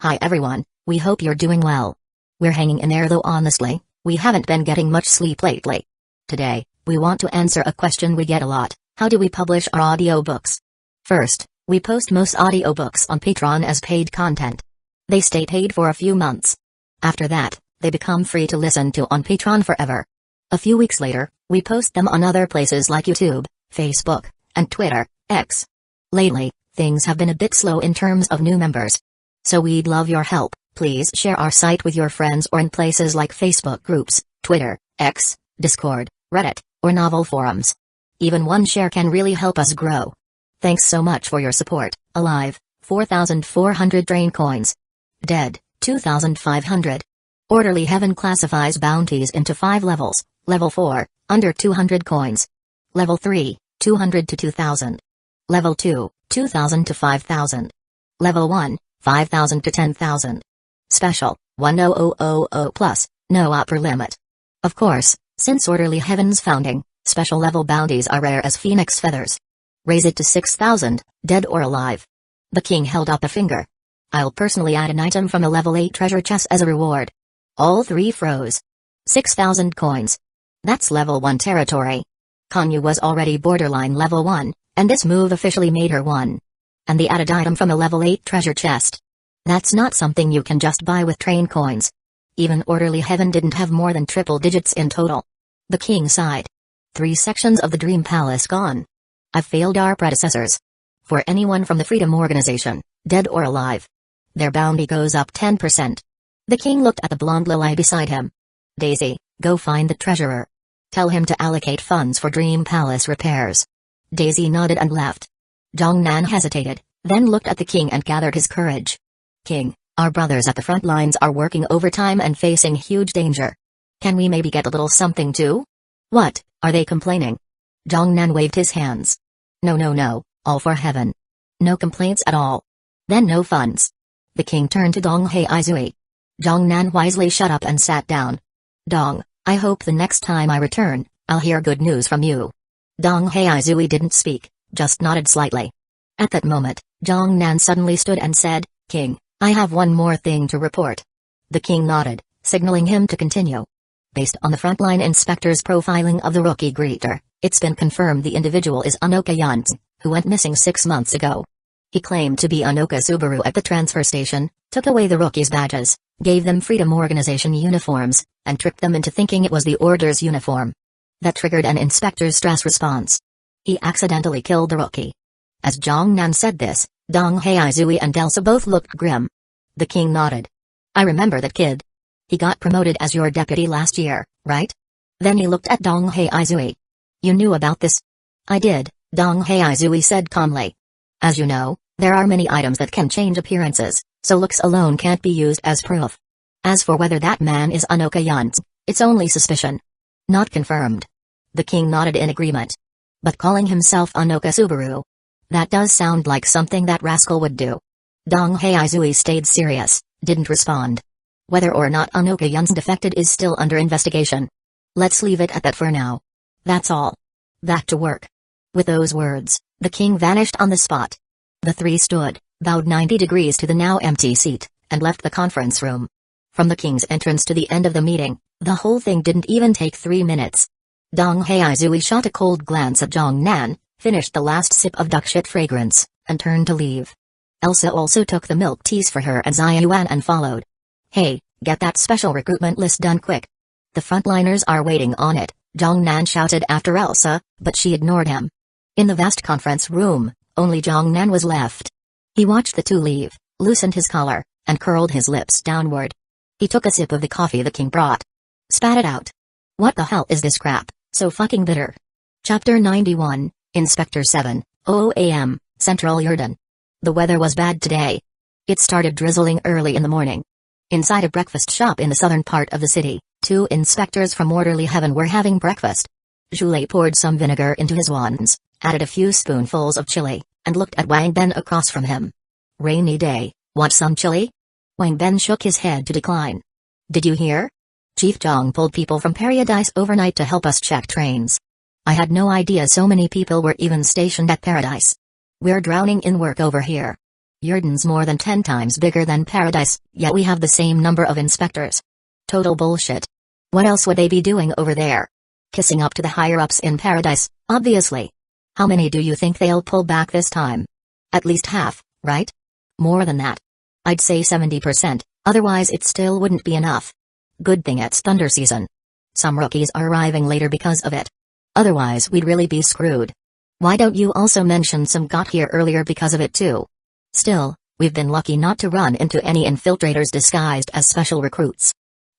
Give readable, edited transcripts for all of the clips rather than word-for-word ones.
Hi everyone, we hope you're doing well. We're hanging in there though honestly, we haven't been getting much sleep lately. Today, we want to answer a question we get a lot: how do we publish our audiobooks? First, we post most audiobooks on Patreon as paid content. They stay paid for a few months. After that, they become free to listen to on Patreon forever. A few weeks later, we post them on other places like YouTube, Facebook, and Twitter, X. Lately, things have been a bit slow in terms of new members. So we'd love your help. Please share our site with your friends or in places like Facebook groups, Twitter, X, Discord, Reddit, or novel forums. Even one share can really help us grow. Thanks so much for your support. Alive, 4,400 train coins. Dead, 2,500. Orderly Heaven classifies bounties into 5 levels. Level 4, under 200 coins. Level 3, 200 to 2,000. Level 2, 2,000 to 5,000. Level 1, 5,000 to 10,000. Special, 1,000 plus, no upper limit. Of course, since Orderly Heaven's founding, special level bounties are rare as phoenix feathers. Raise it to 6,000, dead or alive. The king held up a finger. I'll personally add an item from a level 8 treasure chest as a reward. All 3 froze. 6,000 coins. That's level 1 territory. Konyu was already borderline level 1, and this move officially made her 1. And the added item from a level 8 treasure chest. That's not something you can just buy with train coins. Even Orderly Heaven didn't have more than triple digits in total. The king sighed. 3 sections of the Dream Palace gone. I've failed our predecessors. For anyone from the Freedom Organization, dead or alive, their bounty goes up 10%. The king looked at the blonde lily beside him. Daisy, go find the treasurer. Tell him to allocate funds for Dream Palace repairs. Daisy nodded and left. Jongnan hesitated, then looked at the king and gathered his courage. King, our brothers at the front lines are working overtime and facing huge danger. Can we maybe get a little something too? What, are they complaining? Jongnan waved his hands. No, all for heaven. No complaints at all. Then no funds. The king turned to Dong Haizui. Jongnan wisely shut up and sat down. Dong, I hope the next time I return, I'll hear good news from you. Dong Haizui didn't speak, just nodded slightly. At that moment, Jongnan suddenly stood and said, King, I have one more thing to report. The king nodded, signaling him to continue. Based on the frontline inspector's profiling of the rookie greeter, it's been confirmed the individual is Anoka Yunz, who went missing 6 months ago. He claimed to be Anoka Subaru at the transfer station, took away the rookies' badges, gave them Freedom Organization uniforms, and tricked them into thinking it was the Order's uniform. That triggered an inspector's stress response. He accidentally killed the rookie. As Jongnan said this, Dong Haizui and Elsa both looked grim. The king nodded. I remember that kid. He got promoted as your deputy last year, right? Then he looked at Dong Haizui. You knew about this? I did, Dong Haizui said calmly. As you know, there are many items that can change appearances, so looks alone can't be used as proof. As for whether that man is Anoka Yunz, it's only suspicion. Not confirmed. The king nodded in agreement. But calling himself Anoka Subaru? That does sound like something that rascal would do. Dong Haizui stayed serious, didn't respond. Whether or not Anoka Yunz defected is still under investigation. Let's leave it at that for now. That's all. Back to work. With those words, the king vanished on the spot. The 3 stood, bowed 90 degrees to the now empty seat, and left the conference room. From the king's entrance to the end of the meeting, the whole thing didn't even take 3 minutes. Dong Haizui shot a cold glance at Jongnan, finished the last sip of duckshit fragrance, and turned to leave. Elsa also took the milk teas for her and Ziyuan and followed. Hey, get that special recruitment list done quick. The frontliners are waiting on it, Jongnan shouted after Elsa, but she ignored him. In the vast conference room, only Jongnan was left. He watched the 2 leave, loosened his collar, and curled his lips downward. He took a sip of the coffee the king brought. Spat it out. What the hell is this crap, so fucking bitter? Chapter 91, Inspector 7, 00 AM, Central Yurden. The weather was bad today. It started drizzling early in the morning. Inside a breakfast shop in the southern part of the city, 2 inspectors from Orderly Heaven were having breakfast. Zhulei poured some vinegar into his wands, added a few spoonfuls of chili, and looked at Wang Ben across from him. Rainy day, want some chili? Wang Ben shook his head to decline. Did you hear? Chief Zhang pulled people from Paradise overnight to help us check trains. I had no idea so many people were even stationed at Paradise. We're drowning in work over here. Yurden's more than 10 times bigger than Paradise, yet we have the same number of inspectors. Total bullshit. What else would they be doing over there? Kissing up to the higher-ups in Paradise, obviously. How many do you think they'll pull back this time? At least half, right? More than that. I'd say 70%, otherwise it still wouldn't be enough. Good thing it's thunder season. Some rookies are arriving later because of it. Otherwise we'd really be screwed. Why don't you also mention some got here earlier because of it too? Still, we've been lucky not to run into any infiltrators disguised as special recruits.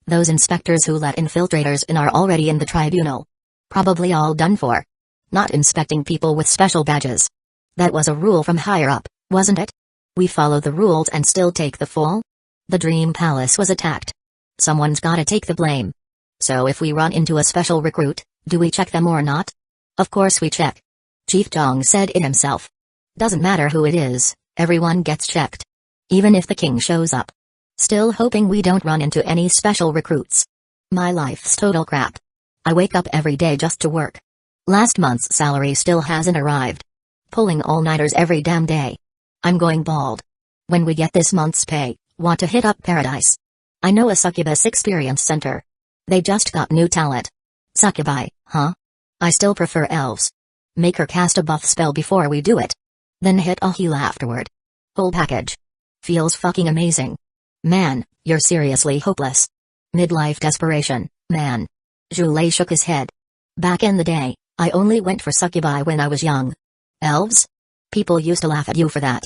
Those inspectors who let infiltrators in are already in the tribunal. Probably all done for. Not inspecting people with special badges. That was a rule from higher up, wasn't it? We follow the rules and still take the fall? The Dream Palace was attacked. Someone's gotta take the blame. So if we run into a special recruit, do we check them or not? Of course we check. Chief Jong said it himself. Doesn't matter who it is, everyone gets checked. Even if the king shows up. Still hoping we don't run into any special recruits. My life's total crap. I wake up every day just to work. Last month's salary still hasn't arrived. Pulling all-nighters every damn day. I'm going bald. When we get this month's pay, want to hit up Paradise. I know a succubus experience center. They just got new talent. Succubi, huh? I still prefer elves. Make her cast a buff spell before we do it. Then hit a heal afterward. Whole package. Feels fucking amazing. Man, you're seriously hopeless. Midlife desperation, man. Joulet shook his head. Back in the day, I only went for succubi when I was young. Elves? People used to laugh at you for that.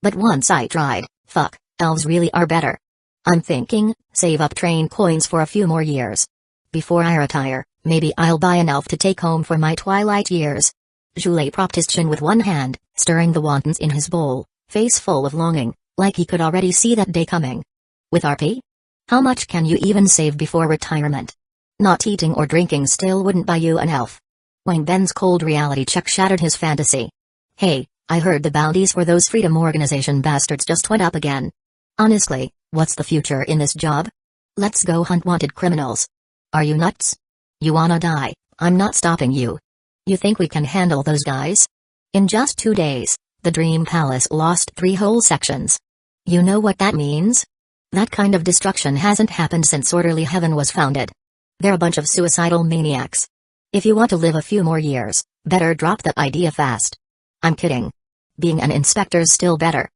But once I tried, fuck, elves really are better. I'm thinking, save up train coins for a few more years. Before I retire, maybe I'll buy an elf to take home for my twilight years. Joulet propped his chin with one hand, stirring the wontons in his bowl, face full of longing, like he could already see that day coming. With RP? How much can you even save before retirement? Not eating or drinking still wouldn't buy you an elf. Wang Ben's cold reality check shattered his fantasy. Hey, I heard the bounties for those Freedom Organization bastards just went up again. Honestly, what's the future in this job? Let's go hunt wanted criminals. Are you nuts? You wanna die? I'm not stopping you. You think we can handle those guys? In just 2 days, the Dream Palace lost 3 whole sections. You know what that means? That kind of destruction hasn't happened since Orderly Heaven was founded. They're a bunch of suicidal maniacs. If you want to live a few more years, better drop that idea fast. I'm kidding. Being an inspector's still better.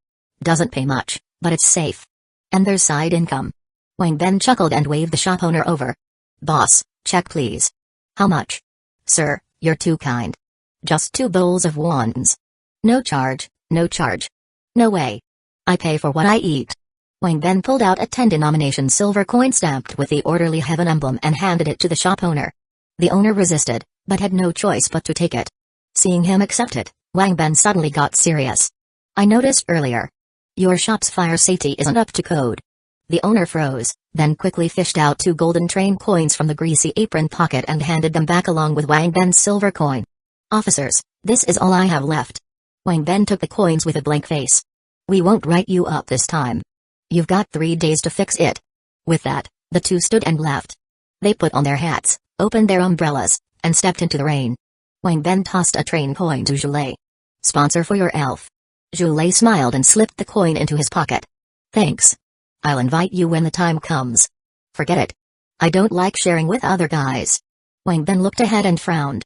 Doesn't pay much, but it's safe. And there's side income. Wang Ben chuckled and waved the shop owner over. Boss, check please. How much? Sir, you're too kind. Just 2 bowls of wontons. No charge, no charge. No way. I pay for what I eat. Wang Ben pulled out a 10-denomination silver coin stamped with the Orderly Heaven emblem and handed it to the shop owner. The owner resisted, but had no choice but to take it. Seeing him accept it, Wang Ben suddenly got serious. I noticed earlier. Your shop's fire safety isn't up to code. The owner froze, then quickly fished out 2 golden train coins from the greasy apron pocket and handed them back along with Wang Ben's silver coin. Officers, this is all I have left. Wang Ben took the coins with a blank face. We won't write you up this time. You've got 3 days to fix it. With that, the 2 stood and left. They put on their hats, opened their umbrellas, and stepped into the rain. Wang Ben tossed a train coin to Joulet. Sponsor for your elf. Joulet smiled and slipped the coin into his pocket. Thanks. I'll invite you when the time comes. Forget it. I don't like sharing with other guys. Wang Ben looked ahead and frowned.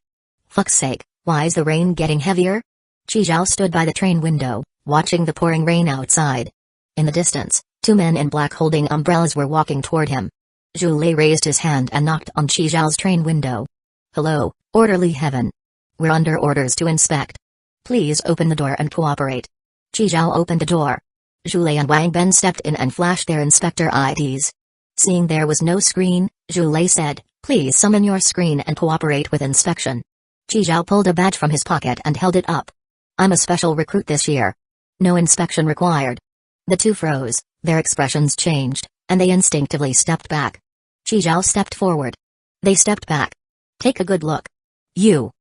Fuck's sake, why's the rain getting heavier? Chi Zhao stood by the train window, watching the pouring rain outside. In the distance, 2 men in black holding umbrellas were walking toward him. Joulet raised his hand and knocked on Chi Zhao's train window. Hello, Orderly Heaven. We're under orders to inspect. Please open the door and cooperate. Chi Zhao opened the door. Joulet and Wang Ben stepped in and flashed their inspector IDs. Seeing there was no screen, Joulet said, please summon your screen and cooperate with inspection. Chi Zhao pulled a badge from his pocket and held it up. I'm a special recruit this year. No inspection required. The 2 froze, their expressions changed, and they instinctively stepped back. Chi Zhao stepped forward. They stepped back. Take a good look. You,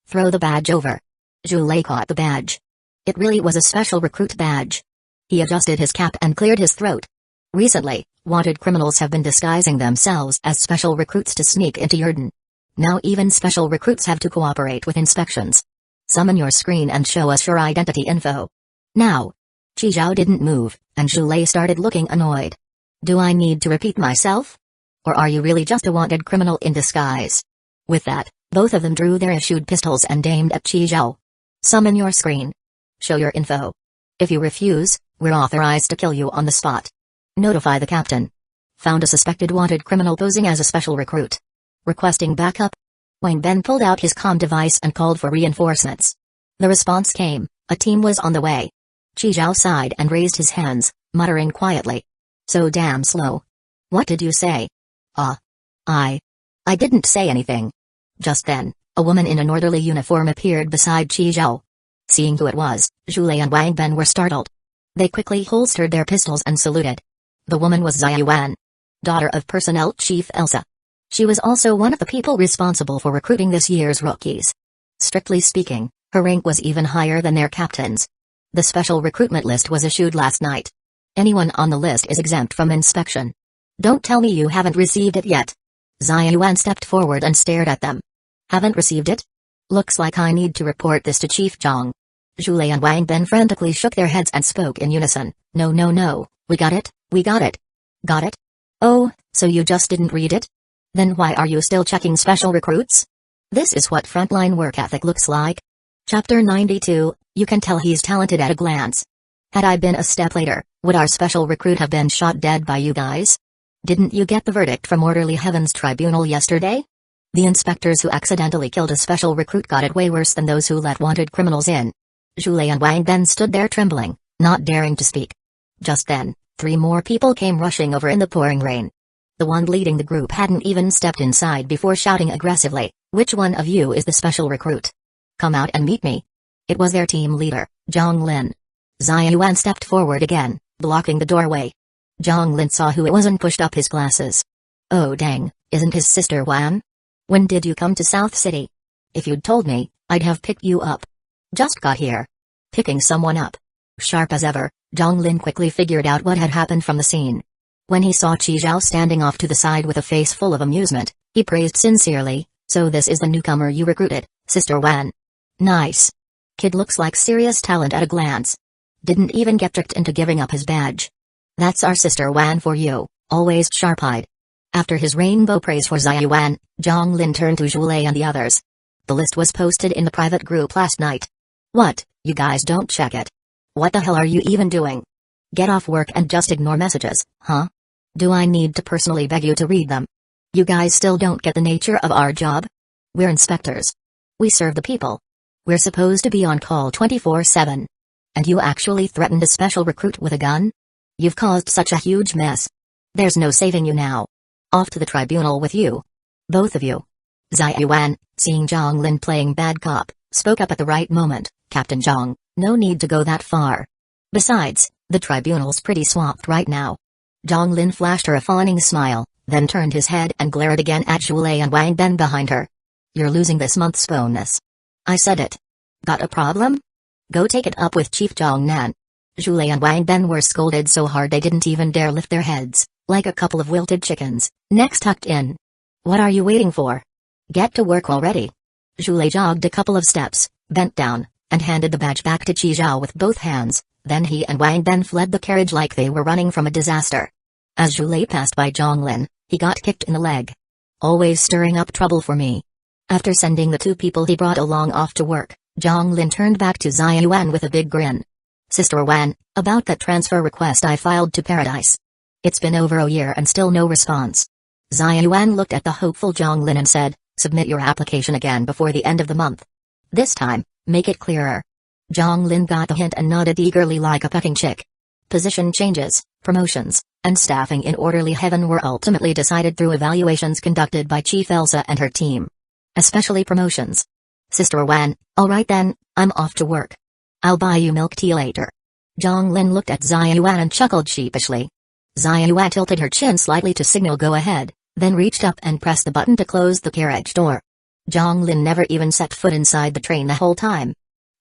throw the badge over. Joulet caught the badge. It really was a special recruit badge. He adjusted his cap and cleared his throat. Recently, wanted criminals have been disguising themselves as special recruits to sneak into Yurden. Now even special recruits have to cooperate with inspections. Summon your screen and show us your identity info. Now. Chi Zhao didn't move, and Zhu Lei started looking annoyed. Do I need to repeat myself? Or are you really just a wanted criminal in disguise? With that, both of them drew their issued pistols and aimed at Chi Zhao. Summon your screen. Show your info. If you refuse, we're authorized to kill you on the spot. Notify the captain. Found a suspected wanted criminal posing as a special recruit. Requesting backup. Wang Ben pulled out his comm device and called for reinforcements. The response came, a team was on the way. Chi Zhao sighed and raised his hands, muttering quietly. So damn slow. What did you say? I didn't say anything. Just then, a woman in an orderly uniform appeared beside Chi Zhao. Seeing who it was, Zhu Lei and Wang Ben were startled. They quickly holstered their pistols and saluted. The woman was Xia Yuan, daughter of Personnel Chief Elsa. She was also one of the people responsible for recruiting this year's rookies. Strictly speaking, her rank was even higher than their captains. The special recruitment list was issued last night. Anyone on the list is exempt from inspection. Don't tell me you haven't received it yet. Xia Yuan stepped forward and stared at them. Haven't received it? Looks like I need to report this to Chief Zhang. Zhu Lei and Wang Ben frantically shook their heads and spoke in unison. No, we got it. Got it? Oh, so you just didn't read it? Then why are you still checking special recruits? This is what frontline work ethic looks like. Chapter 92, you can tell he's talented at a glance. Had I been a step later, would our special recruit have been shot dead by you guys? Didn't you get the verdict from Orderly Heaven's tribunal yesterday? The inspectors who accidentally killed a special recruit got it way worse than those who let wanted criminals in. Zhu Lei and Wang Ben stood there trembling, not daring to speak. Just then, 3 more people came rushing over in the pouring rain. The one leading the group hadn't even stepped inside before shouting aggressively, "Which one of you is the special recruit? Come out and meet me." It was their team leader, Zhang Lin. Xia Yuan stepped forward again, blocking the doorway. Zhang Lin saw who it was and pushed up his glasses. Oh dang, isn't his sister Wan? When did you come to South City? If you'd told me, I'd have picked you up. Just got here. Picking someone up. Sharp as ever, Zhang Lin quickly figured out what had happened from the scene. When he saw Chi Zhao standing off to the side with a face full of amusement, he praised sincerely, "So this is the newcomer you recruited, Sister Wan. Nice. Kid looks like serious talent at a glance. Didn't even get tricked into giving up his badge. That's our Sister Wan for you, always sharp-eyed." After his rainbow praise for Xia Yuan, Zhang Lin turned to Zhu Lei and the others. The list was posted in the private group last night. What, you guys don't check it? What the hell are you even doing? Get off work and just ignore messages, huh? Do I need to personally beg you to read them? You guys still don't get the nature of our job? We're inspectors. We serve the people. We're supposed to be on call 24/7. And you actually threatened a special recruit with a gun? You've caused such a huge mess. There's no saving you now. Off to the tribunal with you. Both of you. Xia Yuan, seeing Zhang Lin playing bad cop, spoke up at the right moment. Captain Zhang, no need to go that far. Besides, the tribunal's pretty swamped right now. Zhang Lin flashed her a fawning smile, then turned his head and glared again at Zhu Lei and Wang Ben behind her. You're losing this month's bonus. I said it. Got a problem? Go take it up with Chief Zhang Nan. Zhu Lei and Wang Ben were scolded so hard they didn't even dare lift their heads, like a couple of wilted chickens, necks tucked in. What are you waiting for? Get to work already. Zhu Lei jogged a couple of steps, bent down, and handed the badge back to Chi Zhao with both hands. Then he and Wang Ben fled the carriage like they were running from a disaster. As Zhu Lei passed by Zhang Lin, he got kicked in the leg. Always stirring up trouble for me. After sending the 2 people he brought along off to work, Zhang Lin turned back to Xia Yuan with a big grin. Sister Wan, about that transfer request I filed to Paradise. It's been over a year and still no response. Xia Yuan looked at the hopeful Zhang Lin and said, submit your application again before the end of the month. This time, make it clearer. Zhang Lin got the hint and nodded eagerly like a pecking chick. Position changes, promotions, and staffing in Orderly Heaven were ultimately decided through evaluations conducted by Chief Elsa and her team. Especially promotions. Sister Wan, alright then, I'm off to work. I'll buy you milk tea later. Zhang Lin looked at Xia Yuan and chuckled sheepishly. Xia Yuan tilted her chin slightly to signal go ahead, then reached up and pressed the button to close the carriage door. Zhang Lin never even set foot inside the train the whole time.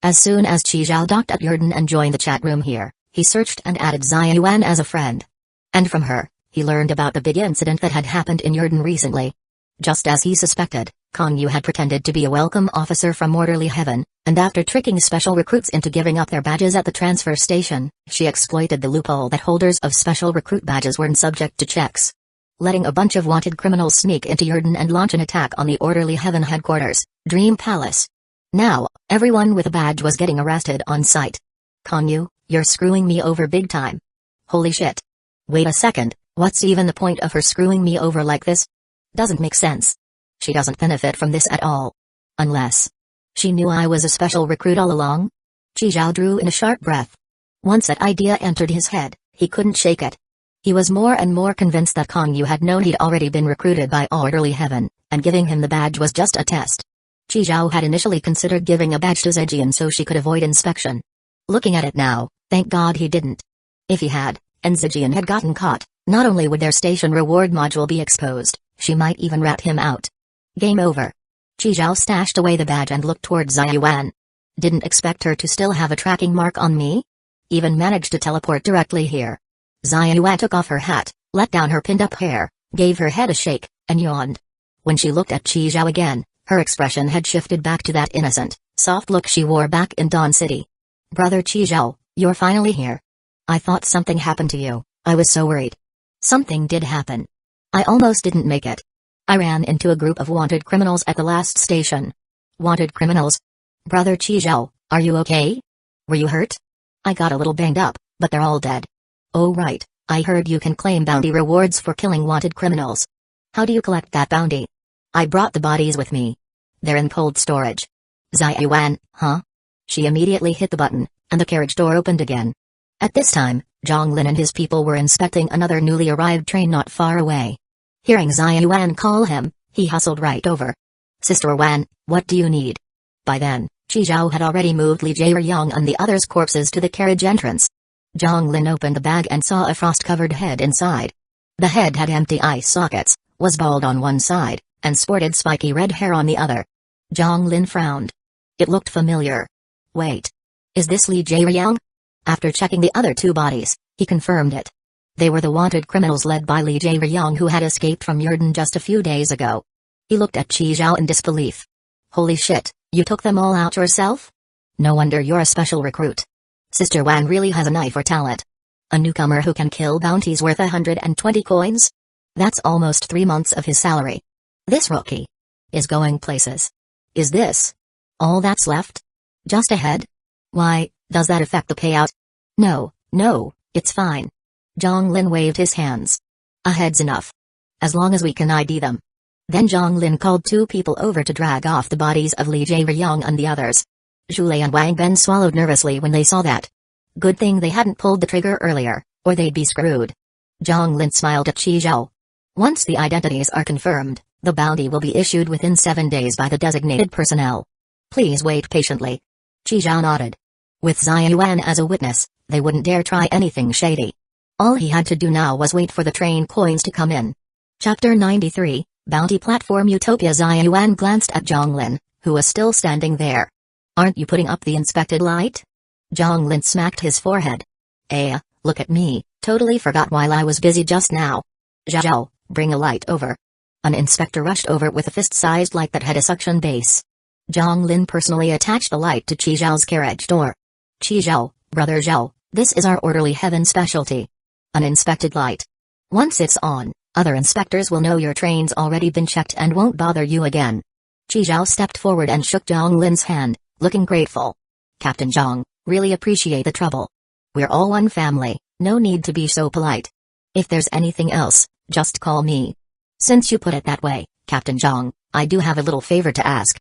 As soon as Chi Zhao docked at Yurden and joined the chat room here, he searched and added Xia Yuan as a friend. And from her, he learned about the big incident that had happened in Yurden recently. Just as he suspected, Kong Yu had pretended to be a welcome officer from Orderly Heaven, And after tricking special recruits into giving up their badges at the transfer station, she exploited the loophole that holders of special recruit badges weren't subject to checks. Letting a bunch of wanted criminals sneak into Yurden and launch an attack on the Orderly Heaven headquarters, Dream Palace. Now, everyone with a badge was getting arrested on sight. Konyu, you're screwing me over big time. Holy shit. Wait a second, what's even the point of her screwing me over like this? Doesn't make sense. She doesn't benefit from this at all. Unless she knew I was a special recruit all along? Chi Zhao drew in a sharp breath. Once that idea entered his head, he couldn't shake it. He was more and more convinced that Konyu had known he'd already been recruited by Orderly Heaven, and giving him the badge was just a test. Chi Zhao had initially considered giving a badge to Zhejian so she could avoid inspection. Looking at it now, thank God he didn't. If he had, and Zhejian had gotten caught, not only would their station reward module be exposed, she might even rat him out. Game over. Chi Zhao stashed away the badge and looked toward Ziyuan. Didn't expect her to still have a tracking mark on me? Even managed to teleport directly here. Ziyuan took off her hat, let down her pinned-up hair, gave her head a shake, and yawned. When she looked at Chi Zhao again, her expression had shifted back to that innocent, soft look she wore back in Dawn City. Brother Chi Zhao, you're finally here. I thought something happened to you, I was so worried. Something did happen. I almost didn't make it. I ran into a group of wanted criminals at the last station. Wanted criminals? Brother Chi Zhao, are you okay? Were you hurt? I got a little banged up, but they're all dead. Oh right, I heard you can claim bounty rewards for killing wanted criminals. How do you collect that bounty? I brought the bodies with me. They're in cold storage. Ziyuan, huh? She immediately hit the button, and the carriage door opened again. At this time, Zhonglin and his people were inspecting another newly arrived train not far away. Hearing Ziyuan call him, he hustled right over. Sister Wan, what do you need? By then, Chi Zhao had already moved Li Jieyang and the others' corpses to the carriage entrance. Zhonglin opened the bag and saw a frost-covered head inside. The head had empty eye sockets, was bald on one side, and sported spiky red hair on the other. Zhonglin frowned. It looked familiar. Wait. Is this Li Jieyang? After checking the other two bodies, he confirmed it. They were the wanted criminals led by Li Jieyang who had escaped from Yurden just a few days ago. He looked at Chi Zhao in disbelief. Holy shit, you took them all out yourself? No wonder you're a special recruit. Sister Wang really has a knife for talent. A newcomer who can kill bounties worth 120 coins? That's almost 3 months of his salary. This rookie is going places. Is this all that's left? Just a head? Why, does that affect the payout? No, it's fine. Zhonglin waved his hands. A head's enough. As long as we can ID them. Then Zhonglin called 2 people over to drag off the bodies of Li Jieyang and the others. Zhulei and Wang Ben swallowed nervously when they saw that. Good thing they hadn't pulled the trigger earlier, or they'd be screwed. Zhonglin smiled at Chi Zhao. Once the identities are confirmed, the bounty will be issued within 7 days by the designated personnel. Please wait patiently. Chi Zhao nodded. With Ziyuan as a witness, they wouldn't dare try anything shady. All he had to do now was wait for the train coins to come in. Chapter 93, Bounty Platform Utopia. Ziyuan glanced at Zhonglin, who was still standing there. Aren't you putting up the inspected light? Zhonglin smacked his forehead. Look at me, totally forgot while I was busy just now. Zhao, bring a light over. An inspector rushed over with a fist-sized light that had a suction base. Zhonglin personally attached the light to Chi Zhao's carriage door. Chi Zhao, Brother Zhao, this is our Orderly Heaven specialty. An inspected light. Once it's on, other inspectors will know your train's already been checked and won't bother you again. Chi Zhao stepped forward and shook Zhonglin's hand, looking grateful. Captain Zhang, really appreciate the trouble. We're all one family, no need to be so polite. If there's anything else, just call me. Since you put it that way, Captain Zhang, I do have a little favor to ask.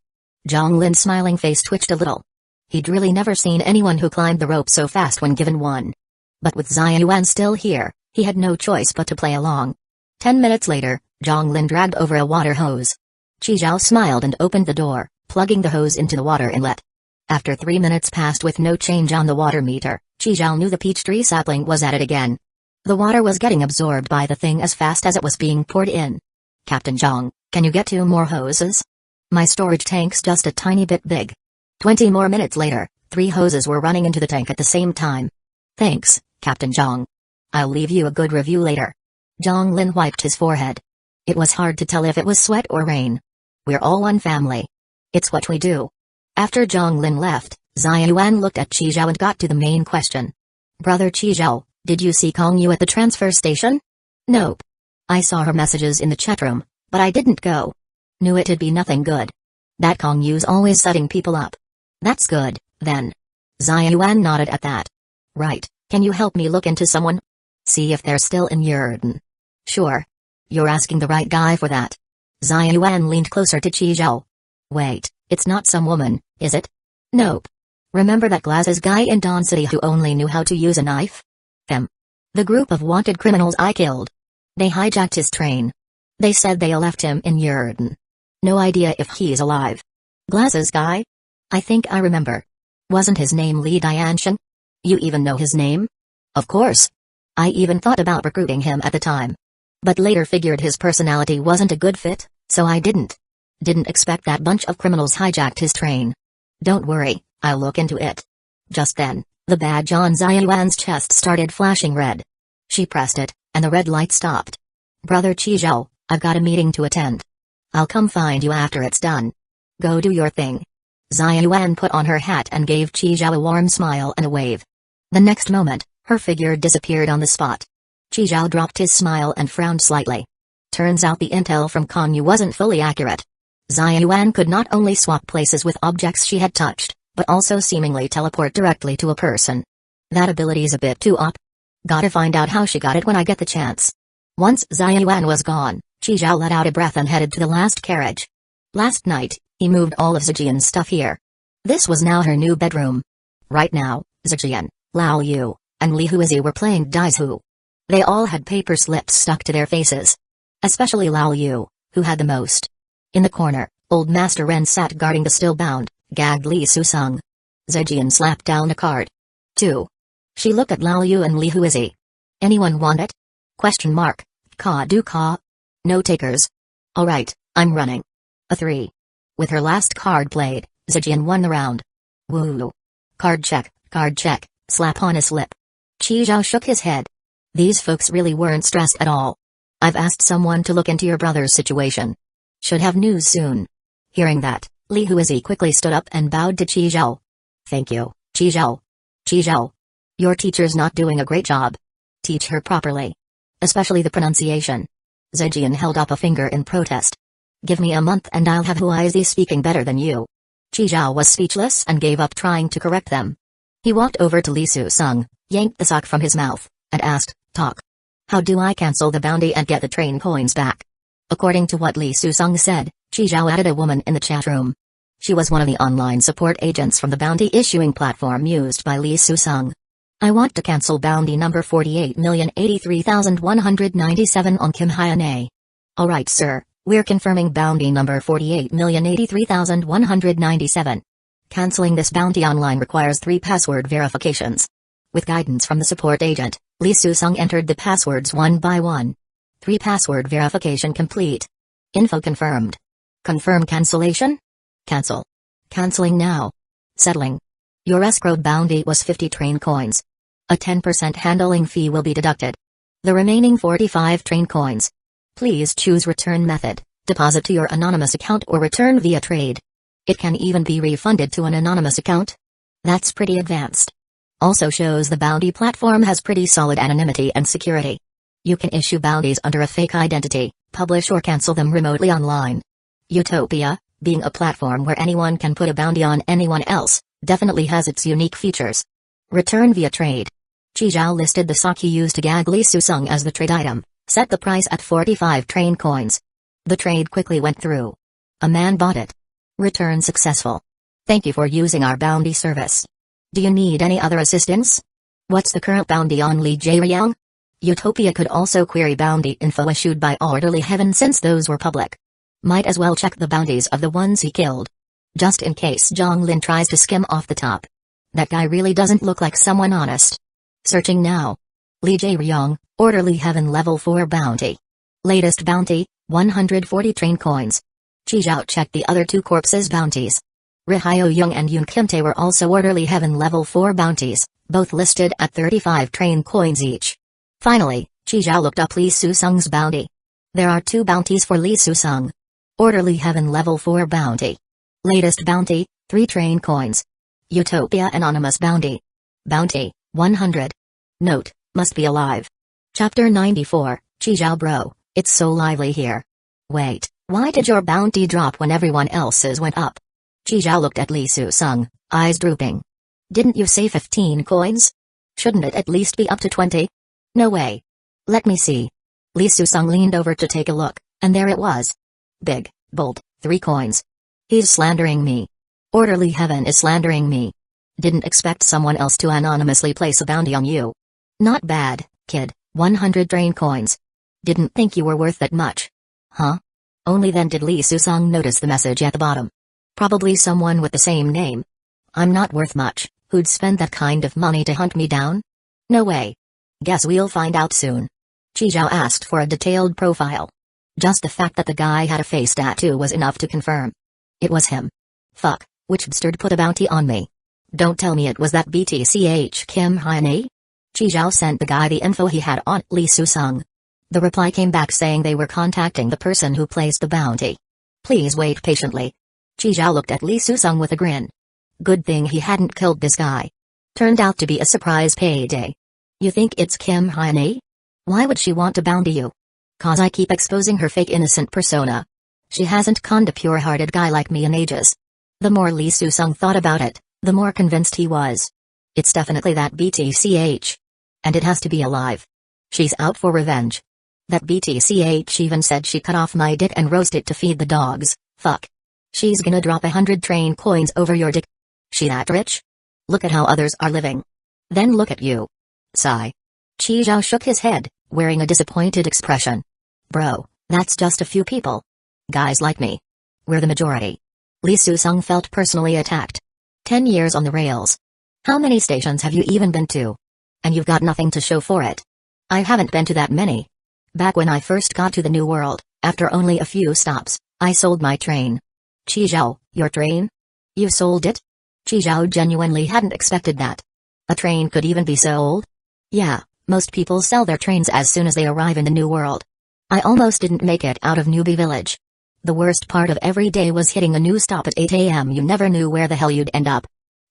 Zhonglin's smiling face twitched a little. He'd really never seen anyone who climbed the rope so fast when given one. But with Ziyuan still here, he had no choice but to play along. 10 minutes later, Zhonglin dragged over a water hose. Chi Zhao smiled and opened the door, plugging the hose into the water inlet. After 3 minutes passed with no change on the water meter, Chi Zhao knew the peach tree sapling was at it again. The water was getting absorbed by the thing as fast as it was being poured in. Captain Zhang, can you get 2 more hoses? My storage tank's just a tiny bit big. 20 more minutes later, 3 hoses were running into the tank at the same time. Thanks, Captain Zhang. I'll leave you a good review later. Zhonglin wiped his forehead. It was hard to tell if it was sweat or rain. We're all one family. It's what we do. After Zhang Lin left, Xia Yuan looked at Qi Zhao and got to the main question. Brother Qi Zhao, did you see Kong Yu at the transfer station? Nope. I saw her messages in the chat room, but I didn't go. Knew it'd be nothing good. That Kong Yu's always setting people up. That's good, then. Xia Yuan nodded at that. Right, can you help me look into someone? See if they're still in Yurden. Sure. You're asking the right guy for that. Xia Yuan leaned closer to Qi Zhao. Wait, it's not some woman, is it? Nope. Remember that glasses guy in Dawn City who only knew how to use a knife? Them. The group of wanted criminals I killed. They hijacked his train. They said they left him in Yurden. No idea if he's alive. Glasses guy? I think I remember. Wasn't his name Li Dianshan? You even know his name? Of course. I even thought about recruiting him at the time. But later figured his personality wasn't a good fit, so I didn't. Didn't expect that bunch of criminals hijacked his train. Don't worry, I'll look into it. Just then, the badge on Xia Yuan's chest started flashing red. She pressed it, and the red light stopped. Brother Qi Zhao, I've got a meeting to attend. I'll come find you after it's done. Go do your thing. Xia Yuan put on her hat and gave Qi Zhao a warm smile and a wave. The next moment, her figure disappeared on the spot. Qi Zhao dropped his smile and frowned slightly. Turns out the intel from Kong Yu wasn't fully accurate. Xia Yuan could not only swap places with objects she had touched, but also seemingly teleport directly to a person. That ability's a bit too op. Gotta find out how she got it when I get the chance. Once Xia Yuan was gone, Qi Zhao let out a breath and headed to the last carriage. Last night, he moved all of Zijian's stuff here. This was now her new bedroom. Right now, Zijian, Lao Yu, and Li Huizi were playing Daizu. They all had paper slips stuck to their faces. Especially Lao Yu, who had the most. In the corner, old Master Ren sat guarding the still-bound, gagged Li Susung. Zijian slapped down a card. 2. She looked at Lao Yu and Li Huizi. Anyone want it? Question mark. Ka do ka? No takers. Alright, I'm running. A 3. With her last card played, Zijian won the round. Woo. Card check, slap on his lip. Qi Zhao shook his head. These folks really weren't stressed at all. I've asked someone to look into your brother's situation. Should have news soon. Hearing that, Li Huizi quickly stood up and bowed to Qi Zhao. Thank you, Qi Zhao. Qi Zhao. Your teacher's not doing a great job. Teach her properly. Especially the pronunciation. Zijian held up a finger in protest. Give me a month and I'll have Huizi speaking better than you. Qi Zhao was speechless and gave up trying to correct them. He walked over to Li Susung, yanked the sock from his mouth, and asked, Talk. How do I cancel the bounty and get the train coins back? According to what Li Susung said, Qi Zhao added a woman in the chat room. She was one of the online support agents from the bounty issuing platform used by Li Susung. I want to cancel bounty number 48,083,197 on Kim Hyane. Alright sir, we're confirming bounty number 48,083,197. Canceling this bounty online requires 3 password verifications. With guidance from the support agent, Li Susung entered the passwords one by one. 3 password verification complete. Info confirmed. Confirm cancellation? Cancel. Canceling now. Settling. Your escrowed bounty was 50 train coins. A 10% handling fee will be deducted. The remaining 45 train coins. Please choose return method, deposit to your anonymous account or return via trade. It can even be refunded to an anonymous account. That's pretty advanced. Also shows the bounty platform has pretty solid anonymity and security. You can issue bounties under a fake identity, publish or cancel them remotely online. Utopia, being a platform where anyone can put a bounty on anyone else, definitely has its unique features. Return via trade. Qi Zhao listed the sock he used to gag Li Susung as the trade item, set the price at 45 train coins. The trade quickly went through. A man bought it. Return successful. Thank you for using our bounty service. Do you need any other assistance? What's the current bounty on Li Jiayang? Utopia could also query bounty info issued by Orderly Heaven since those were public. Might as well check the bounties of the ones he killed. Just in case Zhang Lin tries to skim off the top. That guy really doesn't look like someone honest. Searching now. Li Jiayang, Orderly Heaven Level 4 bounty. Latest bounty, 140 train coins. Qi Zhao checked the other 2 corpses' bounties. Rihyo Young and Yun Kimtae were also Orderly Heaven Level 4 bounties, both listed at 35 train coins each. Finally, Qi Zhao looked up Li Susung's bounty. There are 2 bounties for Li Susung. Orderly Heaven Level 4 bounty. Latest bounty, 3 train coins. Utopia anonymous bounty. Bounty, 100. Note, must be alive. Chapter 94, Chizhao bro, it's so lively here. Wait, why did your bounty drop when everyone else's went up? Chizhao looked at Li Su-sung, eyes drooping. Didn't you say 15 coins? Shouldn't it at least be up to 20? No way. Let me see. Li Su-sung leaned over to take a look, and there it was. Big, bold, 3 coins. He's slandering me. Orderly heaven is slandering me. Didn't expect someone else to anonymously place a bounty on you. Not bad, kid, 100 train coins. Didn't think you were worth that much. Huh? Only then did Li Su-sung notice the message at the bottom. Probably someone with the same name. I'm not worth much, who'd spend that kind of money to hunt me down? No way. Guess we'll find out soon. Chizhao asked for a detailed profile. Just the fact that the guy had a face tattoo was enough to confirm. It was him. Fuck, which bastard put a bounty on me? Don't tell me it was that BTCH Kim Hyun-a? Chizhao sent the guy the info he had on Li Su-sung. The reply came back saying they were contacting the person who placed the bounty. Please wait patiently. Chizhao looked at Li Su-sung with a grin. Good thing he hadn't killed this guy. Turned out to be a surprise payday. You think it's Kim Hyun-a? Why would she want to bounty you? Cause I keep exposing her fake innocent persona. She hasn't conned a pure-hearted guy like me in ages. The more Li Su-sung thought about it, the more convinced he was. It's definitely that BTCH. And it has to be alive. She's out for revenge. That BTCH even said she cut off my dick and roast it to feed the dogs. Fuck. She's gonna drop 100 train coins over your dick. She that rich? Look at how others are living. Then look at you. Sigh. Chizhao shook his head, wearing a disappointed expression. Bro, that's just a few people. Guys like me. We're the majority. Li Su-sung felt personally attacked. 10 years on the rails. How many stations have you even been to? And you've got nothing to show for it. I haven't been to that many. Back when I first got to the New World, after only a few stops, I sold my train. Chizhao, your train? You sold it? Chizhao genuinely hadn't expected that. A train could even be sold? Yeah, most people sell their trains as soon as they arrive in the New World. I almost didn't make it out of Newbie Village. The worst part of every day was hitting a new stop at 8 a.m. You never knew where the hell you'd end up.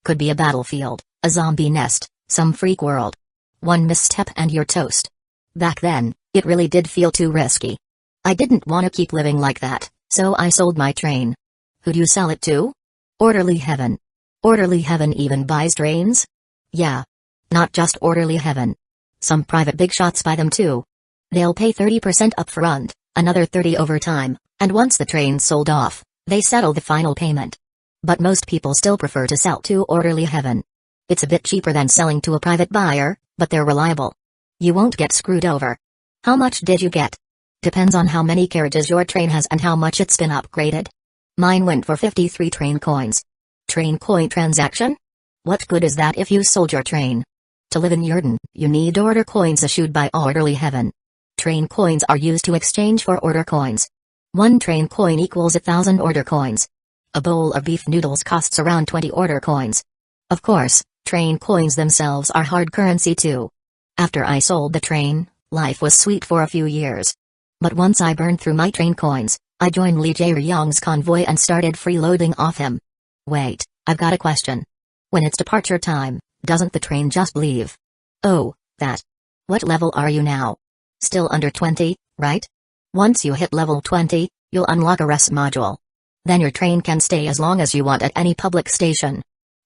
Could be a battlefield, a zombie nest, some freak world. One misstep and you're toast. Back then, it really did feel too risky. I didn't want to keep living like that, so I sold my train. Who'd you sell it to? Orderly Heaven. Orderly Heaven even buys trains? Yeah. Not just Orderly Heaven. Some private big shots buy them too. They'll pay 30% upfront, another 30% over time, and once the train's sold off, they settle the final payment. But most people still prefer to sell to Orderly Heaven. It's a bit cheaper than selling to a private buyer, but they're reliable. You won't get screwed over. How much did you get? Depends on how many carriages your train has and how much it's been upgraded. Mine went for 53 train coins. Train coin transaction? What good is that if you sold your train? To live in Yurden, you need order coins issued by Orderly Heaven. Train coins are used to exchange for order coins. 1 train coin equals 1,000 order coins. A bowl of beef noodles costs around 20 order coins. Of course, train coins themselves are hard currency too. After I sold the train, life was sweet for a few years. But once I burned through my train coins, I joined Li Jae-ryong's convoy and started freeloading off him. Wait, I've got a question. When it's departure time, doesn't the train just leave? Oh, that. What level are you now? Still under 20, right? Once you hit level 20, you'll unlock a rest module. Then your train can stay as long as you want at any public station.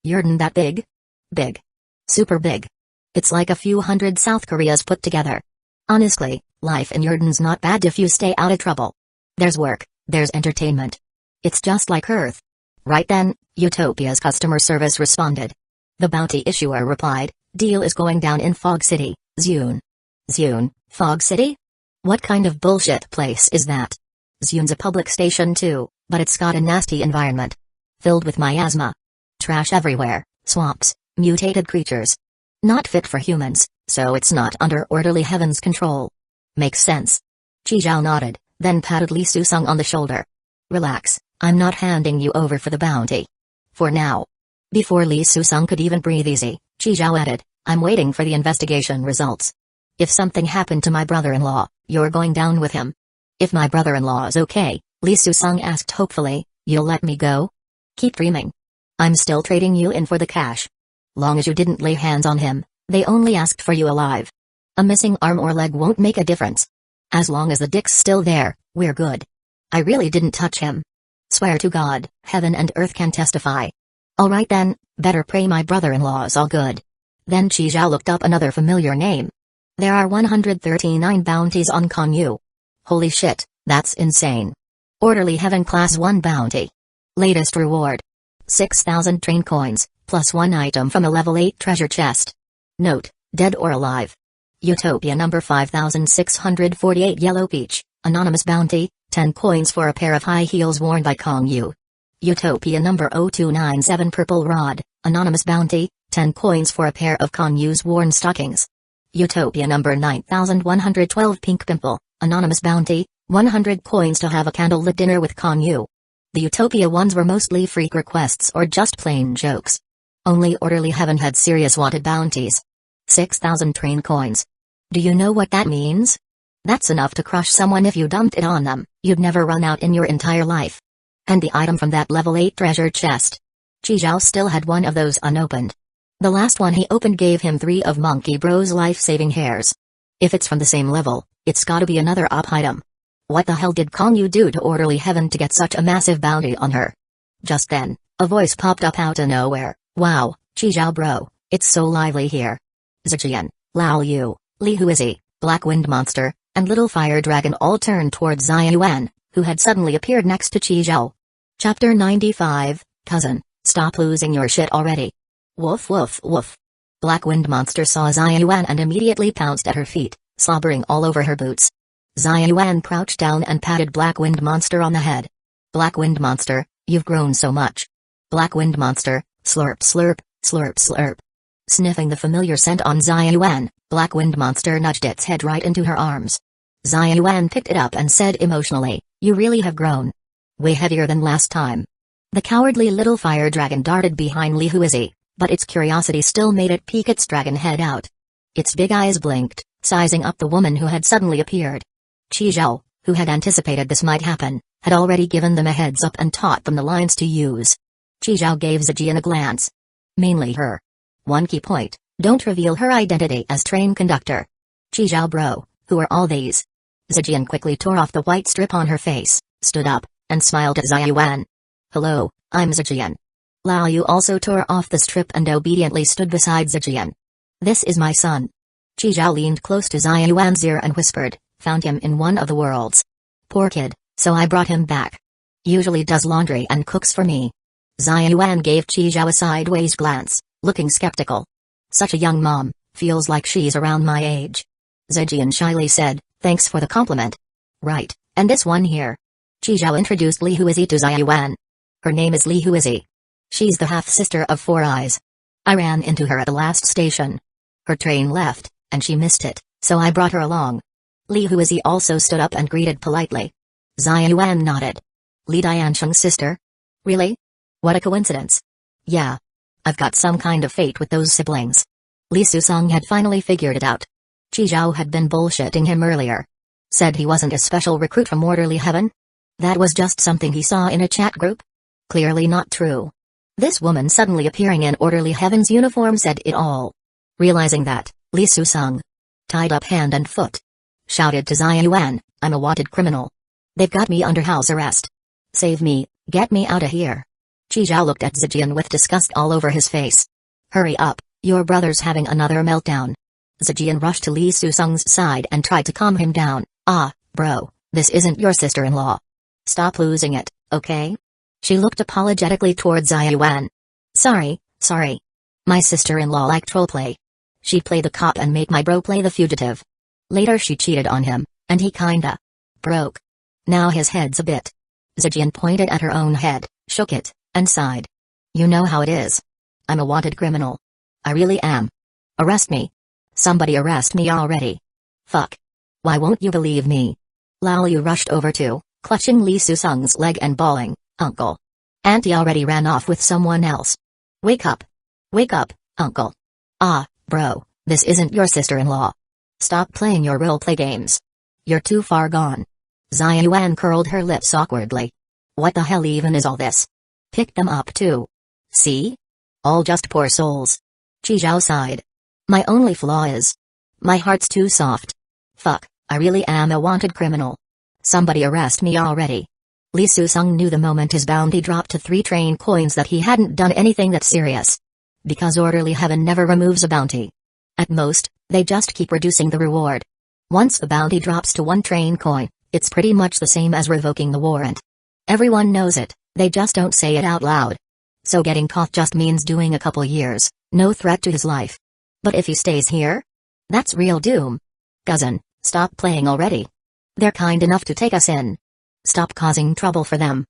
Yurden that big? Big. Super big. It's like a few hundred South Koreas put together. Honestly, life in Yurden's not bad if you stay out of trouble. There's work, there's entertainment. It's just like Earth. Right then, Utopia's customer service responded. The bounty issuer replied, deal is going down in Fog City, Zune. Zune, Fog City? What kind of bullshit place is that? Zune's a public station too, but it's got a nasty environment. Filled with miasma. Trash everywhere, swamps, mutated creatures. Not fit for humans, so it's not under Orderly Heaven's control. Makes sense. Chizhao nodded, then patted Li Su-sung on the shoulder. Relax, I'm not handing you over for the bounty. For now. Before Li Su-sung could even breathe easy, Chizhao added, I'm waiting for the investigation results. If something happened to my brother-in-law, you're going down with him. If my brother-in-law is okay, Li Su-sung asked hopefully, you'll let me go? Keep dreaming. I'm still trading you in for the cash. Long as you didn't lay hands on him, they only asked for you alive. A missing arm or leg won't make a difference. As long as the dick's still there, we're good. I really didn't touch him. Swear to God, heaven and earth can testify. Alright then, better pray my brother-in-law's all good. Then Chi Zhao looked up another familiar name. There are 139 bounties on Con Yu. Holy shit, that's insane. Orderly Heaven Class 1 bounty. Latest reward. 6,000 train coins, plus 1 item from a level 8 treasure chest. Note, dead or alive. Utopia number 5648 Yellow Peach, anonymous bounty, 10 coins for a pair of high heels worn by Kong Yu. Utopia number 0297 Purple Rod, anonymous bounty, 10 coins for a pair of Kong Yu's worn stockings. Utopia number 9112 Pink Pimple, anonymous bounty, 100 coins to have a candlelit dinner with Kong Yu. The Utopia ones were mostly freak requests or just plain jokes. Only Orderly Heaven had serious wanted bounties. 6,000 train coins. Do you know what that means? That's enough to crush someone if you dumped it on them. You'd never run out in your entire life. And the item from that level 8 treasure chest. Chi Zhao still had one of those unopened. The last one he opened gave him 3 of Monkey Bro's life-saving hairs. If it's from the same level, it's gotta be another up item. What the hell did Kong Yu do to Orderly Heaven to get such a massive bounty on her? Just then, a voice popped up out of nowhere. Wow, Chi Zhao bro, it's so lively here. Zijian, Lao Yu, Li Huizi, Black Wind Monster, and Little Fire Dragon all turned towards Xia Yuan, who had suddenly appeared next to Chi Zhao. Chapter 95, Cousin, stop losing your shit already. Woof woof woof. Black Wind Monster saw Xia Yuan and immediately pounced at her feet, slobbering all over her boots. Xia Yuan crouched down and patted Black Wind Monster on the head. Black Wind Monster, you've grown so much. Black Wind Monster, slurp slurp, slurp slurp. Sniffing the familiar scent on Xia Yuan, Black Wind Monster nudged its head right into her arms. Xia Yuan picked it up and said emotionally, you really have grown. Way heavier than last time. The cowardly little fire dragon darted behind Li Huizi, but its curiosity still made it peek its dragon head out. Its big eyes blinked, sizing up the woman who had suddenly appeared. Chi Zhao, who had anticipated this might happen, had already given them a heads up and taught them the lines to use. Chi Zhao gave Zijian a glance. Mainly her. One key point, don't reveal her identity as train conductor. Chi Zhao bro, who are all these? Zijian quickly tore off the white strip on her face, stood up, and smiled at Xia Yuan. Hello, I'm Zijian. Lao Yu also tore off the strip and obediently stood beside Zijian. This is my son. Chi Zhao leaned close to Xia Yuan's ear and whispered, found him in one of the worlds. Poor kid, so I brought him back. Usually does laundry and cooks for me. Xia Yuan gave Chi Zhao a sideways glance, looking skeptical. Such a young mom, feels like she's around my age. Zijian shyly said, thanks for the compliment. Right, and this one here. Chi Zhao introduced Li Huizi to Xia Yuan. Her name is Li Huizi. She's the half-sister of Four Eyes. I ran into her at the last station. Her train left, and she missed it, so I brought her along. Li Huizi also stood up and greeted politely. Xia Yuan nodded. Li Diansheng's sister? Really? What a coincidence. Yeah. I've got some kind of fate with those siblings. Li Susong had finally figured it out. Chi Zhao had been bullshitting him earlier. Said he wasn't a special recruit from Orderly Heaven? That was just something he saw in a chat group? Clearly not true. This woman suddenly appearing in Orderly Heaven's uniform said it all. Realizing that, Li Susong, tied up hand and foot, shouted to Xia Yuan, I'm a wanted criminal. They've got me under house arrest. Save me, get me out of here. Chi Zhao looked at Zijian with disgust all over his face. Hurry up, your brother's having another meltdown. Zijian rushed to Li Susong's side and tried to calm him down. Ah, bro, this isn't your sister-in-law. Stop losing it, okay? She looked apologetically towards Xia Yuan. Sorry. My sister-in-law liked roleplay. She'd play the cop and make my bro play the fugitive. Later she cheated on him, and he kinda broke. Now his head's a bit. Zijian pointed at her own head, shook it, and sighed. You know how it is. I'm a wanted criminal. I really am. Arrest me. Somebody arrest me already. Fuck. Why won't you believe me? Lao Yu rushed over to, clutching Li Susong's leg and bawling, Uncle. Auntie already ran off with someone else. Wake up. Wake up, Uncle. Ah, bro, this isn't your sister-in-law. Stop playing your role-play games. You're too far gone. Xia Yuan curled her lips awkwardly. What the hell even is all this? picked them up too. See? All just poor souls. Chi Zhao sighed. My only flaw is, my heart's too soft. Fuck, I really am a wanted criminal. Somebody arrest me already. Li Susung knew the moment his bounty dropped to 3 train coins that he hadn't done anything that serious. Because orderly heaven never removes a bounty. At most, they just keep reducing the reward. Once the bounty drops to 1 train coin, it's pretty much the same as revoking the warrant. Everyone knows it, they just don't say it out loud. So getting caught just means doing a couple years, no threat to his life. But if he stays here? That's real doom. Cousin, stop playing already. They're kind enough to take us in. Stop causing trouble for them.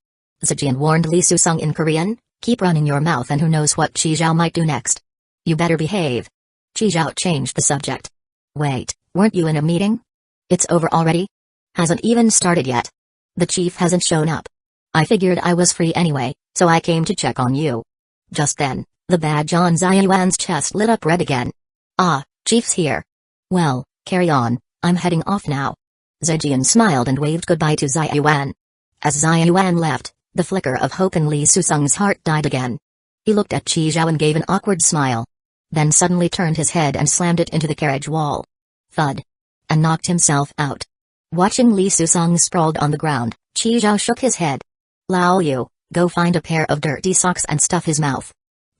Zijian warned Li Susung in Korean, keep running your mouth and who knows what Chi Zhao might do next. You better behave. Chi Zhao changed the subject. Wait, weren't you in a meeting? It's over already? Hasn't even started yet. The chief hasn't shown up. I figured I was free anyway, so I came to check on you. Just then, the badge on Ziyuan's chest lit up red again. Ah, chief's here. Well, carry on, I'm heading off now. Zijian smiled and waved goodbye to Ziyuan. As Ziyuan left, the flicker of hope in Li Susung's heart died again. He looked at Chi Zhao and gave an awkward smile. Then suddenly turned his head and slammed it into the carriage wall. Thud. And knocked himself out. Watching Li Susung sprawled on the ground, Chi Zhao shook his head. Lao Yu, go find a pair of dirty socks and stuff his mouth.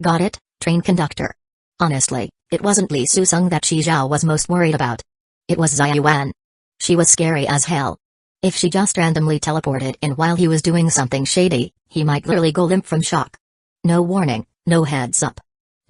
Got it, train conductor. Honestly, it wasn't Li Susung that Chi Zhao was most worried about. It was Ziyuan. She was scary as hell. If she just randomly teleported in while he was doing something shady, he might literally go limp from shock. No warning, no heads up.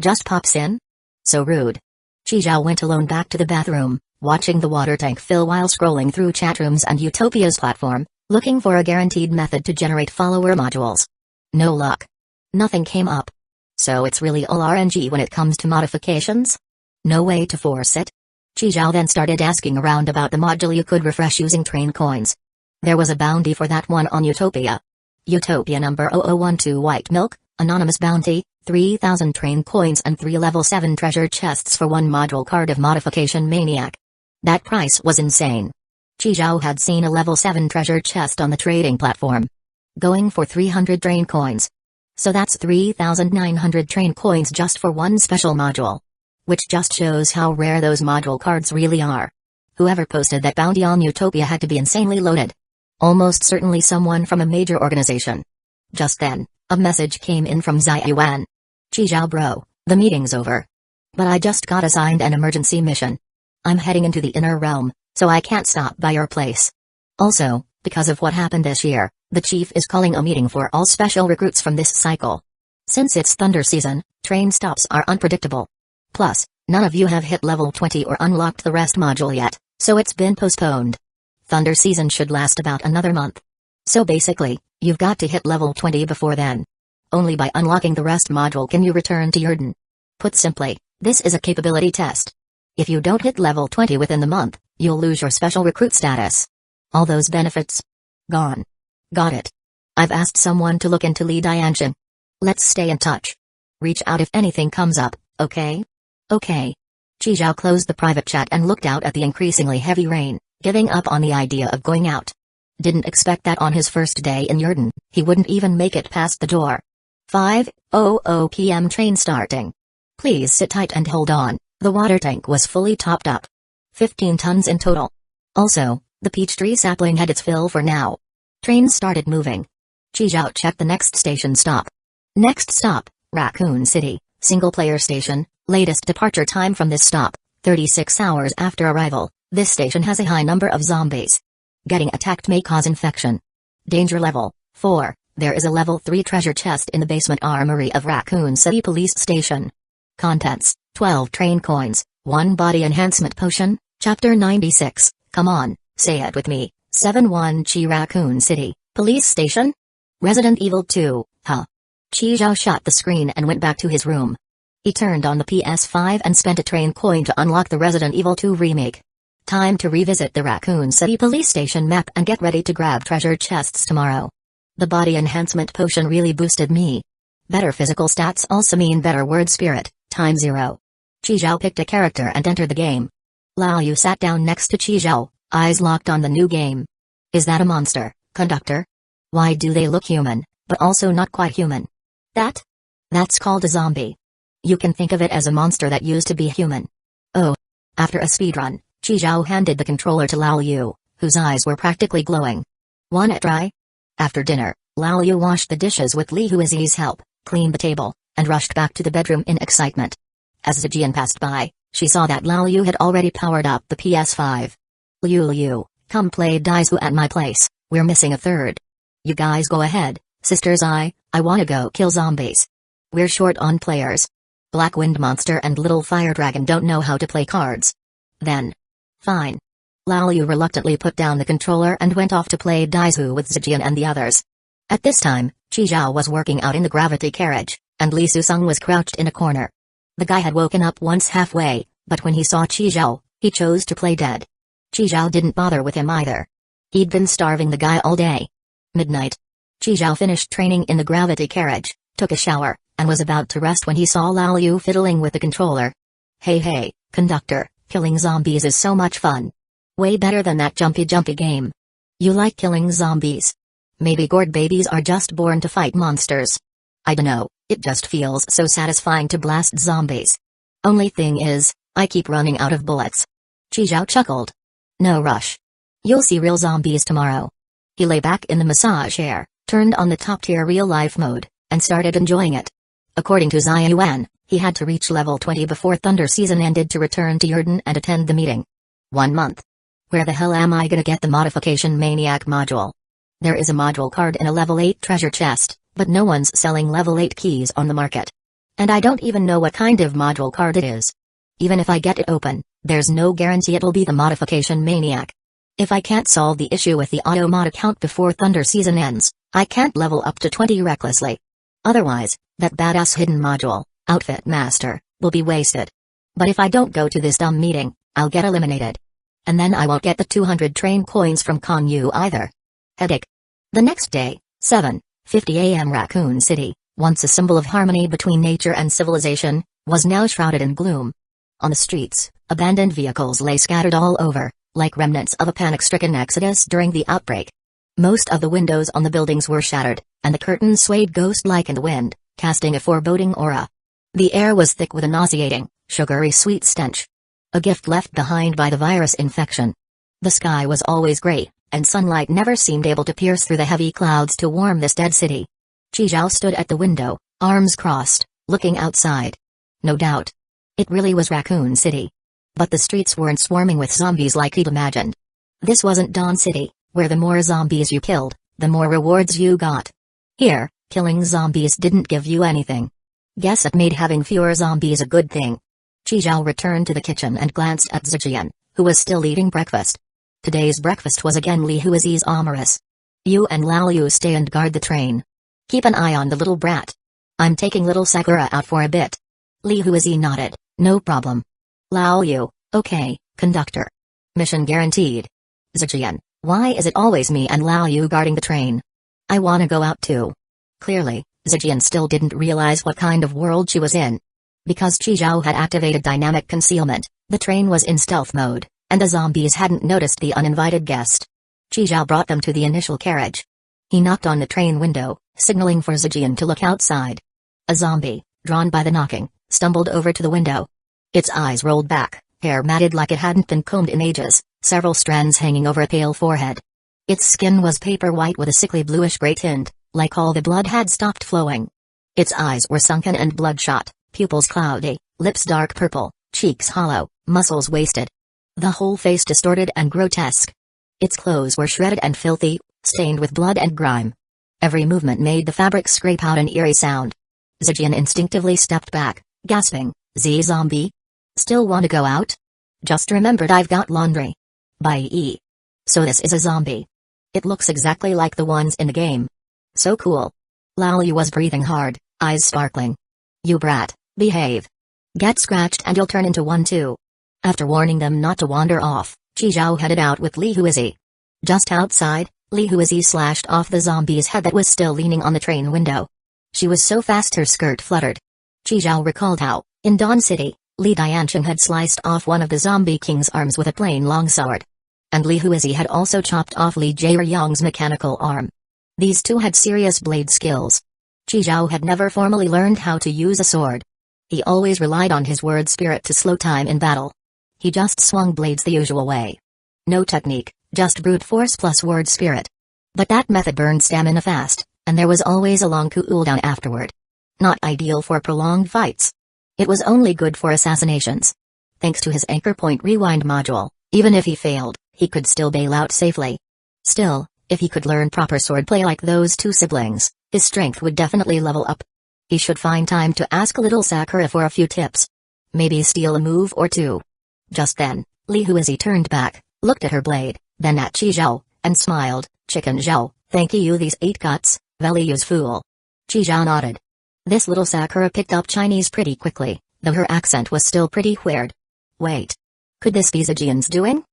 Just pops in? So rude. Chi Zhao went alone back to the bathroom, watching the water tank fill while scrolling through chatrooms and Utopia's platform, looking for a guaranteed method to generate follower modules. No luck. Nothing came up. So it's really all RNG when it comes to modifications? No way to force it? Chi Zhao then started asking around about the module you could refresh using train coins. There was a bounty for that one on Utopia. Utopia number 0012 White Milk, anonymous bounty, 3,000 train coins and 3 level 7 treasure chests for 1 module card of Modification Maniac. That price was insane. Chi Zhao had seen a level 7 treasure chest on the trading platform. Going for 300 train coins. So that's 3,900 train coins just for 1 special module. Which just shows how rare those module cards really are. Whoever posted that bounty on Utopia had to be insanely loaded. Almost certainly someone from a major organization. Just then, a message came in from Ziyuan. Chi Zhao bro, the meeting's over. But I just got assigned an emergency mission. I'm heading into the inner realm, so I can't stop by your place. Also, because of what happened this year, the chief is calling a meeting for all special recruits from this cycle. Since it's thunder season, train stops are unpredictable. Plus, none of you have hit level 20 or unlocked the rest module yet, so it's been postponed. Thunder season should last about another month. So basically, you've got to hit level 20 before then. Only by unlocking the rest module can you return to Yurden. Put simply, this is a capability test. If you don't hit level 20 within the month, you'll lose your special recruit status. All those benefits? Gone. Got it. I've asked someone to look into Li Dianshan. Let's stay in touch. Reach out if anything comes up, okay? Okay. Chi Zhao closed the private chat and looked out at the increasingly heavy rain, giving up on the idea of going out. Didn't expect that on his first day in Yurden, he wouldn't even make it past the door. 5:00 p.m. train starting. Please sit tight and hold on, the water tank was fully topped up. 15 tons in total. Also, the peach tree sapling had its fill for now. Train started moving. Chi Zhao checked the next station stop. Next stop, Raccoon City, single-player station. Latest departure time from this stop, 36 hours after arrival. This station has a high number of zombies. Getting attacked may cause infection. Danger level 4. There is a level 3 treasure chest in the basement armory of Raccoon City Police Station. Contents: 12 train coins, 1 body enhancement potion. Chapter 96. Come on, say it with me. 7-1 Chi Raccoon City Police Station. Resident Evil 2. Huh. Chi Zhao shut the screen and went back to his room. He turned on the PS5 and spent a train coin to unlock the Resident Evil 2 remake. Time to revisit the Raccoon City Police Station map and get ready to grab treasure chests tomorrow. The body enhancement potion really boosted me. Better physical stats also mean better word spirit, times 0. Chi Zhao picked a character and entered the game. Lao Yu sat down next to Chi Zhao, eyes locked on the new game. Is that a monster, conductor? Why do they look human, but also not quite human? That? That's called a zombie. You can think of it as a monster that used to be human. Oh. After a speedrun, Chi Zhao handed the controller to Lao Yu, whose eyes were practically glowing. Want it dry? After dinner, Lao Yu washed the dishes with Li Huizi's help, cleaned the table, and rushed back to the bedroom in excitement. As Zijian passed by, she saw that Lao Yu had already powered up the PS5. Liu, come play Daisu at my place, we're missing a third. You guys go ahead, sisters, I wanna go kill zombies. We're short on players. Black Wind Monster and Little Fire Dragon don't know how to play cards. Then. Fine. Lao Yu reluctantly put down the controller and went off to play Daisu with Zijian and the others. At this time, Chi Zhao was working out in the gravity carriage, and Li Susung was crouched in a corner. The guy had woken up once halfway, but when he saw Chi Zhao, he chose to play dead. Chi Zhao didn't bother with him either. He'd been starving the guy all day. Midnight. Chi Zhao finished training in the gravity carriage, took a shower, and was about to rest when he saw Lao Yu fiddling with the controller. Hey, conductor, killing zombies is so much fun. Way better than that jumpy game. You like killing zombies? Maybe gourd babies are just born to fight monsters. I dunno, it just feels so satisfying to blast zombies. Only thing is, I keep running out of bullets. Chi Zhao chuckled. No rush. You'll see real zombies tomorrow. He lay back in the massage chair, turned on the top-tier real-life mode, and started enjoying it. According to Xia Yuan, he had to reach level 20 before Thunder season ended to return to Yurden and attend the meeting. 1 month. Where the hell am I gonna get the Modification Maniac module? There is a module card in a level 8 treasure chest, but no one's selling level 8 keys on the market. And I don't even know what kind of module card it is. Even if I get it open, there's no guarantee it'll be the Modification Maniac. If I can't solve the issue with the auto mod account before Thunder season ends, I can't level up to 20 recklessly. Otherwise, that badass hidden module, Outfit Master, will be wasted. But if I don't go to this dumb meeting, I'll get eliminated. And then I won't get the 200 train coins from Con Yu either. Headache. The next day, 7:50 a.m. Raccoon City, once a symbol of harmony between nature and civilization, was now shrouded in gloom. On the streets, abandoned vehicles lay scattered all over, like remnants of a panic-stricken exodus during the outbreak. Most of the windows on the buildings were shattered, and the curtains swayed ghost-like in the wind, casting a foreboding aura. The air was thick with a nauseating, sugary sweet stench. A gift left behind by the virus infection. The sky was always gray, and sunlight never seemed able to pierce through the heavy clouds to warm this dead city. Chi Zhao stood at the window, arms crossed, looking outside. No doubt. It really was Raccoon City. But the streets weren't swarming with zombies like he'd imagined. This wasn't Dawn City, where the more zombies you killed, the more rewards you got. Here, killing zombies didn't give you anything. Guess it made having fewer zombies a good thing. Chi Zhao returned to the kitchen and glanced at Zijian, who was still eating breakfast. Today's breakfast was again Li Huizi's amorous. You and Lao Yu stay and guard the train. Keep an eye on the little brat. I'm taking little Sakura out for a bit. Li Huizi nodded, no problem. Lao Yu, okay, conductor. Mission guaranteed. Zijian, why is it always me and Lao Yu guarding the train? I wanna go out too. Clearly, Zijian still didn't realize what kind of world she was in. Because Chi Zhao had activated dynamic concealment, the train was in stealth mode, and the zombies hadn't noticed the uninvited guest. Chi Zhao brought them to the initial carriage. He knocked on the train window, signaling for Zijian to look outside. A zombie, drawn by the knocking, stumbled over to the window. Its eyes rolled back, hair matted like it hadn't been combed in ages, several strands hanging over a pale forehead. Its skin was paper white with a sickly bluish-gray tint, like all the blood had stopped flowing. Its eyes were sunken and bloodshot, pupils cloudy, lips dark purple, cheeks hollow, muscles wasted. The whole face distorted and grotesque. Its clothes were shredded and filthy, stained with blood and grime. Every movement made the fabric scrape out an eerie sound. Zijian instinctively stepped back, gasping, Z-zombie? Still want to go out? Just remembered I've got laundry. Bye. So this is a zombie. It looks exactly like the ones in the game. So cool. Lao Yu was breathing hard, eyes sparkling. You brat, behave. Get scratched and you'll turn into one too. After warning them not to wander off, Chi Zhao headed out with Li Huizi. Just outside, Li Huizi slashed off the zombie's head that was still leaning on the train window. She was so fast her skirt fluttered. Chi Zhao recalled how, in Dawn City, Li Diancheng had sliced off one of the zombie king's arms with a plain longsword. And Li Huizi had also chopped off Li Jaeyang's mechanical arm. These two had serious blade skills. Chi Zhao had never formally learned how to use a sword. He always relied on his word spirit to slow time in battle. He just swung blades the usual way. No technique, just brute force plus word spirit. But that method burned stamina fast, and there was always a long cooldown afterward. Not ideal for prolonged fights. It was only good for assassinations. Thanks to his anchor point rewind module, even if he failed, he could still bail out safely. Still, if he could learn proper swordplay like those two siblings, his strength would definitely level up. He should find time to ask little Sakura for a few tips. Maybe steal a move or two. Just then, Li Huizi turned back, looked at her blade, then at Chi Zhao, and smiled. Chicken Zhao, thank you these 8 guts, values fool. Chi Zhao nodded. This little Sakura picked up Chinese pretty quickly, though her accent was still pretty weird. Wait. Could this be Zijian's doing?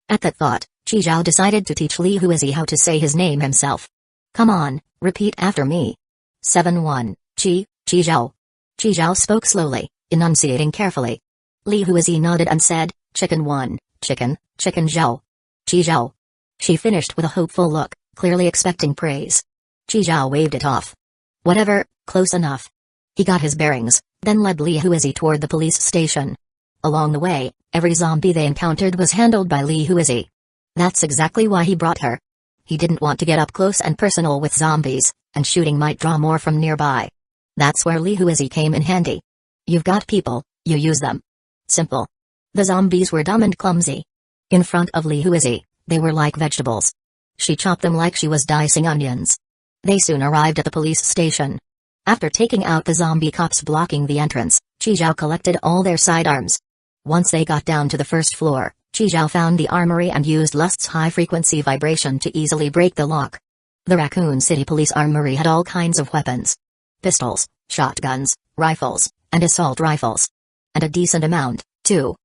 At that thought, Chi Zhao decided to teach Li Huizi how to say his name himself. Come on, repeat after me. 7-1, Chi Zhao. Chi Zhao spoke slowly, enunciating carefully. Li Huizi nodded and said, Chicken 1, Chicken Zhao. Chi Zhao. She finished with a hopeful look, clearly expecting praise. Chi Zhao waved it off. Whatever, close enough. He got his bearings, then led Li Huizi toward the police station. Along the way, every zombie they encountered was handled by Li Huizi. That's exactly why he brought her. He didn't want to get up close and personal with zombies, and shooting might draw more from nearby. That's where Li Huizi came in handy. You've got people, you use them. Simple. The zombies were dumb and clumsy. In front of Li Huizi, they were like vegetables. She chopped them like she was dicing onions. They soon arrived at the police station. After taking out the zombie cops blocking the entrance, Chi Zhao collected all their sidearms. Once they got down to the first floor, Chi Zhao found the armory and used Lust's high-frequency vibration to easily break the lock. The Raccoon City Police Armory had all kinds of weapons. Pistols, shotguns, rifles, and assault rifles. And a decent amount, too.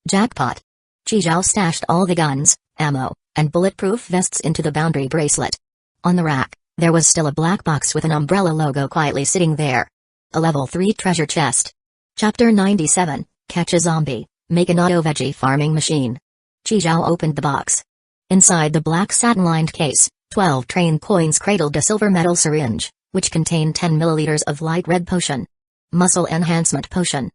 Jackpot. Chi Zhao stashed all the guns, ammo, and bulletproof vests into the boundary bracelet. On the rack, there was still a black box with an umbrella logo quietly sitting there. A level 3 treasure chest. Chapter 97, Catch a Zombie, Make an Auto Veggie Farming Machine. Chi Zhao opened the box. Inside the black satin-lined case, 12 train coins cradled a silver metal syringe, which contained 10 milliliters of light red potion. Muscle enhancement potion.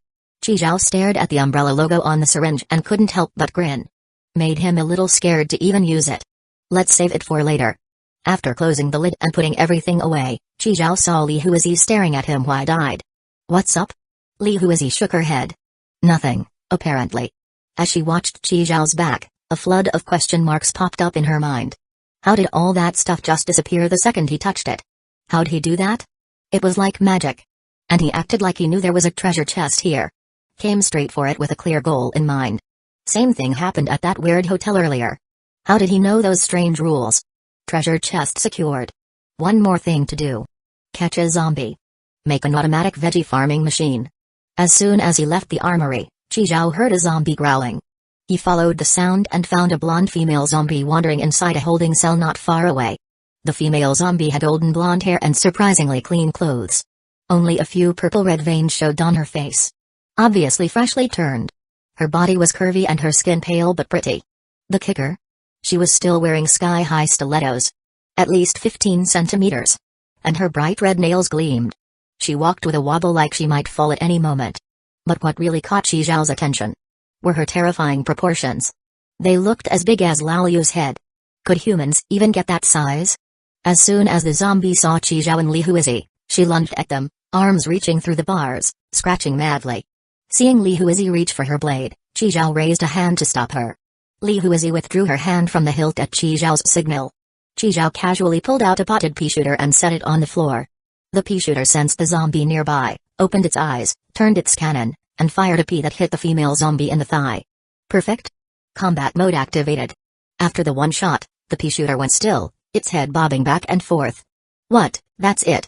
Chi Zhao stared at the umbrella logo on the syringe and couldn't help but grin. Made him a little scared to even use it. Let's save it for later. After closing the lid and putting everything away, Chi Zhao saw Li Huizi staring at him wide-eyed. What's up? Li Huizi shook her head. Nothing, apparently. As she watched Chi Zhao's back, a flood of question marks popped up in her mind. How did all that stuff just disappear the second he touched it? How'd he do that? It was like magic. And he acted like he knew there was a treasure chest here. Came straight for it with a clear goal in mind. Same thing happened at that weird hotel earlier. How did he know those strange rules? Treasure chest secured. One more thing to do. Catch a zombie. Make an automatic veggie farming machine. As soon as he left the armory, Chi Zhao heard a zombie growling. He followed the sound and found a blonde female zombie wandering inside a holding cell not far away. The female zombie had golden blonde hair and surprisingly clean clothes. Only a few purple-red veins showed on her face. Obviously freshly turned. Her body was curvy and her skin pale but pretty. The kicker? She was still wearing sky-high stilettos. At least 15 centimeters. And her bright red nails gleamed. She walked with a wobble like she might fall at any moment. But what really caught Chi Zhao's attention were her terrifying proportions. They looked as big as Lao Yu's head. Could humans even get that size? As soon as the zombie saw Chi Zhao and Li Huizi, she lunged at them, arms reaching through the bars, scratching madly. Seeing Li Huizi reach for her blade, Chi Zhao raised a hand to stop her. Li Huizi withdrew her hand from the hilt at Chi Zhao's signal. Chi Zhao casually pulled out a potted pea shooter and set it on the floor. The pea shooter sensed the zombie nearby, opened its eyes, turned its cannon, and fired a pea that hit the female zombie in the thigh. Perfect. Combat mode activated. After the one shot, the pea shooter went still, its head bobbing back and forth. What, that's it?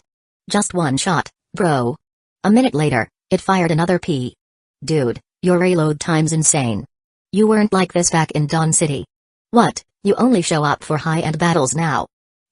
Just one shot, bro. A minute later, it fired another pea. Dude, your reload time's insane. You weren't like this back in Dawn City. What, you only show up for high-end battles now?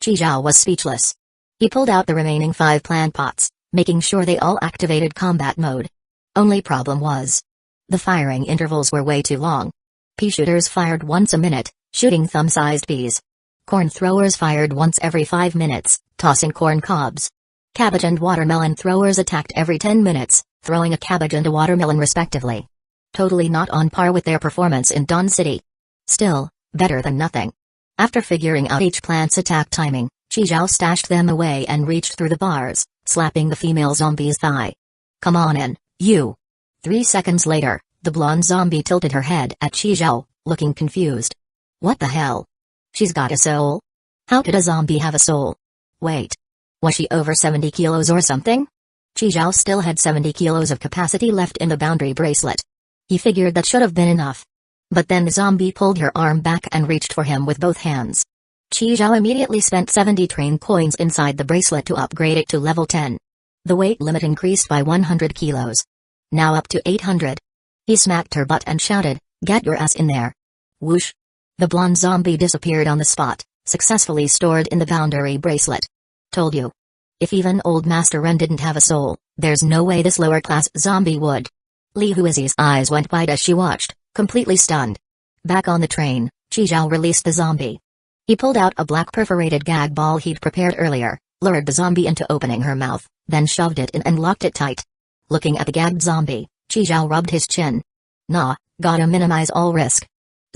Chi Zhao was speechless. He pulled out the remaining 5 plant pots, making sure they all activated combat mode. Only problem was, the firing intervals were way too long. Pea shooters fired once a minute, shooting thumb-sized peas. Corn throwers fired once every 5 minutes, tossing corn cobs. Cabbage and watermelon throwers attacked every 10 minutes, throwing a cabbage and a watermelon respectively. Totally not on par with their performance in Dawn City. Still, better than nothing. After figuring out each plant's attack timing, Chi Zhao stashed them away and reached through the bars, slapping the female zombie's thigh. "Come on in, you." 3 seconds later, the blonde zombie tilted her head at Chi Zhao, looking confused. "What the hell? She's got a soul? How could a zombie have a soul? Wait. Was she over 70 kilos or something?" Chi Zhao still had 70 kilos of capacity left in the boundary bracelet. He figured that should have been enough. But then the zombie pulled her arm back and reached for him with both hands. Chi Zhao immediately spent 70 train coins inside the bracelet to upgrade it to level 10. The weight limit increased by 100 kilos. Now up to 800. He smacked her butt and shouted, "Get your ass in there." Whoosh. The blonde zombie disappeared on the spot, successfully stored in the boundary bracelet. Told you. If even old Master Ren didn't have a soul, there's no way this lower-class zombie would. Li Huizi's eyes went wide as she watched, completely stunned. Back on the train, Chi Zhao released the zombie. He pulled out a black perforated gag ball he'd prepared earlier, lured the zombie into opening her mouth, then shoved it in and locked it tight. Looking at the gagged zombie, Chi Zhao rubbed his chin. Nah, gotta minimize all risk.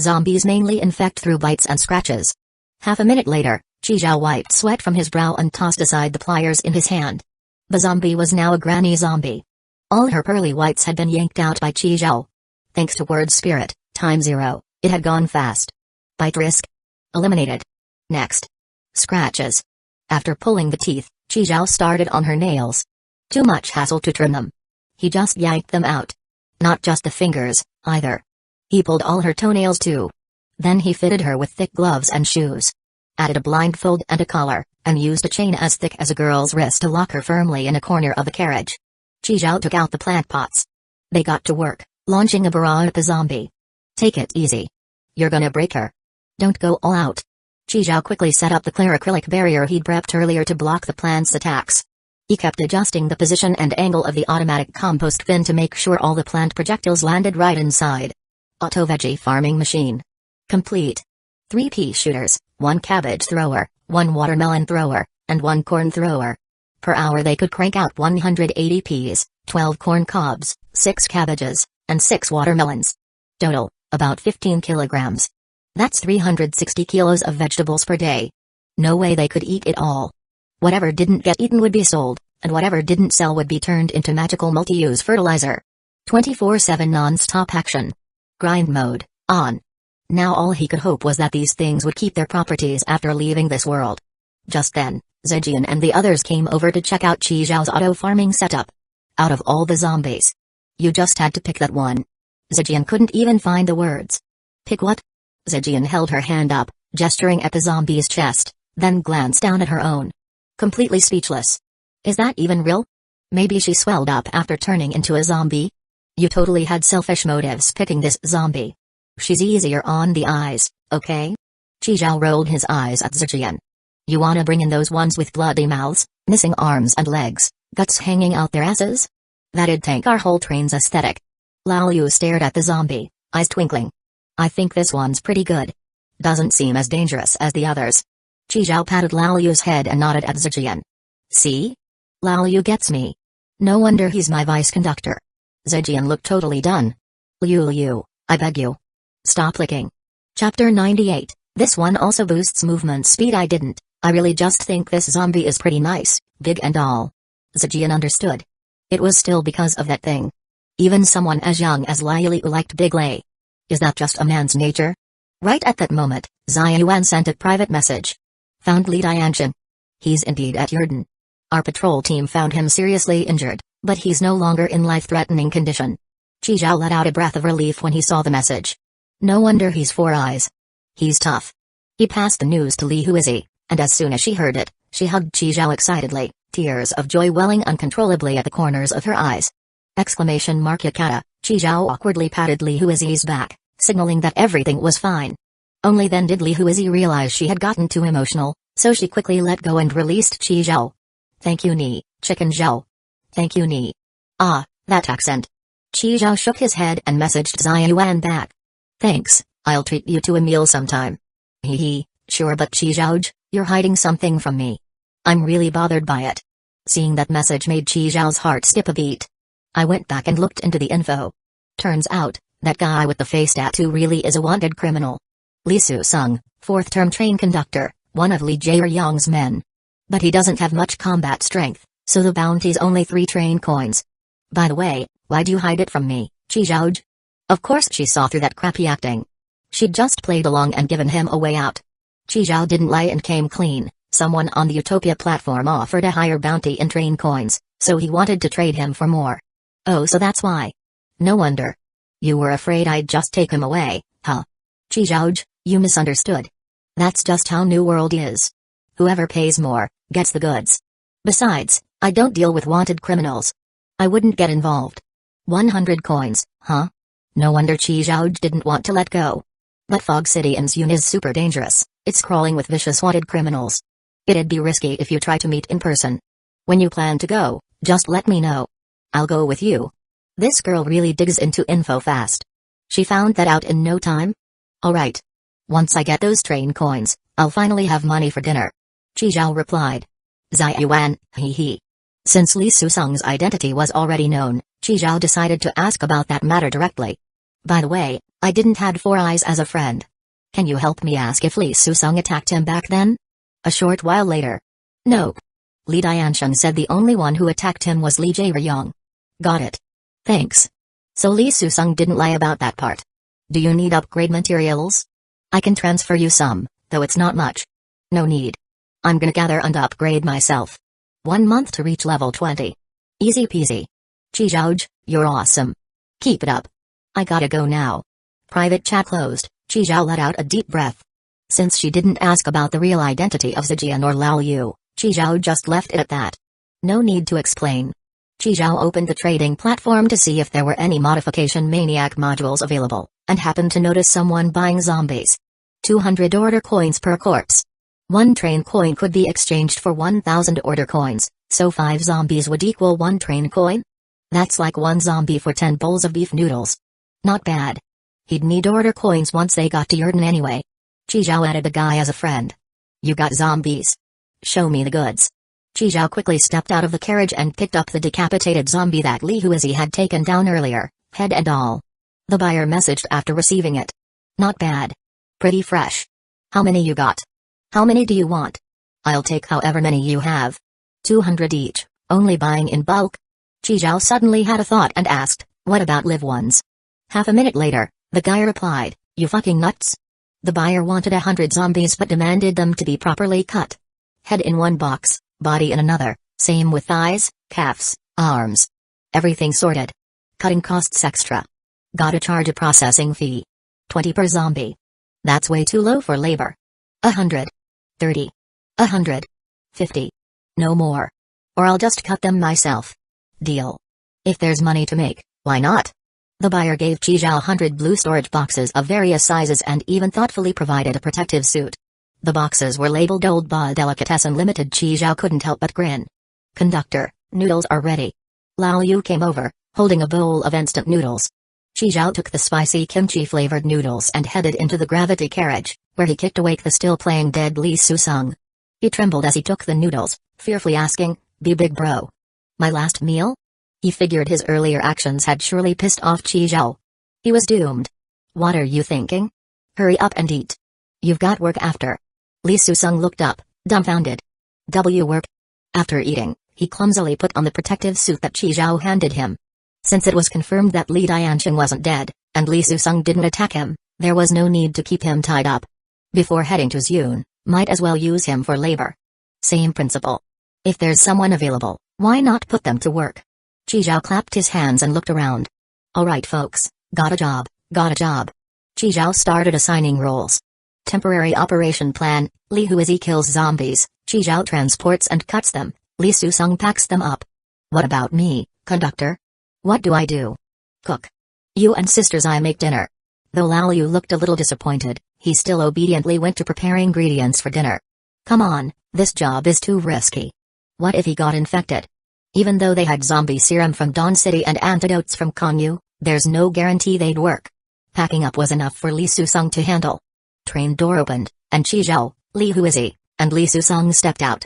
Zombies mainly infect through bites and scratches. Half a minute later, Chi Zhao wiped sweat from his brow and tossed aside the pliers in his hand. The zombie was now a granny zombie. All her pearly whites had been yanked out by Chi Zhao. Thanks to word spirit, time 0, it had gone fast. Bite risk. Eliminated. Next. Scratches. After pulling the teeth, Chi Zhao started on her nails. Too much hassle to trim them. He just yanked them out. Not just the fingers, either. He pulled all her toenails too. Then he fitted her with thick gloves and shoes. Added a blindfold and a collar, and used a chain as thick as a girl's wrist to lock her firmly in a corner of the carriage. Chi Zhao took out the plant pots. They got to work, launching a barrage at the zombie. "Take it easy. You're gonna break her. Don't go all out." Chi Zhao quickly set up the clear acrylic barrier he'd prepped earlier to block the plant's attacks. He kept adjusting the position and angle of the automatic compost bin to make sure all the plant projectiles landed right inside. Auto veggie farming machine. Complete. 3 pea shooters, 1 cabbage thrower, 1 watermelon thrower, and 1 corn thrower. Per hour they could crank out 180 peas, 12 corn cobs, 6 cabbages, and 6 watermelons. Total, about 15 kilograms. That's 360 kilos of vegetables per day. No way they could eat it all. Whatever didn't get eaten would be sold, and whatever didn't sell would be turned into magical multi-use fertilizer. 24/7 non-stop action. Grind mode, on. Now all he could hope was that these things would keep their properties after leaving this world. Just then, Zhejian and the others came over to check out Chi Zhao's auto farming setup. Out of all the zombies, you just had to pick that one. Zhejian couldn't even find the words. Pick what? Zhejian held her hand up, gesturing at the zombie's chest, then glanced down at her own. Completely speechless. Is that even real? Maybe she swelled up after turning into a zombie? You totally had selfish motives picking this zombie. She's easier on the eyes, okay? Chi Zhao rolled his eyes at Zhejian. You wanna bring in those ones with bloody mouths, missing arms and legs, guts hanging out their asses? That'd tank our whole train's aesthetic. Lao Yu stared at the zombie, eyes twinkling. I think this one's pretty good. Doesn't seem as dangerous as the others. Chi Zhao patted Lao Yu's head and nodded at Zhejian. See? Lao Yu gets me. No wonder he's my vice conductor. Zhejian looked totally done. Liu, I beg you. Stop licking. Chapter 98. This one also boosts movement speed. I really just think this zombie is pretty nice, big and all. Zhejian understood. It was still because of that thing. Even someone as young as Liu liked Big Lei. Is that just a man's nature? Right at that moment, Xia Yuan sent a private message. Found Li Dianshan. He's indeed at Yurden. Our patrol team found him seriously injured, but he's no longer in life-threatening condition. Chi Zhao let out a breath of relief when he saw the message. No wonder he's 4 eyes. He's tough. He passed the news to Li Huizi, and as soon as she heard it, she hugged Chi Zhao excitedly, tears of joy welling uncontrollably at the corners of her eyes. Exclamation mark Yakata. Chi Zhao awkwardly patted Li Huizi's back, signaling that everything was fine. Only then did Li Huizi realize she had gotten too emotional, so she quickly let go and released Chi Zhao. Thank you Ni, Chicken Zhao. Thank you Ni. Ah, that accent. Chi Zhao shook his head and messaged Xia Yuan back. Thanks, I'll treat you to a meal sometime. Hee hee, sure but Chi Zhao, you're hiding something from me. I'm really bothered by it. Seeing that message made Chi Zhao's heart skip a beat. I went back and looked into the info. Turns out, that guy with the face tattoo really is a wanted criminal. Li Su-sung, 4th-term train conductor, one of Li Jae-ryong's men. But he doesn't have much combat strength, so the bounty's only 3 train coins. By the way, why'd you hide it from me, Chi Zhaoj? Of course she saw through that crappy acting. She'd just played along and given him a way out. Chi Zhao didn't lie and came clean. Someone on the Utopia platform offered a higher bounty in train coins, so he wanted to trade him for more. Oh, so that's why. No wonder. You were afraid I'd just take him away, huh? Chi Zhaoj, you misunderstood. That's just how New World is. Whoever pays more, gets the goods. Besides, I don't deal with wanted criminals. I wouldn't get involved. 100 coins, huh? No wonder Chi Zhaoj didn't want to let go. But Fog City in Seoul is super dangerous. It's crawling with vicious wanted criminals. It'd be risky if you try to meet in person. When you plan to go, just let me know. I'll go with you. This girl really digs into info fast. She found that out in no time? Alright. Once I get those train coins, I'll finally have money for dinner. Chi Zhao replied. Zai Yuan, hee hee. Since Li Su-sung's identity was already known, Chi Zhao decided to ask about that matter directly. By the way, I didn't had 4 Eyes as a friend. Can you help me ask if Li Su-sung attacked him back then? A short while later. Nope. Li Diansheng said the only one who attacked him was Li Jae-ryong. Got it. Thanks. So Li Su-sung didn't lie about that part. Do you need upgrade materials? I can transfer you some, though it's not much. No need. I'm gonna gather and upgrade myself. 1 month to reach level 20. Easy peasy. Chi Zhaoj, you're awesome. Keep it up. I gotta go now. Private chat closed. Chi Zhao let out a deep breath. Since she didn't ask about the real identity of Zijian or Lao Yu, Chi Zhao just left it at that. No need to explain. Chi Zhao opened the trading platform to see if there were any modification maniac modules available, and happened to notice someone buying zombies. 200 order coins per corpse. 1 train coin could be exchanged for 1,000 order coins, so 5 zombies would equal 1 train coin? That's like 1 zombie for 10 bowls of beef noodles. Not bad. He'd need order coins once they got to Yurden anyway. Chi Zhao added the guy as a friend. You got zombies? Show me the goods. Chi Zhao quickly stepped out of the carriage and picked up the decapitated zombie that Li Huizi had taken down earlier, head and all. The buyer messaged after receiving it. Not bad. Pretty fresh. How many you got? How many do you want? I'll take however many you have. 200 each, only buying in bulk? Chi Zhao suddenly had a thought and asked, what about live ones? Half a minute later, the guy replied, you fucking nuts? The buyer wanted 100 zombies but demanded them to be properly cut. Head in 1 box, body in another, same with thighs, calves, arms. Everything sorted. Cutting costs extra. Gotta charge a processing fee. 20 per zombie. That's way too low for labor. 100. 30. 100. 50. No more. Or I'll just cut them myself. Deal. If there's money to make, why not? The buyer gave Chi Zhao 100 blue storage boxes of various sizes and even thoughtfully provided a protective suit. The boxes were labeled Old Ba Delicatessen Limited. Chi Zhao couldn't help but grin. Conductor, noodles are ready. Lao Yu came over, holding a bowl of instant noodles. Chi Zhao took the spicy kimchi-flavored noodles and headed into the gravity carriage, where he kicked awake the still-playing dead Li Su-sung. He trembled as he took the noodles, fearfully asking, "Be big bro. My last meal?" He figured his earlier actions had surely pissed off Chi Zhao. He was doomed. What are you thinking? Hurry up and eat. You've got work after. Li Su-sung looked up, dumbfounded. Work? After eating, he clumsily put on the protective suit that Chi Zhao handed him. Since it was confirmed that Li Diansheng wasn't dead, and Li Su-sung didn't attack him, there was no need to keep him tied up. Before heading to Zune, might as well use him for labor. Same principle. If there's someone available, why not put them to work? Chi Zhao clapped his hands and looked around. Alright folks, got a job, got a job. Chi Zhao started assigning roles. Temporary operation plan, Li Huizi kills zombies, Chi Zhao transports and cuts them, Li Su-sung packs them up. What about me, conductor? What do I do? Cook. You and sisters I make dinner. Though Lao Yu looked a little disappointed, he still obediently went to prepare ingredients for dinner. Come on, this job is too risky. What if he got infected? Even though they had zombie serum from Dawn City and antidotes from Konyu, there's no guarantee they'd work. Packing up was enough for Li Su-sung to handle. Train door opened, and Chi Zhao, Li Huizi, and Li Su-sung stepped out.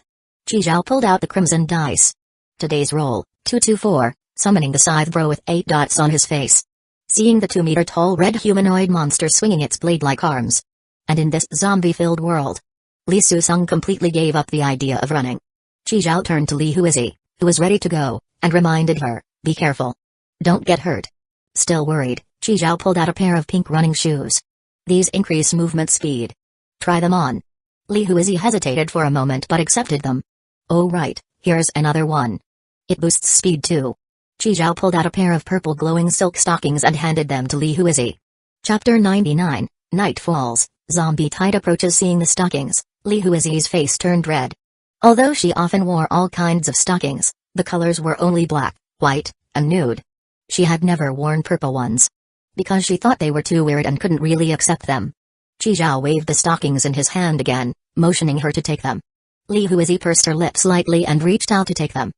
Chi Zhao pulled out the crimson dice. Today's roll, 224, summoning the scythe bro with 8 dots on his face. Seeing the 2-meter-tall red humanoid monster swinging its blade-like arms. And in this zombie-filled world, Li Su-sung completely gave up the idea of running. Chi Zhao turned to Li Huizi, who was ready to go, and reminded her, "Be careful. Don't get hurt." Still worried, Chi Zhao pulled out a pair of pink running shoes. These increase movement speed. "Try them on." Li Huizi hesitated for a moment but accepted them. "Oh right, here's another one. It boosts speed too." Chi Zhao pulled out a pair of purple glowing silk stockings and handed them to Li Huizi. Chapter 99, Night Falls. Zombie Tide approaches. Seeing the stockings, Li Huizi's face turned red. Although she often wore all kinds of stockings, the colors were only black, white, and nude. She had never worn purple ones, because she thought they were too weird and couldn't really accept them. Chi Zhao waved the stockings in his hand again, motioning her to take them. Li Huizi pursed her lips lightly and reached out to take them.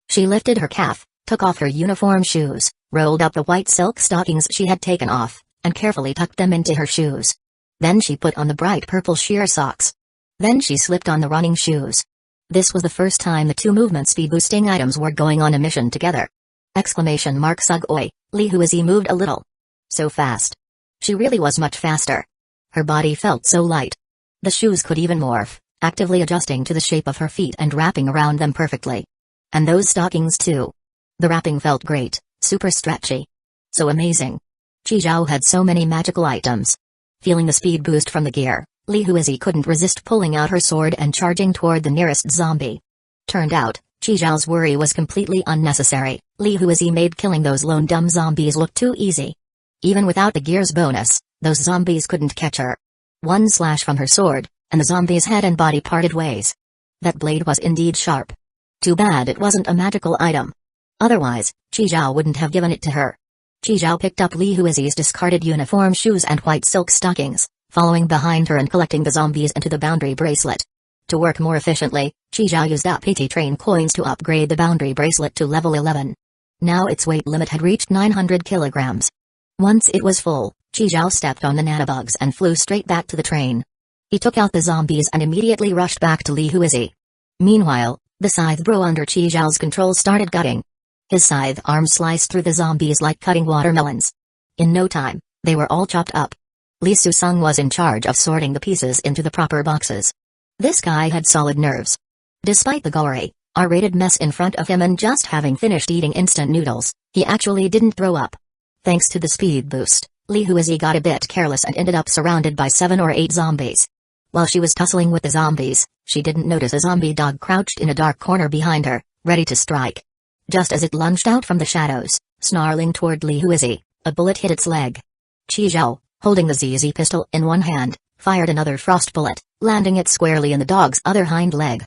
She lifted her calf, took off her uniform shoes, rolled up the white silk stockings she had taken off, and carefully tucked them into her shoes. Then she put on the bright purple sheer socks. Then she slipped on the running shoes. This was the first time the two movement speed boosting items were going on a mission together. Sugoi, Li Huizi moved a little. So fast. She really was much faster. Her body felt so light. The shoes could even morph, actively adjusting to the shape of her feet and wrapping around them perfectly. And those stockings too. The wrapping felt great, super stretchy. So amazing. Chi Zhao had so many magical items. Feeling the speed boost from the gear, Li Huizi couldn't resist pulling out her sword and charging toward the nearest zombie. Turned out, Chi Zhao's worry was completely unnecessary. Li Huizi made killing those lone dumb zombies look too easy. Even without the gear's bonus, those zombies couldn't catch her. One slash from her sword, and the zombie's head and body parted ways. That blade was indeed sharp. Too bad it wasn't a magical item. Otherwise, Chi Zhao wouldn't have given it to her. Chi Zhao picked up Li Huizi's discarded uniform shoes and white silk stockings, following behind her and collecting the zombies into the boundary bracelet. To work more efficiently, Chi Zhao used up PT train coins to upgrade the boundary bracelet to level 11. Now its weight limit had reached 900 kilograms. Once it was full, Chi Zhao stepped on the nanobugs and flew straight back to the train. He took out the zombies and immediately rushed back to Li Huizi. Meanwhile, the scythe bro under Chi Zhao's control started gutting. His scythe arms sliced through the zombies like cutting watermelons. In no time, they were all chopped up. Li Su-sung was in charge of sorting the pieces into the proper boxes. This guy had solid nerves. Despite the gory, R-rated mess in front of him and just having finished eating instant noodles, he actually didn't throw up. Thanks to the speed boost, Li Huizi got a bit careless and ended up surrounded by 7 or 8 zombies. While she was tussling with the zombies, she didn't notice a zombie dog crouched in a dark corner behind her, ready to strike. Just as it lunged out from the shadows, snarling toward Li Huizi, a bullet hit its leg. Chi Zhao, holding the ZZ pistol in one hand, fired another frost bullet, landing it squarely in the dog's other hind leg.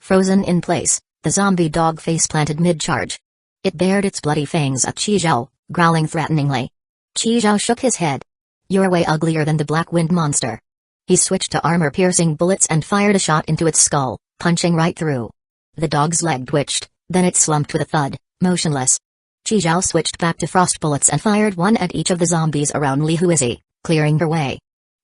Frozen in place, the zombie dog face planted mid-charge. It bared its bloody fangs at Chi Zhao, growling threateningly. Chi Zhao shook his head. "You're way uglier than the Black Wind monster." He switched to armor-piercing bullets and fired a shot into its skull, punching right through. The dog's leg twitched, then it slumped with a thud, motionless. Chi Zhao switched back to frost bullets and fired one at each of the zombies around Li Huizi, clearing her way.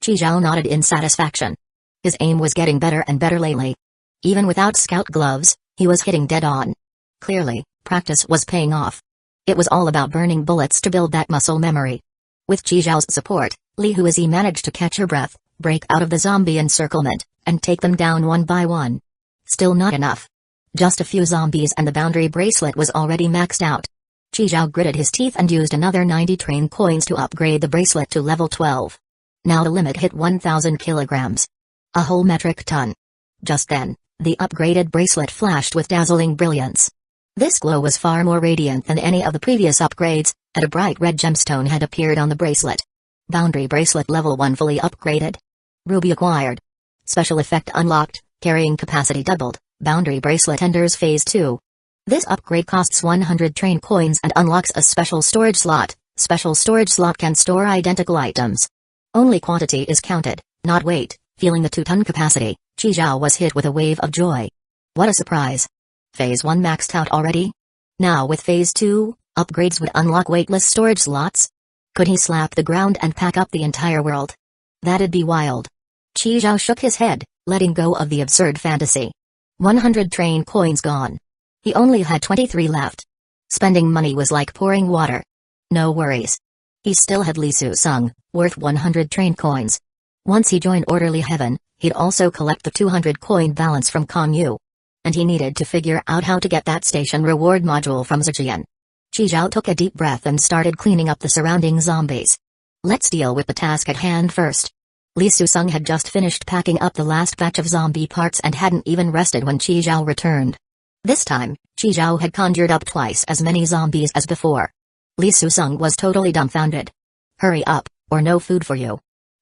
Chi Zhao nodded in satisfaction. His aim was getting better and better lately. Even without scout gloves, he was hitting dead on. Clearly, practice was paying off. It was all about burning bullets to build that muscle memory. With Chi Zhao's support, Li Huizi managed to catch her breath, break out of the zombie encirclement, and take them down one by one. Still not enough. Just a few zombies and the boundary bracelet was already maxed out. Chi Zhao gritted his teeth and used another 90 train coins to upgrade the bracelet to level 12. Now the limit hit 1,000 kilograms. A whole metric ton. Just then, the upgraded bracelet flashed with dazzling brilliance. This glow was far more radiant than any of the previous upgrades, and a bright red gemstone had appeared on the bracelet. Boundary bracelet level 1 fully upgraded. Ruby acquired. Special effect unlocked, carrying capacity doubled, boundary bracelet enters phase 2. This upgrade costs 100 train coins and unlocks a special storage slot. Special storage slot can store identical items. Only quantity is counted, not weight. Feeling the 2-ton capacity, Chi Zhao was hit with a wave of joy. What a surprise. Phase 1 maxed out already? Now with Phase 2, upgrades would unlock weightless storage slots? Could he slap the ground and pack up the entire world? That'd be wild. Chi Zhao shook his head, letting go of the absurd fantasy. 100 train coins gone. He only had 23 left. Spending money was like pouring water. No worries. He still had Lee Soo-sung, worth 100 train coins. Once he joined Orderly Heaven, he'd also collect the 200 coin balance from Kong-yu. And he needed to figure out how to get that station reward module from Zijian. Chi Zhao took a deep breath and started cleaning up the surrounding zombies. Let's deal with the task at hand first. Lee Soo-sung had just finished packing up the last batch of zombie parts and hadn't even rested when Chi Zhao returned. This time, Chi Zhao had conjured up twice as many zombies as before. Lee Soo-sung was totally dumbfounded. Hurry up, or no food for you.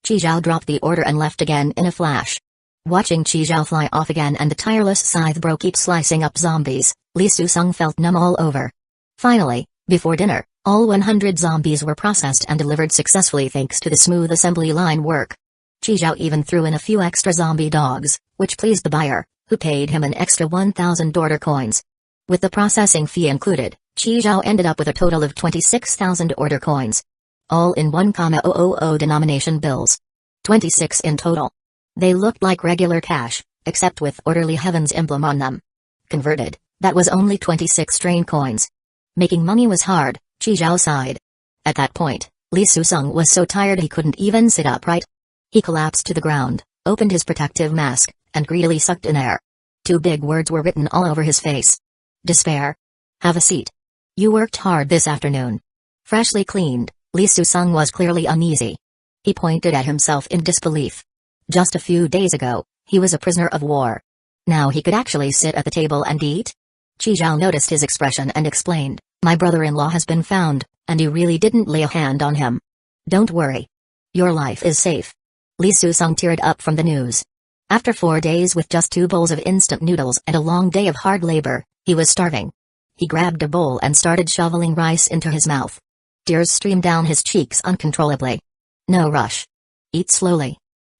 Chi Zhao dropped the order and left again in a flash. Watching Chi Zhao fly off again and the tireless scythe bro keep slicing up zombies, Lee Soo-sung felt numb all over. Finally, before dinner, all 100 zombies were processed and delivered successfully thanks to the smooth assembly line work. Chi Zhao even threw in a few extra zombie dogs, which pleased the buyer, who paid him an extra 1,000 order coins. With the processing fee included, Chi Zhao ended up with a total of 26,000 order coins. All in 1,000 denomination bills. 26 in total. They looked like regular cash, except with Orderly Heaven's emblem on them. Converted, that was only 26 train coins. Making money was hard, Chi Zhao sighed. At that point, Lee Soo-sung was so tired he couldn't even sit upright. He collapsed to the ground, opened his protective mask, and greedily sucked in air. 2 big words were written all over his face. Despair. Have a seat. You worked hard this afternoon. Freshly cleaned, Lee Soo-sung was clearly uneasy. He pointed at himself in disbelief. Just a few days ago, he was a prisoner of war. Now he could actually sit at the table and eat? Chi Zhao noticed his expression and explained, my brother-in-law has been found, and you really didn't lay a hand on him. Don't worry. Your life is safe. Lee Soo-sung teared up from the news. After 4 days with just 2 bowls of instant noodles and a long day of hard labor, he was starving. He grabbed a bowl and started shoveling rice into his mouth. Tears streamed down his cheeks uncontrollably. No rush. Eat slowly.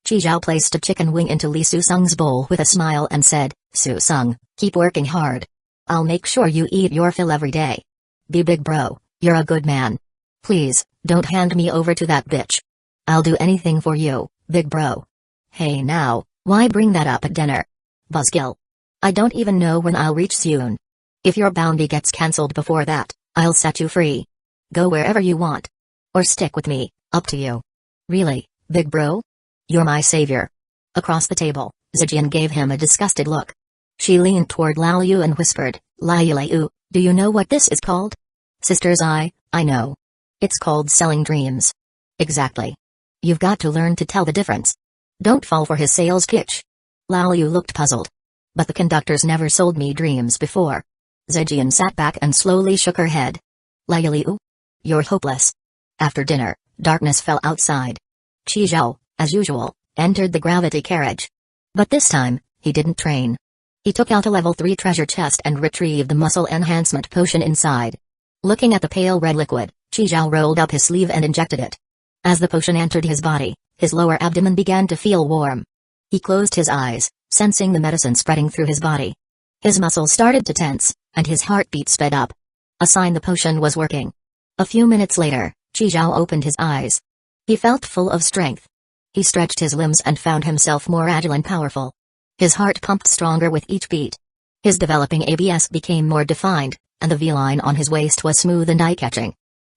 Chi Zhao placed a chicken wing into Lee Soo-sung's bowl with a smile and said, Soo-sung, keep working hard. I'll make sure you eat your fill every day. Be big bro, you're a good man. Please, don't hand me over to that bitch. I'll do anything for you, big bro. Hey now, why bring that up at dinner? Buzzkill. I don't even know when I'll reach soon. If your bounty gets cancelled before that, I'll set you free. Go wherever you want. Or stick with me, up to you. Really, big bro? You're my savior. Across the table, Zijian gave him a disgusted look. She leaned toward Lao Yu and whispered, Liu, do you know what this is called? Sister's eye, I know. It's called selling dreams. Exactly. You've got to learn to tell the difference. Don't fall for his sales pitch. Lao Yu looked puzzled. But the conductors never sold me dreams before. Zijian sat back and slowly shook her head. Liu? You're hopeless. After dinner, darkness fell outside. Chi Zhao, as usual, entered the gravity carriage. But this time, he didn't train. He took out a level 3 treasure chest and retrieved the muscle enhancement potion inside. Looking at the pale red liquid, Chi Zhao rolled up his sleeve and injected it. As the potion entered his body, his lower abdomen began to feel warm. He closed his eyes, sensing the medicine spreading through his body. His muscles started to tense, and his heartbeat sped up. A sign the potion was working. A few minutes later, Chi Zhao opened his eyes. He felt full of strength. He stretched his limbs and found himself more agile and powerful. His heart pumped stronger with each beat. His developing ABS became more defined, and the V-line on his waist was smooth and eye-catching.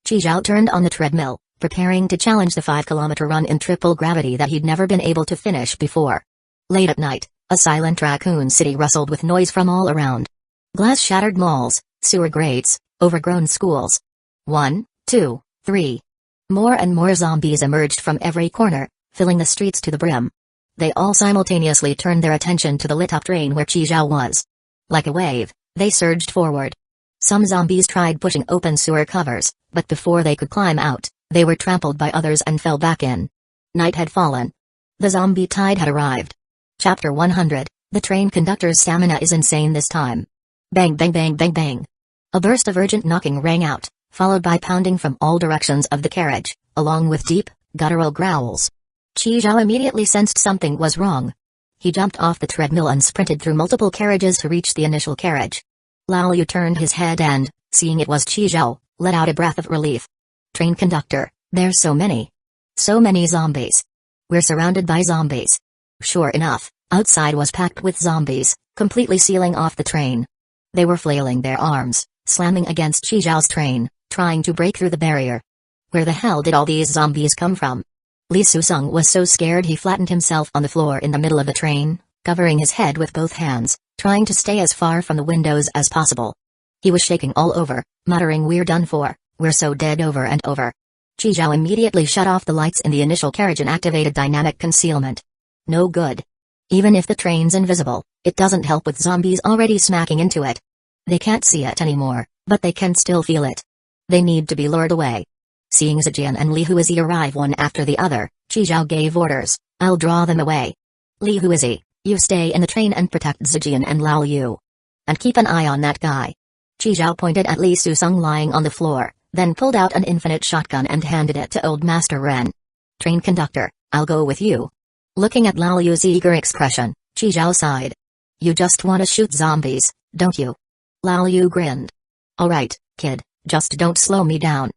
Chi Zhao turned on the treadmill, preparing to challenge the 5-kilometer run in triple gravity that he'd never been able to finish before. Late at night, a silent raccoon city rustled with noise from all around. Glass-shattered malls, sewer grates, overgrown schools. 1, 2, 3. More and more zombies emerged from every corner, filling the streets to the brim. They all simultaneously turned their attention to the lit-up train where Chi Zhao was. Like a wave, they surged forward. Some zombies tried pushing open sewer covers, but before they could climb out, they were trampled by others and fell back in. Night had fallen. The zombie tide had arrived. Chapter 100, The train conductor's stamina is insane this time. Bang bang bang bang bang. A burst of urgent knocking rang out, followed by pounding from all directions of the carriage, along with deep, guttural growls. Chi Zhao immediately sensed something was wrong. He jumped off the treadmill and sprinted through multiple carriages to reach the initial carriage. Lao Yu turned his head and, seeing it was Chi Zhao, let out a breath of relief. Train conductor, there's so many. So many zombies. We're surrounded by zombies. Sure enough, outside was packed with zombies, completely sealing off the train. They were flailing their arms, slamming against Chi Zhao's train, trying to break through the barrier. Where the hell did all these zombies come from? Li Susung was so scared he flattened himself on the floor in the middle of the train, covering his head with both hands, trying to stay as far from the windows as possible. He was shaking all over, muttering, "We're done for, we're so dead," over and over. Chi Zhao immediately shut off the lights in the initial carriage and activated dynamic concealment. No good. Even if the train's invisible, it doesn't help with zombies already smacking into it. They can't see it anymore, but they can still feel it. They need to be lured away. Seeing Zijian and Li Huizi arrive one after the other, Chi Zhao gave orders, "I'll draw them away. Li Huizi, you stay in the train and protect Zijian and Lao Yu. And keep an eye on that guy." Chi Zhao pointed at Li Susung lying on the floor, then pulled out an infinite shotgun and handed it to Old Master Ren. "Train conductor, I'll go with you." Looking at Lao Yu's eager expression, Chi Zhao sighed. "You just want to shoot zombies, don't you?" Lao Yu grinned. "Alright, kid, just don't slow me down."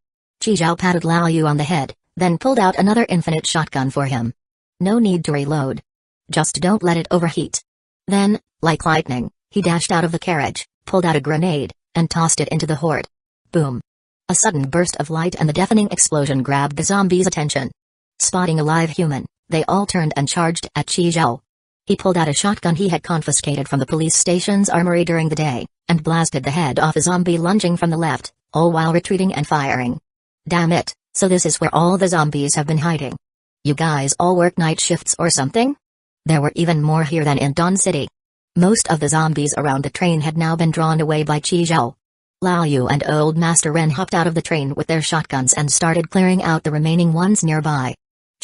Chi Zhao patted Lao Yu on the head, then pulled out another infinite shotgun for him. "No need to reload. Just don't let it overheat." Then, like lightning, he dashed out of the carriage, pulled out a grenade, and tossed it into the horde. Boom. A sudden burst of light and the deafening explosion grabbed the zombies' attention. Spotting a live human, they all turned and charged at Chi Zhao. He pulled out a shotgun he had confiscated from the police station's armory during the day, and blasted the head off a zombie lunging from the left, all while retreating and firing. Damn it, so this is where all the zombies have been hiding. You guys all work night shifts or something? There were even more here than in Dawn City. Most of the zombies around the train had now been drawn away by Chi Zhao. Lao Yu and Old Master Ren hopped out of the train with their shotguns and started clearing out the remaining ones nearby.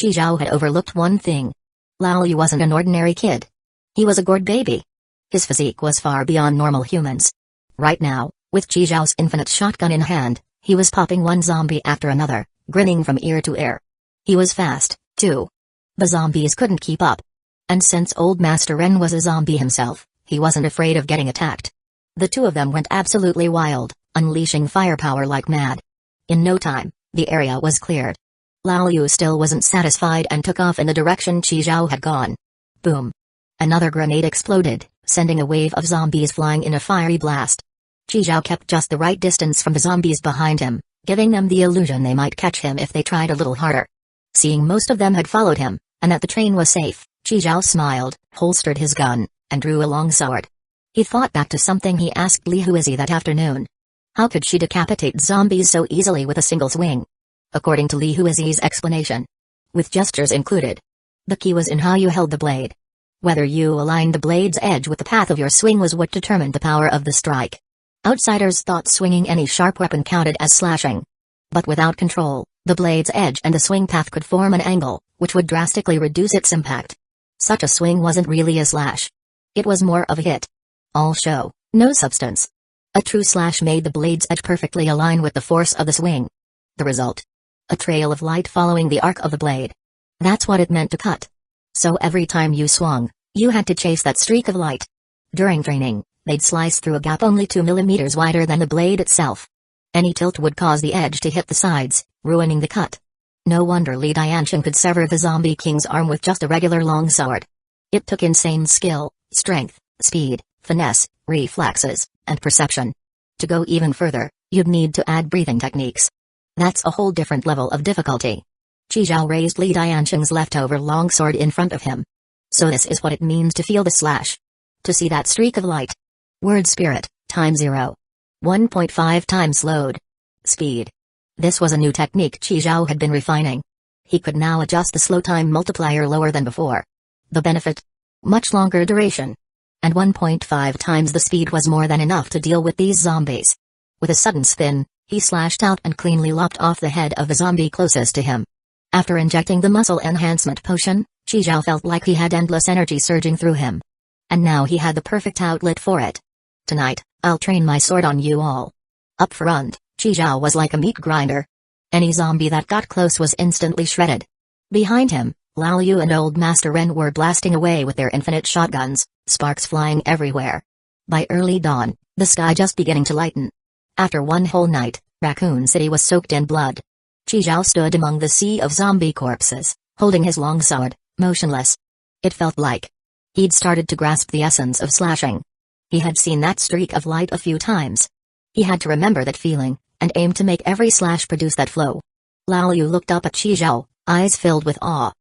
Chi Zhao had overlooked one thing. Lao Yu wasn't an ordinary kid. He was a gourd baby. His physique was far beyond normal humans. Right now, with Chi Zhao's infinite shotgun in hand, he was popping one zombie after another, grinning from ear to ear. He was fast, too. The zombies couldn't keep up. And since Old Master Ren was a zombie himself, he wasn't afraid of getting attacked. The two of them went absolutely wild, unleashing firepower like mad. In no time, the area was cleared. Lao Yu still wasn't satisfied and took off in the direction Chi Zhao had gone. Boom. Another grenade exploded, sending a wave of zombies flying in a fiery blast. Chi Zhao kept just the right distance from the zombies behind him, giving them the illusion they might catch him if they tried a little harder. Seeing most of them had followed him, and that the train was safe, Chi Zhao smiled, holstered his gun, and drew a long sword. He thought back to something he asked Li Huizi that afternoon. How could she decapitate zombies so easily with a single swing? According to Li Huizi's explanation, with gestures included. The key was in how you held the blade. Whether you aligned the blade's edge with the path of your swing was what determined the power of the strike. Outsiders thought swinging any sharp weapon counted as slashing. But without control, the blade's edge and the swing path could form an angle, which would drastically reduce its impact. Such a swing wasn't really a slash. It was more of a hit. All show, no substance. A true slash made the blade's edge perfectly align with the force of the swing. The result? A trail of light following the arc of the blade. That's what it meant to cut. So every time you swung, you had to chase that streak of light. During training, they'd slice through a gap only 2 millimeters wider than the blade itself. Any tilt would cause the edge to hit the sides, ruining the cut. No wonder Li Dianxiang could sever the zombie king's arm with just a regular long sword. It took insane skill, strength, speed, finesse, reflexes, and perception. To go even further, you'd need to add breathing techniques. That's a whole different level of difficulty. Chi Zhao raised Li Dianxiang's leftover longsword in front of him. So this is what it means to feel the slash. To see that streak of light. Word spirit, time 0. 1.5 times load. Speed. This was a new technique Chi Zhao had been refining. He could now adjust the slow time multiplier lower than before. The benefit? Much longer duration. And 1.5 times the speed was more than enough to deal with these zombies. With a sudden spin, he slashed out and cleanly lopped off the head of the zombie closest to him. After injecting the muscle enhancement potion, Chi Zhao felt like he had endless energy surging through him. And now he had the perfect outlet for it. Tonight, I'll train my sword on you all. Up front, Chi Zhao was like a meat grinder. Any zombie that got close was instantly shredded. Behind him, Lao Yu and Old Master Ren were blasting away with their infinite shotguns, sparks flying everywhere. By early dawn, the sky just beginning to lighten. After one whole night, Raccoon City was soaked in blood. Chi Zhao stood among the sea of zombie corpses, holding his long sword, motionless. It felt like he'd started to grasp the essence of slashing. He had seen that streak of light a few times. He had to remember that feeling, and aim to make every slash produce that flow. Lao Yu looked up at Qi Zhao, eyes filled with awe.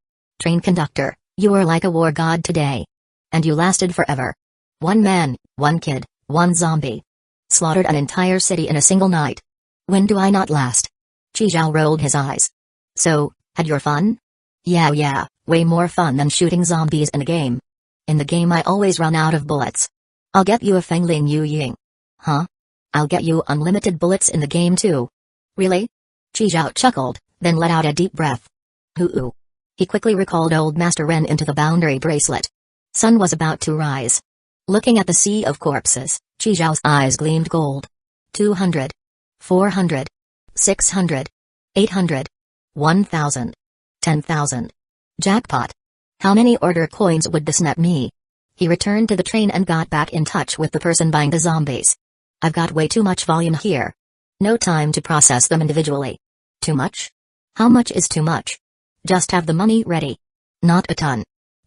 Train conductor, you were like a war god today. And you lasted forever. One man, one kid, one zombie. Slaughtered an entire city in a single night. When do I not last? Qi Zhao rolled his eyes. So, had your fun? Yeah, way more fun than shooting zombies in a game. In the game I always run out of bullets. I'll get you a Fengling Yu Ying. Huh? I'll get you unlimited bullets in the game too. Really? Qi Zhao chuckled, then let out a deep breath. Hoo-oo. He quickly recalled old Master Ren into the boundary bracelet. Sun was about to rise. Looking at the sea of corpses, Qi Zhao's eyes gleamed gold. 200. 400. 600. 800. 1,000. 10,000. Jackpot. How many order coins would this net me? He returned to the train and got back in touch with the person buying the zombies. I've got way too much volume here. No time to process them individually. Too much? How much is too much? Just have the money ready. Not a ton.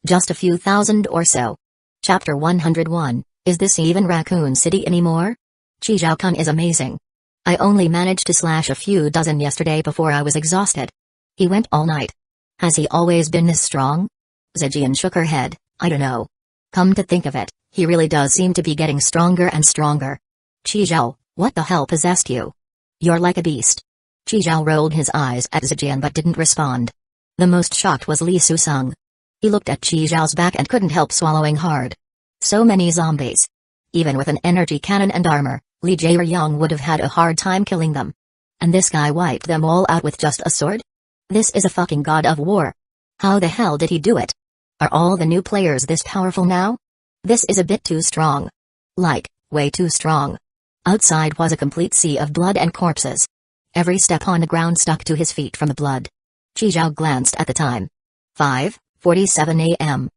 Just a few thousand or so. Chapter 101, is this even Raccoon City anymore? Qi Zhao-kun is amazing. I only managed to slash a few dozen yesterday before I was exhausted. He went all night. Has he always been this strong? Zijian shook her head, I don't know. Come to think of it, he really does seem to be getting stronger and stronger. Qi Zhao, what the hell possessed you? You're like a beast. Qi Zhao rolled his eyes at Zijian but didn't respond. The most shocked was Li Susung. He looked at Qi Zhao's back and couldn't help swallowing hard. So many zombies. Even with an energy cannon and armor, Li Jieyang would have had a hard time killing them. And this guy wiped them all out with just a sword? This is a fucking god of war. How the hell did he do it? Are all the new players this powerful now? This is a bit too strong. Like, way too strong. Outside was a complete sea of blood and corpses. Every step on the ground stuck to his feet from the blood. Qi Zhao glanced at the time. 5:47 a.m.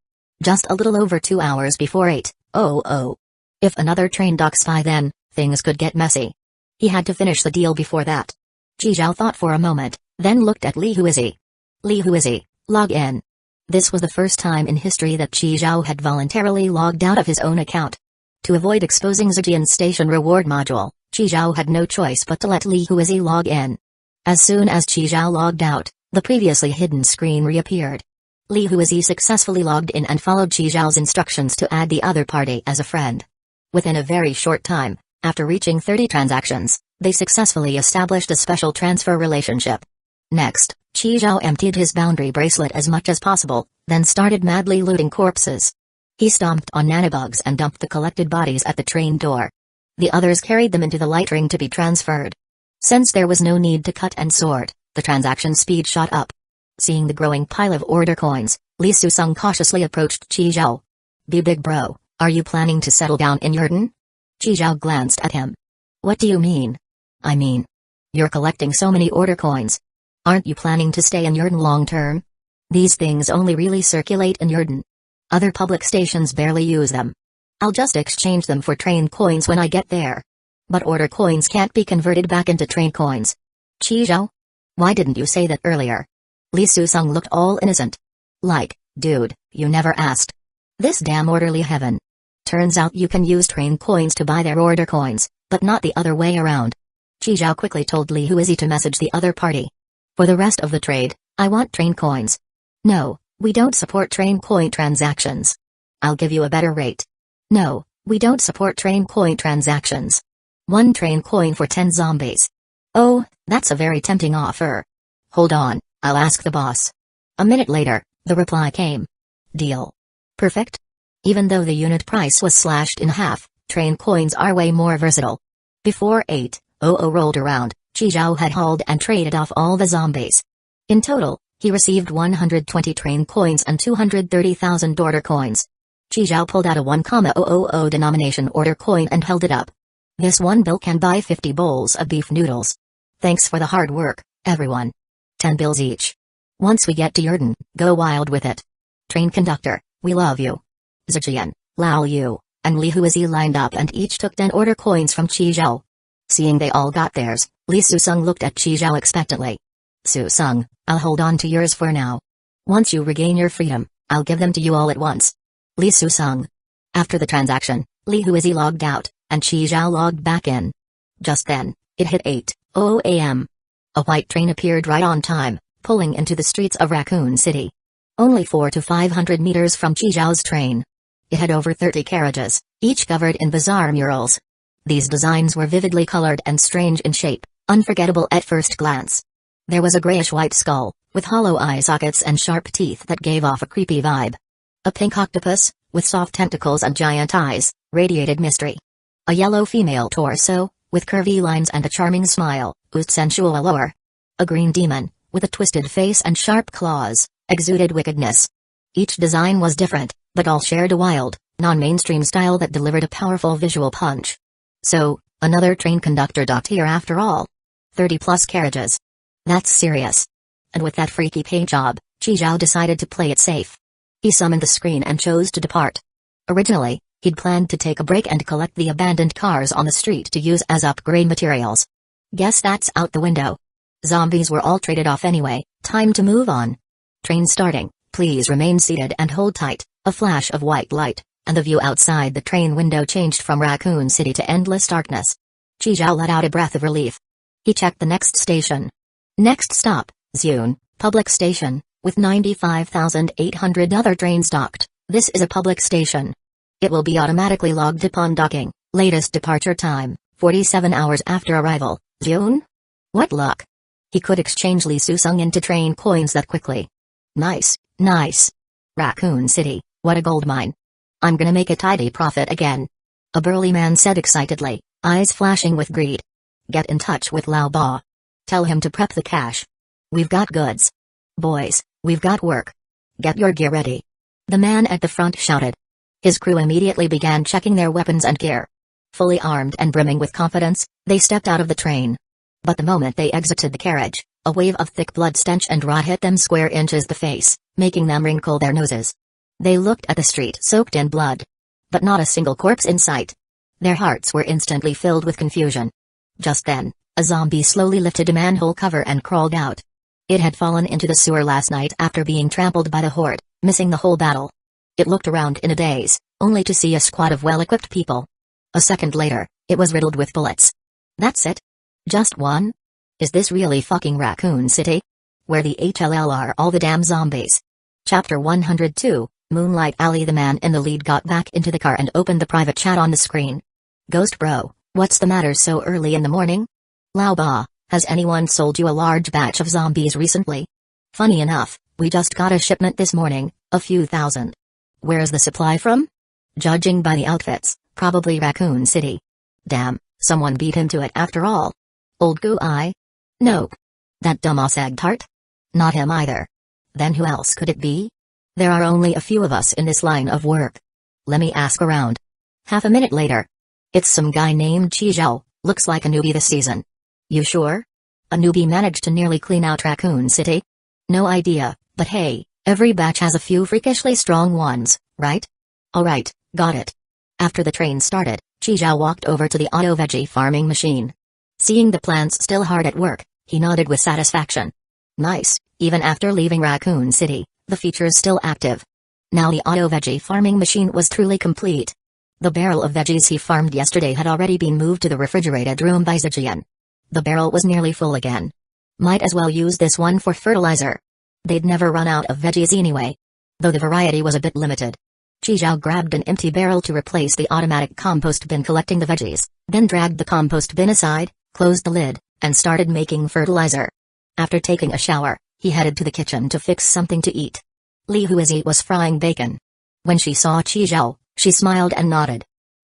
Just a little over 2 hours before 8:00. If another train docks by then, things could get messy. He had to finish the deal before that. Qi Zhao thought for a moment, then looked at Li Huizi. Li Huizi, log in. This was the first time in history that Qi Zhao had voluntarily logged out of his own account. To avoid exposing Zijian's station reward module, Qi Zhao had no choice but to let Li Huizi log in. As soon as Qi Zhao logged out, the previously hidden screen reappeared. Li Huizi successfully logged in and followed Qi Zhao's instructions to add the other party as a friend. Within a very short time, after reaching 30 transactions, they successfully established a special transfer relationship. Next, Qi Zhao emptied his boundary bracelet as much as possible, then started madly looting corpses. He stomped on nanobugs and dumped the collected bodies at the train door. The others carried them into the light ring to be transferred. Since there was no need to cut and sort, the transaction speed shot up. Seeing the growing pile of order coins, Li Susung cautiously approached Qi Zhao. Big bro, are you planning to settle down in Yurden? Qi Zhao glanced at him. What do you mean? I mean, you're collecting so many order coins. Aren't you planning to stay in Yurden long term? These things only really circulate in Yurden. Other public stations barely use them. I'll just exchange them for train coins when I get there. But order coins can't be converted back into train coins. Qi Zhao? Why didn't you say that earlier? Li Susung looked all innocent. Like, dude, you never asked. This damn orderly heaven. Turns out you can use train coins to buy their order coins, but not the other way around. Qi Zhao quickly told Li Huizi to message the other party. For the rest of the trade, I want train coins. No, we don't support train coin transactions. I'll give you a better rate. No, we don't support train coin transactions. 1 train coin for 10 zombies. Oh, that's a very tempting offer. Hold on, I'll ask the boss. A minute later, the reply came. Deal. Perfect. Even though the unit price was slashed in half, train coins are way more versatile. Before 8:00 rolled around, Qi Zhao had hauled and traded off all the zombies. In total, he received 120 train coins and 230,000 order coins. Qi Zhao pulled out a 1,000 denomination order coin and held it up. This 1 bill can buy 50 bowls of beef noodles. Thanks for the hard work, everyone. 10 bills each. Once we get to Yurden, go wild with it. Train conductor, we love you. Zijian, Lao Yu, and Li Huizi lined up and each took 10 order coins from Qi Zhao. Seeing they all got theirs, Li Susung looked at Qi Zhao expectantly. Susung, I'll hold on to yours for now. Once you regain your freedom, I'll give them to you all at once. Li Susung. After the transaction, Li Huizi logged out, and Qi Zhao logged back in. Just then, it hit 8:00 a.m. A white train appeared right on time, pulling into the streets of Raccoon City. Only 400 to 500 meters from Qi Zhao's train. It had over 30 carriages, each covered in bizarre murals. These designs were vividly colored and strange in shape, unforgettable at first glance. There was a grayish-white skull, with hollow eye sockets and sharp teeth that gave off a creepy vibe. A pink octopus, with soft tentacles and giant eyes, radiated mystery. A yellow female torso, with curvy lines and a charming smile, oozed sensual allure. A green demon, with a twisted face and sharp claws, exuded wickedness. Each design was different, but all shared a wild, non-mainstream style that delivered a powerful visual punch. So, another train conductor docked here after all. 30-plus carriages. That's serious. And with that freaky paint job, Qi Zhao decided to play it safe. He summoned the screen and chose to depart. Originally, he'd planned to take a break and collect the abandoned cars on the street to use as upgrade materials. Guess that's out the window. Zombies were all traded off anyway, time to move on. Train starting, please remain seated and hold tight. A flash of white light, and the view outside the train window changed from Raccoon City to endless darkness. Qi Zhao let out a breath of relief. He checked the next station. Next stop, Ziyun, public station, with 95,800 other trains docked. This is a public station. It will be automatically logged upon docking. Latest departure time, 47 hours after arrival. Ziyun? What luck. He could exchange Li Susung into train coins that quickly. Nice, nice. Raccoon City, what a gold mine. I'm gonna make a tidy profit again. A burly man said excitedly, eyes flashing with greed. Get in touch with Lao Ba. Tell him to prep the cash. We've got goods. Boys, we've got work. Get your gear ready. The man at the front shouted. His crew immediately began checking their weapons and gear. Fully armed and brimming with confidence, they stepped out of the train. But the moment they exited the carriage, a wave of thick blood stench and rot hit them square inches the face, making them wrinkle their noses. They looked at the street soaked in blood. But not a single corpse in sight. Their hearts were instantly filled with confusion. Just then, a zombie slowly lifted a manhole cover and crawled out. It had fallen into the sewer last night after being trampled by the horde, missing the whole battle. It looked around in a daze, only to see a squad of well-equipped people. A second later, it was riddled with bullets. That's it? Just one? Is this really fucking Raccoon City? Where the HLL are all the damn zombies? Chapter 102, Moonlight Alley. The man in the lead got back into the car and opened the private chat on the screen. Ghost bro, what's the matter so early in the morning? Lao Ba, has anyone sold you a large batch of zombies recently? Funny enough, we just got a shipment this morning, a few thousand. Where's the supply from? Judging by the outfits, probably Raccoon City. Damn, someone beat him to it after all. Old Goo Eye? Nope. That dumbass egg tart? Not him either. Then who else could it be? There are only a few of us in this line of work. Let me ask around. Half a minute later. It's some guy named Qi Zhao, looks like a newbie this season. You sure? A newbie managed to nearly clean out Raccoon City? No idea, but hey, every batch has a few freakishly strong ones, right? Alright, got it. After the train started, Qi Zhao walked over to the auto veggie farming machine. Seeing the plants still hard at work, he nodded with satisfaction. Nice, even after leaving Raccoon City, the feature's still active. Now the auto veggie farming machine was truly complete. The barrel of veggies he farmed yesterday had already been moved to the refrigerated room by Zijian. The barrel was nearly full again. Might as well use this one for fertilizer. They'd never run out of veggies anyway. Though the variety was a bit limited. Qi Zhao grabbed an empty barrel to replace the automatic compost bin collecting the veggies, then dragged the compost bin aside, closed the lid, and started making fertilizer. After taking a shower, he headed to the kitchen to fix something to eat. Li Huizi was frying bacon. When she saw Qi Zhao, she smiled and nodded.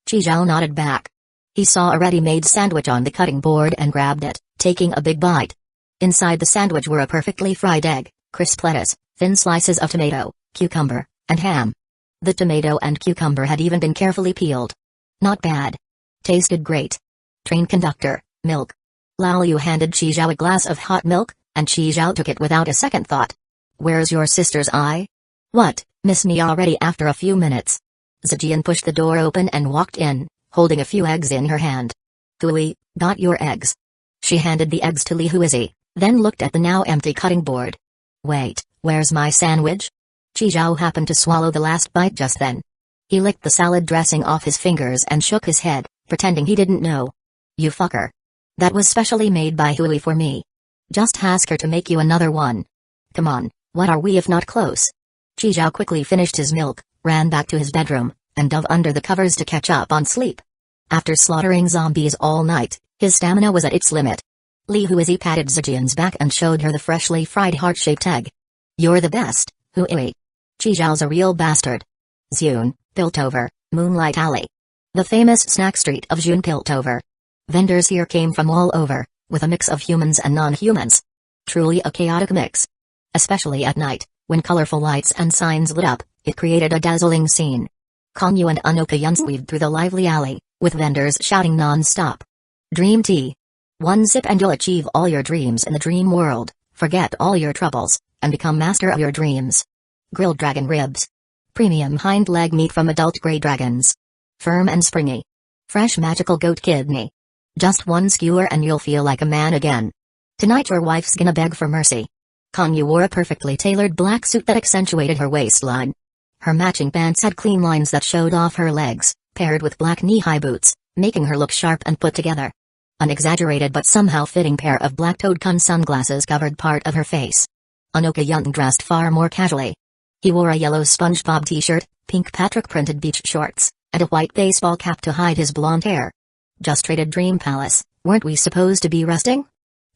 Qi Zhao nodded back. He saw a ready-made sandwich on the cutting board and grabbed it, taking a big bite. Inside the sandwich were a perfectly fried egg, crisp lettuce, thin slices of tomato, cucumber, and ham. The tomato and cucumber had even been carefully peeled. Not bad. Tasted great. Train conductor, milk. Lao Yu handed Qi Zhao a glass of hot milk, and Qi Zhao took it without a second thought. Where's your sister's eye? What, miss me already after a few minutes? Zijian pushed the door open and walked in, holding a few eggs in her hand. Hui, got your eggs. She handed the eggs to Li Huizi, then looked at the now empty cutting board. Wait, where's my sandwich? Qi Zhao happened to swallow the last bite just then. He licked the salad dressing off his fingers and shook his head, pretending he didn't know. You fucker. That was specially made by Hui for me. Just ask her to make you another one. Come on, what are we if not close? Chi quickly finished his milk, ran back to his bedroom, and dove under the covers to catch up on sleep. After slaughtering zombies all night, his stamina was at its limit. Li Huizi patted Zijian's back and showed her the freshly fried heart-shaped egg. You're the best, Hui. Chi a real bastard. Zune, Piltover, Moonlight Alley. The famous snack street of June Piltover. Vendors here came from all over, with a mix of humans and non-humans. Truly a chaotic mix. Especially at night, when colorful lights and signs lit up, it created a dazzling scene. Kongyu and Anoka Yuns weaved through the lively alley, with vendors shouting non-stop. Dream tea. One sip and you'll achieve all your dreams in the dream world, forget all your troubles, and become master of your dreams. Grilled dragon ribs. Premium hind leg meat from adult gray dragons. Firm and springy. Fresh magical goat kidney. Just one skewer and you'll feel like a man again. Tonight your wife's gonna beg for mercy. Kongyu wore a perfectly tailored black suit that accentuated her waistline. Her matching pants had clean lines that showed off her legs, paired with black knee-high boots, making her look sharp and put together. An exaggerated but somehow fitting pair of black Toad-kun sunglasses covered part of her face. Anoka Yun dressed far more casually. He wore a yellow SpongeBob t-shirt, pink Patrick-printed beach shorts, and a white baseball cap to hide his blonde hair. Just raided Dream Palace, weren't we supposed to be resting?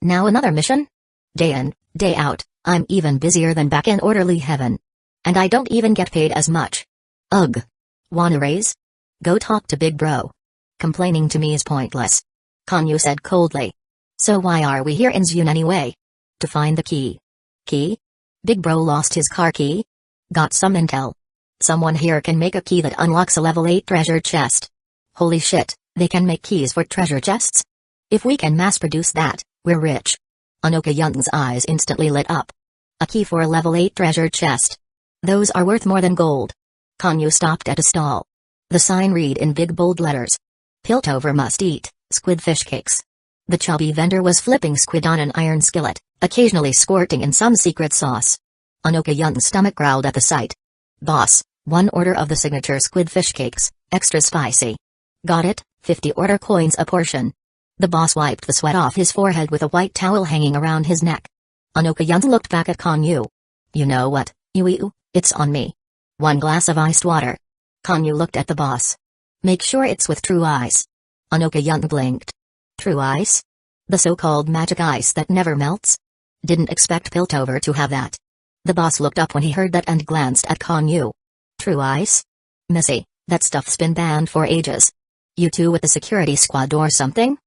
Now another mission? Day in, day out, I'm even busier than back in orderly heaven. And I don't even get paid as much. Ugh. Wanna raise? Go talk to Big Bro. Complaining to me is pointless. Kongyu said coldly. So why are we here in Zune anyway? To find the key. Key? Big Bro lost his car key? Got some intel. Someone here can make a key that unlocks a level 8 treasure chest. Holy shit, they can make keys for treasure chests? If we can mass produce that, we're rich. Anoka Yun's eyes instantly lit up. A key for a level 8 treasure chest. Those are worth more than gold. Kongyu stopped at a stall. The sign read in big bold letters. Piltover must eat squid fish cakes. The chubby vendor was flipping squid on an iron skillet, occasionally squirting in some secret sauce. Anoka Yun's stomach growled at the sight. Boss, one order of the signature squid fish cakes, extra spicy. Got it, 50 order coins a portion. The boss wiped the sweat off his forehead with a white towel hanging around his neck. Anoka Yun looked back at Kongyu. You know what, Yu, it's on me. 1 glass of iced water. Kongyu looked at the boss. Make sure it's with true ice. Anoka Yun blinked. True ice? The so-called magic ice that never melts? Didn't expect Piltover to have that. The boss looked up when he heard that and glanced at Kongyu. True ice? Missy, that stuff's been banned for ages. You two with the security squad or something?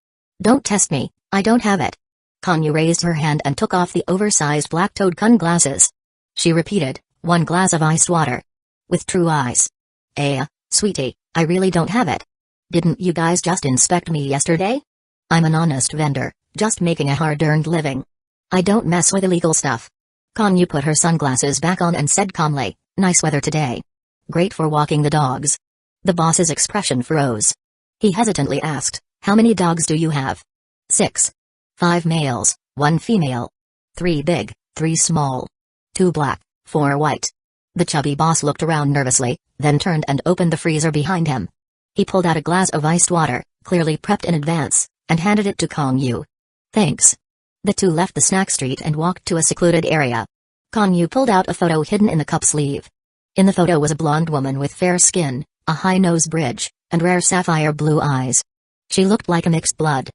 Don't test me, I don't have it. Kongyu raised her hand and took off the oversized black Toad-kun glasses. She repeated, 1 glass of iced water. With true ice. Sweetie, I really don't have it. Didn't you guys just inspect me yesterday? I'm an honest vendor, just making a hard-earned living. I don't mess with illegal stuff. Kongyu put her sunglasses back on and said calmly, nice weather today. Great for walking the dogs. The boss's expression froze. He hesitantly asked, how many dogs do you have? 6. 5 males, 1 female. 3 big, 3 small. 2 black, 4 white. The chubby boss looked around nervously, then turned and opened the freezer behind him. He pulled out a glass of iced water, clearly prepped in advance, and handed it to Kongyu. Thanks. The two left the snack street and walked to a secluded area. Kongyu pulled out a photo hidden in the cup sleeve. In the photo was a blonde woman with fair skin, a high nose bridge, and rare sapphire blue eyes. She looked like a mixed blood.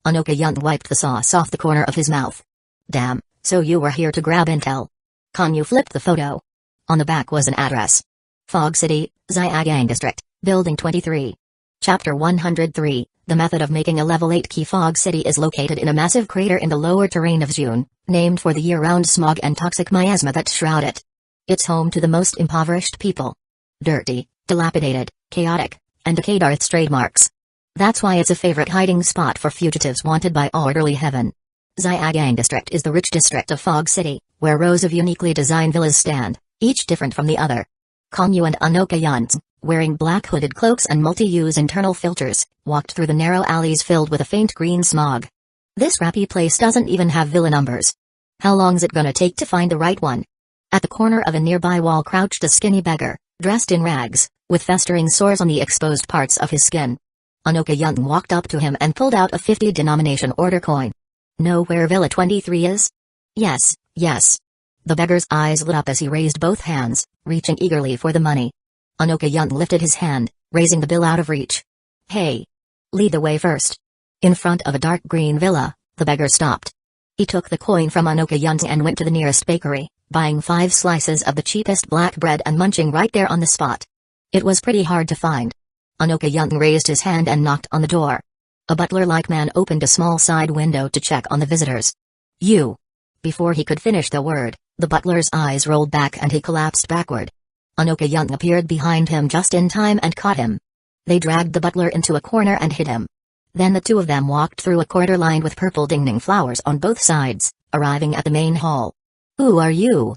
Anoka Yun wiped the sauce off the corner of his mouth. Damn, so you were here to grab intel. Kongyu flipped the photo. On the back was an address. Fog City, Xiagang District, Building 23. Chapter 103, The method of making a level 8 key. Fog City is located in a massive crater in the lower terrain of June, named for the year-round smog and toxic miasma that shroud it. It's home to the most impoverished people. Dirty, dilapidated, chaotic, and decayed are its trademarks. That's why it's a favorite hiding spot for fugitives wanted by orderly heaven. Xiagang District is the rich district of Fog City, where rows of uniquely designed villas stand, each different from the other. Kongyu and Anoka Yun, wearing black hooded cloaks and multi-use internal filters, walked through the narrow alleys filled with a faint green smog. This crappy place doesn't even have villa numbers. How long's it gonna take to find the right one? At the corner of a nearby wall crouched a skinny beggar, dressed in rags, with festering sores on the exposed parts of his skin. Anoka Young walked up to him and pulled out a 50 denomination order coin. "Know where Villa 23 is?" "Yes, yes." The beggar's eyes lit up as he raised both hands, reaching eagerly for the money. Anoka Young lifted his hand, raising the bill out of reach. "Hey! Lead the way first." In front of a dark green villa, the beggar stopped. He took the coin from Anoka Young and went to the nearest bakery, buying 5 slices of the cheapest black bread and munching right there on the spot. It was pretty hard to find. Anoka Young raised his hand and knocked on the door. A butler-like man opened a small side window to check on the visitors. "You." Before he could finish the word, the butler's eyes rolled back and he collapsed backward. Anoka Young appeared behind him just in time and caught him. They dragged the butler into a corner and hid him. Then the two of them walked through a corridor lined with purple dingling flowers on both sides, arriving at the main hall. "Who are you?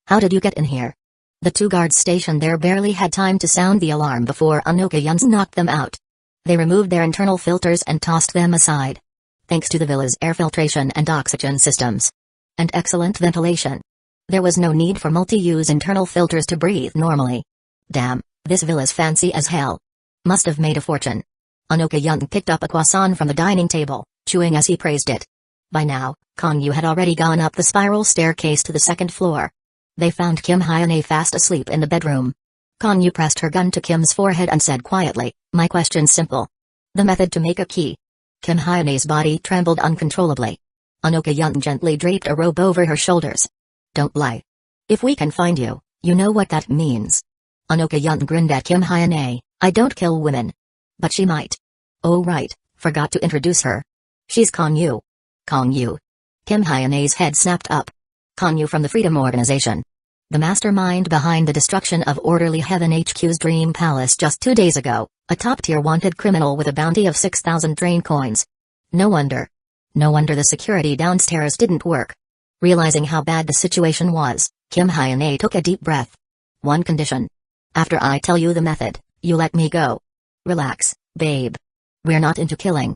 How did you get in here?" The 2 guards stationed there barely had time to sound the alarm before Anoka Young knocked them out. They removed their internal filters and tossed them aside. Thanks to the villa's air filtration and oxygen systems and excellent ventilation, there was no need for multi-use internal filters to breathe normally. Damn, this villa's fancy as hell. Must have made a fortune. Anoka Young picked up a croissant from the dining table, chewing as he praised it. By now, Konyu had already gone up the spiral staircase to the 2nd floor. They found Kim Hyane fast asleep in the bedroom. Konyu pressed her gun to Kim's forehead and said quietly, "My question's simple. The method to make a key." Kim Hyane's body trembled uncontrollably. Anoka Young gently draped a robe over her shoulders. "Don't lie. If we can find you, you know what that means." Anoka Young grinned at Kim Hyane. "I don't kill women. But she might." "Oh right, forgot to introduce her. She's Konyu." "Konyu?" Kim Hyane's head snapped up. "Konyu from the Freedom Organization. The mastermind behind the destruction of Orderly Heaven HQ's Dream Palace just 2 days ago, a top-tier wanted criminal with a bounty of 6,000 drain coins. No wonder. No wonder the security downstairs didn't work." Realizing how bad the situation was, Kim Hyane took a deep breath. "One condition. After I tell you the method, you let me go." "Relax, babe. We're not into killing.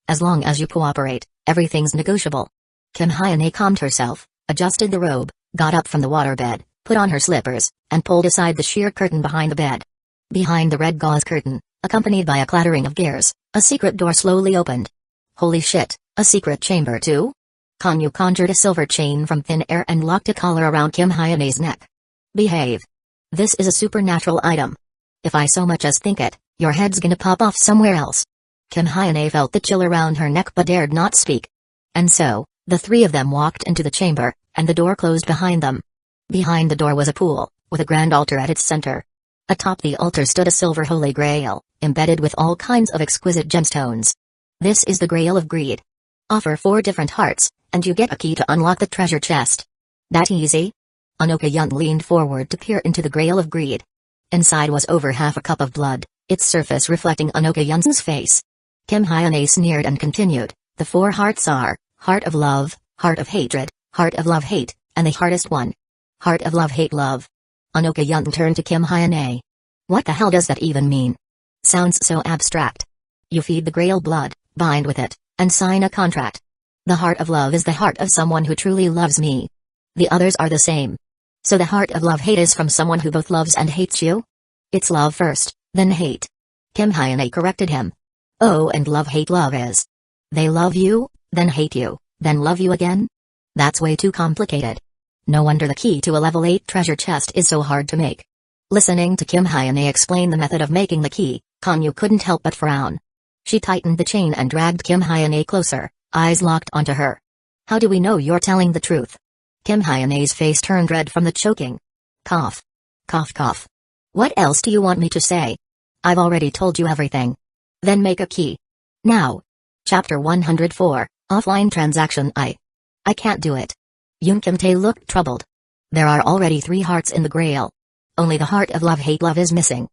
As long as you cooperate, everything's negotiable." Kim Hyane calmed herself, adjusted the robe, got up from the waterbed, put on her slippers, and pulled aside the sheer curtain behind the bed. Behind the red gauze curtain, accompanied by a clattering of gears, a secret door slowly opened. Holy shit, a secret chamber too? Konyu conjured a silver chain from thin air and locked a collar around Kim Hyane's neck. "Behave. This is a supernatural item. If I so much as think it, your head's gonna pop off somewhere else." Kim Hyane felt the chill around her neck but dared not speak. And so, the 3 of them walked into the chamber, and the door closed behind them. Behind the door was a pool, with a grand altar at its center. Atop the altar stood a silver holy grail, embedded with all kinds of exquisite gemstones. "This is the Grail of Greed. Offer 4 different hearts, and you get a key to unlock the treasure chest." "That easy?" Anoka Young leaned forward to peer into the Grail of Greed. Inside was over half a cup of blood, its surface reflecting Anoka Young's face. Kim Hyane sneered and continued, "The 4 hearts are, heart of love, heart of hatred, heart of love hate, and the hardest one. Heart of love hate love." Anoka Young turned to Kim Hyane. "What the hell does that even mean? Sounds so abstract." "You feed the Grail blood, bind with it, and sign a contract. The heart of love is the heart of someone who truly loves me. The others are the same. So the heart of love hate is from someone who both loves and hates you? It's love first, then hate." Kim Hyane corrected him. "Oh, and love hate love is. They love you, then hate you, then love you again? That's way too complicated. No wonder the key to a level 8 treasure chest is so hard to make." Listening to Kim Hyane explain the method of making the key, Konyu couldn't help but frown. She tightened the chain and dragged Kim Hyane closer, eyes locked onto her. "How do we know you're telling the truth?" Kim Hyane's face turned red from the choking. Cough. Cough cough. "What else do you want me to say? I've already told you everything. Then make a key. Now." Chapter 104, Offline Transaction. I can't do it." Yoon Kim Tae looked troubled. "There are already 3 hearts in the Grail. Only the heart of love hate love is missing.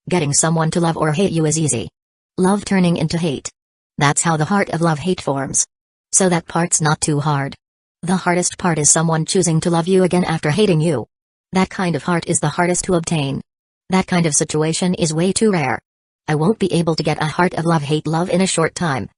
Getting someone to love or hate you is easy. Love turning into hate. That's how the heart of love hate forms. So that part's not too hard. The hardest part is someone choosing to love you again after hating you. That kind of heart is the hardest to obtain. That kind of situation is way too rare. I won't be able to get a heart of love hate love in a short time."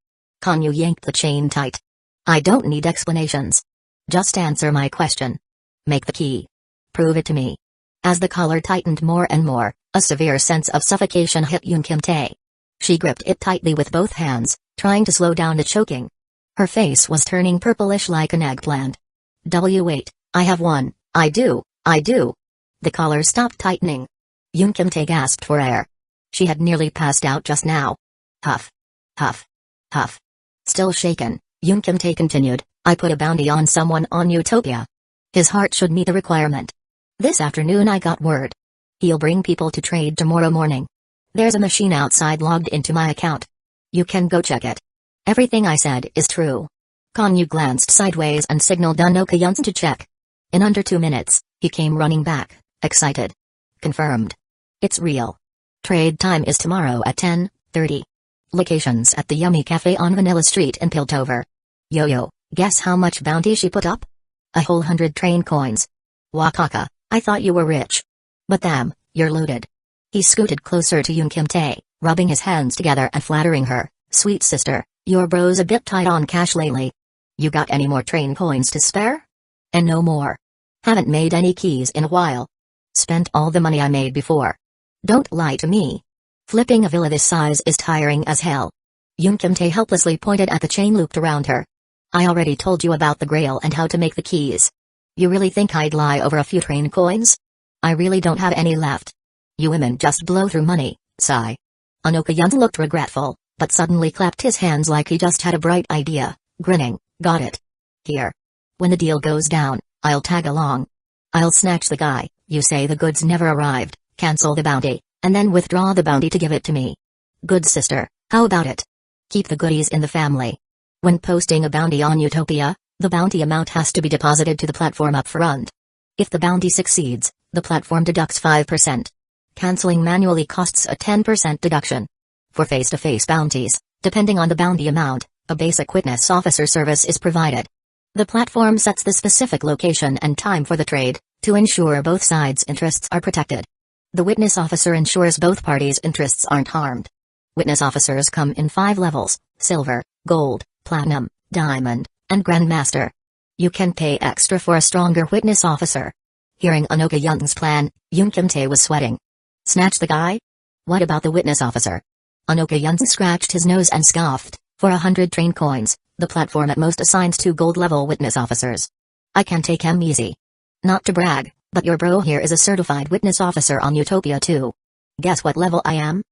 Konyu yanked the chain tight. "I don't need explanations. Just answer my question. Make the key. Prove it to me." As the collar tightened more and more, A severe sense of suffocation hit Yoon Kim-tae. She gripped it tightly with both hands, trying to slow down the choking. Her face was turning purplish like an eggplant. Wait, I have one, I do. The collar stopped tightening. Yoon Kim-tae gasped for air. She had nearly passed out just now. Huff. Huff. Huff. Still shaken, Yoon Kim-tae continued, I put a bounty on someone on Utopia. His heart should meet the requirement. This afternoon I got word. He'll bring people to trade tomorrow morning. There's a machine outside logged into my account. You can go check it. Everything I said is true. Konyu glanced sideways and signaled Anoka Yunsen to check. In under 2 minutes, he came running back, excited. Confirmed. It's real. Trade time is tomorrow at 10:30. Locations at the Yummy Cafe on Vanilla Street in Piltover. Yo, guess how much bounty she put up? A whole 100 train coins. Wakaka, I thought you were rich. But damn, you're loaded. He scooted closer to Yoon Kim-tae, rubbing his hands together and flattering her. Sweet sister, your bro's a bit tight on cash lately. You got any more train coins to spare? And no more. Haven't made any keys in a while. Spent all the money I made before. Don't lie to me. Flipping a villa this size is tiring as hell. Yoon Kim-tae helplessly pointed at the chain looped around her. I already told you about the grail and how to make the keys. You really think I'd lie over a few train coins? I really don't have any left. You women just blow through money, sigh. Anoka Yunsen looked regretful, but suddenly clapped his hands like he just had a bright idea, grinning, got it. Here. When the deal goes down, I'll tag along. I'll snatch the guy, you say the goods never arrived, cancel the bounty, and then withdraw the bounty to give it to me. Good sister, how about it? Keep the goodies in the family. When posting a bounty on Utopia, the bounty amount has to be deposited to the platform up front. If the bounty succeeds, the platform deducts 5%. Canceling manually costs a 10% deduction. For face-to-face bounties, depending on the bounty amount, a basic witness officer service is provided. The platform sets the specific location and time for the trade, to ensure both sides' interests are protected. The witness officer ensures both parties' interests aren't harmed. Witness officers come in 5 levels: silver, gold, platinum, diamond, and grandmaster. You can pay extra for a stronger witness officer. Hearing Anoka Yunsen's plan, Yoon Kim-tae was sweating. Snatch the guy? What about the witness officer? Anoka Yunsen scratched his nose and scoffed. For 100 train coins, the platform at most assigns 2 gold-level witness officers. I can take him easy. Not to brag, but your bro here is a certified witness officer on Utopia too. Guess what level I am?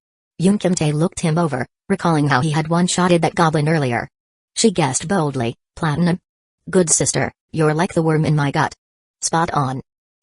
Yoon Kim-tae looked him over, recalling how he had one-shotted that goblin earlier. She guessed boldly, platinum. Good sister, you're like the worm in my gut. Spot on.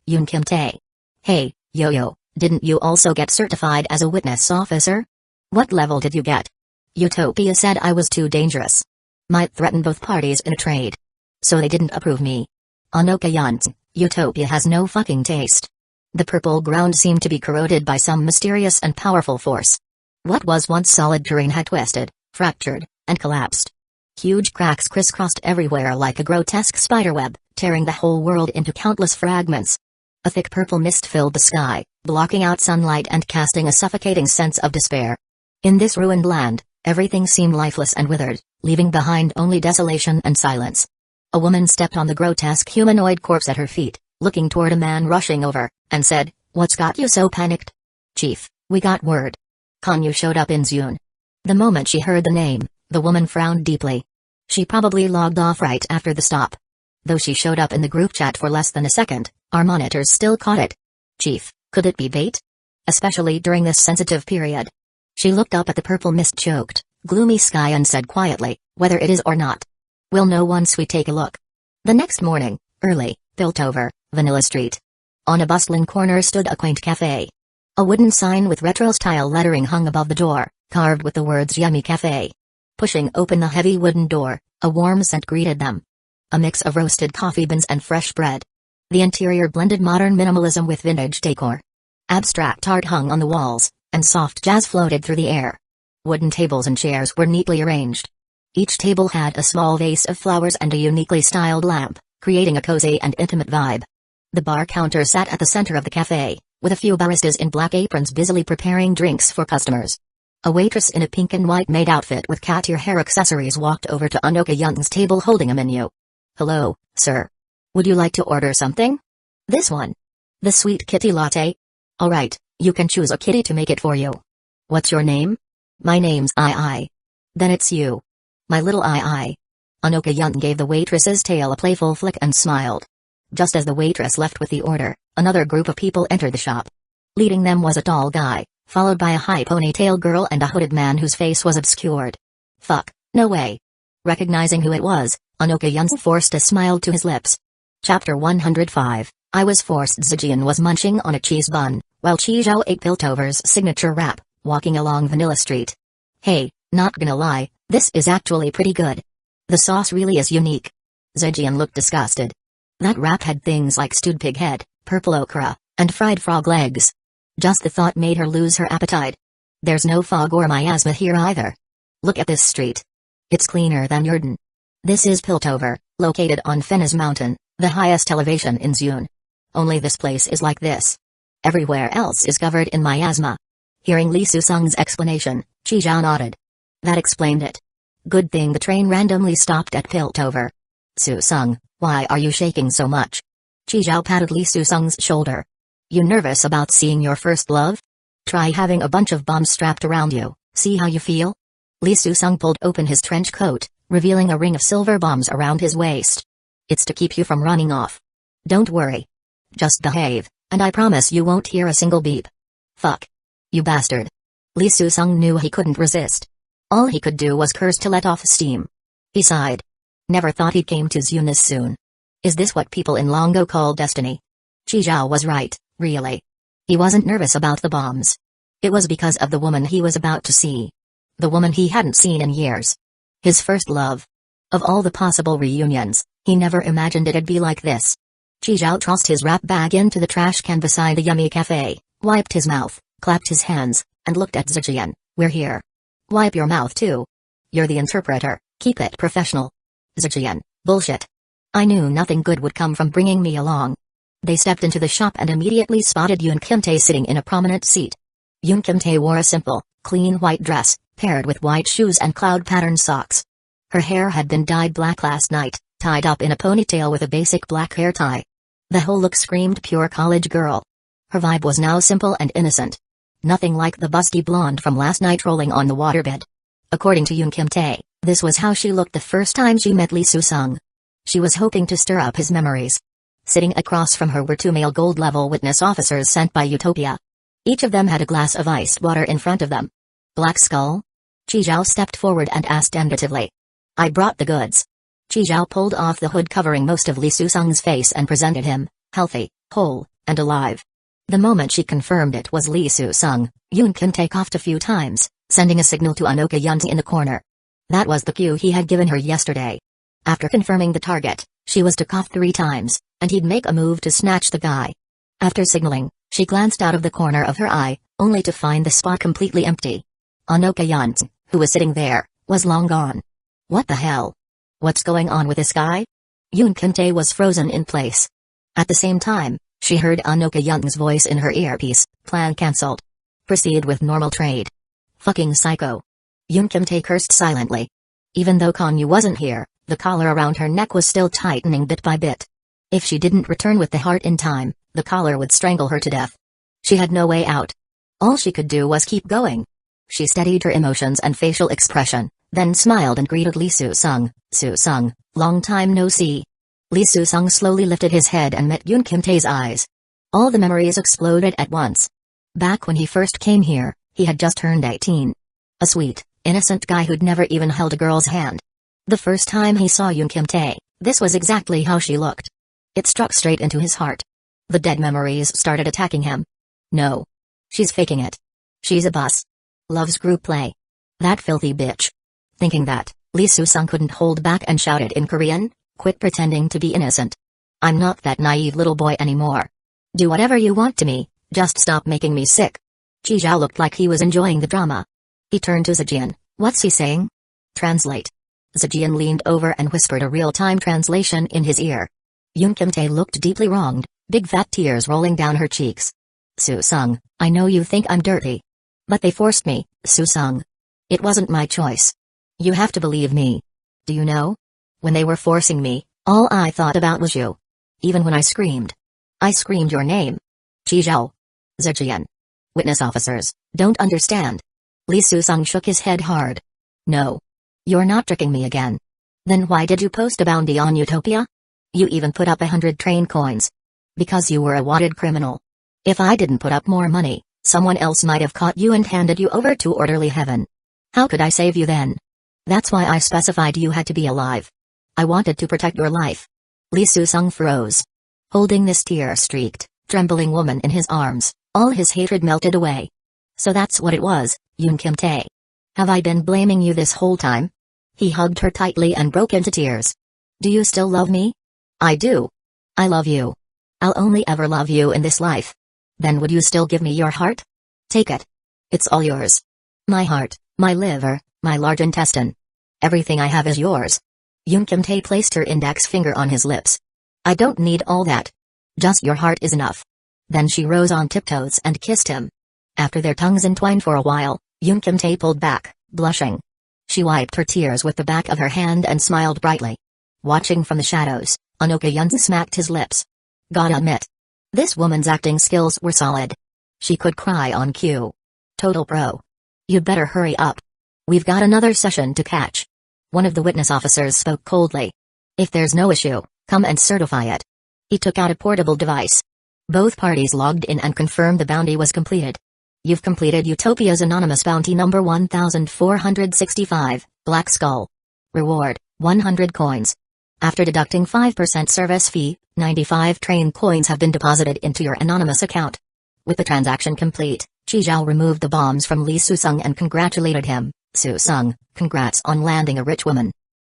Yoon Kim-tae. Hey, Yo-yo, didn't you also get certified as a witness officer? What level did you get? Utopia said I was too dangerous. Might threaten both parties in a trade. So they didn't approve me. Anoka Yunsen, Utopia has no fucking taste. The purple ground seemed to be corroded by some mysterious and powerful force. What was once solid terrain had twisted, fractured, and collapsed. Huge cracks crisscrossed everywhere like a grotesque spiderweb, tearing the whole world into countless fragments. A thick purple mist filled the sky, blocking out sunlight and casting a suffocating sense of despair. In this ruined land, everything seemed lifeless and withered, leaving behind only desolation and silence. A woman stepped on the grotesque humanoid corpse at her feet, looking toward a man rushing over, and said, "What's got you so panicked?" "Chief, we got word. Konyu showed up in Zune." The moment she heard the name, the woman frowned deeply. She probably logged off right after the stop. Though she showed up in the group chat for less than a second, our monitors still caught it. Chief, could it be bait? Especially during this sensitive period. She looked up at the purple mist-choked, gloomy sky and said quietly, "Whether it is or not, we'll know once we take a look." The next morning, early, Piltover, Vanilla Street. On a bustling corner stood a quaint cafe. A wooden sign with retro-style lettering hung above the door, carved with the words Yummy Cafe. Pushing open the heavy wooden door, a warm scent greeted them. A mix of roasted coffee beans and fresh bread. The interior blended modern minimalism with vintage decor. Abstract art hung on the walls, and soft jazz floated through the air. Wooden tables and chairs were neatly arranged. Each table had a small vase of flowers and a uniquely styled lamp, creating a cozy and intimate vibe. The bar counter sat at the center of the cafe, with a few baristas in black aprons busily preparing drinks for customers. A waitress in a pink and white maid outfit with cat ear hair accessories walked over to Anoka Yunsen's table holding a menu. "Hello, sir. Would you like to order something?" "This one. The sweet kitty latte?" "Alright, You can choose a kitty to make it for you. What's your name? My name's I. Then it's you. My little I. Anoka Yun gave the waitress's tail a playful flick and smiled. Just as the waitress left with the order, another group of people entered the shop. Leading them was a tall guy, followed by a high ponytail girl and a hooded man whose face was obscured. Fuck, no way. Recognizing who it was, Anoka Yun forced a smile to his lips. Chapter 105. I was forced. Zijian was munching on a cheese bun, while Chi Zhao ate Piltover's signature wrap, walking along Vanilla Street. Hey, not gonna lie, this is actually pretty good. The sauce really is unique. Zijian looked disgusted. That wrap had things like stewed pig head, purple okra, and fried frog legs. Just the thought made her lose her appetite. There's no fog or miasma here either. Look at this street. It's cleaner than Yurden. This is Piltover, located on Fennes Mountain, the highest elevation in Zune. Only this place is like this. Everywhere else is covered in miasma. Hearing Li Susung's explanation, Chi Zhao nodded. That explained it. Good thing the train randomly stopped at Piltover. Susung, why are you shaking so much? Chi Zhao patted Li Susung's shoulder. You nervous about seeing your first love? Try having a bunch of bombs strapped around you, see how you feel? Li Susung pulled open his trench coat, revealing a ring of silver bombs around his waist. It's to keep you from running off. Don't worry. Just behave, and I promise you won't hear a single beep. Fuck. You bastard. Li Susung knew he couldn't resist. All he could do was curse to let off steam. He sighed. Never thought he came to Zune this soon. Is this what people in Longo call destiny? Chi Zhao was right, really. He wasn't nervous about the bombs. It was because of the woman he was about to see. The woman he hadn't seen in years. His first love. Of all the possible reunions, he never imagined it'd be like this. Chi Zhao tossed his wrap bag into the trash can beside the yummy cafe, wiped his mouth, clapped his hands, and looked at Zijian. We're here. Wipe your mouth too. You're the interpreter, keep it professional. Zijian, bullshit. I knew nothing good would come from bringing me along. They stepped into the shop and immediately spotted Yun Kimtae sitting in a prominent seat. Yun Kimtae wore a simple, clean white dress, paired with white shoes and cloud-patterned socks. Her hair had been dyed black last night, tied up in a ponytail with a basic black hair tie. The whole look screamed pure college girl. Her vibe was now simple and innocent. Nothing like the busty blonde from last night rolling on the waterbed. According to Yun Kimtae, this was how she looked the first time she met Li Susung. She was hoping to stir up his memories. Sitting across from her were two male gold-level witness officers sent by Utopia. Each of them had a glass of iced water in front of them. Black Skull? Chi Zhao stepped forward and asked tentatively. I brought the goods. Chi Zhao pulled off the hood covering most of Li Susung's face and presented him, healthy, whole, and alive. The moment she confirmed it was Li Susung, Yun Kimtae coughed a few times, sending a signal to Anoka Yun in the corner. That was the cue he had given her yesterday. After confirming the target, she was to cough 3 times, and he'd make a move to snatch the guy. After signaling, she glanced out of the corner of her eye, only to find the spot completely empty. Anoka Yun, who was sitting there, was long gone. What the hell? What's going on with this guy? Yun Kimtae was frozen in place. At the same time, she heard Anoka Yun's voice in her earpiece, plan cancelled. Proceed with normal trade. Fucking psycho. Yun Kimtae cursed silently. Even though Konyu wasn't here, the collar around her neck was still tightening bit by bit. If she didn't return with the heart in time, the collar would strangle her to death. She had no way out. All she could do was keep going. She steadied her emotions and facial expression, then smiled and greeted Li Susung. Susung, long time no see. Li Susung slowly lifted his head and met Yun Kimtae's eyes. All the memories exploded at once. Back when he first came here, he had just turned 18. A sweet, innocent guy who'd never even held a girl's hand. The first time he saw Yun Kimtae, this was exactly how she looked. It struck straight into his heart. The dead memories started attacking him. No. She's faking it. She's a bus. Loves group play. That filthy bitch. Thinking that, Li Susung couldn't hold back and shouted in Korean, quit pretending to be innocent. I'm not that naive little boy anymore. Do whatever you want to me, just stop making me sick. Chi Zhao looked like he was enjoying the drama. He turned to Zijian. What's he saying? Translate. Zijian leaned over and whispered a real-time translation in his ear. Yun Kimtae looked deeply wronged, big fat tears rolling down her cheeks. Susung, I know you think I'm dirty. But they forced me, Susung. It wasn't my choice. You have to believe me. Do you know? When they were forcing me, all I thought about was you. Even when I screamed your name. Chi Zhao. Zijian. Witness officers, don't understand. Lee Soo-sung shook his head hard. No. You're not tricking me again. Then why did you post a bounty on Utopia? You even put up 100 train coins. Because you were a wanted criminal. If I didn't put up more money, someone else might have caught you and handed you over to orderly heaven. How could I save you then? That's why I specified you had to be alive. I wanted to protect your life. Lee Soo-sung froze. Holding this tear-streaked, trembling woman in his arms, all his hatred melted away. So that's what it was, Yoon Kim-tae. Have I been blaming you this whole time? He hugged her tightly and broke into tears. Do you still love me? I do. I love you. I'll only ever love you in this life. Then would you still give me your heart? Take it. It's all yours. My heart, my liver, my large intestine. Everything I have is yours. Yoon Kim-tae placed her index finger on his lips. I don't need all that. Just your heart is enough. Then she rose on tiptoes and kissed him. After their tongues entwined for a while, Yoon Kim-tae pulled back, blushing. She wiped her tears with the back of her hand and smiled brightly. Watching from the shadows, Anoka Yun smacked his lips. Gotta admit, this woman's acting skills were solid. She could cry on cue. Total pro. You'd better hurry up. We've got another session to catch. One of the witness officers spoke coldly. If there's no issue, come and certify it. He took out a portable device. Both parties logged in and confirmed the bounty was completed. You've completed Utopia's anonymous bounty number 1465, Black Skull. Reward, 100 coins. After deducting 5% service fee, 95 train coins have been deposited into your anonymous account. With the transaction complete, Chi Zhao removed the bombs from Lee Soo-sung and congratulated him. Soo-sung, congrats on landing a rich woman.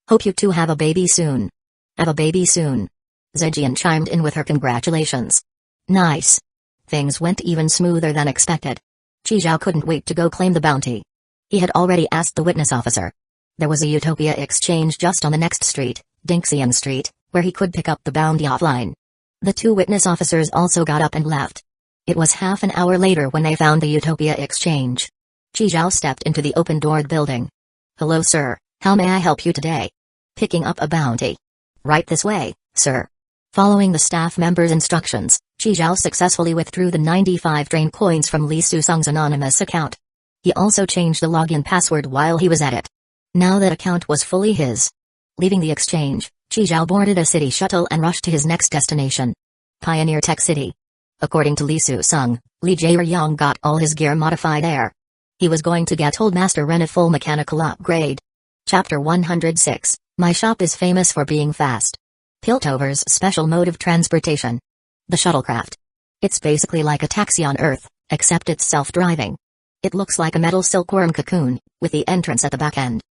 Hope you two have a baby soon. Have a baby soon. Zhejian chimed in with her congratulations. Nice. Things went even smoother than expected. Chi Zhao couldn't wait to go claim the bounty. He had already asked the witness officer. There was a Utopia exchange just on the next street, Dinxian Street, where he could pick up the bounty offline. The two witness officers also got up and left. It was half an hour later when they found the Utopia exchange. Chi Zhao stepped into the open-doored building. Hello sir, how may I help you today? Picking up a bounty. Right this way, sir. Following the staff member's instructions, Chi Zhao successfully withdrew the 95 train coins from Lee Soo-sung's anonymous account. He also changed the login password while he was at it. Now that account was fully his. Leaving the exchange, Chi Zhao boarded a city shuttle and rushed to his next destination. Pioneer Tech City. According to Lee Soo-sung, Lee Jae-ryong got all his gear modified there. He was going to get Old Master Ren a full mechanical upgrade. Chapter 106, My shop is famous for being fast. Piltover's special mode of transportation. The shuttlecraft. It's basically like a taxi on Earth, except it's self-driving. It looks like a metal silkworm cocoon, with the entrance at the back end.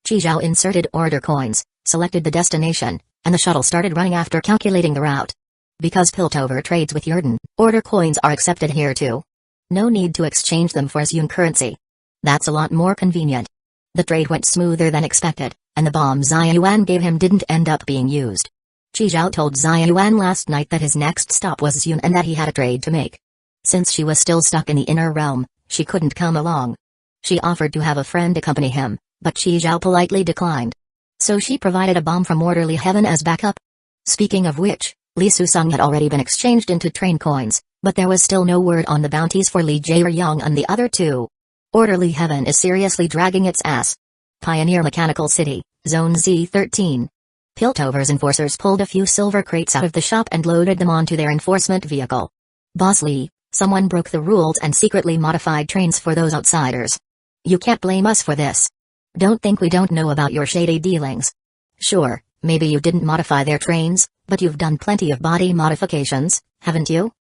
Chi Zhao inserted order coins, selected the destination, and the shuttle started running after calculating the route. Because Piltover trades with Yurden, order coins are accepted here too. No need to exchange them for Zun currency. That's a lot more convenient. The trade went smoother than expected, and the bomb Xia Yuan gave him didn't end up being used. Chi Zhao told Xia Yuan last night that his next stop was Zun and that he had a trade to make. Since she was still stuck in the inner realm, she couldn't come along. She offered to have a friend accompany him, but Chi Zhao politely declined. So she provided a bomb from orderly heaven as backup. Speaking of which, Lee Soo-sung had already been exchanged into train coins, but there was still no word on the bounties for Lee Jae-ryong and the other two. Orderly heaven is seriously dragging its ass. Pioneer Mechanical City, Zone Z13. Piltover's enforcers pulled a few silver crates out of the shop and loaded them onto their enforcement vehicle. Boss Lee, someone broke the rules and secretly modified trains for those outsiders. You can't blame us for this. Don't think we don't know about your shady dealings. Sure, maybe you didn't modify their trains, but you've done plenty of body modifications, haven't you?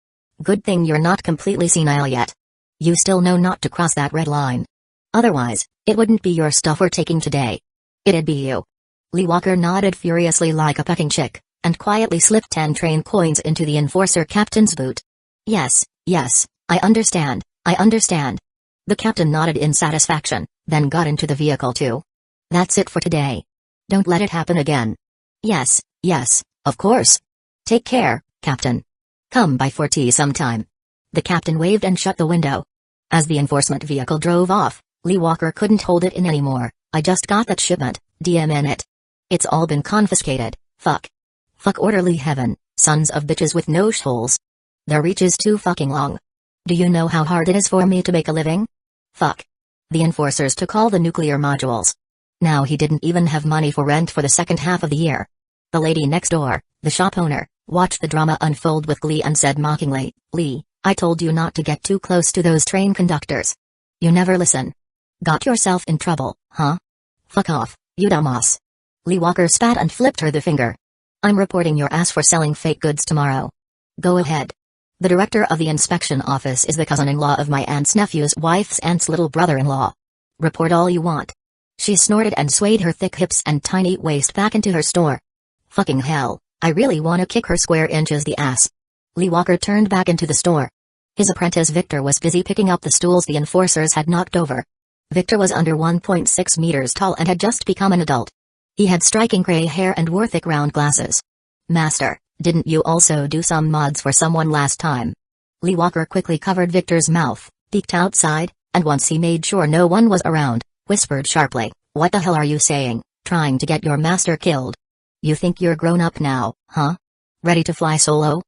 Good thing you're not completely senile yet. You still know not to cross that red line. Otherwise, it wouldn't be your stuff we're taking today. It'd be you. Lee Walker nodded furiously like a pecking chick, and quietly slipped 10 train coins into the enforcer captain's boot. Yes, I understand. The captain nodded in satisfaction, then got into the vehicle too. That's it for today. Don't let it happen again. Yes, of course. Take care, Captain. Come by for tea sometime. The captain waved and shut the window. As the enforcement vehicle drove off, Lee Walker couldn't hold it in anymore. I just got that shipment, DM in it. It's all been confiscated, fuck. Fuck orderly heaven, sons of bitches with no shoals. Their reach is too fucking long. Do you know how hard it is for me to make a living? Fuck. The enforcers took all the nuclear modules. Now he didn't even have money for rent for the second half of the year. The lady next door, the shop owner, watched the drama unfold with glee and said mockingly, "Lee, I told you not to get too close to those train conductors. You never listen. Got yourself in trouble, huh? Fuck off, you dumbass." Lee Walker spat and flipped her the finger. "I'm reporting your ass for selling fake goods tomorrow. Go ahead. The director of the inspection office is the cousin-in-law of my aunt's nephew's wife's aunt's little brother-in-law. Report all you want." She snorted and swayed her thick hips and tiny waist back into her store. Fucking hell, I really want to kick her square inches the ass. Lee Walker turned back into the store. His apprentice Victor was busy picking up the stools the enforcers had knocked over. Victor was under 1.6 meters tall and had just become an adult. He had striking gray hair and wore thick round glasses. "Master, didn't you also do some mods for someone last time?" Lee Walker quickly covered Victor's mouth, peeked outside, and once he made sure no one was around, whispered sharply, "What the hell are you saying, trying to get your master killed? You think you're grown up now, huh? Ready to fly solo?"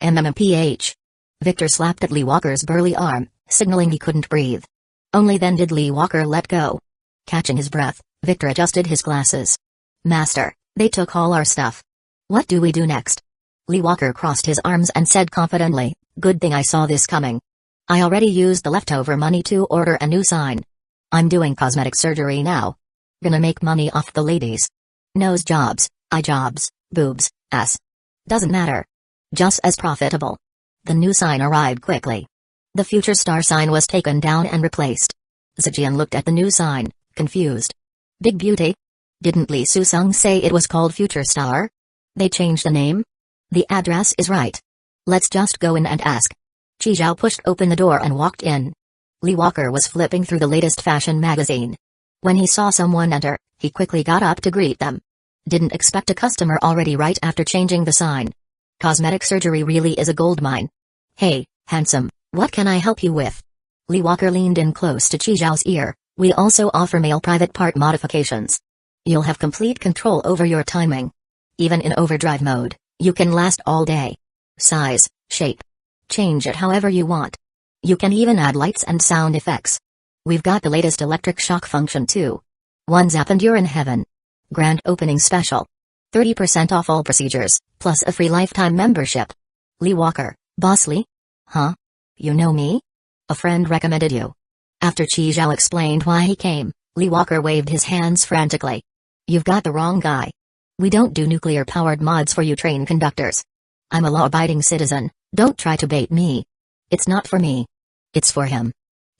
MMPH. Victor slapped at Lee Walker's burly arm, signaling he couldn't breathe. Only then did Lee Walker let go. Catching his breath, Victor adjusted his glasses. "Master, they took all our stuff. What do we do next?" Lee Walker crossed his arms and said confidently, "Good thing I saw this coming. I already used the leftover money to order a new sign. I'm doing cosmetic surgery now. Gonna make money off the ladies. Nose jobs, eye jobs, boobs, ass. Doesn't matter. Just as profitable." The new sign arrived quickly. The future star sign was taken down and replaced. Zijian looked at the new sign, confused. "Big beauty? Didn't Lee Susung say it was called Future Star? They changed the name? The address is right. Let's just go in and ask." Chi Zhao pushed open the door and walked in. Lee Walker was flipping through the latest fashion magazine. When he saw someone enter, he quickly got up to greet them. Didn't expect a customer already right after changing the sign. Cosmetic surgery really is a goldmine. "Hey, handsome, what can I help you with?" Lee Walker leaned in close to Chi Zhao's ear. "We also offer male private part modifications. You'll have complete control over your timing. Even in overdrive mode, you can last all day. Size, shape. Change it however you want. You can even add lights and sound effects. We've got the latest electric shock function too. One zap and you're in heaven. Grand opening special. 30% off all procedures, plus a free lifetime membership." Lee Walker, "Boss Lee? Huh? You know me? A friend recommended you." After Chi Zhao explained why he came, Lee Walker waved his hands frantically. "You've got the wrong guy. We don't do nuclear-powered mods for you train conductors. I'm a law-abiding citizen, don't try to bait me. It's not for me. It's for him."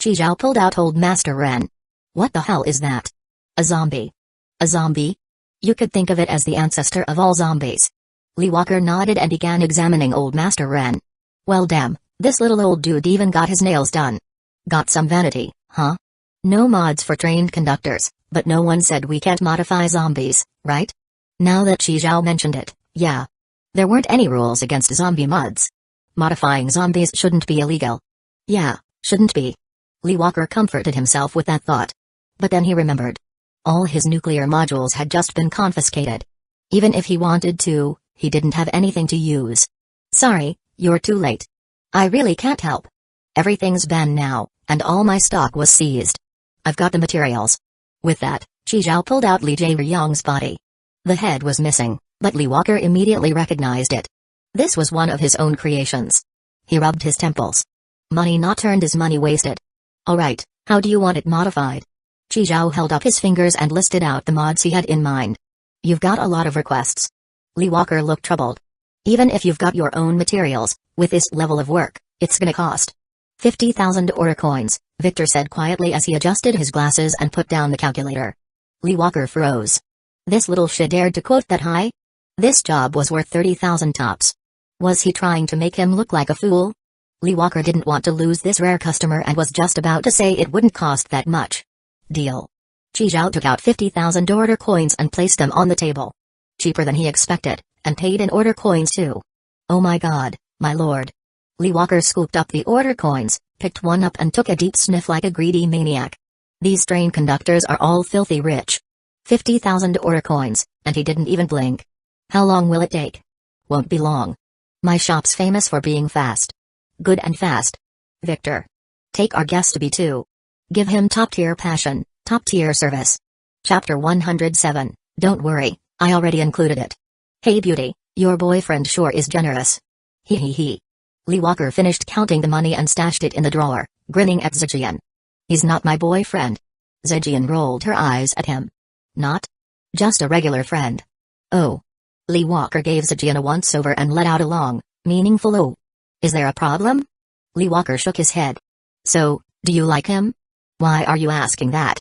Chi Zhao pulled out Old Master Ren. "What the hell is that? A zombie? A zombie? You could think of it as the ancestor of all zombies." Lee Walker nodded and began examining Old Master Ren. "Well damn, this little old dude even got his nails done. Got some vanity, huh? No mods for trained conductors, but no one said we can't modify zombies, right?" Now that Chi Zhao mentioned it, yeah. There weren't any rules against zombie mods. Modifying zombies shouldn't be illegal. Yeah, shouldn't be. Lee Walker comforted himself with that thought. But then he remembered. All his nuclear modules had just been confiscated. Even if he wanted to, he didn't have anything to use. "Sorry, you're too late. I really can't help. Everything's banned now, and all my stock was seized. I've got the materials." With that, Chi Zhao pulled out Li Jae-ryong's body. The head was missing, but Lee Walker immediately recognized it. This was one of his own creations. He rubbed his temples. Money not earned is money wasted. "Alright, how do you want it modified?" Chi Zhao held up his fingers and listed out the mods he had in mind. "You've got a lot of requests." Lee Walker looked troubled. "Even if you've got your own materials, with this level of work, it's gonna cost 50,000 aura coins," Victor said quietly as he adjusted his glasses and put down the calculator. Lee Walker froze. This little shit dared to quote that high? This job was worth 30,000 tops. Was he trying to make him look like a fool? Lee Walker didn't want to lose this rare customer and was just about to say it wouldn't cost that much. Deal. Chi Zhao took out 50,000 order coins and placed them on the table. Cheaper than he expected, and paid in order coins too. "Oh my god, my lord." Lee Walker scooped up the order coins, picked one up and took a deep sniff like a greedy maniac. These train conductors are all filthy rich. 50,000 order coins, and he didn't even blink. "How long will it take?" "Won't be long. My shop's famous for being fast. Good and fast. Victor. Take our guest to B2. Give him top-tier passion, top-tier service. Chapter 107, don't worry, I already included it. Hey beauty, your boyfriend sure is generous. Hee hee hee. Lee Walker finished counting the money and stashed it in the drawer, grinning at Zhejian. He's not my boyfriend. Zhejian rolled her eyes at him. Not? Just a regular friend. Oh. Lee Walker gave Zhejian a once-over and let out a long, meaningful oh. Is there a problem? Lee Walker shook his head. So, do you like him? Why are you asking that?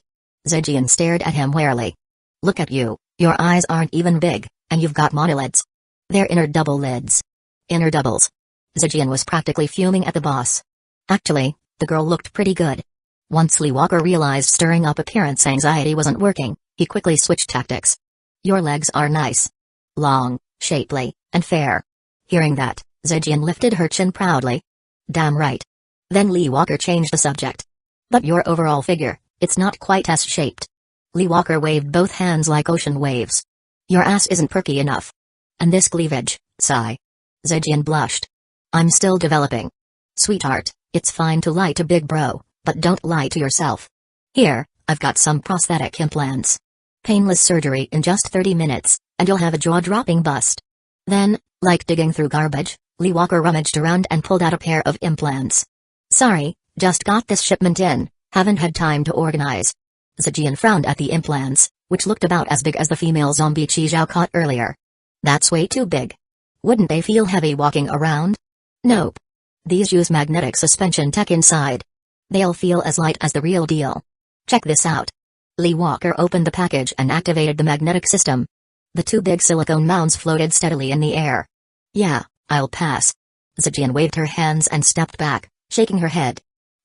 Zhejian stared at him warily. Look at you, your eyes aren't even big, and you've got monolids. They're inner double lids. Inner doubles. Zhejian was practically fuming at the boss. Actually, the girl looked pretty good. Once Lee Walker realized stirring up appearance anxiety wasn't working, he quickly switched tactics. Your legs are nice. Long, shapely, and fair. Hearing that, Zhejian lifted her chin proudly. Damn right. Then Lee Walker changed the subject. But your overall figure, it's not quite S-shaped. Lee Walker waved both hands like ocean waves. Your ass isn't perky enough. And this cleavage, sigh. Zhejian blushed. I'm still developing. Sweetheart, it's fine to lie to big bro, but don't lie to yourself. Here, I've got some prosthetic implants. Painless surgery in just 30 minutes, and you'll have a jaw-dropping bust. Then, like digging through garbage, Lee Walker rummaged around and pulled out a pair of implants. Sorry, just got this shipment in, haven't had time to organize. Zhejian frowned at the implants, which looked about as big as the female zombie Chi Zhao caught earlier. That's way too big. Wouldn't they feel heavy walking around? Nope. These use magnetic suspension tech inside. They'll feel as light as the real deal. Check this out. Lee Walker opened the package and activated the magnetic system. The two big silicone mounds floated steadily in the air. Yeah, I'll pass. Zhejian waved her hands and stepped back, shaking her head.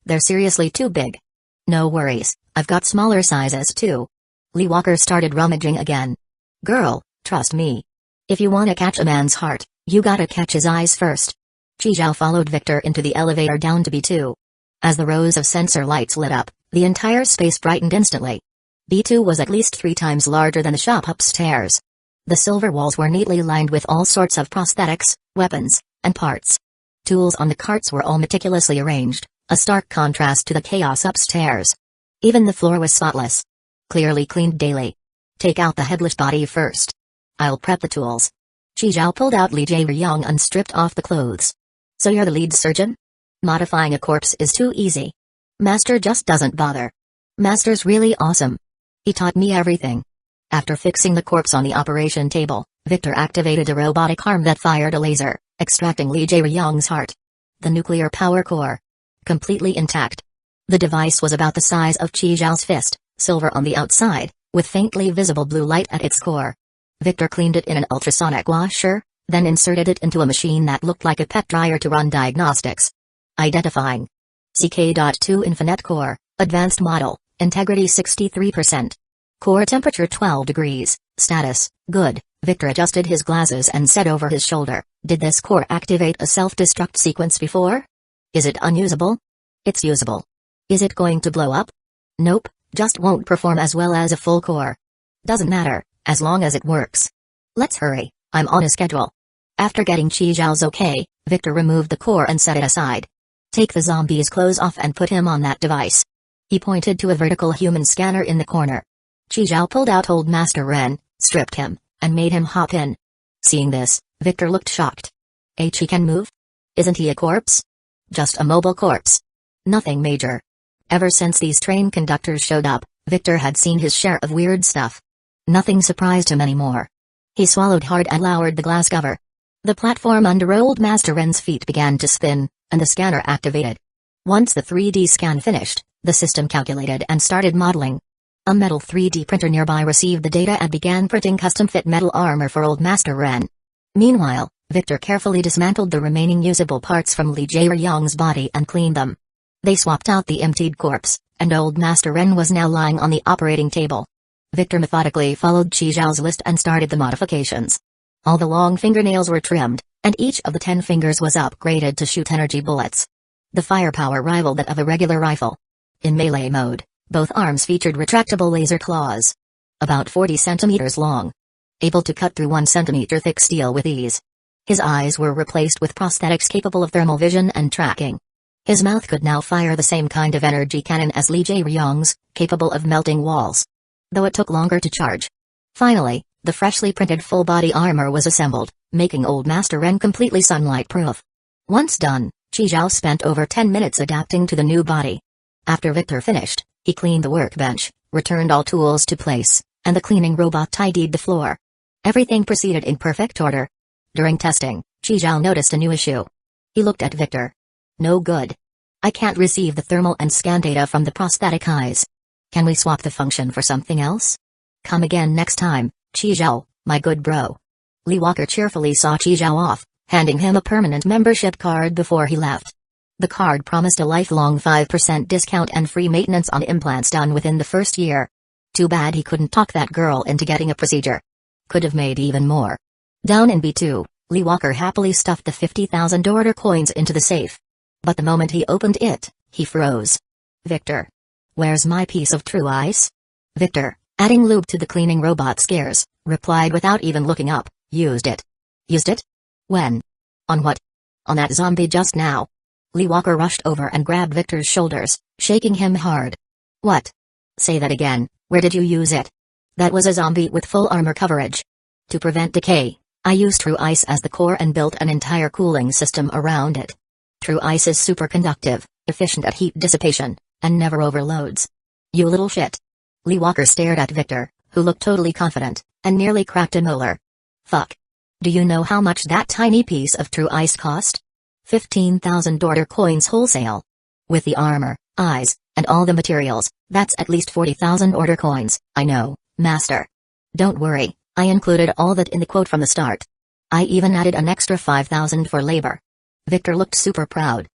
They're seriously too big. No worries, I've got smaller sizes too. Lee Walker started rummaging again. Girl, trust me. If you want to catch a man's heart, you gotta catch his eyes first. Chi Zhao followed Victor into the elevator down to B2. As the rows of sensor lights lit up, the entire space brightened instantly. B2 was at least 3 times larger than the shop upstairs. The silver walls were neatly lined with all sorts of prosthetics, weapons, and parts. Tools on the carts were all meticulously arranged, a stark contrast to the chaos upstairs. Even the floor was spotless. Clearly cleaned daily. Take out the headless body first. I'll prep the tools. Chi Zhao pulled out Li Jae-ryung and stripped off the clothes. So you're the lead surgeon? Modifying a corpse is too easy. Master just doesn't bother. Master's really awesome. He taught me everything. After fixing the corpse on the operation table, Victor activated a robotic arm that fired a laser, extracting Li Jae-ryung's heart. The nuclear power core. Completely intact. The device was about the size of Chi Zhao's fist, silver on the outside, with faintly visible blue light at its core. Victor cleaned it in an ultrasonic washer, then inserted it into a machine that looked like a pet dryer to run diagnostics. Identifying. CK.2 Infinite Core, Advanced Model, Integrity 63%. Core temperature 12 degrees, status, good. Victor adjusted his glasses and said over his shoulder, did this core activate a self-destruct sequence before? Is it unusable? It's usable. Is it going to blow up? Nope, just won't perform as well as a full core. Doesn't matter, as long as it works. Let's hurry, I'm on a schedule. After getting Chi Zhao's okay, Victor removed the core and set it aside. Take the zombie's clothes off and put him on that device. He pointed to a vertical human scanner in the corner. Chi Zhao pulled out Old Master Ren, stripped him, and made him hop in. Seeing this, Victor looked shocked. He can move? Isn't he a corpse? Just a mobile corpse. Nothing major. Ever since these train conductors showed up, Victor had seen his share of weird stuff. Nothing surprised him anymore. He swallowed hard and lowered the glass cover. The platform under Old Master Ren's feet began to spin, and the scanner activated. Once the 3D scan finished, the system calculated and started modeling. A metal 3D printer nearby received the data and began printing custom-fit metal armor for Old Master Ren. Meanwhile, Victor carefully dismantled the remaining usable parts from Li Jae-ryung's body and cleaned them. They swapped out the emptied corpse, and Old Master Ren was now lying on the operating table. Victor methodically followed Chi Zhao's list and started the modifications. All the long fingernails were trimmed, and each of the 10 fingers was upgraded to shoot energy bullets. The firepower rivaled that of a regular rifle. In melee mode, both arms featured retractable laser claws. About 40 centimeters long. Able to cut through 1 centimeter thick steel with ease. His eyes were replaced with prosthetics capable of thermal vision and tracking. His mouth could now fire the same kind of energy cannon as Li Jie-ryong's, capable of melting walls. Though it took longer to charge. Finally, the freshly printed full-body armor was assembled, making Old Master Ren completely sunlight-proof. Once done, Qi Zhao spent over 10 minutes adapting to the new body. After Victor finished, he cleaned the workbench, returned all tools to place, and the cleaning robot tidied the floor. Everything proceeded in perfect order. During testing, Qi Zhao noticed a new issue. He looked at Victor. No good. I can't receive the thermal and scan data from the prosthetic eyes. Can we swap the function for something else? Come again next time, Qi Zhao, my good bro. Li Walker cheerfully saw Qi Zhao off, handing him a permanent membership card before he left. The card promised a lifelong 5% discount and free maintenance on implants done within the first year. Too bad he couldn't talk that girl into getting a procedure. Could have made even more. Down in B2, Li Walker happily stuffed the 50,000 order coins into the safe. But the moment he opened it, he froze. Victor. Where's my piece of true ice? Victor, adding lube to the cleaning robot's gears, replied without even looking up, used it. Used it? When? On what? On that zombie just now. Li Walker rushed over and grabbed Victor's shoulders, shaking him hard. What? Say that again, where did you use it? That was a zombie with full armor coverage. To prevent decay, I used True Ice as the core and built an entire cooling system around it. True Ice is superconductive, efficient at heat dissipation, and never overloads. You little shit. Li Walker stared at Victor, who looked totally confident, and nearly cracked a molar. Fuck. Do you know how much that tiny piece of True Ice cost? 15,000 order coins wholesale. With the armor, eyes, and all the materials, that's at least 40,000 order coins. I know, master. Don't worry, I included all that in the quote from the start. I even added an extra 5,000 for labor. Victor looked super proud.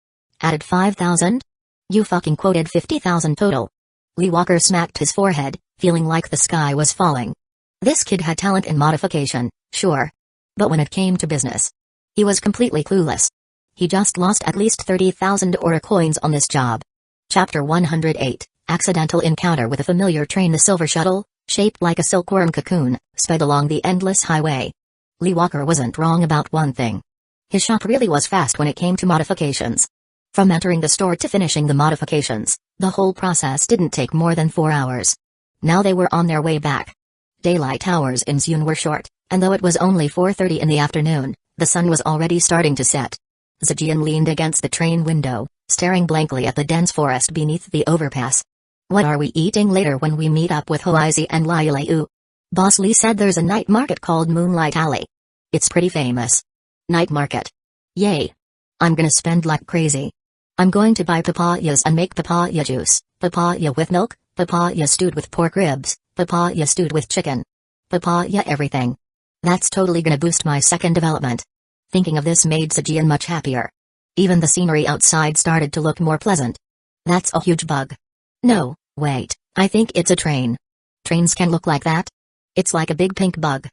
Added 5,000? You fucking quoted 50,000 total. Li Walker smacked his forehead, feeling like the sky was falling. This kid had talent in modification, sure. But when it came to business, he was completely clueless. He just lost at least 30,000 order coins on this job. Chapter 108, Accidental Encounter with a Familiar Train. The silver shuttle, shaped like a silkworm cocoon, sped along the endless highway. Li Walker wasn't wrong about one thing. His shop really was fast when it came to modifications. From entering the store to finishing the modifications, the whole process didn't take more than 4 hours. Now they were on their way back. Daylight hours in Seoul were short, and though it was only 4:30 in the afternoon, the sun was already starting to set. Zijian leaned against the train window, staring blankly at the dense forest beneath the overpass. What are we eating later when we meet up with Hoizi and Liu? Boss Lee said there's a night market called Moonlight Alley. It's pretty famous. Night market. Yay. I'm gonna spend like crazy. I'm going to buy papayas and make papaya juice, papaya with milk, papaya stewed with pork ribs, papaya stewed with chicken. Papaya everything. That's totally gonna boost my second development. Thinking of this made Zijian much happier. Even the scenery outside started to look more pleasant. That's a huge bug. No, wait, I think it's a train. Trains can look like that? It's like a big pink bug.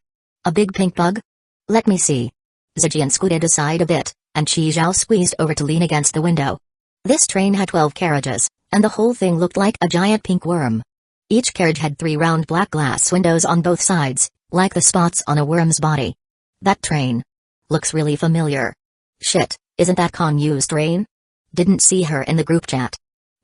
A big pink bug? Let me see. Zijian scooted aside a bit, and Qi Zhao squeezed over to lean against the window. This train had 12 carriages, and the whole thing looked like a giant pink worm. Each carriage had 3 round black glass windows on both sides, like the spots on a worm's body. That train looks really familiar. Shit, isn't that Kong Yu's train? Didn't see her in the group chat.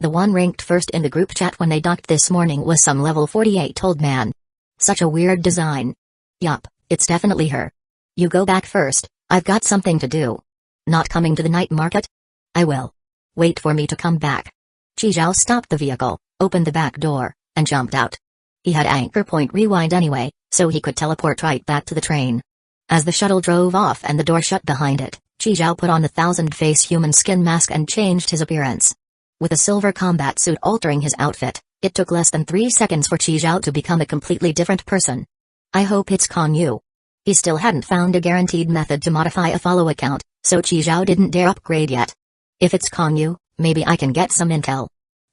The one ranked first in the group chat when they docked this morning was some level 48 old man. Such a weird design. Yup, it's definitely her. You go back first, I've got something to do. Not coming to the night market? I will. Wait for me to come back. Qi Zhao stopped the vehicle, opened the back door, and jumped out. He had anchor point rewind anyway, so he could teleport right back to the train. As the shuttle drove off and the door shut behind it, Qi Zhao put on the 1000-face human skin mask and changed his appearance. With a silver combat suit altering his outfit, it took less than 3 seconds for Qi Zhao to become a completely different person. I hope it's Kong Yu. He still hadn't found a guaranteed method to modify a follow account, so Qi Zhao didn't dare upgrade yet. If it's Kong Yu, maybe I can get some intel.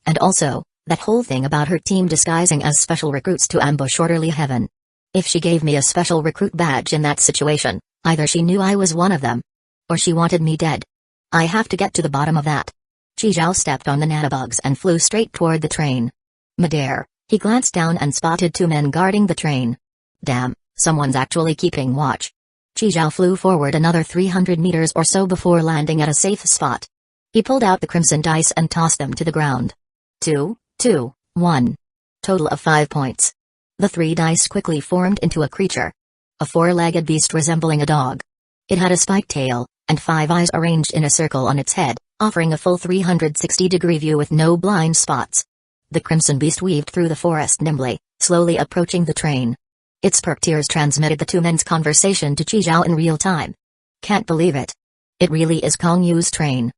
And also, that whole thing about her team disguising as special recruits to ambush Orderly Heaven. If she gave me a special recruit badge in that situation, either she knew I was one of them, or she wanted me dead. I have to get to the bottom of that. Qi Zhao stepped on the nanobugs and flew straight toward the train. Midair, he glanced down and spotted 2 men guarding the train. Damn, someone's actually keeping watch. Qi Zhao flew forward another 300 meters or so before landing at a safe spot. He pulled out the crimson dice and tossed them to the ground. 2, 2, 1. Total of 5 points. The 3 dice quickly formed into a creature. A 4-legged beast resembling a dog. It had a spiked tail, and 5 eyes arranged in a circle on its head, offering a full 360-degree view with no blind spots. The crimson beast weaved through the forest nimbly, slowly approaching the train. Its perked ears transmitted the two men's conversation to Qizhao in real time. Can't believe it. It really is Kong Yu's train.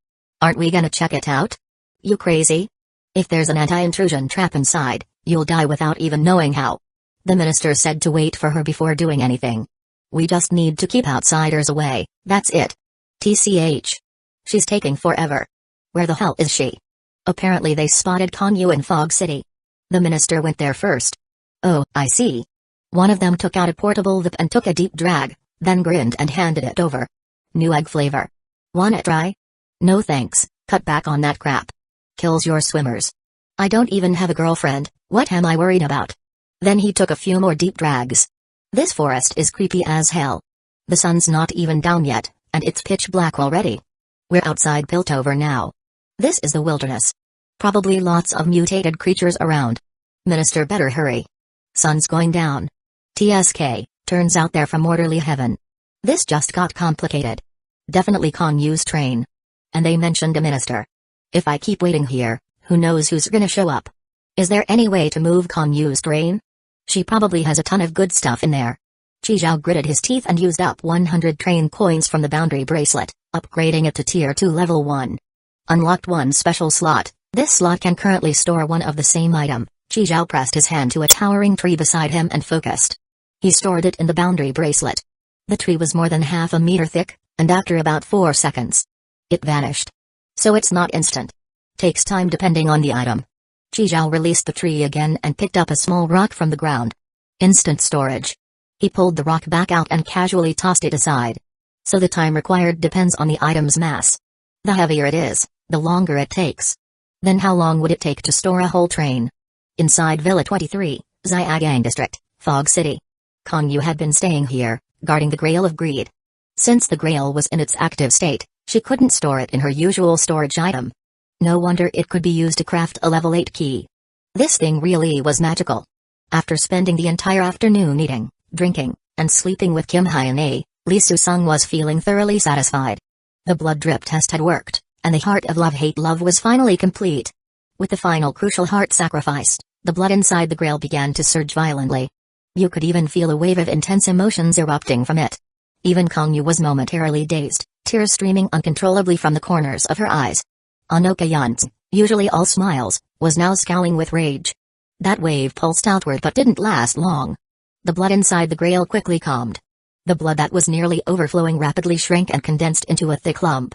Aren't we gonna check it out? You crazy? If there's an anti-intrusion trap inside, you'll die without even knowing how. The minister said to wait for her before doing anything. We just need to keep outsiders away, that's it. TCH. She's taking forever. Where the hell is she? Apparently they spotted Kong Yu in Fog City. The minister went there first. Oh, I see. One of them took out a portable whip and took a deep drag, then grinned and handed it over. New egg flavor. Wanna try? No thanks, cut back on that crap. Kills your swimmers. I don't even have a girlfriend, what am I worried about? Then he took a few more deep drags. This forest is creepy as hell. The sun's not even down yet, and it's pitch black already. We're outside Piltover now. This is the wilderness. Probably lots of mutated creatures around. Minister better hurry. Sun's going down. TSK, turns out they're from orderly heaven. This just got complicated. Definitely Kong Yu's train. And they mentioned a minister. If I keep waiting here, who knows who's gonna show up? Is there any way to move Kong Yu's train? She probably has a ton of good stuff in there. Qizhao gritted his teeth and used up 100 train coins from the boundary bracelet, upgrading it to Tier 2 Level 1. Unlocked one special slot. This slot can currently store one of the same item. Qizhao pressed his hand to a towering tree beside him and focused. He stored it in the boundary bracelet. The tree was more than half a meter thick, and after about 4 seconds, it vanished. So it's not instant. Takes time depending on the item. Qizhao released the tree again and picked up a small rock from the ground. Instant storage. He pulled the rock back out and casually tossed it aside. So the time required depends on the item's mass. The heavier it is, the longer it takes. Then how long would it take to store a whole train? Inside Villa 23, Xiagang District, Fog City. Kong Yu had been staying here, guarding the Grail of Greed. Since the Grail was in its active state, she couldn't store it in her usual storage item. No wonder it could be used to craft a level 8 key. This thing really was magical. After spending the entire afternoon eating, drinking, and sleeping with Kim Hyun-a, Lee Su-sung was feeling thoroughly satisfied. The blood drip test had worked, and the heart of love-hate love was finally complete. With the final crucial heart sacrificed, the blood inside the Grail began to surge violently. You could even feel a wave of intense emotions erupting from it. Even Kong Yu was momentarily dazed, tears streaming uncontrollably from the corners of her eyes. Anoka Yunz, usually all smiles, was now scowling with rage. That wave pulsed outward but didn't last long. The blood inside the Grail quickly calmed. The blood that was nearly overflowing rapidly shrank and condensed into a thick lump.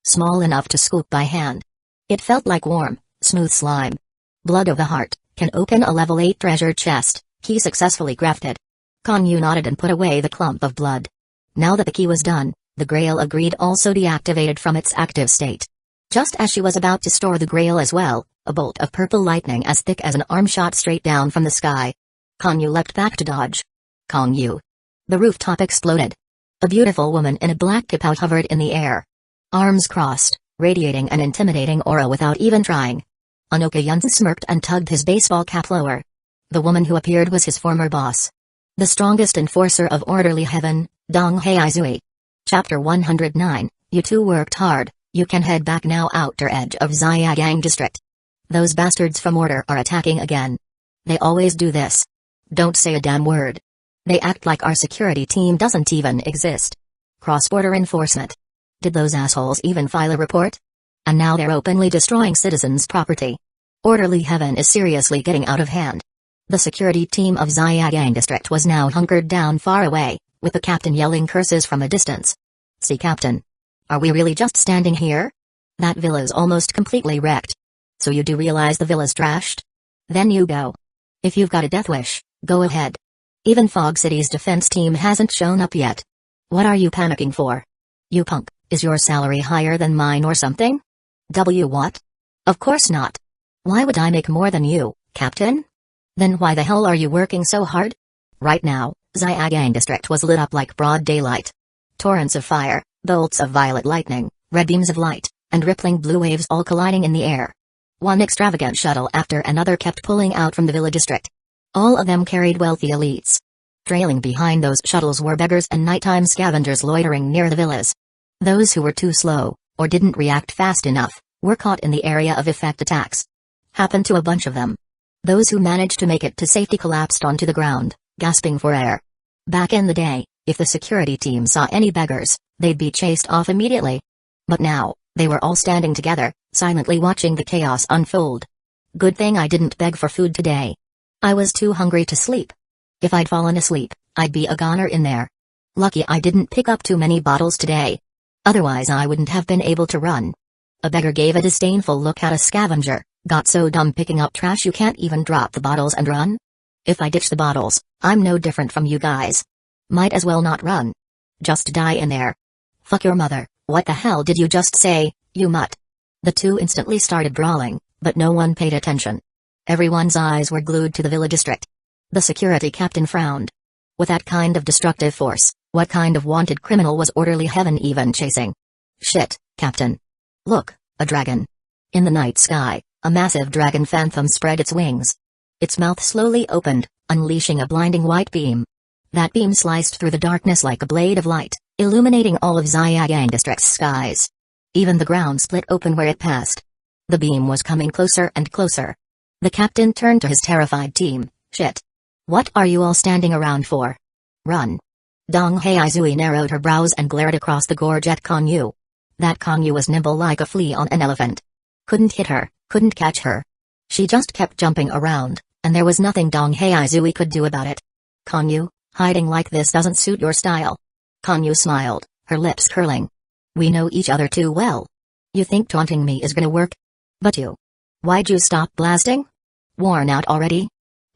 Small enough to scoop by hand. It felt like warm, smooth slime. Blood of the heart, can open a level 8 treasure chest, key successfully grafted. Kong Yu nodded and put away the clump of blood. Now that the key was done, the Grail of Greed also deactivated from its active state. Just as she was about to store the Grail as well, a bolt of purple lightning as thick as an arm shot straight down from the sky. Kong Yu leapt back to dodge. Kong Yu. The rooftop exploded. A beautiful woman in a black kippah hovered in the air. Arms crossed, radiating an intimidating aura without even trying. Anoka Yunz smirked and tugged his baseball cap lower. The woman who appeared was his former boss. The strongest enforcer of orderly heaven, Dong Haizui. Chapter 109, You two worked hard, you can head back now. Outer edge of Xiagang District. Those bastards from Order are attacking again. They always do this. Don't say a damn word. They act like our security team doesn't even exist. Cross-border enforcement. Did those assholes even file a report? And now they're openly destroying citizens' property. Orderly heaven is seriously getting out of hand. The security team of Xiagang District was now hunkered down far away, with the captain yelling curses from a distance. See, Captain. Are we really just standing here? That villa's almost completely wrecked. So you do realize the villa's trashed? Then you go. If you've got a death wish, go ahead. Even Fog City's defense team hasn't shown up yet. What are you panicking for? You punk, is your salary higher than mine or something? What? Of course not. Why would I make more than you, Captain? Then why the hell are you working so hard? Right now, Xiagang District was lit up like broad daylight. Torrents of fire, bolts of violet lightning, red beams of light, and rippling blue waves all colliding in the air. One extravagant shuttle after another kept pulling out from the villa district. All of them carried wealthy elites. Trailing behind those shuttles were beggars and nighttime scavengers loitering near the villas. Those who were too slow, or didn't react fast enough, were caught in the area of effect attacks. Happened to a bunch of them. Those who managed to make it to safety collapsed onto the ground, gasping for air. Back in the day, if the security team saw any beggars, they'd be chased off immediately. But now, they were all standing together, silently watching the chaos unfold. Good thing I didn't beg for food today. I was too hungry to sleep. If I'd fallen asleep, I'd be a goner in there. Lucky I didn't pick up too many bottles today. Otherwise I wouldn't have been able to run. A beggar gave a disdainful look at a scavenger. Got so dumb picking up trash you can't even drop the bottles and run? If I ditch the bottles, I'm no different from you guys. Might as well not run. Just die in there. Fuck your mother, what the hell did you just say, you mutt? The two instantly started brawling, but no one paid attention. Everyone's eyes were glued to the villa district. The security captain frowned. With that kind of destructive force, what kind of wanted criminal was orderly heaven even chasing? Shit, Captain. Look, a dragon. In the night sky, a massive dragon phantom spread its wings. Its mouth slowly opened, unleashing a blinding white beam. That beam sliced through the darkness like a blade of light, illuminating all of Xiagang District's skies. Even the ground split open where it passed. The beam was coming closer and closer. The captain turned to his terrified team. Shit. What are you all standing around for? Run. Dong Haizui narrowed her brows and glared across the gorge at Konyu. That Konyu was nimble like a flea on an elephant. Couldn't hit her, couldn't catch her. She just kept jumping around, and there was nothing Dong Haizui could do about it. Konyu, hiding like this doesn't suit your style. Konyu smiled, her lips curling. We know each other too well. You think taunting me is gonna work? But you. Why'd you stop blasting? Worn out already?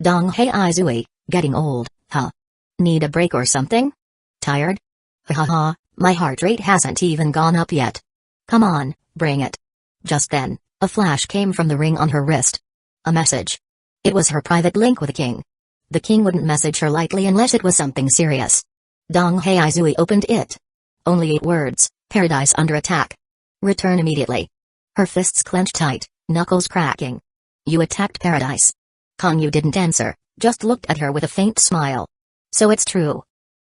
Dong Haizui, getting old, huh? Need a break or something? Tired? Ha ha, my heart rate hasn't even gone up yet. Come on, bring it. Just then, a flash came from the ring on her wrist. A message. It was her private link with the king. The king wouldn't message her lightly unless it was something serious. Dong Haizui opened it. Only 8 words, paradise under attack. Return immediately. Her fists clenched tight, knuckles cracking. You attacked paradise. Konyu didn't answer, just looked at her with a faint smile. So it's true.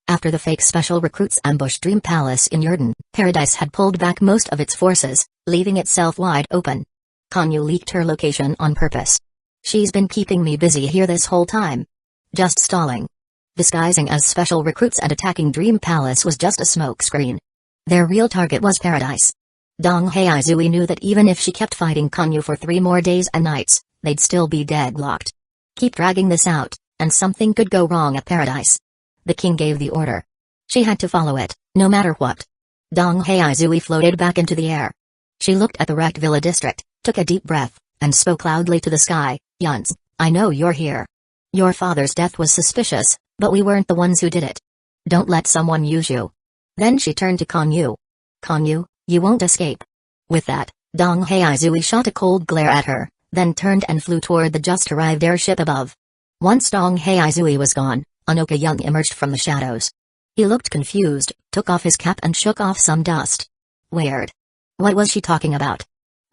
After the fake special recruits ambushed Dream Palace in Yurden, Paradise had pulled back most of its forces, leaving itself wide open. Konyu leaked her location on purpose. She's been keeping me busy here this whole time. Just stalling. Disguising as special recruits and attacking Dream Palace was just a smokescreen. Their real target was Paradise. Dong Haizui knew that even if she kept fighting Konyu for 3 more days and nights, they'd still be deadlocked. Keep dragging this out, and something could go wrong at Paradise. The king gave the order. She had to follow it, no matter what. Dong Haizui floated back into the air. She looked at the wrecked villa district, took a deep breath, and spoke loudly to the sky. Yuns, I know you're here. Your father's death was suspicious, but we weren't the ones who did it. Don't let someone use you. Then she turned to Konyu. Konyu, you won't escape. With that, Dong Haizui shot a cold glare at her, then turned and flew toward the just-arrived airship above. Once Dong Haizui was gone, Anoka Young emerged from the shadows. He looked confused, took off his cap and shook off some dust. Weird. What was she talking about?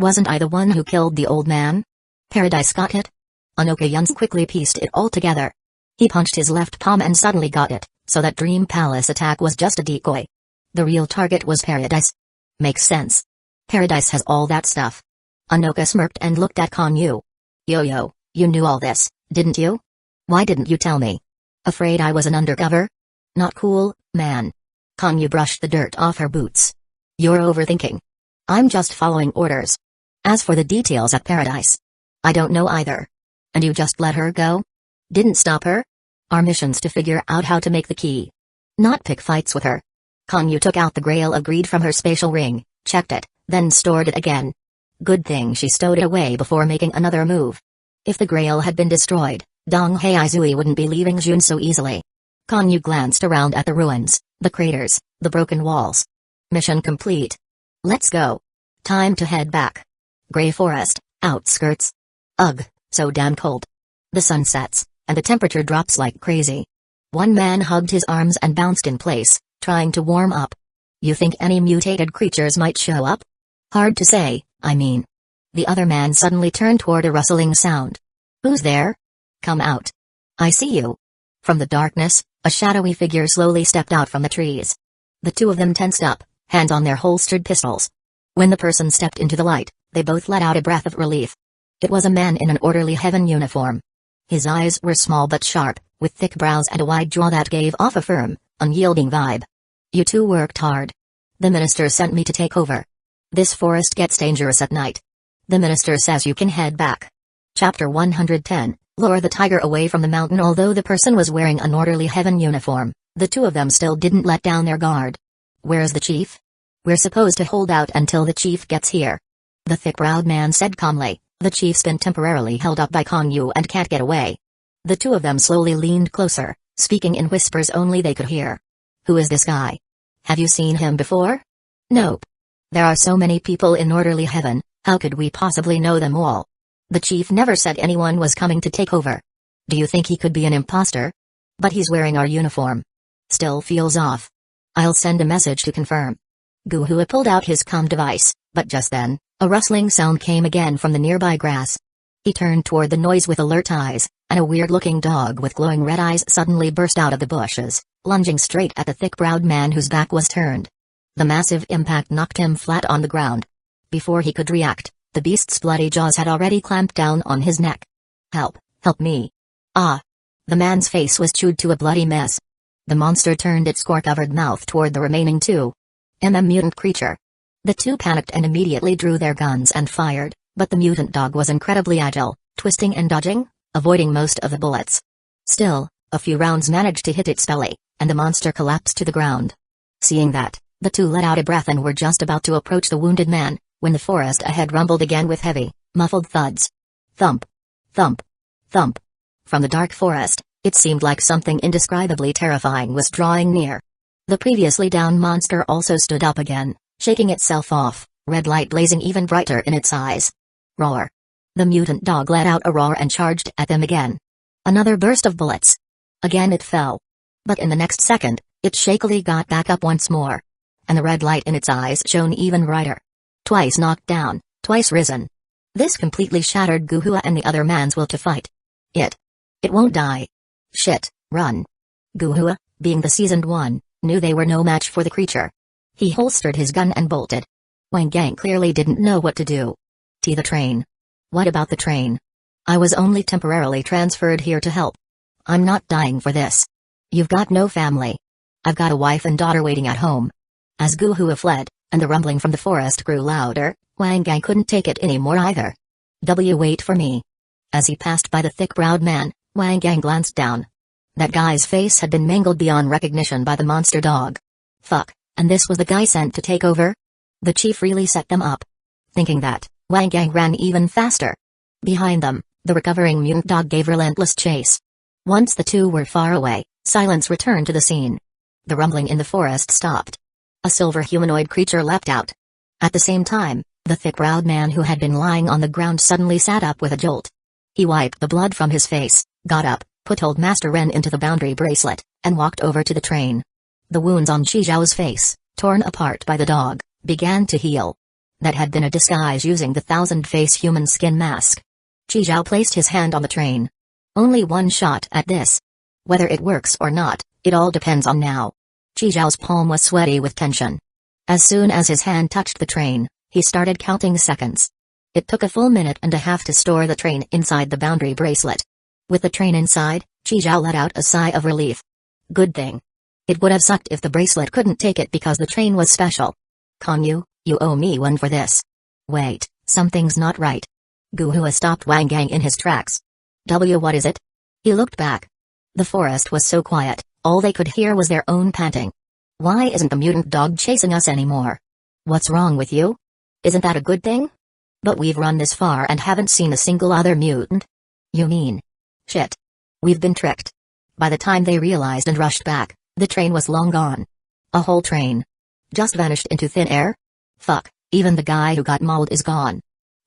Wasn't I the one who killed the old man? Paradise got hit? Anoka Young quickly pieced it all together. He punched his left palm and suddenly got it, so that Dream Palace attack was just a decoy. The real target was Paradise. Makes sense. Paradise has all that stuff. Anoka smirked and looked at Konyu. Yo-yo, you knew all this, didn't you? Why didn't you tell me? Afraid I was an undercover? Not cool, man. Konyu brushed the dirt off her boots. You're overthinking. I'm just following orders. As for the details at Paradise, I don't know either. And you just let her go? Didn't stop her? Our mission's to figure out how to make the key. Not pick fights with her. Konyu took out the Grail of Greed from her spatial ring, checked it, then stored it again. Good thing she stowed it away before making another move. If the Grail had been destroyed, Dong Haizui wouldn't be leaving June so easily. Konyu glanced around at the ruins, the craters, the broken walls. Mission complete. Let's go. Time to head back. Gray Forest, outskirts. Ugh, so damn cold. The sun sets, and the temperature drops like crazy. One man hugged his arms and bounced in place, trying to warm up. You think any mutated creatures might show up? Hard to say, I mean. The other man suddenly turned toward a rustling sound. Who's there? Come out. I see you. From the darkness, a shadowy figure slowly stepped out from the trees. The two of them tensed up, hands on their holstered pistols. When the person stepped into the light, they both let out a breath of relief. It was a man in an orderly heaven uniform. His eyes were small but sharp, with thick brows and a wide jaw that gave off a firm, unyielding vibe. You two worked hard. The minister sent me to take over. This forest gets dangerous at night. The minister says you can head back. Chapter 110, Lure the tiger away from the mountain. Although the person was wearing an orderly heaven uniform, the two of them still didn't let down their guard. Where's the chief? We're supposed to hold out until the chief gets here. The thick-browed man said calmly. The chief's been temporarily held up by Konyu and can't get away. The two of them slowly leaned closer, speaking in whispers only they could hear. Who is this guy? Have you seen him before? Nope. There are so many people in orderly heaven, how could we possibly know them all? The chief never said anyone was coming to take over. Do you think he could be an imposter? But he's wearing our uniform. Still feels off. I'll send a message to confirm. Guhua pulled out his comm device, but just then, a rustling sound came again from the nearby grass. He turned toward the noise with alert eyes, and a weird-looking dog with glowing red eyes suddenly burst out of the bushes, lunging straight at the thick-browed man whose back was turned. The massive impact knocked him flat on the ground. Before he could react, the beast's bloody jaws had already clamped down on his neck. Help, help me. Ah! The man's face was chewed to a bloody mess. The monster turned its gore-covered mouth toward the remaining two. Mutant creature. The two panicked and immediately drew their guns and fired, but the mutant dog was incredibly agile, twisting and dodging, avoiding most of the bullets. Still, a few rounds managed to hit its belly, and the monster collapsed to the ground. Seeing that, the two let out a breath and were just about to approach the wounded man, when the forest ahead rumbled again with heavy, muffled thuds. Thump. Thump. Thump. From the dark forest, it seemed like something indescribably terrifying was drawing near. The previously down monster also stood up again, shaking itself off, red light blazing even brighter in its eyes. Roar. The mutant dog let out a roar and charged at them again. Another burst of bullets. Again it fell. But in the next second, it shakily got back up once more. And the red light in its eyes shone even brighter. Twice knocked down, twice risen. This completely shattered Guhua and the other man's will to fight. It won't die. Shit, run. Guhua, being the seasoned one, knew they were no match for the creature. He holstered his gun and bolted. Wang Gang clearly didn't know what to do. The train. What about the train? I was only temporarily transferred here to help. I'm not dying for this. You've got no family. I've got a wife and daughter waiting at home. As Guhua fled, and the rumbling from the forest grew louder, Wang Gang couldn't take it anymore either. Wait for me. As he passed by the thick-browed man, Wang Gang glanced down. That guy's face had been mangled beyond recognition by the monster dog. Fuck, and this was the guy sent to take over? The chief really set them up. Thinking that, Wang Gang ran even faster. Behind them, the recovering mutant dog gave relentless chase. Once the two were far away, silence returned to the scene. The rumbling in the forest stopped. A silver humanoid creature leapt out. At the same time, the thick-browed man who had been lying on the ground suddenly sat up with a jolt. He wiped the blood from his face, got up, put old Master Ren into the boundary bracelet, and walked over to the train. The wounds on Chi Zhao's face, torn apart by the dog, began to heal. That had been a disguise using the thousand-face human skin mask. Chi Zhao placed his hand on the train. Only one shot at this. Whether it works or not, it all depends on now. Chi Zhao's palm was sweaty with tension. As soon as his hand touched the train, he started counting seconds. It took a full minute and a half to store the train inside the boundary bracelet. With the train inside, Chi Zhao let out a sigh of relief. Good thing. It would have sucked if the bracelet couldn't take it because the train was special. Konyu, you owe me one for this. Wait, something's not right. Guhua stopped Wang Gang in his tracks. What is it? He looked back. The forest was so quiet, all they could hear was their own panting. Why isn't the mutant dog chasing us anymore? What's wrong with you? Isn't that a good thing? But we've run this far and haven't seen a single other mutant. You mean? Shit. We've been tricked. By the time they realized and rushed back, the train was long gone. A whole train. Just vanished into thin air? Fuck, even the guy who got mauled is gone.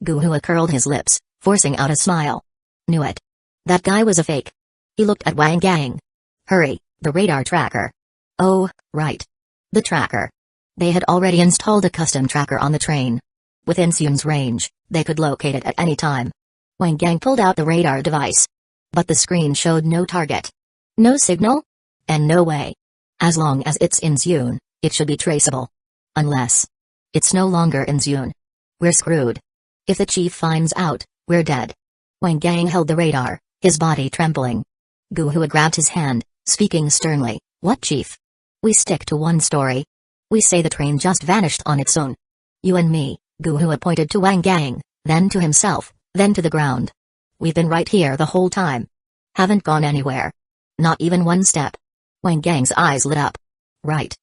Guhua curled his lips, forcing out a smile. Knew it. That guy was a fake. He looked at Wang Gang. Hurry, the radar tracker. Oh, right. The tracker. They had already installed a custom tracker on the train. Within Sun's range, they could locate it at any time. Wang Gang pulled out the radar device. But the screen showed no target. No signal? And no way. As long as it's in Sun, it should be traceable. Unless it's no longer in Sun. We're screwed. If the chief finds out, we're dead. Wang Gang held the radar, his body trembling. Gu Hua grabbed his hand, speaking sternly. What chief? We stick to one story. We say the train just vanished on its own. You and me. Gu Hua pointed to Wang Gang, then to himself, then to the ground. We've been right here the whole time. Haven't gone anywhere. Not even one step. Wang Gang's eyes lit up. Right.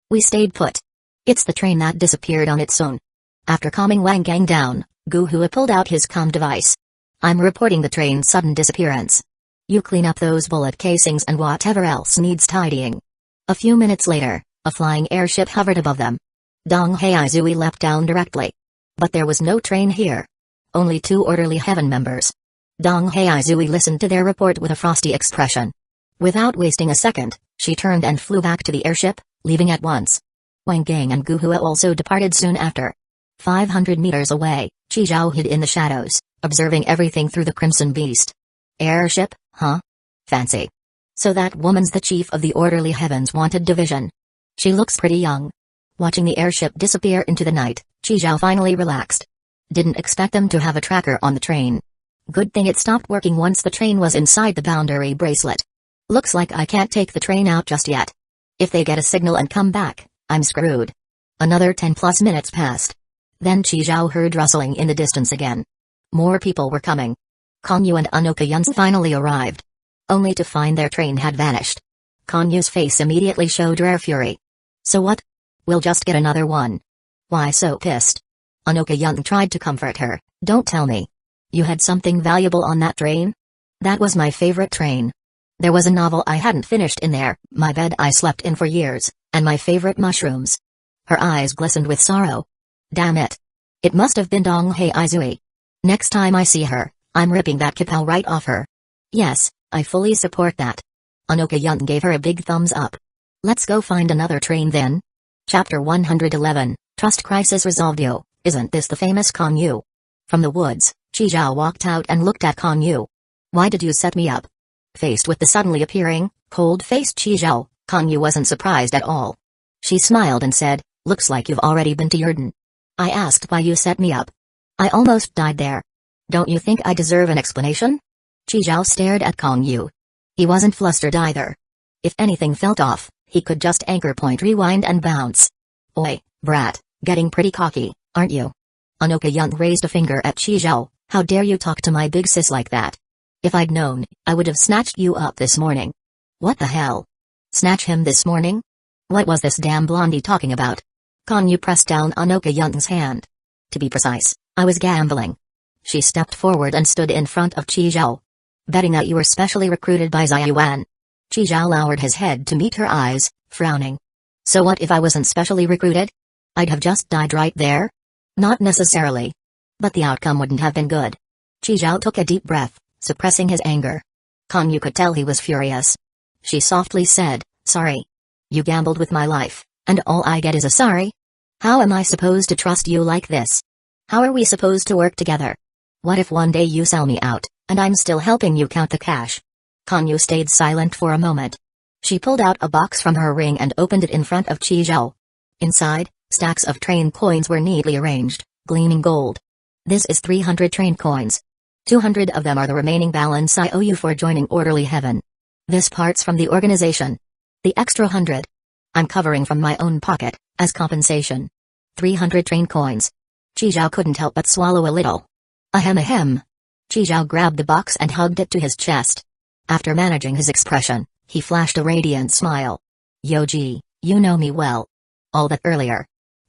We stayed put. It's the train that disappeared on its own. After calming Wang Gang down, Gu Hua pulled out his comm device. I'm reporting the train's sudden disappearance. You clean up those bullet casings and whatever else needs tidying. A few minutes later, a flying airship hovered above them. Dong Haizui leapt down directly. But there was no train here. Only 2 orderly heaven members. Dong Haizui listened to their report with a frosty expression. Without wasting a second, she turned and flew back to the airship, leaving at once. Wang Gang and Gu Hua also departed soon after. 500 meters away, Qi Zhao hid in the shadows, observing everything through the crimson beast. Airship, huh? Fancy. So that woman's the chief of the Orderly Heavens Wanted Division. She looks pretty young. Watching the airship disappear into the night, Qi Zhao finally relaxed. Didn't expect them to have a tracker on the train. Good thing it stopped working once the train was inside the boundary bracelet. Looks like I can't take the train out just yet. If they get a signal and come back, I'm screwed. Another 10+ minutes passed. Then Qi Zhao heard rustling in the distance again. More people were coming. Konyu and Anoka Yun finally arrived. Only to find their train had vanished. Konyu's face immediately showed rare fury. So what? We'll just get another one. Why so pissed? Anoka Yun tried to comfort her. Don't tell me. You had something valuable on that train? That was my favorite train. There was a novel I hadn't finished in there, my bed I slept in for years, and my favorite mushrooms. Her eyes glistened with sorrow. Damn it. It must have been Dong Haizui. Next time I see her, I'm ripping that kapow right off her. Yes, I fully support that. Anoka Yun gave her a big thumbs up. Let's go find another train then. Chapter 111, Trust Crisis Resolved. Yo, isn't this the famous Konyu? From the woods, Qi Zhao walked out and looked at Konyu. Why did you set me up? Faced with the suddenly appearing, cold-faced Qi Zhao, Konyu wasn't surprised at all. She smiled and said, looks like you've already been to Yurden. I asked why you set me up. I almost died there. Don't you think I deserve an explanation? Qi Zhao stared at Konyu. He wasn't flustered either. If anything felt off, he could just anchor point rewind and bounce. Oi, brat, getting pretty cocky, aren't you? Anoka Yun raised a finger at Qi Zhao. How dare you talk to my big sis like that? If I'd known, I would have snatched you up this morning. What the hell? Snatch him this morning? What was this damn blondie talking about? Konyu pressed down Anoka Yun's hand. To be precise, I was gambling. She stepped forward and stood in front of Qi Zhao. Betting that you were specially recruited by Ziyuan. Qi Zhao lowered his head to meet her eyes, frowning. So what if I wasn't specially recruited? I'd have just died right there? Not necessarily. But the outcome wouldn't have been good. Qi Zhao took a deep breath, suppressing his anger. Konyu could tell he was furious. She softly said, sorry. You gambled with my life, and all I get is a sorry? How am I supposed to trust you like this? How are we supposed to work together? What if one day you sell me out, and I'm still helping you count the cash? Konyu stayed silent for a moment. She pulled out a box from her ring and opened it in front of Qi Zhao. Inside, stacks of train coins were neatly arranged, gleaming gold. This is 300 train coins. 200 of them are the remaining balance I owe you for joining Orderly Heaven. This part's from the organization. The extra 100. I'm covering from my own pocket, as compensation. 300 train coins. Qi Zhao couldn't help but swallow a little. Ahem ahem. Qi Zhao grabbed the box and hugged it to his chest. After managing his expression, he flashed a radiant smile. Yoji, you know me well. All that earlier.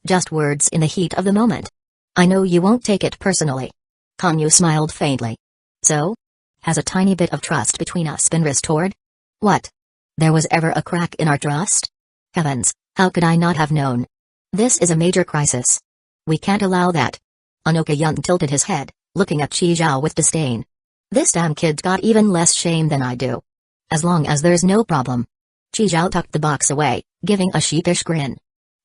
Just words in the heat of the moment. I know you won't take it personally. Konyu smiled faintly. So? Has a tiny bit of trust between us been restored? What? There was ever a crack in our trust? Heavens, how could I not have known? This is a major crisis. We can't allow that. Anoka Yun tilted his head, looking at Qi Zhao with disdain. This damn kid's got even less shame than I do. As long as there's no problem. Qi Zhao tucked the box away, giving a sheepish grin.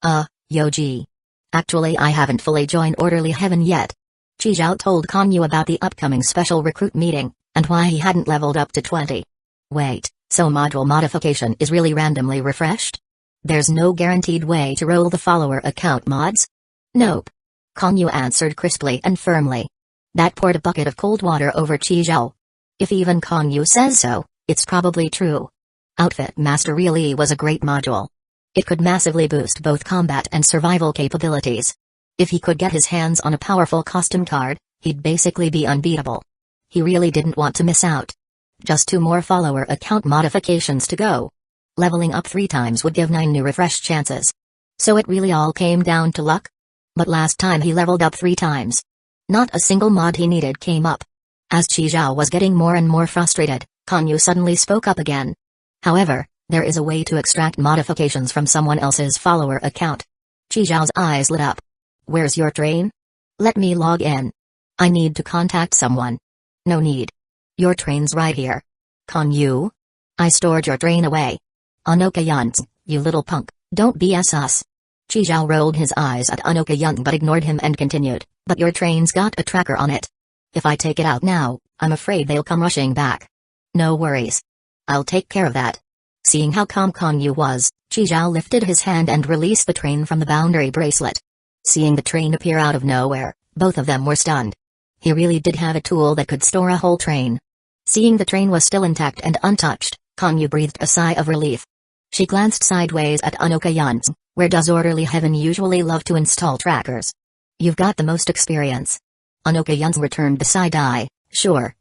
Yoji. Actually, I haven't fully joined Orderly Heaven yet. Chi Zhao told Kong Yu about the upcoming special recruit meeting, and why he hadn't leveled up to 20. Wait, so module modification is really randomly refreshed? There's no guaranteed way to roll the follower account mods? Nope. Kong Yu answered crisply and firmly. That poured a bucket of cold water over Chi Zhao. If even Kong Yu says so, it's probably true. Outfit Master really was a great module. It could massively boost both combat and survival capabilities. If he could get his hands on a powerful costume card, he'd basically be unbeatable. He really didn't want to miss out. Just 2 more follower account modifications to go. Leveling up 3 times would give 9 new refresh chances. So it really all came down to luck? But last time he leveled up 3 times. Not a single mod he needed came up. As Chi Zhao was getting more and more frustrated, Kong Yu suddenly spoke up again. However, there is a way to extract modifications from someone else's follower account. Chi Zhao's eyes lit up. Where's your train? Let me log in. I need to contact someone. No need. Your train's right here. Kong Yu? I stored your train away. Anoka Yuns, you little punk, don't BS us. Chi Zhao rolled his eyes at Anoka Yun but ignored him and continued, but your train's got a tracker on it. If I take it out now, I'm afraid they'll come rushing back. No worries. I'll take care of that. Seeing how calm Kong Yu was, Chi Zhao lifted his hand and released the train from the boundary bracelet. Seeing the train appear out of nowhere, both of them were stunned. He really did have a tool that could store a whole train. Seeing the train was still intact and untouched, Kong Yu breathed a sigh of relief. She glanced sideways at Anoka Yuns, where does Orderly Heaven usually love to install trackers? You've got the most experience. Anoka Yuns returned the side eye. Sure.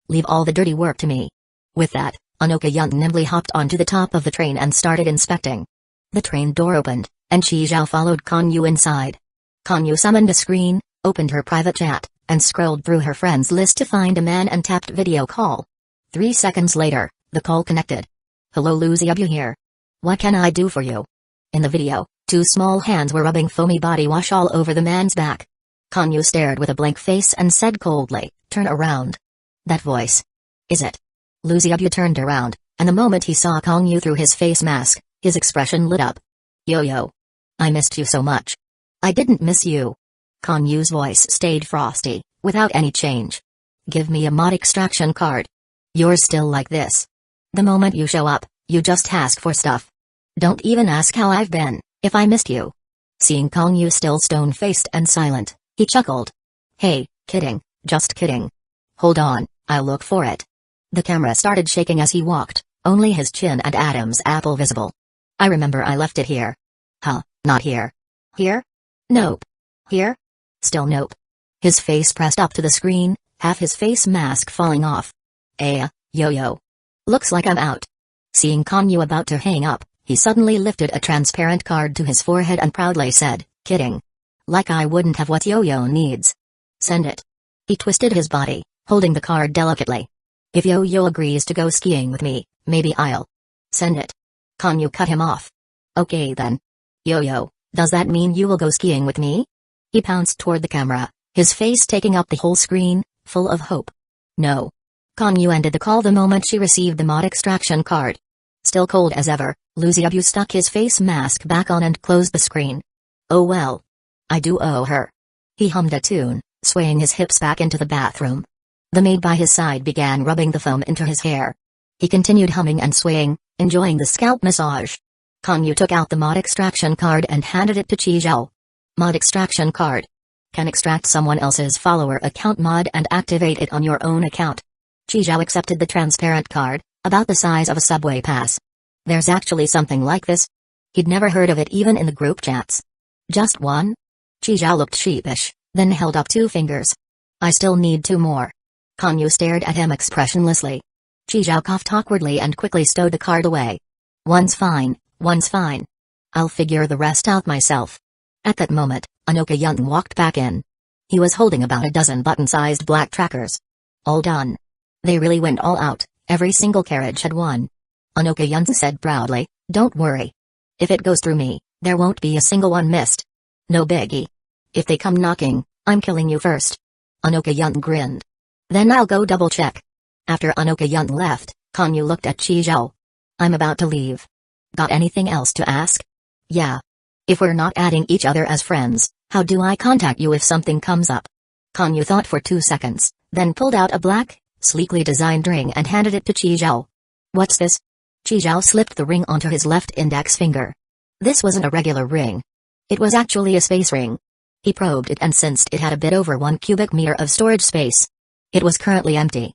Leave all the dirty work to me. With that, Anoka Yun nimbly hopped onto the top of the train and started inspecting. The train door opened, and Chi Zhao followed Kong Yu inside. Kong Yu summoned a screen, opened her private chat, and scrolled through her friends list to find a man and tapped video call. 3 seconds later, the call connected. Hello Lucy, you here? What can I do for you? In the video, 2 small hands were rubbing foamy body wash all over the man's back. Kong Yu stared with a blank face and said coldly, turn around. That voice. Is it? Lucy Abu turned around, and the moment he saw Kong Yu through his face mask, his expression lit up. Yo. I missed you so much. I didn't miss you. Kong Yu's voice stayed frosty, without any change. Give me a mod extraction card. You're still like this. The moment you show up, you just ask for stuff. Don't even ask how I've been, if I missed you. Seeing Kong Yu still stone-faced and silent, he chuckled. Hey, kidding, just kidding. Hold on, I'll look for it. The camera started shaking as he walked, only his chin and Adam's apple visible. I remember I left it here. Huh, not here. Here? Nope. Here? Still nope. His face pressed up to the screen, half his face mask falling off. Yo. Looks like I'm out. Seeing Kong Yu about to hang up, he suddenly lifted a transparent card to his forehead and proudly said, kidding. Like I wouldn't have what Yo-Yo needs. Send it. He twisted his body, holding the card delicately. If Yo-Yo agrees to go skiing with me, maybe I'll send it. Kong Yu cut him off. Okay then. Yo-Yo, does that mean you will go skiing with me? He pounced toward the camera, his face taking up the whole screen, full of hope. No. Kong Yu ended the call the moment she received the mod extraction card. Still cold as ever, Lucy Abu stuck his face mask back on and closed the screen. Oh well. I do owe her. He hummed a tune, swaying his hips back into the bathroom. The maid by his side began rubbing the foam into his hair. He continued humming and swaying, enjoying the scalp massage. Kong Yu took out the mod extraction card and handed it to Chi Zhao. Mod extraction card. Can extract someone else's follower account mod and activate it on your own account. Chi Zhao accepted the transparent card, about the size of a subway pass. There's actually something like this? He'd never heard of it even in the group chats. Just one? Chi Zhao looked sheepish, then held up 2 fingers. I still need 2 more. Kong Yu stared at him expressionlessly. Chi Zhao coughed awkwardly and quickly stowed the card away. One's fine. I'll figure the rest out myself. At that moment, Anoka Yun walked back in. He was holding about a dozen button-sized black trackers. All done. They really went all out, every single carriage had one. Anoka Yun said proudly, don't worry. If it goes through me, there won't be a single one missed. No biggie. If they come knocking, I'm killing you first. Anoka Yun grinned. Then I'll go double-check. After Anoka Yun left, Kong Yu looked at Chi Zhao. I'm about to leave. Got anything else to ask? Yeah. If we're not adding each other as friends, how do I contact you if something comes up? Kan Yu thought for 2 seconds, then pulled out a black, sleekly designed ring and handed it to Qi Zhao. What's this? Qi Zhao slipped the ring onto his left index finger. This wasn't a regular ring. It was actually a space ring. He probed it and sensed it had a bit over 1 cubic meter of storage space. It was currently empty.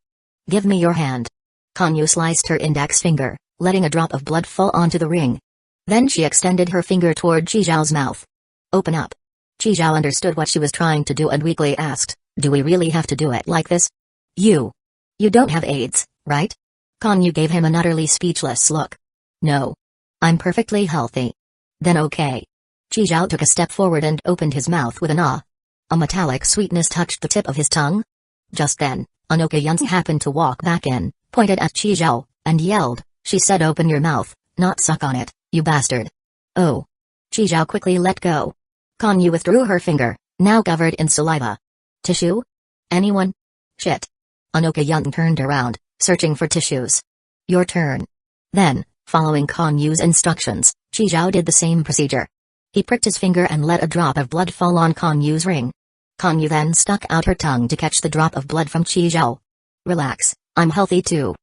Give me your hand. Kan Yu sliced her index finger, letting a drop of blood fall onto the ring. Then she extended her finger toward Qi Zhao's mouth. Open up. Qi Zhao understood what she was trying to do and weakly asked, do we really have to do it like this? You don't have AIDS, right? Kan Yu gave him an utterly speechless look. No. I'm perfectly healthy. Then okay. Qi Zhao took a step forward and opened his mouth with an ah. A metallic sweetness touched the tip of his tongue. Just then, Anoka Yunzi happened to walk back in, pointed at Qi Zhao, and yelled, she said open your mouth, not suck on it, you bastard. Oh. Qi Zhao quickly let go. Kan Yu withdrew her finger, now covered in saliva. Tissue? Anyone? Shit. Anoka Yun turned around, searching for tissues. Your turn. Then, following Kan Yu's instructions, Qi Zhao did the same procedure. He pricked his finger and let a drop of blood fall on Kan Yu's ring. Kan Yu then stuck out her tongue to catch the drop of blood from Qi Zhao. Relax, I'm healthy too.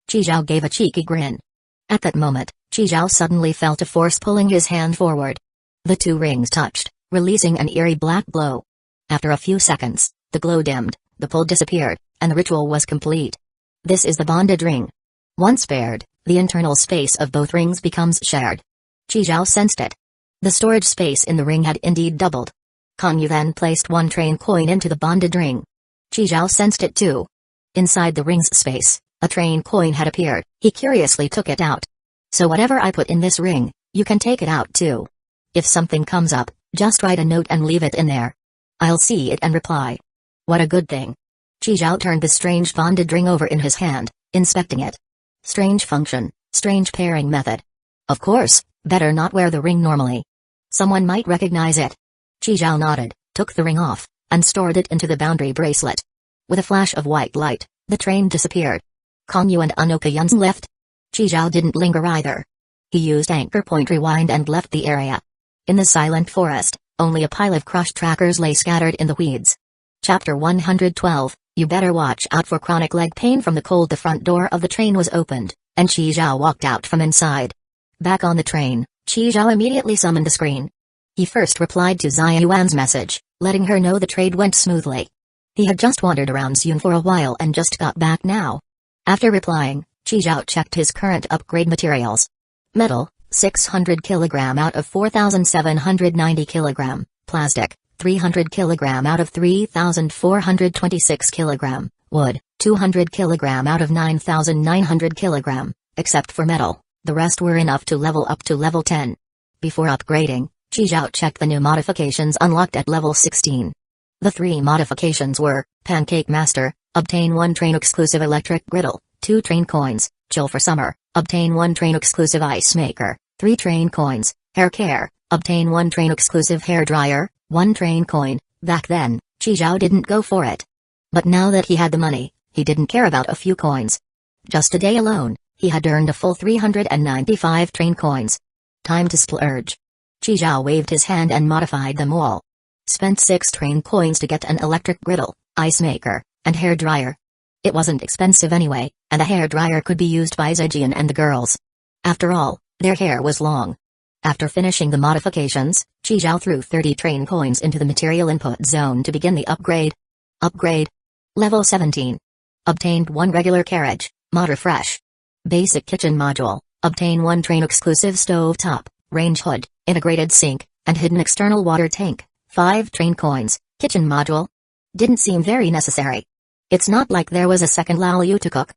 Qi Zhao gave a cheeky grin. At that moment, Qi Zhao suddenly felt a force pulling his hand forward. The 2 rings touched, releasing an eerie black glow. After a few seconds, the glow dimmed, the pull disappeared, and the ritual was complete. This is the bonded ring. Once paired, the internal space of both rings becomes shared. Qi Zhao sensed it. The storage space in the ring had indeed doubled. Kan Yu then placed 1 train coin into the bonded ring. Qi Zhao sensed it too. Inside the ring's space, a train coin had appeared. He curiously took it out. So whatever I put in this ring, you can take it out too. If something comes up, just write a note and leave it in there. I'll see it and reply. What a good thing. Qi Zhao turned the strange bonded ring over in his hand, inspecting it. Strange function, strange pairing method. Of course, better not wear the ring normally. Someone might recognize it. Qi Zhao nodded, took the ring off, and stored it into the boundary bracelet. With a flash of white light, the train disappeared. Kan Yu and Anoka Yun left. Qi Zhao didn't linger either. He used anchor point rewind and left the area. In the silent forest, only a pile of crushed trackers lay scattered in the weeds. Chapter 112, You better watch out for chronic leg pain from the cold. The front door of the train was opened, and Qi Zhao walked out from inside. Back on the train, Qi Zhao immediately summoned the screen. He first replied to Xia Yuan's message, letting her know the trade went smoothly. He had just wandered around Xun for a while and just got back now. After replying, Qi Zhao checked his current upgrade materials. Metal, 600 kg out of 4,790 kg, plastic, 300 kg out of 3,426 kg, wood, 200 kg out of 9,900 kg, except for metal, the rest were enough to level up to level 10. Before upgrading, Qi Zhao checked the new modifications unlocked at level 16. The 3 modifications were, Pancake Master, obtain 1 train exclusive electric griddle, 2 train coins, Chill for Summer, obtain 1 train exclusive Ice Maker, 3 train coins, Hair Care, obtain 1 train exclusive hair dryer, 1 train coin. Back then, Qi Zhao didn't go for it. But now that he had the money, he didn't care about a few coins. Just today alone, he had earned a full 395 train coins. Time to splurge. Qi Zhao waved his hand and modified them all. Spent 6 train coins to get an electric griddle, ice maker, and hair dryer. It wasn't expensive anyway, and the hair dryer could be used by Zhejian and the girls. After all, their hair was long. After finishing the modifications, Qi Zhao threw 30 train coins into the material input zone to begin the upgrade. Upgrade. Level 17. Obtained 1 regular carriage, Mod Refresh. Basic kitchen module, obtain 1 train exclusive stove top, range hood, integrated sink, and hidden external water tank, 5 train coins. Kitchen module. Didn't seem very necessary. It's not like there was a second Laoyu to cook.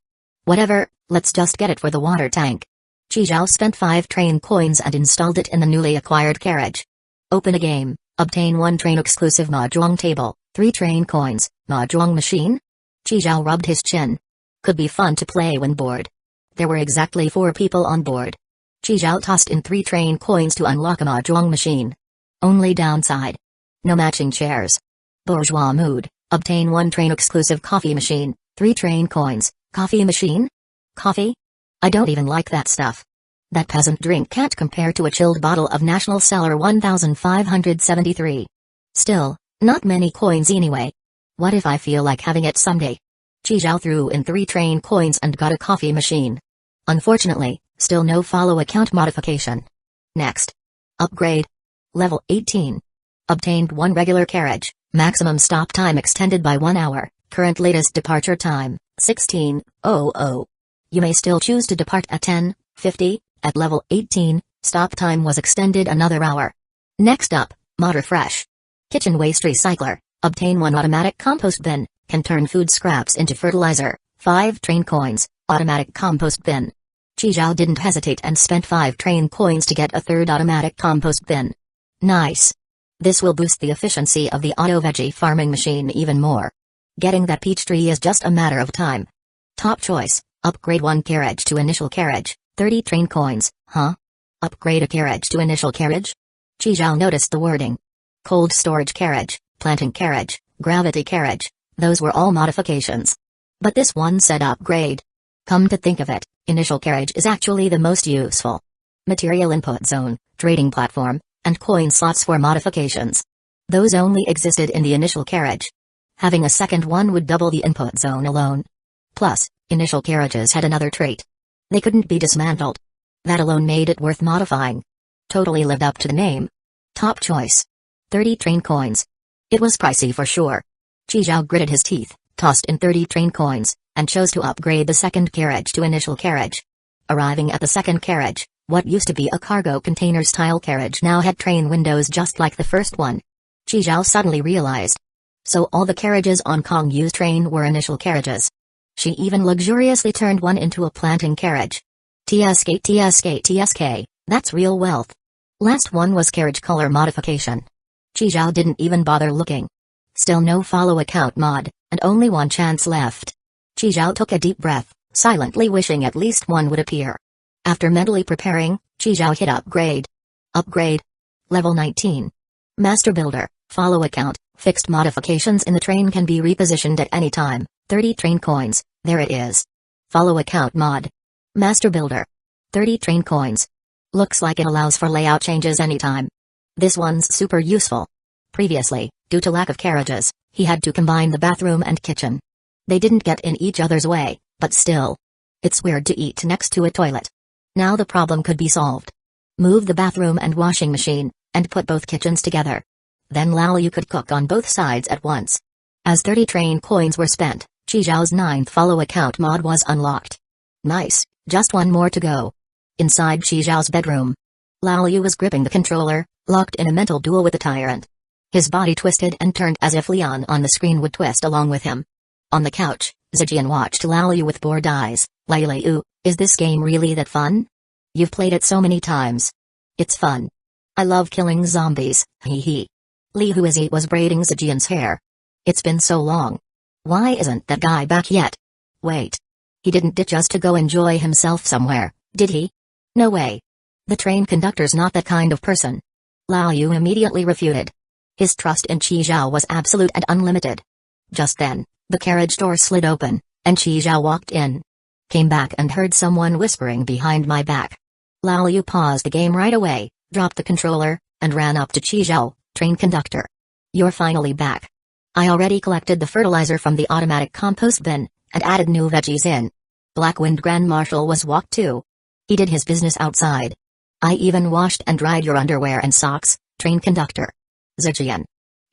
Whatever, let's just get it for the water tank. Qi Zhao spent 5 train coins and installed it in the newly acquired carriage. Open a game, obtain 1 train exclusive mahjong table, 3 train coins, mahjong machine? Qi Zhao rubbed his chin. Could be fun to play when bored. There were exactly 4 people on board. Qi Zhao tossed in 3 train coins to unlock a mahjong machine. Only downside. No matching chairs. Bourgeois mood, obtain 1 train exclusive coffee machine, 3 train coins. Coffee machine? Coffee? I don't even like that stuff. That peasant drink can't compare to a chilled bottle of National Cellar 1573. Still, not many coins anyway. What if I feel like having it someday? Chizhao threw in 3 train coins and got a coffee machine. Unfortunately, still no follow account modification. Next. Upgrade. Level 18. Obtained 1 regular carriage, maximum stop time extended by 1 hour, current latest departure time, 16:00. You may still choose to depart at 10:50, at level 18, stop time was extended another hour. Next up, Mod Refresh. Kitchen Waste Recycler, obtain 1 automatic compost bin, can turn food scraps into fertilizer, 5 train coins, automatic compost bin. Chizhao didn't hesitate and spent 5 train coins to get a 3rd automatic compost bin. Nice. This will boost the efficiency of the auto veggie farming machine even more. Getting that peach tree is just a matter of time. Top choice, upgrade 1 carriage to initial carriage, 30 train coins, huh? Upgrade a carriage to initial carriage? Chizhao noticed the wording. Cold storage carriage, planting carriage, gravity carriage, those were all modifications. But this one said upgrade. Come to think of it, initial carriage is actually the most useful. Material input zone, trading platform, and coin slots for modifications. Those only existed in the initial carriage. Having a second one would double the input zone alone. Plus, initial carriages had another trait. They couldn't be dismantled. That alone made it worth modifying. Totally lived up to the name. Top choice. 30 train coins. It was pricey for sure. Chizhao gritted his teeth, tossed in 30 train coins, and chose to upgrade the second carriage to initial carriage. Arriving at the second carriage, what used to be a cargo container-style carriage now had train windows just like the first one. Chizhao suddenly realized. So all the carriages on Kong-Yu's train were initial carriages. She even luxuriously turned one into a planting carriage. TSK, that's real wealth. Last one was carriage color modification. Chizhao didn't even bother looking. Still no follow account mod, and only 1 chance left. Chizhao took a deep breath, silently wishing at least one would appear. After mentally preparing, Chizhao hit upgrade. Upgrade. Level 19. Master Builder, follow account, fixed modifications in the train can be repositioned at any time, 30 train coins, there it is. Follow account mod. Master Builder. 30 train coins. Looks like it allows for layout changes anytime. This one's super useful. Previously, due to lack of carriages, he had to combine the bathroom and kitchen. They didn't get in each other's way, but still. It's weird to eat next to a toilet. Now the problem could be solved. Move the bathroom and washing machine, and put both kitchens together. Then Laoyu could cook on both sides at once. As 30 train coins were spent, Chizhao's 9th follow account mod was unlocked. Nice, just one more to go. Inside Chizhao's bedroom, Laoyu was gripping the controller, locked in a mental duel with the tyrant. His body twisted and turned as if Leon on the screen would twist along with him. On the couch, Zijian watched Laoyu with bored eyes. Laoyu, is this game really that fun? You've played it so many times. It's fun. I love killing zombies, hee hee. Li Huizi was braiding Zijian's hair. It's been so long. Why isn't that guy back yet? Wait. He didn't ditch us to go enjoy himself somewhere, did he? No way. The train conductor's not that kind of person. Laoyu immediately refuted. His trust in Chizhao was absolute and unlimited. Just then, the carriage door slid open, and Chizhao walked in. Came back and heard someone whispering behind my back. Laoyu paused the game right away, dropped the controller, and ran up to Chizhao, train conductor. You're finally back. I already collected the fertilizer from the automatic compost bin, and added new veggies in. Blackwind Grand Marshal was walked too. He did his business outside. I even washed and dried your underwear and socks, train conductor. Zijian.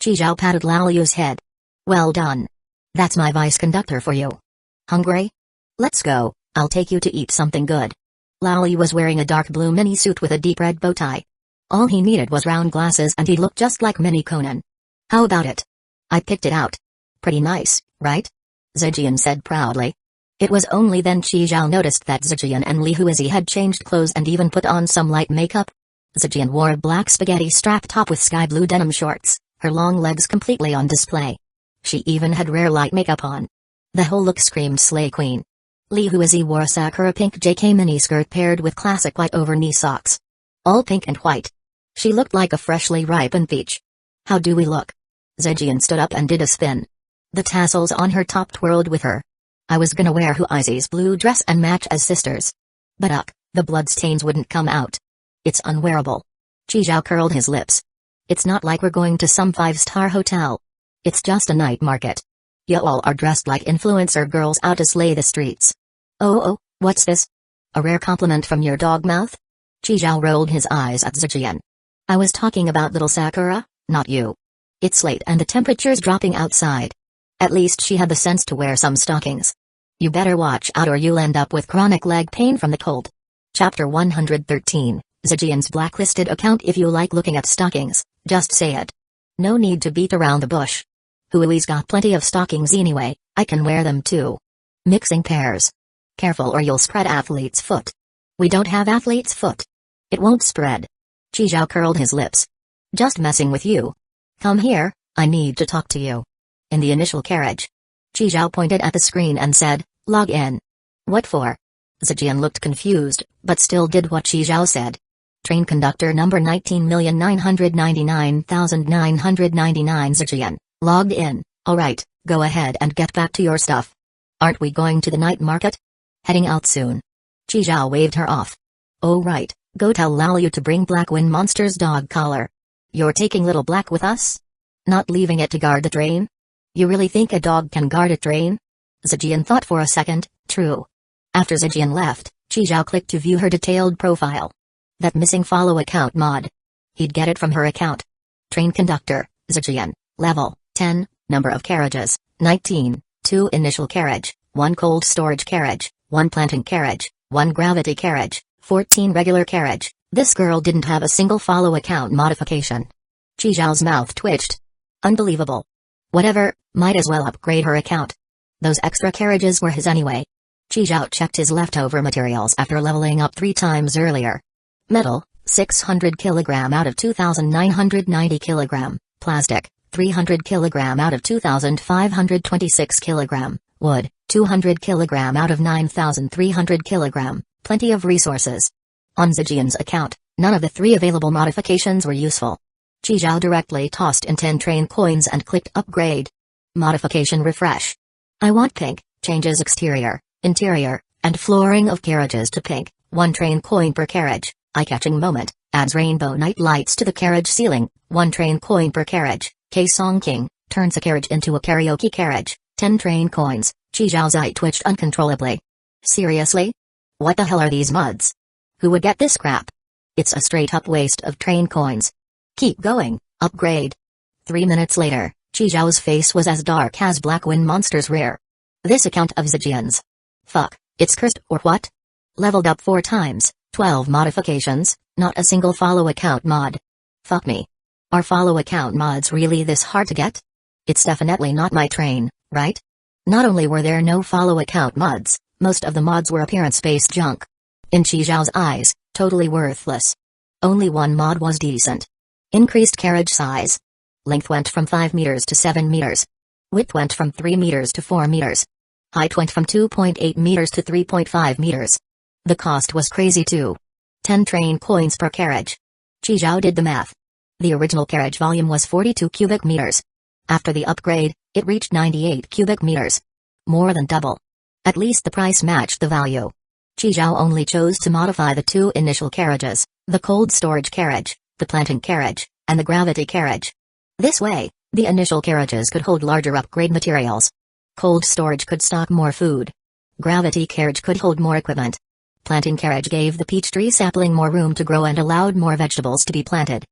Chizhao patted Laoyu's head. Well done. That's my vice conductor for you. Hungry? Let's go, I'll take you to eat something good. Laoyu was wearing a dark blue mini suit with a deep red bow tie. All he needed was round glasses and he looked just like Mini Conan. How about it? I picked it out. Pretty nice, right? Zijian said proudly. It was only then Chizhao noticed that Zijian and Li Huizi had changed clothes and even put on some light makeup. Zijian wore a black spaghetti strap top with sky blue denim shorts, her long legs completely on display. She even had rare light makeup on. The whole look screamed Slay Queen. Li Huizi wore a Sakura pink JK miniskirt paired with classic white over-knee socks. All pink and white. She looked like a freshly ripened peach. How do we look? Zijian stood up and did a spin. The tassels on her top twirled with her. I was gonna wear Huizi's blue dress and match as sisters. But The bloodstains wouldn't come out. It's unwearable. Qizhao curled his lips. It's not like we're going to some five-star hotel. It's just a night market. You all are dressed like influencer girls out to slay the streets. Oh, what's this? A rare compliment from your dog mouth? Qizhao rolled his eyes at Zijian. I was talking about little Sakura, not you. It's late and the temperature's dropping outside. At least she had the sense to wear some stockings. You better watch out or you'll end up with chronic leg pain from the cold. Chapter 113, Zijian's blacklisted account. If you like looking at stockings, just say it. No need to beat around the bush. Hui's got plenty of stockings anyway, I can wear them too. Mixing pairs. Careful or you'll spread athlete's foot. We don't have athlete's foot. It won't spread. Qizhao curled his lips. Just messing with you. Come here, I need to talk to you. In the initial carriage. Qizhao pointed at the screen and said, log in. What for? Zijian looked confused, but still did what Qizhao said. Train conductor number 19,999,999 Zijian, logged in. Alright, go ahead and get back to your stuff. Aren't we going to the night market? Heading out soon. Qizhao waved her off. Oh right, go tell Laoyu to bring Black Wind Monster's dog collar. You're taking Little Black with us? Not leaving it to guard the train? You really think a dog can guard a train? Zijian thought for a second, true. After Zijian left, Qizhao clicked to view her detailed profile. That missing follow account mod. He'd get it from her account. Train conductor, Zijian, level 10, number of carriages, 19, 2 initial carriage, 1 cold storage carriage, 1 planting carriage, 1 gravity carriage, 14 regular carriage. This girl didn't have a single follow account modification. Qizhao's mouth twitched. Unbelievable. Whatever, might as well upgrade her account. Those extra carriages were his anyway. Qizhao checked his leftover materials after leveling up 3 times earlier. Metal, 600 kg out of 2,990 kg. Plastic, 300 kg out of 2,526 kg. Wood, 200 kg out of 9,300 kg. Plenty of resources. On Zijian's account, none of the 3 available modifications were useful. Qizhao directly tossed in 10 train coins and clicked upgrade. Modification refresh. I want pink, changes exterior, interior, and flooring of carriages to pink, 1 train coin per carriage. Eye-catching moment, adds rainbow night lights to the carriage ceiling, 1 train coin per carriage. K-Song King, turns a carriage into a karaoke carriage, 10 train coins. Qizhao's eye twitched uncontrollably. Seriously? What the hell are these mods? Who would get this crap? It's a straight-up waste of train coins. Keep going, upgrade. 3 minutes later, Qizhao's face was as dark as Black Wind Monster's rear. This account of Zijian's. Fuck, it's cursed or what? Leveled up 4 times, 12 modifications, not a single follow account mod. Fuck me. Are follow account mods really this hard to get? It's definitely not my train, right? Not only were there no follow account mods, most of the mods were appearance-based junk. In Qizhao's eyes, totally worthless. Only 1 mod was decent. Increased carriage size. Length went from 5 meters to 7 meters. Width went from 3 meters to 4 meters. Height went from 2.8 meters to 3.5 meters. The cost was crazy too. 10 train coins per carriage. Qizhao did the math. The original carriage volume was 42 cubic meters. After the upgrade, it reached 98 cubic meters. More than double. At least the price matched the value. Qizhao only chose to modify the 2 initial carriages, the cold storage carriage, the planting carriage, and the gravity carriage. This way, the initial carriages could hold larger upgrade materials. Cold storage could stock more food. Gravity carriage could hold more equipment. Planting carriage gave the peach tree sapling more room to grow and allowed more vegetables to be planted.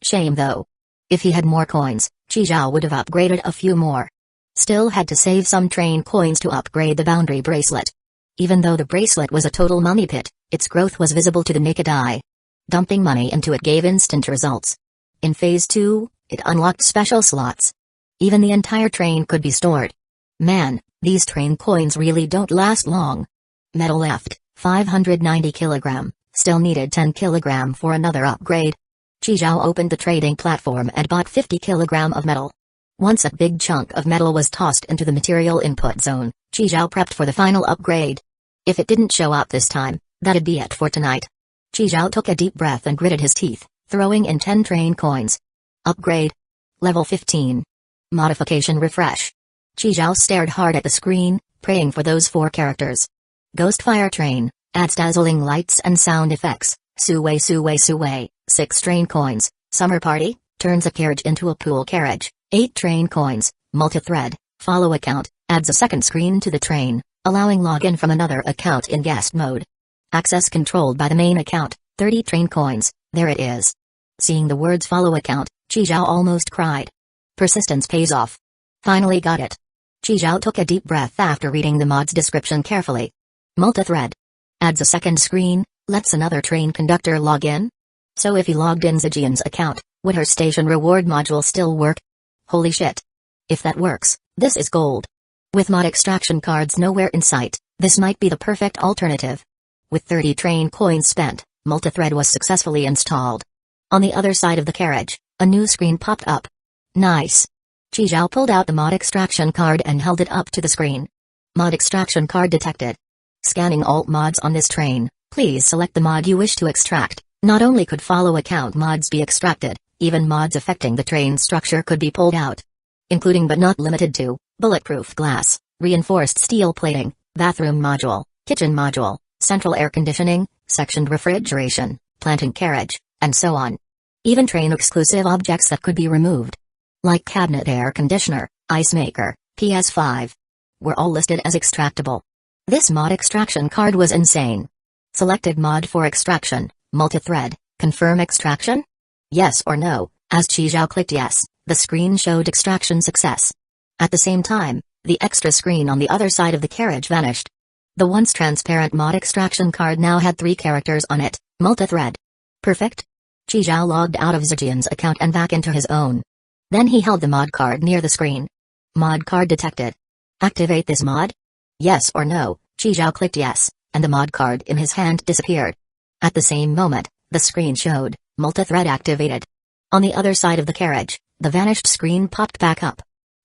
Shame though. If he had more coins, Qizhao would have upgraded a few more. Still had to save some train coins to upgrade the boundary bracelet. Even though the bracelet was a total money pit, its growth was visible to the naked eye. Dumping money into it gave instant results. In Phase 2, it unlocked special slots. Even the entire train could be stored. Man, these train coins really don't last long. Metal left, 590 kg, still needed 10 kg for another upgrade. Qizhao opened the trading platform and bought 50 kg of metal. Once a big chunk of metal was tossed into the material input zone, Qizhao prepped for the final upgrade. If it didn't show up this time, that'd be it for tonight. Qizhao took a deep breath and gritted his teeth, throwing in 10 train coins. Upgrade. Level 15. Modification refresh. Qizhao stared hard at the screen, praying for those 4 characters. Ghostfire Train, Adds dazzling lights and sound effects. Suway suway suway. 6 train coins. Summer party. Turns a carriage into a pool carriage. 8 train coins. Multi-thread. Follow account. Adds a second screen to the train, allowing login from another account in guest mode. Access controlled by the main account. 30 train coins. There it is. Seeing the words follow account, Qizhao almost cried. Persistence pays off. Finally got it. Qizhao took a deep breath after reading the mod's description carefully. Multi-thread. Adds a second screen, lets another train conductor log in. So if he logged in Zijian's account, would her station reward module still work? Holy shit. If that works, this is gold. With mod extraction cards nowhere in sight, this might be the perfect alternative. With 30 train coins spent, multi-thread was successfully installed. On the other side of the carriage, a new screen popped up. Nice. Qizhao pulled out the mod extraction card and held it up to the screen. Mod extraction card detected. Scanning alt mods on this train, please select the mod you wish to extract. Not only could follow account mods be extracted, even mods affecting the train structure could be pulled out. Including but not limited to, bulletproof glass, reinforced steel plating, bathroom module, kitchen module, central air conditioning, sectioned refrigeration, planting carriage, and so on. Even train-exclusive objects that could be removed. Like cabinet air conditioner, ice maker, PS5. Were all listed as extractable. This mod extraction card was insane. Selected mod for extraction, multi-thread, confirm extraction? Yes or no. As Qizhao clicked yes, the screen showed extraction success. At the same time, the extra screen on the other side of the carriage vanished. The once transparent mod extraction card now had 3 characters on it, multi-thread. Perfect? Qizhao logged out of Zijian's account and back into his own. Then he held the mod card near the screen. Mod card detected. Activate this mod? Yes or no. Qizhao clicked yes, and the mod card in his hand disappeared. At the same moment, the screen showed, multi-thread activated. On the other side of the carriage, the vanished screen popped back up.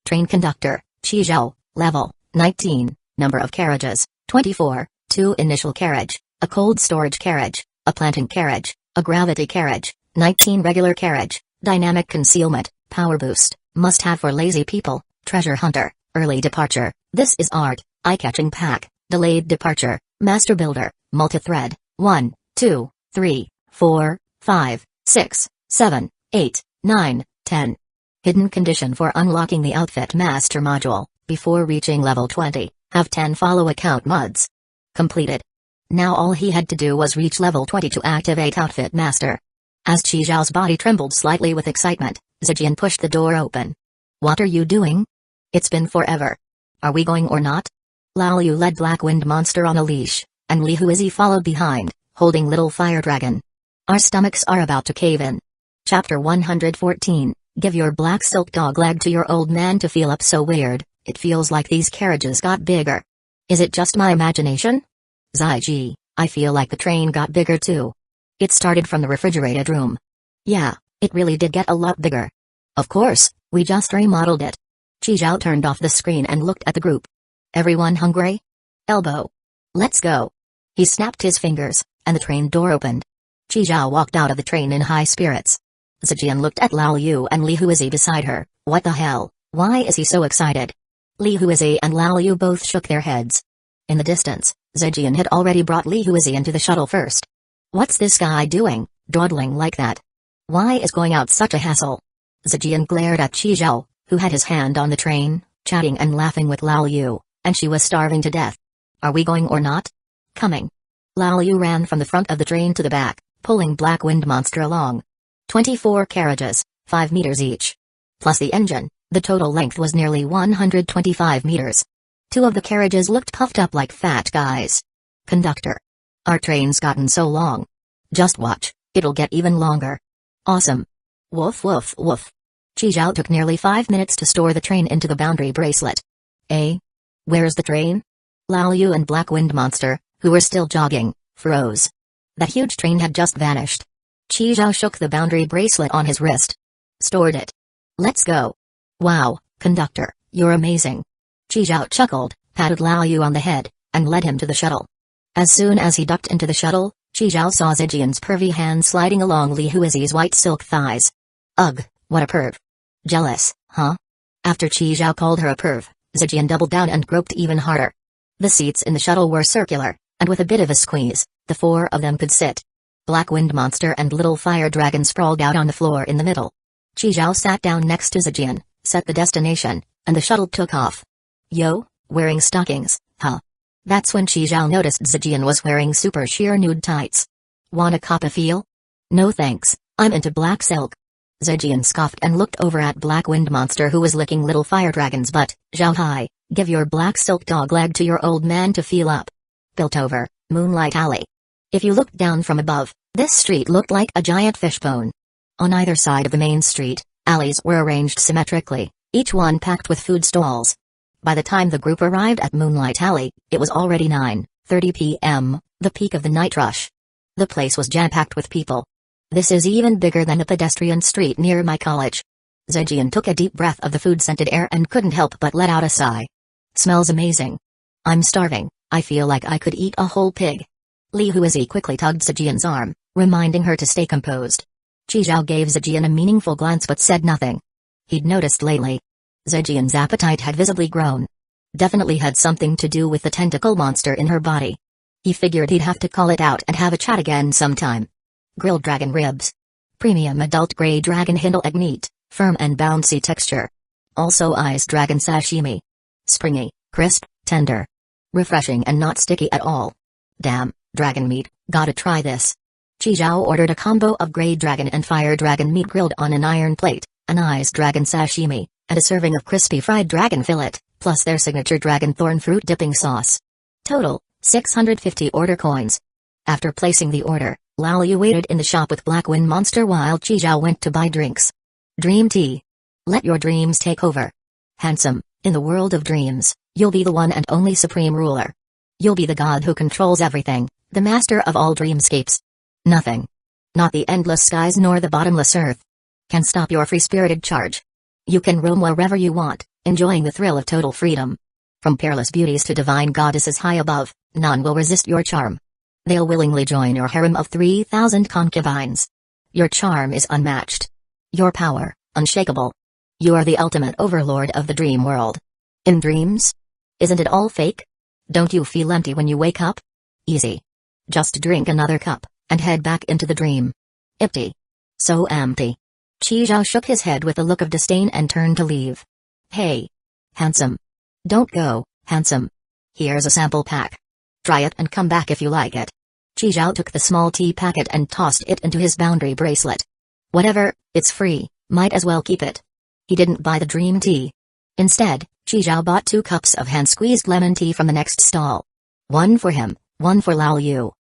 Train conductor, Qizhao, level, 19, number of carriages, 24, 2 initial carriage, a cold storage carriage, a planting carriage, a gravity carriage, 19 regular carriage, dynamic concealment, power boost, must have for lazy people, treasure hunter, early departure, this is art, eye-catching pack, delayed departure, master builder, multi-thread, 1, 2, 3, 4, 5, 6, 7, 8, 9, 10. Hidden condition for unlocking the outfit master module, before reaching level 20, have 10 follow account mods. Completed. Now all he had to do was reach level 20 to activate outfit master. As Qizhao's body trembled slightly with excitement, Zijian pushed the door open. What are you doing? It's been forever. Are we going or not? Lao Yu led Black Wind Monster on a leash, and Li Huizi followed behind, holding Little Fire Dragon. Our stomachs are about to cave in. Chapter 114, give your black silk dog leg to your old man to feel up so weird, it feels like these carriages got bigger. Is it just my imagination? Ziji, I feel like the train got bigger too. It started from the refrigerated room. Yeah, it really did get a lot bigger. Of course, we just remodeled it. Qizhao turned off the screen and looked at the group. Everyone hungry? Elbow. Let's go. He snapped his fingers, and the train door opened. Qizhao walked out of the train in high spirits. Zijian looked at Lao Yu and Li Huizi beside her. What the hell, why is he so excited? Li Huizi and Lao Yu both shook their heads. In the distance, Zijian had already brought Li Huizi into the shuttle first. What's this guy doing, dawdling like that? Why is going out such a hassle? Zijian glared at Qizhao, who had his hand on the train, chatting and laughing with Lao Yu, and she was starving to death. Are we going or not? Coming. Lao Yu ran from the front of the train to the back, pulling Black Wind Monster along. 24 carriages, 5 meters each. Plus the engine, the total length was nearly 125 meters. 2 of the carriages looked puffed up like fat guys. Conductor. Our train's gotten so long. Just watch, it'll get even longer. Awesome. Woof woof woof. Qizhao took nearly 5 minutes to store the train into the boundary bracelet. Where's the train? Lao Yu and Black Wind Monster, who were still jogging, froze. That huge train had just vanished. Qizhao shook the boundary bracelet on his wrist. Stored it. Let's go. Wow, conductor, you're amazing. Qizhao chuckled, patted Lao Yu on the head, and led him to the shuttle. As soon as he ducked into the shuttle, Qizhao saw Zijian's pervy hand sliding along Li Huizi's white silk thighs. Ugh, what a perv. Jealous, huh? After Qizhao called her a perv, Zijian doubled down and groped even harder. The seats in the shuttle were circular, and with a bit of a squeeze, the four of them could sit. Black Wind Monster and Little Fire Dragon sprawled out on the floor in the middle. Qi Zhao sat down next to Zijian, set the destination, and the shuttle took off. Yo, wearing stockings, huh? That's when Qi Zhao noticed Zijian was wearing super sheer nude tights. Wanna cop a feel? No thanks, I'm into black silk. Zijian scoffed and looked over at Black Wind Monster who was licking Little Fire Dragon's butt. Zhao Hai, give your black silk dog leg to your old man to feel up. Built over, Moonlight Alley. If you looked down from above, this street looked like a giant fishbone. On either side of the main street, alleys were arranged symmetrically, each one packed with food stalls. By the time the group arrived at Moonlight Alley, it was already 9:30 p.m., the peak of the night rush. The place was jam-packed with people. This is even bigger than a pedestrian street near my college. Zijian took a deep breath of the food-scented air and couldn't help but let out a sigh. Smells amazing. I'm starving, I feel like I could eat a whole pig. Li Huizi quickly tugged Zijian's arm, reminding her to stay composed. Qi Zhao gave Zijian a meaningful glance but said nothing. He'd noticed lately. Zijian's appetite had visibly grown. Definitely had something to do with the tentacle monster in her body. He figured he'd have to call it out and have a chat again sometime. Grilled dragon ribs. Premium adult grey dragon hindle egg meat, firm and bouncy texture. Also ice dragon sashimi. Springy, crisp, tender. Refreshing and not sticky at all. Damn, dragon meat, gotta try this. Qi Zhao ordered a combo of grey dragon and fire dragon meat grilled on an iron plate, an ice dragon sashimi, and a serving of crispy fried dragon fillet, plus their signature dragon thorn fruit dipping sauce. Total, 650 order coins. After placing the order, Lao Yu waited in the shop with Black Wind Monster while Qi Zhao went to buy drinks. Dream tea. Let your dreams take over. Handsome, in the world of dreams, you'll be the one and only supreme ruler. You'll be the god who controls everything, the master of all dreamscapes. Nothing. Not the endless skies nor the bottomless earth. Can stop your free-spirited charge. You can roam wherever you want, enjoying the thrill of total freedom. From peerless beauties to divine goddesses high above, none will resist your charm. They'll willingly join your harem of 3,000 concubines. Your charm is unmatched. Your power, unshakable. You are the ultimate overlord of the dream world. In dreams? Isn't it all fake? Don't you feel empty when you wake up? Easy. Just drink another cup, and head back into the dream. Empty. So empty. Qi Zhao shook his head with a look of disdain and turned to leave. Hey. Handsome. Don't go, handsome. Here's a sample pack. Try it and come back if you like it. Qi Zhao took the small tea packet and tossed it into his boundary bracelet. Whatever, it's free, might as well keep it. He didn't buy the dream tea. Instead, Qi Zhao bought 2 cups of hand-squeezed lemon tea from the next stall. One for him, one for Lao Yu.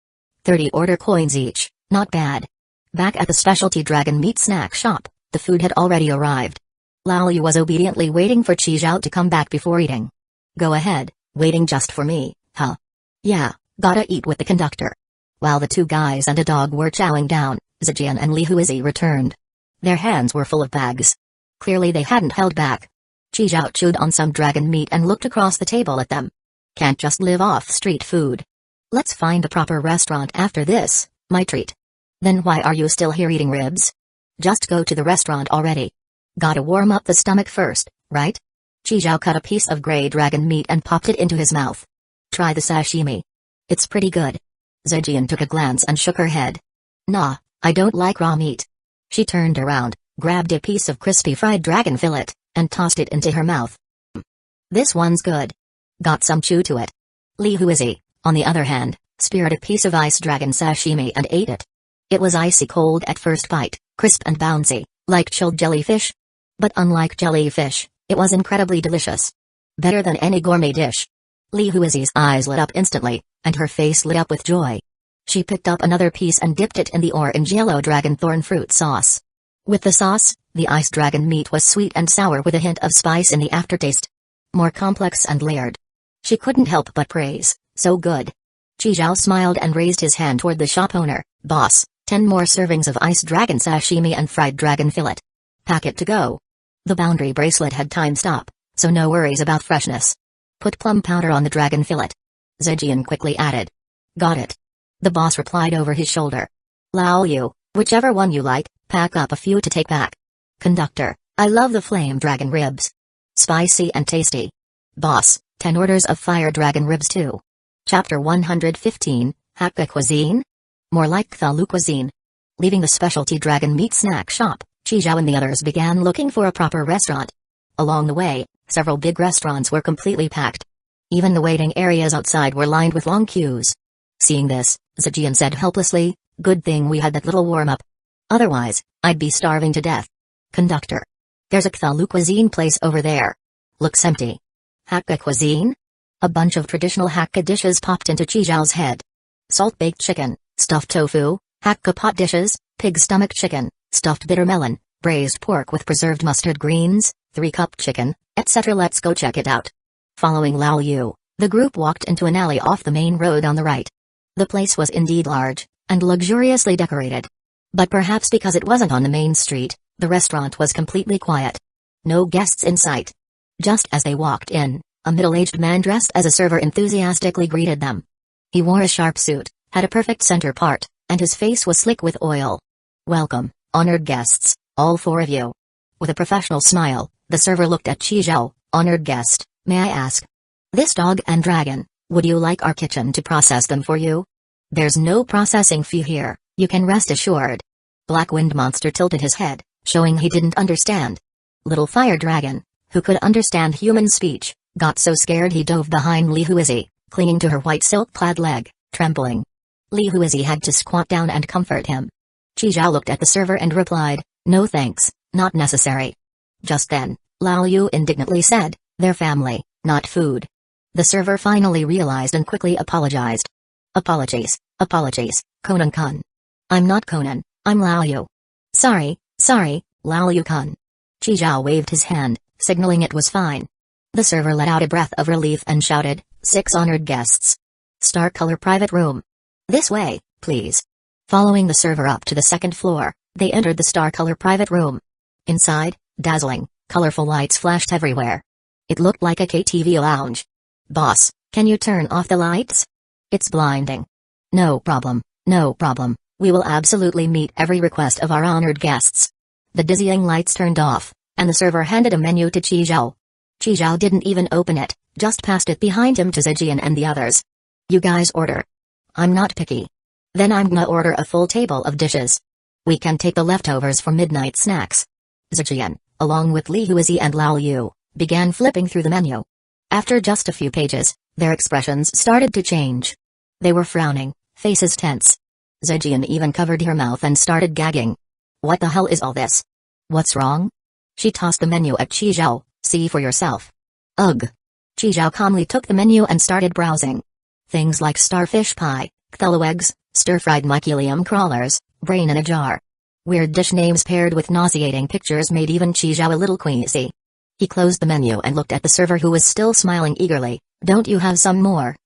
30 order coins each, not bad. Back at the specialty dragon meat snack shop, the food had already arrived. Lao Yu was obediently waiting for Qi Zhao to come back before eating. Go ahead, waiting just for me, huh? Yeah, gotta eat with the conductor. While the 2 guys and a dog were chowing down, Zijian and Li Huizi returned. Their hands were full of bags. Clearly they hadn't held back. Qi Zhao chewed on some dragon meat and looked across the table at them. Can't just live off street food. Let's find a proper restaurant after this, my treat. Then why are you still here eating ribs? Just go to the restaurant already. Gotta warm up the stomach first, right? Qi Zhao cut a piece of grey dragon meat and popped it into his mouth. Try the sashimi. It's pretty good. Zijian took a glance and shook her head. Nah, I don't like raw meat. She turned around, grabbed a piece of crispy fried dragon fillet, and tossed it into her mouth. This one's good. Got some chew to it. Li Huizi, on the other hand, speared a piece of ice dragon sashimi and ate it. It was icy cold at first bite, crisp and bouncy, like chilled jellyfish. But unlike jellyfish, it was incredibly delicious. Better than any gourmet dish. Li Huizi's eyes lit up instantly, and her face lit up with joy. She picked up another piece and dipped it in the orange yellow dragon thorn fruit sauce. With the sauce, the ice dragon meat was sweet and sour with a hint of spice in the aftertaste. More complex and layered. She couldn't help but praise, so good. Qi Zhao smiled and raised his hand toward the shop owner. Boss, 10 more servings of ice dragon sashimi and fried dragon fillet. Packet to go. The boundary bracelet had time stop, so no worries about freshness. Put plum powder on the dragon fillet. Zijian quickly added. Got it. The boss replied over his shoulder. Lao Yu, whichever one you like, pack up a few to take back. Conductor, I love the flame dragon ribs. Spicy and tasty. Boss, 10 orders of fire dragon ribs too. Chapter 115, Hakka Cuisine? More like Cthulhu Cuisine. Leaving the specialty dragon meat snack shop, Chi Zhao and the others began looking for a proper restaurant. Along the way, several big restaurants were completely packed. Even the waiting areas outside were lined with long queues. Seeing this, Zhejian said helplessly, "Good thing we had that little warm-up. Otherwise, I'd be starving to death." Conductor. "There's a Cthulhu Cuisine place over there. Looks empty." Hakka Cuisine? A bunch of traditional Hakka dishes popped into Chi Zhao's head. Salt-baked chicken, stuffed tofu, Hakka pot dishes, pig stomach chicken, stuffed bitter melon, braised pork with preserved mustard greens, 3-cup chicken, etc. Let's go check it out. Following Lao Yu, the group walked into an alley off the main road on the right. The place was indeed large, and luxuriously decorated. But perhaps because it wasn't on the main street, the restaurant was completely quiet. No guests in sight. Just as they walked in, a middle-aged man dressed as a server enthusiastically greeted them. He wore a sharp suit, had a perfect center part, and his face was slick with oil. "Welcome, honored guests, all 4 of you." With a professional smile, the server looked at Chi Zhao. "Honored guest, may I ask? This dog and dragon, would you like our kitchen to process them for you?" "There's no processing fee here, you can rest assured." Black Wind Monster tilted his head, showing he didn't understand. Little Fire Dragon, who could understand human speech, got so scared he dove behind Li Huizi, clinging to her white silk-clad leg, trembling. Li Huizi had to squat down and comfort him. Chi Zhao looked at the server and replied, "No thanks, not necessary." Just then, Lao Yu indignantly said, "They're family, not food." The server finally realized and quickly apologized. Apologies, Conan-kun. "I'm not Conan, I'm Lao Yu." Sorry, Lao Yu-kun." Chi Zhao waved his hand, signaling it was fine. The server let out a breath of relief and shouted, "6 honored guests. Star Color private room. This way, please." Following the server up to the 2nd floor, they entered the Star Color private room. Inside, dazzling, colorful lights flashed everywhere. It looked like a KTV lounge. "Boss, can you turn off the lights? It's blinding." No problem. We will absolutely meet every request of our honored guests." The dizzying lights turned off, and the server handed a menu to Chi Zhao. Chi Zhao didn't even open it, just passed it behind him to Zhejian and the others. "You guys order." "I'm not picky." "Then I'm gonna order a full table of dishes. We can take the leftovers for midnight snacks." Zhejian, along with Li Huizi and Lao Yu, began flipping through the menu. After just a few pages, their expressions started to change. They were frowning, faces tense. Zhejian even covered her mouth and started gagging. "What the hell is all this? What's wrong?" She tossed the menu at Chi Zhao. "See for yourself." "Ugh." Chi Zhao calmly took the menu and started browsing. Things like starfish pie, Cthulhu eggs, stir-fried mycelium crawlers, brain in a jar. Weird dish names paired with nauseating pictures made even Chi Zhao a little queasy. He closed the menu and looked at the server who was still smiling eagerly. "Don't you have some more,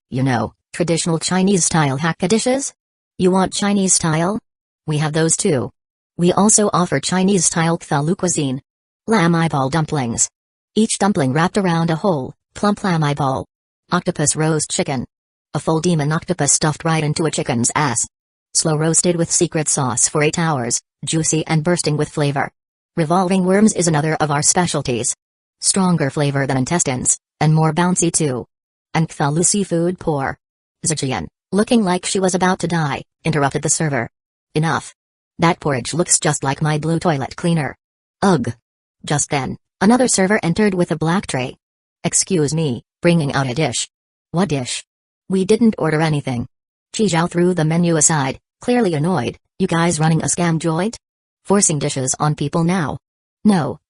traditional Chinese-style Hakka dishes? You want Chinese style? We have those too. We also offer Chinese-style Cthulhu cuisine. Lamb eyeball dumplings. Each dumpling wrapped around a whole, plump lamb eyeball. Octopus roast chicken. A full demon octopus stuffed right into a chicken's ass. Slow roasted with secret sauce for 8 hours, juicy and bursting with flavor. Revolving worms is another of our specialties. Stronger flavor than intestines, and more bouncy too. And Cthulhu seafood pour." Zhejian, looking like she was about to die, interrupted the server. "Enough. That porridge looks just like my blue toilet cleaner." "Ugh." Just then, another server entered with a black tray. "Excuse me," bringing out a dish. "What dish? We didn't order anything." Chi Zhao threw the menu aside, clearly annoyed. "You guys running a scam joint? Forcing dishes on people now?" No.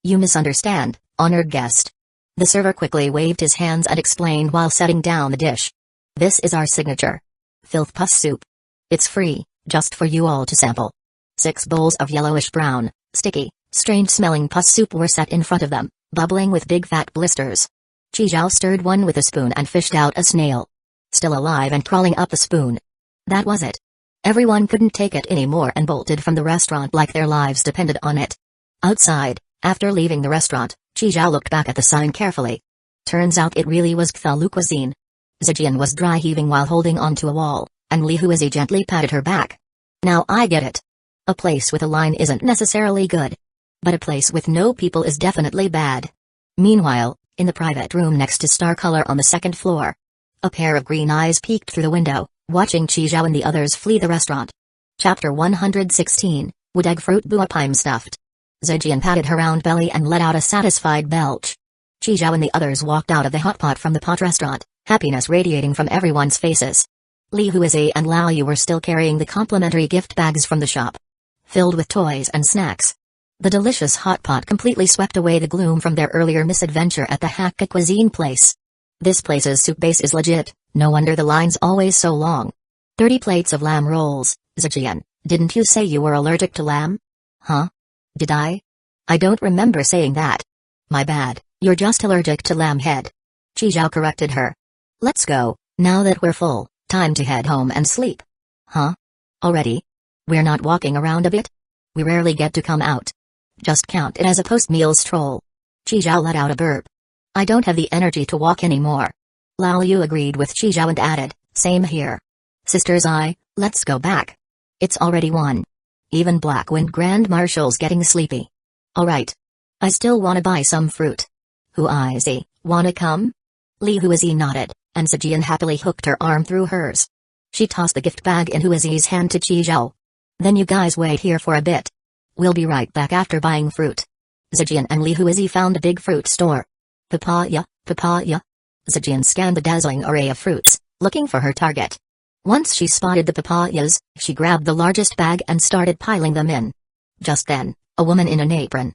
You misunderstand, honored guest." The server quickly waved his hands and explained while setting down the dish. "This is our signature. Filth pus soup. It's free, just for you all to sample." 6 bowls of yellowish-brown, sticky, strange-smelling pus soup were set in front of them, bubbling with big fat blisters. Chi Zhao stirred one with a spoon and fished out a snail. Still alive and crawling up the spoon. That was it. Everyone couldn't take it anymore and bolted from the restaurant like their lives depended on it. Outside, after leaving the restaurant, Chi Zhao looked back at the sign carefully. Turns out it really was Cthulhu cuisine. Zhejian was dry heaving while holding onto a wall, and Li Huizi gently patted her back. "Now I get it. A place with a line isn't necessarily good. But a place with no people is definitely bad." Meanwhile, in the private room next to Star Color on the 2nd floor. A pair of green eyes peeked through the window, watching Chi Zhao and the others flee the restaurant. Chapter 116, Wood Egg Fruit Buapime Stuffed. Zhejian patted her round belly and let out a satisfied belch. Chi Zhao and the others walked out of the hot pot from the pot restaurant, happiness radiating from everyone's faces. Li Huizi and Lao Yu were still carrying the complimentary gift bags from the shop, filled with toys and snacks. The delicious hot pot completely swept away the gloom from their earlier misadventure at the Hakka cuisine place. This place's soup base is legit, no wonder the line's always so long. 30 plates of lamb rolls. Zhejian, didn't you say you were allergic to lamb? Huh? Did I? I don't remember saying that. My bad, you're just allergic to lamb head. Chi Zhao corrected her. Let's go, now that we're full, time to head home and sleep. Huh? Already? We're not walking around a bit? We rarely get to come out. Just count it as a post-meal stroll. Chi Zhao let out a burp. I don't have the energy to walk anymore. Lao Yu agreed with Chi Zhao and added, same here. Sister's eye, let's go back. It's already 1. Even Blackwind Grand Marshal's getting sleepy. Alright. I still wanna buy some fruit. Huizi, wanna come? Li Huizi nodded, and Zhejian happily hooked her arm through hers. She tossed the gift bag in Huizi's hand to Chi Zhao. Then you guys wait here for a bit. We'll be right back after buying fruit. Zhejian and Li Huizi found a big fruit store. Papaya, papaya. Zhejian scanned the dazzling array of fruits, looking for her target. Once she spotted the papayas, she grabbed the largest bag and started piling them in. Just then, a woman in an apron,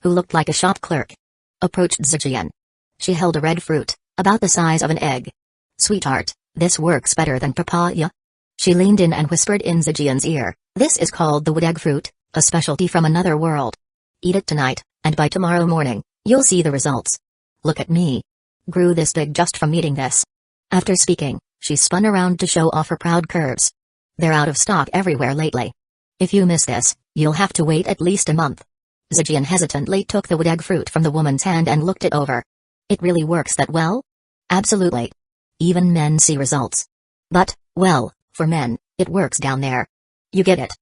who looked like a shop clerk, approached Zhejian. She held a red fruit, about the size of an egg. Sweetheart, this works better than papaya. She leaned in and whispered in Zhejian's ear, this is called the wood egg fruit, a specialty from another world. Eat it tonight, and by tomorrow morning, you'll see the results. Look at me. Grew this big just from eating this. After speaking, she spun around to show off her proud curves. They're out of stock everywhere lately. If you miss this, you'll have to wait at least a month. Zhejian hesitantly took the wood egg fruit from the woman's hand and looked it over. It really works that well? Absolutely. Even men see results. But, well, for men, it works down there. You get it?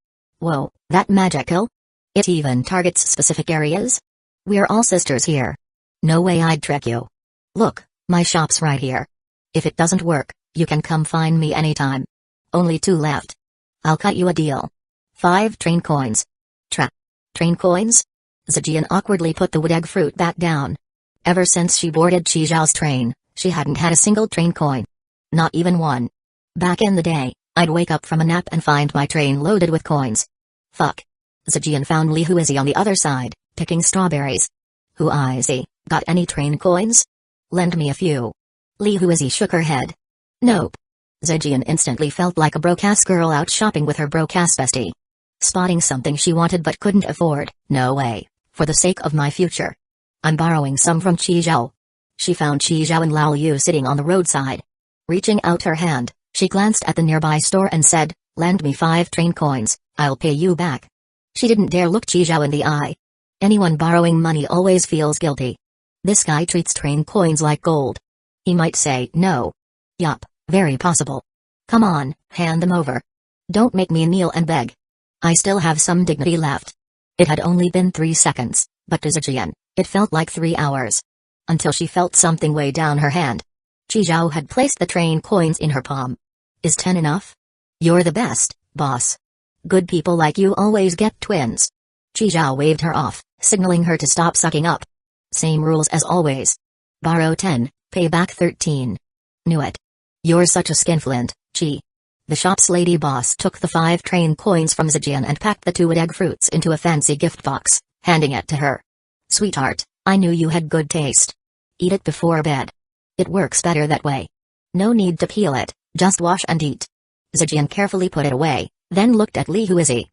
Whoa, that magical? It even targets specific areas? We're all sisters here. No way I'd trick you. Look, my shop's right here. If it doesn't work, you can come find me anytime. Only 2 left. I'll cut you a deal. 5 train coins. Train coins? Zhejian awkwardly put the wood egg fruit back down. Ever since she boarded Chi Zhao's train, she hadn't had a single train coin. Not even one. Back in the day, I'd wake up from a nap and find my train loaded with coins. Fuck. Zhejian found Li Huizi on the other side, picking strawberries. Huizi, got any train coins? Lend me a few. Li Huizi shook her head. Nope. Zhejian instantly felt like a broke-ass girl out shopping with her broke-ass bestie. Spotting something she wanted but couldn't afford, no way, for the sake of my future. I'm borrowing some from Chi Zhao. She found Chi Zhao and Lao Yu sitting on the roadside. Reaching out her hand, she glanced at the nearby store and said, lend me 5 train coins, I'll pay you back. She didn't dare look Chi Zhao in the eye. Anyone borrowing money always feels guilty. This guy treats train coins like gold. He might say no. Yup, very possible. Come on, hand them over. Don't make me kneel and beg. I still have some dignity left. It had only been 3 seconds, but to Zhejian, it felt like 3 hours. Until she felt something weigh down her hand. Chi Zhao had placed the train coins in her palm. Is 10 enough? You're the best, boss. Good people like you always get twins. Chi Zhao waved her off, signaling her to stop sucking up. Same rules as always. Borrow 10, pay back 13. Knew it. You're such a skinflint, Chi. The shop's lady boss took the 5 train coins from Zhejian and packed the 2 wood egg fruits into a fancy gift box, handing it to her. Sweetheart, I knew you had good taste. Eat it before bed. It works better that way. No need to peel it, just wash and eat. Zhejian carefully put it away, then looked at Li Huizi.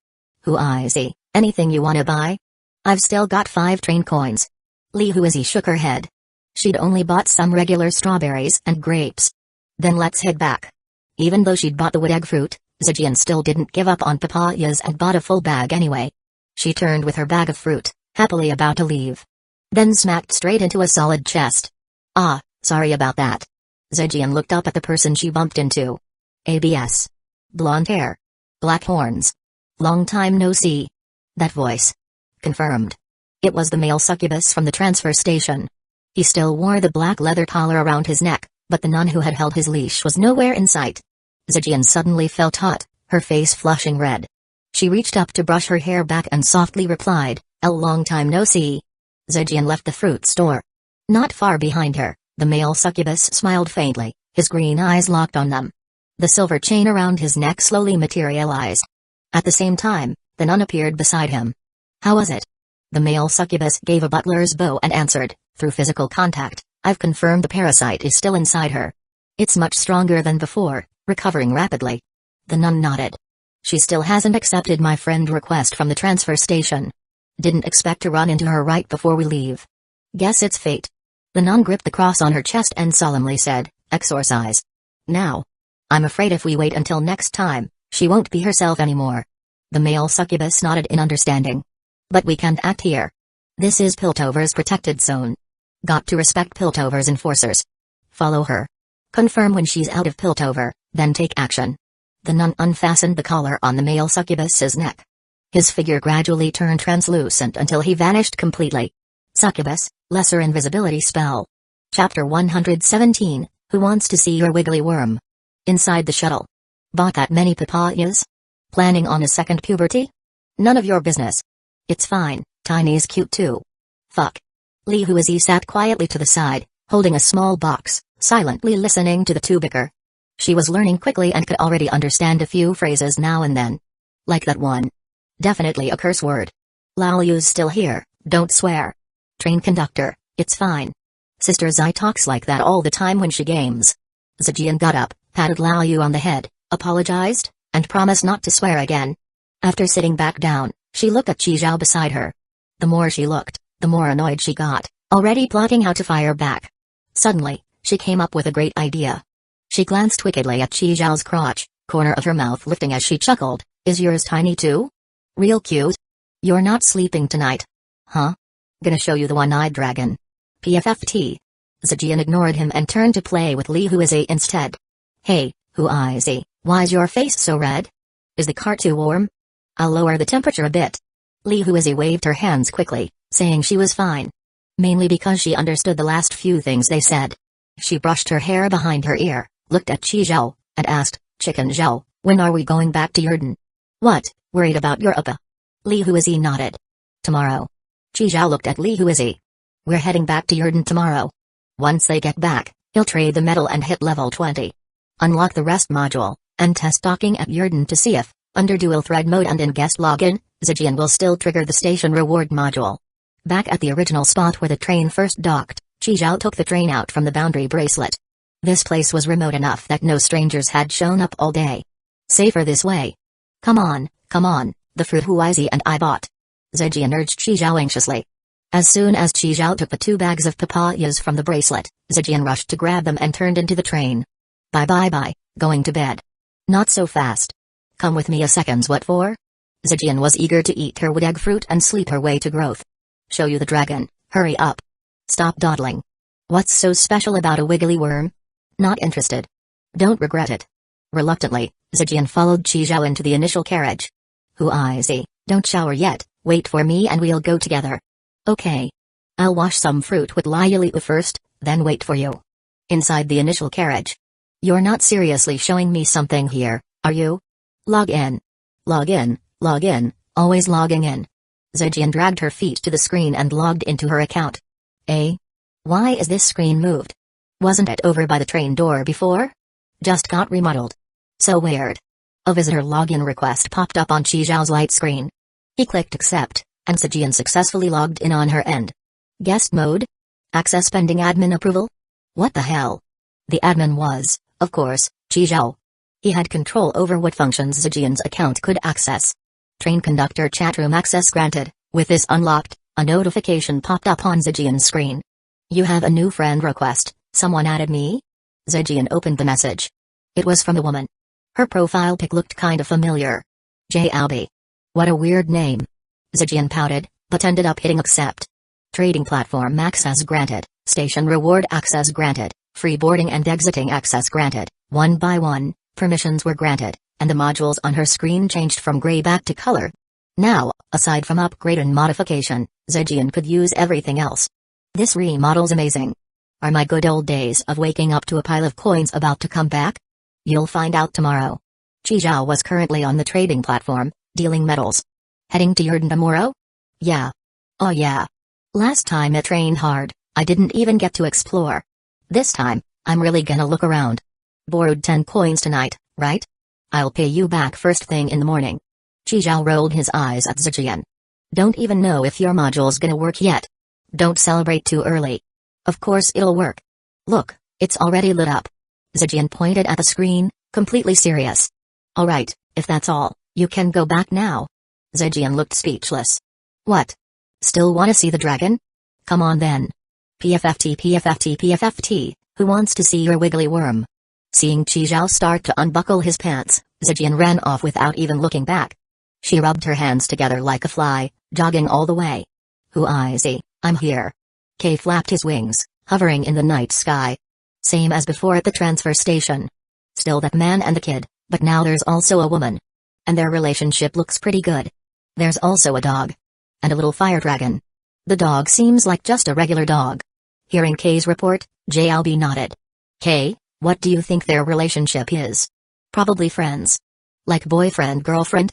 Huizi, anything you wanna buy? I've still got 5 train coins. Li Huizi shook her head. She'd only bought some regular strawberries and grapes. Then let's head back. Even though she'd bought the wood egg fruit, Zhejian still didn't give up on papayas and bought a full bag anyway. She turned with her bag of fruit, happily about to leave. Then smacked straight into a solid chest. Ah, sorry about that. Zhejian looked up at the person she bumped into. ABS. Blonde hair. Black horns. Long time no see. That voice. Confirmed. It was the male succubus from the transfer station. He still wore the black leather collar around his neck, But the nun who had held his leash was nowhere in sight. Zhejian suddenly felt hot, her face flushing red. She reached up to brush her hair back and softly replied, "A long time no see." Zhejian left the fruit store. Not far behind her, the male succubus smiled faintly, his green eyes locked on them. The silver chain around his neck slowly materialized. At the same time, the nun appeared beside him. "How was it?" The male succubus gave a butler's bow and answered, "Through physical contact, I've confirmed the parasite is still inside her. It's much stronger than before, recovering rapidly." The nun nodded. "She still hasn't accepted my friend request from the transfer station. Didn't expect to run into her right before we leave. Guess it's fate." The nun gripped the cross on her chest and solemnly said, "Exorcise. Now. I'm afraid if we wait until next time, she won't be herself anymore." The male succubus nodded in understanding. "But we can't act here. This is Piltover's protected zone. Got to respect Piltover's enforcers. Follow her. Confirm when she's out of Piltover, then take action." The nun unfastened the collar on the male succubus's neck. His figure gradually turned translucent until he vanished completely. Succubus, Lesser Invisibility Spell. Chapter 117, Who Wants to See Your Wiggly Worm? Inside the shuttle. Bought that many papayas? Planning on a second puberty? None of your business. It's fine, Tiny's cute too. Fuck. Li Huizi sat quietly to the side, holding a small box, silently listening to the two bicker. She was learning quickly and could already understand a few phrases now and then. Like that one. Definitely a curse word. "Lao Yu's still here, don't swear." "Train conductor, it's fine. Sister Zai talks like that all the time when she games." Zhejian got up, patted Lao Yu on the head, apologized, and promised not to swear again. After sitting back down, she looked at Qi Zhao beside her. The more she looked, the more annoyed she got, already plotting how to fire back. Suddenly, she came up with a great idea. She glanced wickedly at Qi Zhao's crotch, corner of her mouth lifting as she chuckled, "Is yours tiny too? Real cute? You're not sleeping tonight? Huh? Gonna show you the one-eyed dragon. PFFT." Zhejian ignored him and turned to play with Li Huizi instead. "Hey, Huizi, why's your face so red? Is the car too warm? I'll lower the temperature a bit." Li Huizi waved her hands quickly, saying she was fine. Mainly because she understood the last few things they said. She brushed her hair behind her ear, looked at Qi Zhao, and asked, "Chicken Zhao, when are we going back to Yurden?" "What, worried about your Appa?" Li Huizi nodded. "Tomorrow." Qi Zhao looked at Li Huizi. "We're heading back to Yurden tomorrow. Once they get back, he'll trade the medal and hit level 20. Unlock the rest module, and test docking at Yurden to see if, under dual thread mode and in guest login, Zhejian will still trigger the station reward module." Back at the original spot where the train first docked, Qi Zhao took the train out from the boundary bracelet. This place was remote enough that no strangers had shown up all day. Safer this way. Come on, the fruit Huizi and I bought." Zhejian urged Qi Zhao anxiously. As soon as Qi Zhao took the 2 bags of papayas from the bracelet, Zhejian rushed to grab them and turned into the train. Bye, going to bed." "Not so fast. Come with me a seconds, what for?" Zhejian was eager to eat her wood egg fruit and sleep her way to growth. "Show you the dragon, hurry up." "Stop dawdling. What's so special about a wiggly worm?" "Not interested. Don't regret it." Reluctantly, Zhejian followed Qi Zhao into the initial carriage. "Huizi, don't shower yet, wait for me and we'll go together." "Okay. I'll wash some fruit with Liu first, then wait for you." Inside the initial carriage. "You're not seriously showing me something here, are you?" Log in, always logging in." Zhejian dragged her feet to the screen and logged into her account. Why is this screen moved? Wasn't it over by the train door before? Just got remodeled. So weird. A visitor login request popped up on Qi Zhao's light screen. He clicked accept, and Zhejian successfully logged in on her end. Guest mode? Access pending admin approval? What the hell? The admin was, of course, Qi Zhao. He had control over what functions Zhejian's account could access. Train conductor chatroom access granted. With this unlocked, a notification popped up on Zhejian's screen. "You have a new friend request, someone added me?" Zhejian opened the message. It was from a woman. Her profile pic looked kinda familiar. J. Albie. What a weird name. Zhejian pouted, but ended up hitting accept. Trading platform access granted, station reward access granted, free boarding and exiting access granted, one by one, permissions were granted, and the modules on her screen changed from gray back to color. Now, aside from upgrade and modification, Zhejian could use everything else. This remodel's amazing. Are my good old days of waking up to a pile of coins about to come back? You'll find out tomorrow. Chi Zhao was currently on the trading platform, dealing metals. Heading to Yurden tomorrow? Yeah. Oh yeah. Last time I trained hard, I didn't even get to explore. This time, I'm really gonna look around. Borrowed 10 coins tonight, right? I'll pay you back first thing in the morning. Chi Zhao rolled his eyes at Zijian. Don't even know if your module's gonna work yet. Don't celebrate too early. Of course it'll work. Look, it's already lit up. Zijian pointed at the screen, completely serious. Alright, if that's all, you can go back now. Zijian looked speechless. What? Still wanna see the dragon? Come on then. PFFT PFFT PFFT, who wants to see your wiggly worm? Seeing Chi Zhao start to unbuckle his pants, Zijian ran off without even looking back. She rubbed her hands together like a fly, jogging all the way. Huizi, I'm here. Kay flapped his wings, hovering in the night sky. Same as before at the transfer station. Still that man and the kid, but now there's also a woman. And their relationship looks pretty good. There's also a dog. And a little fire dragon. The dog seems like just a regular dog. Hearing Kay's report, JLB nodded. Kay, what do you think their relationship is? Probably friends. Like boyfriend-girlfriend?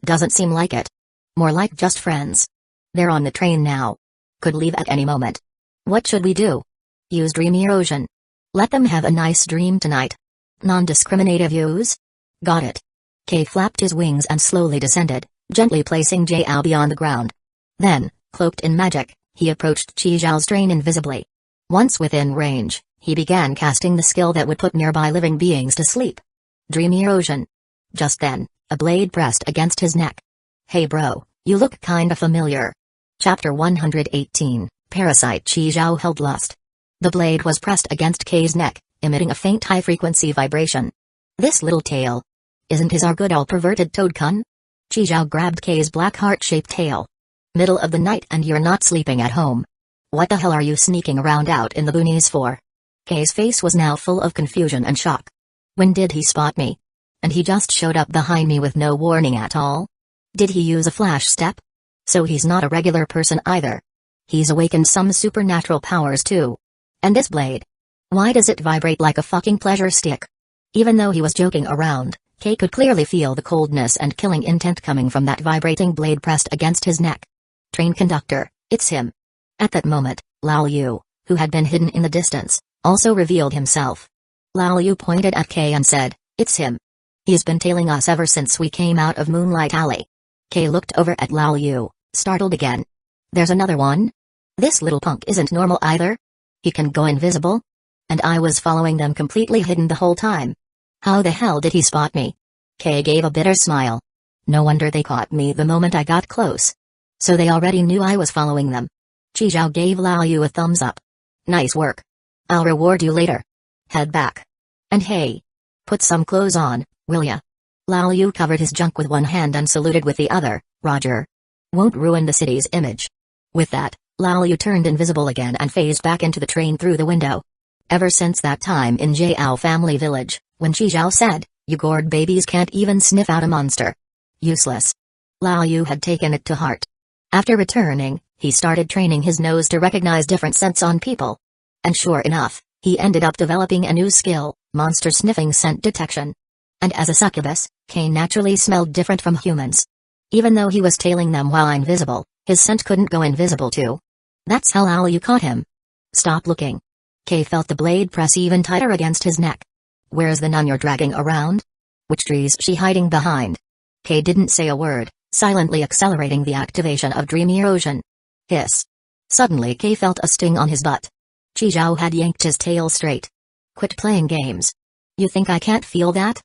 Doesn't seem like it. More like just friends. They're on the train now. Could leave at any moment. What should we do? Use dream erosion. Let them have a nice dream tonight. Non-discriminative use? Got it. Kay flapped his wings and slowly descended, gently placing JLB on the ground. Then, cloaked in magic, he approached Chi Zhao's train invisibly. Once within range, he began casting the skill that would put nearby living beings to sleep. Dream erosion. Just then, a blade pressed against his neck. Hey bro, you look kinda familiar. Chapter 118, Parasite. Chi Zhao held lust. The blade was pressed against Kay's neck, emitting a faint high-frequency vibration. This little tail. Isn't his our good old perverted toad-kun? Chi Zhao grabbed Kay's black heart-shaped tail. Middle of the night and you're not sleeping at home. What the hell are you sneaking around out in the boonies for? Kay's face was now full of confusion and shock. When did he spot me? And he just showed up behind me with no warning at all? Did he use a flash step? So he's not a regular person either. He's awakened some supernatural powers too. And this blade? Why does it vibrate like a fucking pleasure stick? Even though he was joking around, Kay could clearly feel the coldness and killing intent coming from that vibrating blade pressed against his neck. Train conductor, it's him. At that moment, Lao Yu, who had been hidden in the distance, also revealed himself. Lao Yu pointed at Kay and said, it's him. He's been tailing us ever since we came out of Moonlight Alley. Kay looked over at Lao Yu, startled again. There's another one? This little punk isn't normal either. He can go invisible? And I was following them completely hidden the whole time. How the hell did he spot me? Kay gave a bitter smile. No wonder they caught me the moment I got close. So they already knew I was following them. Chi Zhao gave Lao Yu a thumbs up. Nice work. I'll reward you later. Head back. And hey. Put some clothes on, will ya? Lao Yu covered his junk with one hand and saluted with the other, Roger. Won't ruin the city's image. With that, Lao Yu turned invisible again and phased back into the train through the window. Ever since that time in Jiao family village, when Chi Zhao said, you gourd babies can't even sniff out a monster. Useless. Lao Yu had taken it to heart. After returning, he started training his nose to recognize different scents on people. And sure enough, he ended up developing a new skill, monster sniffing scent detection. And as a succubus, Kay naturally smelled different from humans. Even though he was tailing them while invisible, his scent couldn't go invisible too. That's how Lao Yu caught him. Stop looking. Kay felt the blade press even tighter against his neck. Where's the nun you're dragging around? Which tree's she hiding behind? Kay didn't say a word, silently accelerating the activation of dream erosion. Hiss. Suddenly Kay felt a sting on his butt. Chi Zhao had yanked his tail straight. Quit playing games. You think I can't feel that?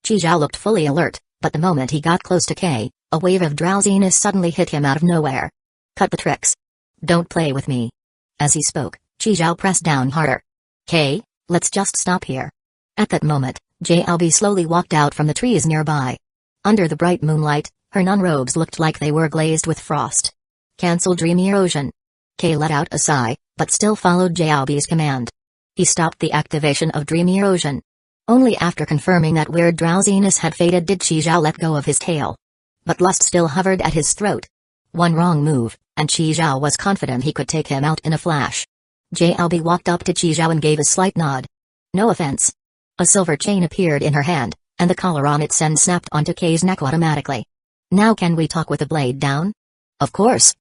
Chi Zhao looked fully alert, but the moment he got close to Kay, a wave of drowsiness suddenly hit him out of nowhere. Cut the tricks. Don't play with me. As he spoke, Chi Zhao pressed down harder. Kay, let's just stop here. At that moment, JLB slowly walked out from the trees nearby. Under the bright moonlight, her nun robes looked like they were glazed with frost. Cancel dream erosion. Kay let out a sigh, but still followed JLB's command. He stopped the activation of dream erosion. Only after confirming that weird drowsiness had faded did Chi Zhao let go of his tail. But lust still hovered at his throat. One wrong move, and Chi Zhao was confident he could take him out in a flash. JLB walked up to Chi Zhao and gave a slight nod. No offense. A silver chain appeared in her hand, and the collar on its end snapped onto Kay's neck automatically. Now can we talk with the blade down? Of course.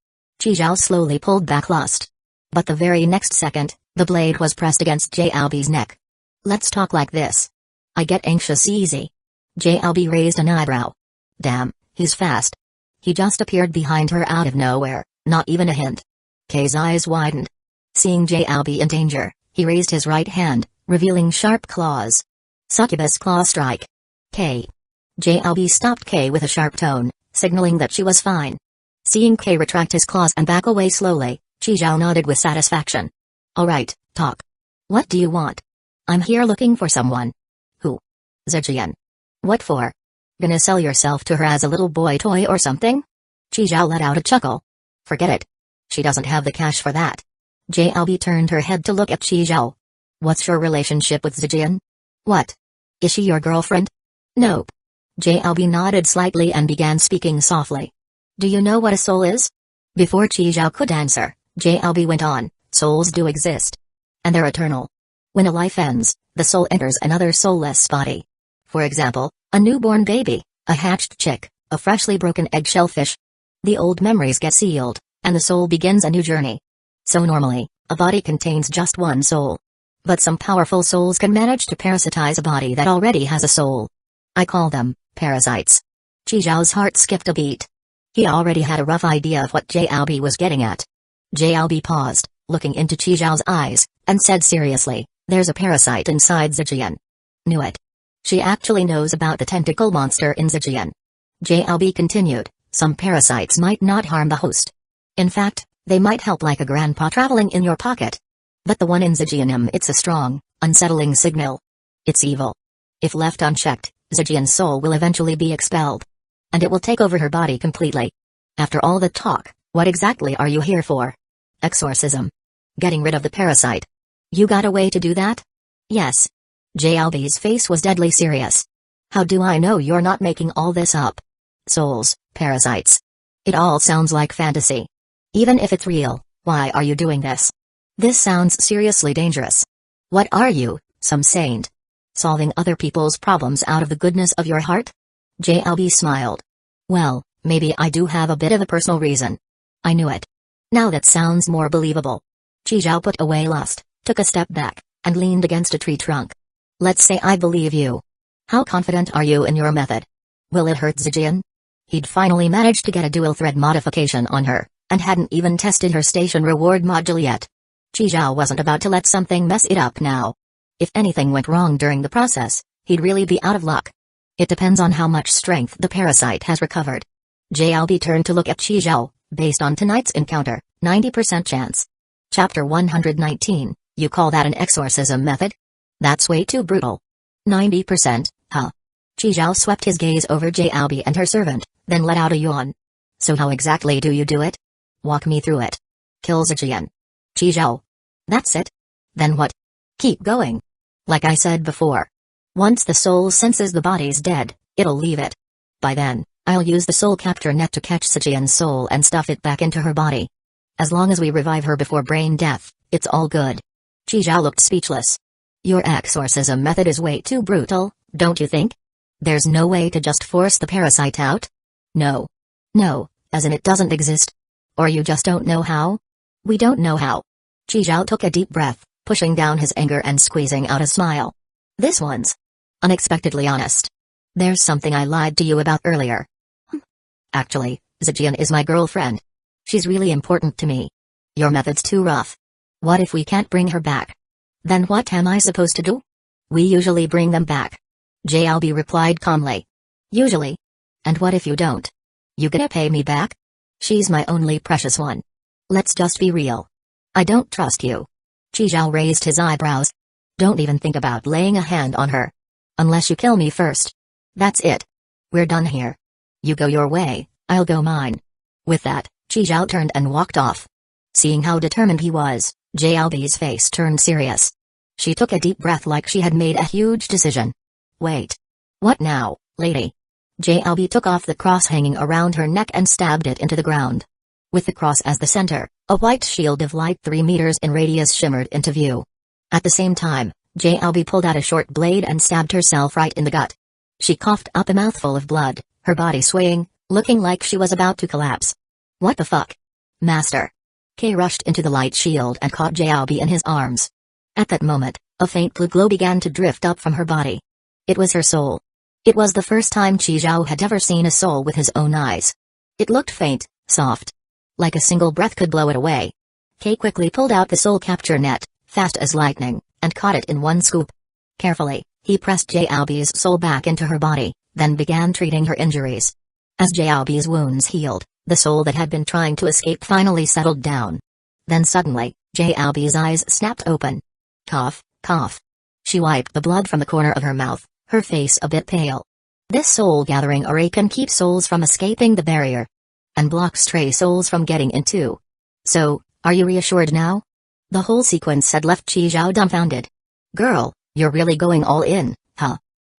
Chi Zhao slowly pulled back lust. But the very next second, the blade was pressed against JLB's neck. Let's talk like this. I get anxious easy. JLB raised an eyebrow. Damn, he's fast. He just appeared behind her out of nowhere, not even a hint. Kay's eyes widened. Seeing JLB in danger, he raised his right hand, revealing sharp claws. Succubus claw strike. Kay. JLB stopped Kay with a sharp tone, signaling that she was fine. Seeing Kay retract his claws and back away slowly, Chi Zhao nodded with satisfaction. Alright, talk. What do you want? I'm here looking for someone. Who? Zijian. What for? Gonna sell yourself to her as a little boy toy or something? Chi Zhao let out a chuckle. Forget it. She doesn't have the cash for that. JLB turned her head to look at Chi Zhao. What's your relationship with Zijian? What? Is she your girlfriend? Nope. JLB nodded slightly and began speaking softly. Do you know what a soul is? Before Chi Zhao could answer, JLB went on, souls do exist. And they're eternal. When a life ends, the soul enters another soulless body. For example, a newborn baby, a hatched chick, a freshly broken eggshell fish. The old memories get sealed, and the soul begins a new journey. So normally, a body contains just one soul. But some powerful souls can manage to parasitize a body that already has a soul. I call them parasites. Chi Zhao's heart skipped a beat. He already had a rough idea of what JLB was getting at. JLB paused, looking into Chi Zhao's eyes, and said seriously, there's a parasite inside Zijian. Knew it. She actually knows about the tentacle monster in Zijian. JLB continued, some parasites might not harm the host. In fact, they might help like a grandpa traveling in your pocket. But the one in Zijian, it's a strong, unsettling signal. It's evil. If left unchecked, Zijian's soul will eventually be expelled. And it will take over her body completely. After all the talk, what exactly are you here for? Exorcism. Getting rid of the parasite. You got a way to do that? Yes. JLB's face was deadly serious. How do I know you're not making all this up? Souls, parasites. It all sounds like fantasy. Even if it's real, why are you doing this? This sounds seriously dangerous. What are you, some saint? Solving other people's problems out of the goodness of your heart? JLB smiled. Well, maybe I do have a bit of a personal reason. I knew it. Now that sounds more believable. Chi Zhao put away lust, took a step back, and leaned against a tree trunk. Let's say I believe you. How confident are you in your method? Will it hurt Zijian? He'd finally managed to get a dual-thread modification on her, and hadn't even tested her station reward module yet. Chi Zhao wasn't about to let something mess it up now. If anything went wrong during the process, he'd really be out of luck. It depends on how much strength the parasite has recovered. JLB turned to look at Chi Zhao, based on tonight's encounter, 90% chance. Chapter 119, you call that an exorcism method? That's way too brutal. 90%, huh? Chi Zhao swept his gaze over JLB and her servant, then let out a yawn. So how exactly do you do it? Walk me through it. Kill Zijian. Chi Zhao. That's it? Then what? Keep going. Like I said before. Once the soul senses the body's dead, it'll leave it. By then, I'll use the soul capture net to catch Zijian's soul and stuff it back into her body. As long as we revive her before brain death, it's all good. Chi Zhao looked speechless. Your exorcism method is way too brutal, don't you think? There's no way to just force the parasite out? No. No, as in it doesn't exist. Or you just don't know how? We don't know how. Chi Zhao took a deep breath, pushing down his anger and squeezing out a smile. This one's unexpectedly honest. There's something I lied to you about earlier. Actually, Zijian is my girlfriend. She's really important to me. Your method's too rough. What if we can't bring her back? Then what am I supposed to do? We usually bring them back. JLB replied calmly. Usually? And what if you don't? You gonna pay me back? She's my only precious one. Let's just be real. I don't trust you. Chi Zhao raised his eyebrows. Don't even think about laying a hand on her. Unless you kill me first. That's it. We're done here. You go your way, I'll go mine. With that, Chi Zhao turned and walked off. Seeing how determined he was, JLB's face turned serious. She took a deep breath like she had made a huge decision. Wait. What now, lady? JLB took off the cross hanging around her neck and stabbed it into the ground. With the cross as the center, a white shield of light 3 meters in radius shimmered into view. At the same time, JLB pulled out a short blade and stabbed herself right in the gut. She coughed up a mouthful of blood, her body swaying, looking like she was about to collapse. What the fuck? Master. Kay rushed into the light shield and caught JLB in his arms. At that moment, a faint blue glow began to drift up from her body. It was her soul. It was the first time Qi Zhao had ever seen a soul with his own eyes. It looked faint, soft. Like a single breath could blow it away. Kay quickly pulled out the soul capture net, fast as lightning, and caught it in one scoop. Carefully, he pressed JLB's soul back into her body, then began treating her injuries. As JLB's wounds healed, the soul that had been trying to escape finally settled down. Then suddenly, JLB's eyes snapped open. Cough, cough. She wiped the blood from the corner of her mouth, her face a bit pale. This soul-gathering array can keep souls from escaping the barrier. And block stray souls from getting in too. So, are you reassured now? The whole sequence had left Qi Zhao dumbfounded. Girl, you're really going all in, huh?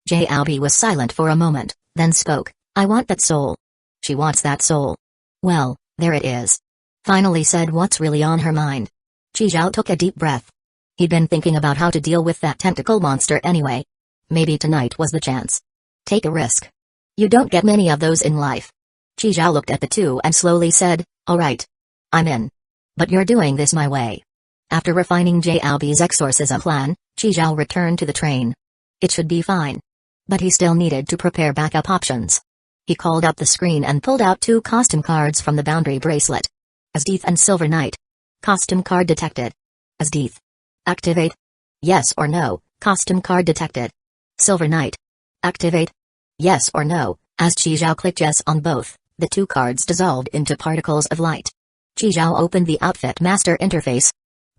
JLB was silent for a moment, then spoke. I want that soul. She wants that soul. Well, there it is. Finally said what's really on her mind. Qi Zhao took a deep breath. He'd been thinking about how to deal with that tentacle monster anyway. Maybe tonight was the chance. Take a risk. You don't get many of those in life. Qi Zhao looked at the two and slowly said, all right. I'm in. But you're doing this my way. After refining JLB's exorcism plan, Qi Zhao returned to the train. It should be fine. But he still needed to prepare backup options. He called up the screen and pulled out 2 costume cards from the boundary bracelet. Asdeath and Silver Knight. Costume card detected. Asdeath. Activate. Yes or no, costume card detected. Silver Knight. Activate. Yes or no. As Qi Zhao clicked yes on both, the 2 cards dissolved into particles of light. Qi Zhao opened the Outfit Master interface.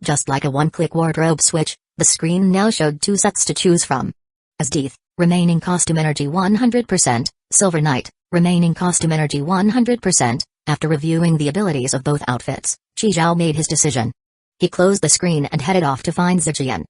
Just like a one-click wardrobe switch, the screen now showed 2 sets to choose from. Asdeath, remaining costume energy 100%, Silver Knight, remaining costume energy 100%. After reviewing the abilities of both outfits, Qi Zhao made his decision. He closed the screen and headed off to find Zijian.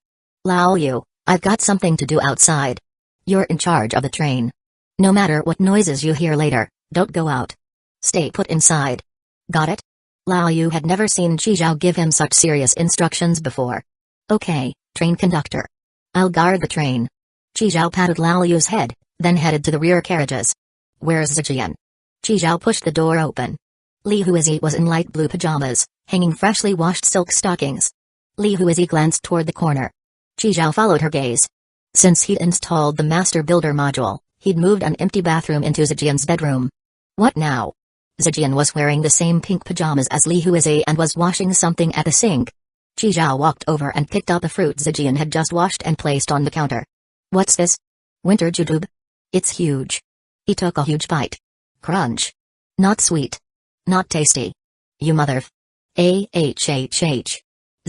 Lao Yu, I've got something to do outside. You're in charge of the train. No matter what noises you hear later, don't go out. Stay put inside. Got it? Lao Yu had never seen Qi Zhao give him such serious instructions before. Okay, train conductor. I'll guard the train. Qi Zhao patted Lao Yu's head, then headed to the rear carriages. Where's Zijian? Qi Zhao pushed the door open. Li Huizi was in light blue pajamas, hanging freshly washed silk stockings. Li Huizi glanced toward the corner. Qi Zhao followed her gaze. Since he'd installed the Master Builder module, he'd moved an empty bathroom into Zijian's bedroom. What now? Zijian was wearing the same pink pajamas as Li Huizi and was washing something at the sink. Qi Zhao walked over and picked up a fruit Zijian had just washed and placed on the counter. What's this? Winter jujube? It's huge. He took a huge bite. Crunch. Not sweet. Not tasty. You mother f.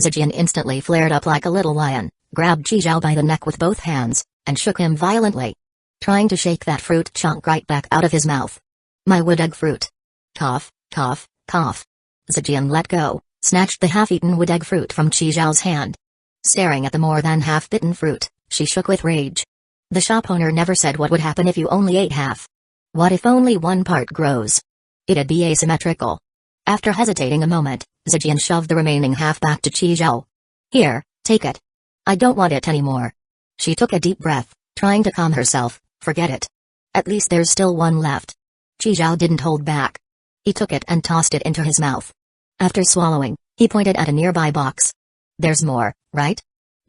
Zijian instantly flared up like a little lion, grabbed Qi Zhao by the neck with both hands, and shook him violently. Trying to shake that fruit chunk right back out of his mouth. My wood egg fruit. Cough, cough, cough. Zijian let go, snatched the half-eaten wood egg fruit from Qi Zhao's hand. Staring at the more than half-bitten fruit, she shook with rage. The shop owner never said what would happen if you only ate half. What if only one part grows? It'd be asymmetrical. After hesitating a moment, Zijian shoved the remaining half back to Qi Zhao. Here, take it. I don't want it anymore. She took a deep breath, trying to calm herself. Forget it. At least there's still one left. Qi Zhao didn't hold back. He took it and tossed it into his mouth. After swallowing, he pointed at a nearby box. There's more, right?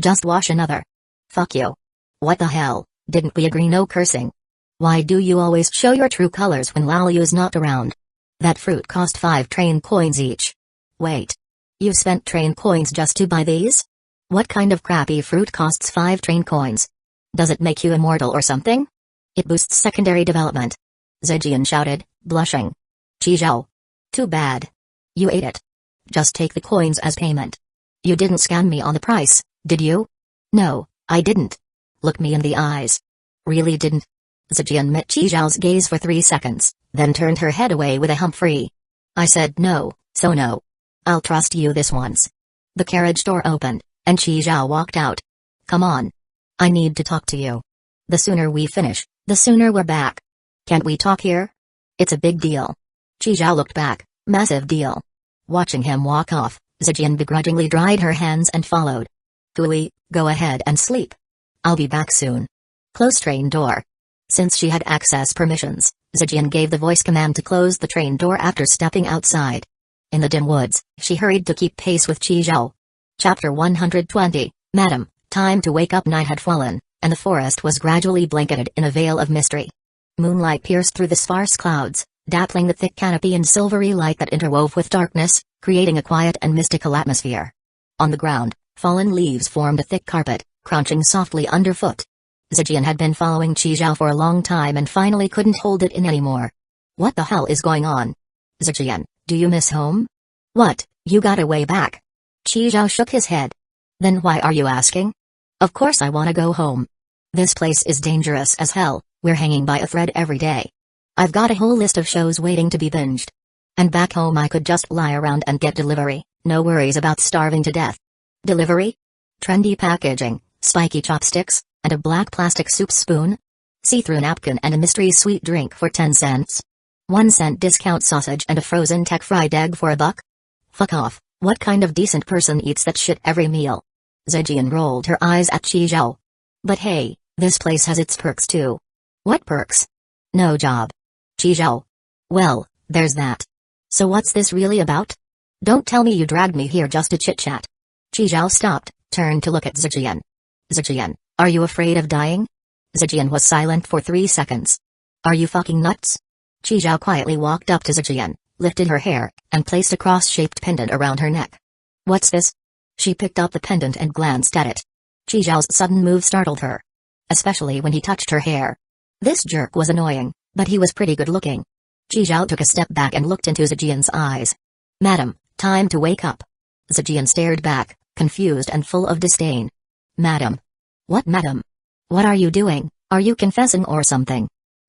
Just wash another. Fuck you. What the hell, didn't we agree no cursing? Why do you always show your true colors when Lao Yu's not around? That fruit cost 5 train coins each. Wait. You've spent train coins just to buy these? What kind of crappy fruit costs 5 train coins? Does it make you immortal or something? It boosts secondary development. Zijian shouted, blushing. Qi Zhao. Too bad. You ate it. Just take the coins as payment. You didn't scam me on the price, did you? No, I didn't. Look me in the eyes. Really didn't. Zijian met Qi Zhao's gaze for 3 seconds, then turned her head away with a humphrey. I said no, so no. I'll trust you this once. The carriage door opened, and Qi Zhao walked out. Come on. I need to talk to you. The sooner we finish, the sooner we're back. Can't we talk here? It's a big deal. Qi Zhao looked back. Massive deal. Watching him walk off, Zijian begrudgingly dried her hands and followed. Hui, go ahead and sleep. I'll be back soon. Close train door. Since she had access permissions, Zijian gave the voice command to close the train door after stepping outside. In the dim woods, she hurried to keep pace with Qi Zhao. Chapter 120, Madam, time to wake up. Night had fallen, and the forest was gradually blanketed in a veil of mystery. Moonlight pierced through the sparse clouds, dappling the thick canopy in silvery light that interwove with darkness, creating a quiet and mystical atmosphere. On the ground, fallen leaves formed a thick carpet, crunching softly underfoot. Zijian had been following Qi Zhao for a long time and finally couldn't hold it in anymore. What the hell is going on? Zijian, do you miss home? What, you got away back? Qi Zhao shook his head. Then why are you asking? Of course I wanna go home. This place is dangerous as hell, we're hanging by a thread every day. I've got a whole list of shows waiting to be binged. And back home I could just lie around and get delivery, no worries about starving to death. Delivery? Trendy packaging, spiky chopsticks, and a black plastic soup spoon? See-through napkin and a mystery sweet drink for 10 cents? 1 cent discount sausage and a frozen tech fried egg for $1? Fuck off, what kind of decent person eats that shit every meal? Zijian rolled her eyes at Qi Zhao. But hey, this place has its perks too. What perks? No job. Qi Zhao. Well, there's that. So what's this really about? Don't tell me you dragged me here just to chit-chat. Qi Zhao stopped, turned to look at Zijian. Zijian, are you afraid of dying? Zijian was silent for 3 seconds. Are you fucking nuts? Qi Zhao quietly walked up to Zijian, lifted her hair, and placed a cross-shaped pendant around her neck. What's this? She picked up the pendant and glanced at it. Qi Zhao's sudden move startled her. Especially when he touched her hair. This jerk was annoying, but he was pretty good-looking. Qi Zhao took a step back and looked into Zijian's eyes. Madam, time to wake up. Zijian stared back, confused and full of disdain. Madam. What madam? What are you doing, are you confessing or something?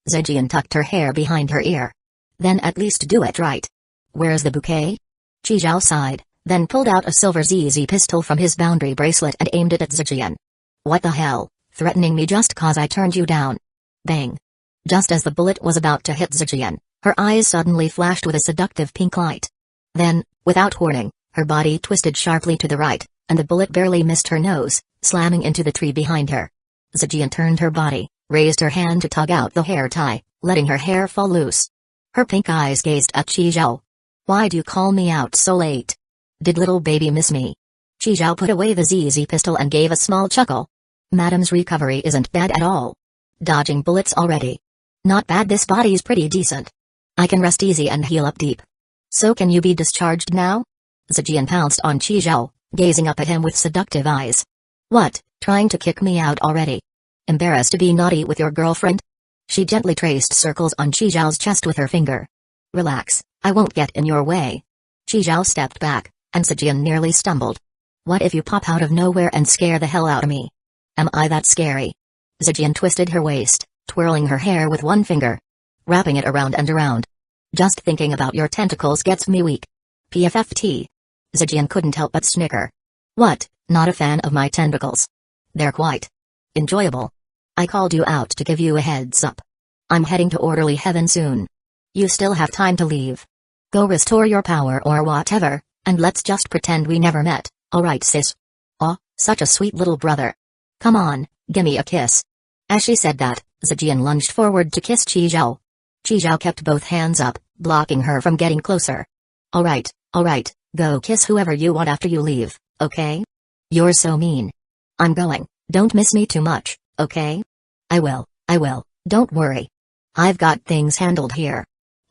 Zijian tucked her hair behind her ear. Then at least do it right. Where's the bouquet? Qi Zhao sighed, then pulled out a silver ZZ pistol from his boundary bracelet and aimed it at Zijian. What the hell, threatening me just cause I turned you down? Bang. Just as the bullet was about to hit Zijian, her eyes suddenly flashed with a seductive pink light. Then, without warning, her body twisted sharply to the right, and the bullet barely missed her nose, slamming into the tree behind her. Zijian turned her body, raised her hand to tug out the hair tie, letting her hair fall loose. Her pink eyes gazed at Qi Zhao. Why'd you call me out so late? Did little baby miss me? Qi Zhao put away the ZZ pistol and gave a small chuckle. Madam's recovery isn't bad at all. Dodging bullets already. Not bad, this body's pretty decent. I can rest easy and heal up deep. So can you be discharged now? Zijian pounced on Qi Zhao, gazing up at him with seductive eyes. What, trying to kick me out already? Embarrassed to be naughty with your girlfriend? She gently traced circles on Qi Zhao's chest with her finger. Relax, I won't get in your way. Qi Zhao stepped back, and Zijian nearly stumbled. What if you pop out of nowhere and scare the hell out of me? Am I that scary? Zijian twisted her waist, twirling her hair with one finger. Wrapping it around and around. Just thinking about your tentacles gets me weak. PFFT. Zijian couldn't help but snicker. What, not a fan of my tentacles? They're quite enjoyable. I called you out to give you a heads up. I'm heading to orderly heaven soon. You still have time to leave. Go restore your power or whatever, and let's just pretend we never met, alright sis? Aw, such a sweet little brother. Come on, gimme a kiss. As she said that, Zijian lunged forward to kiss Qi Zhao. Qi Zhao kept both hands up, blocking her from getting closer. Alright, go kiss whoever you want after you leave, okay? You're so mean. I'm going, don't miss me too much, okay? I will, don't worry. I've got things handled here.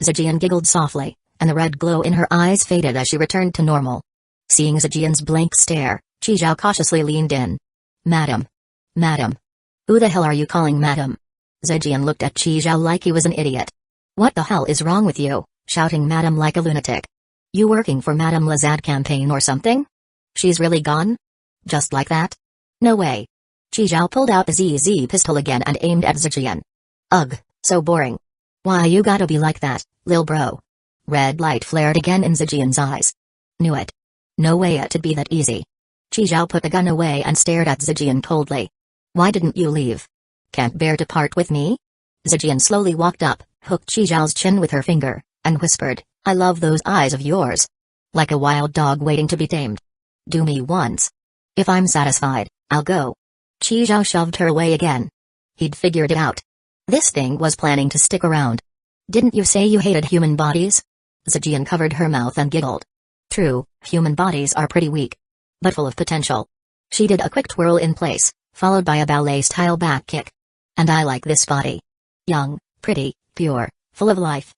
Zijian giggled softly, and the red glow in her eyes faded as she returned to normal. Seeing Zijian's blank stare, Qi Zhao cautiously leaned in. Madam. Who the hell are you calling madam? Zijian looked at Qi Zhao like he was an idiot. What the hell is wrong with you, shouting madam like a lunatic? You working for Madame Lazad campaign or something? She's really gone? Just like that? No way. Qi Zhao pulled out the ZZ pistol again and aimed at Zijian. Ugh, so boring. Why you gotta be like that, lil bro? Red light flared again in Zijian's eyes. Knew it. No way it'd be that easy. Qi Zhao put the gun away and stared at Zijian coldly. Why didn't you leave? Can't bear to part with me? Zijian slowly walked up, hooked Qi Zhao's chin with her finger, and whispered, I love those eyes of yours. like a wild dog waiting to be tamed. Do me once. If I'm satisfied, I'll go. Qi Zhao shoved her away again. He'd figured it out. This thing was planning to stick around. Didn't you say you hated human bodies? Zijian covered her mouth and giggled. True, human bodies are pretty weak, but full of potential. She did a quick twirl in place, followed by a ballet-style back kick. And I like this body. Young, pretty, pure, full of life.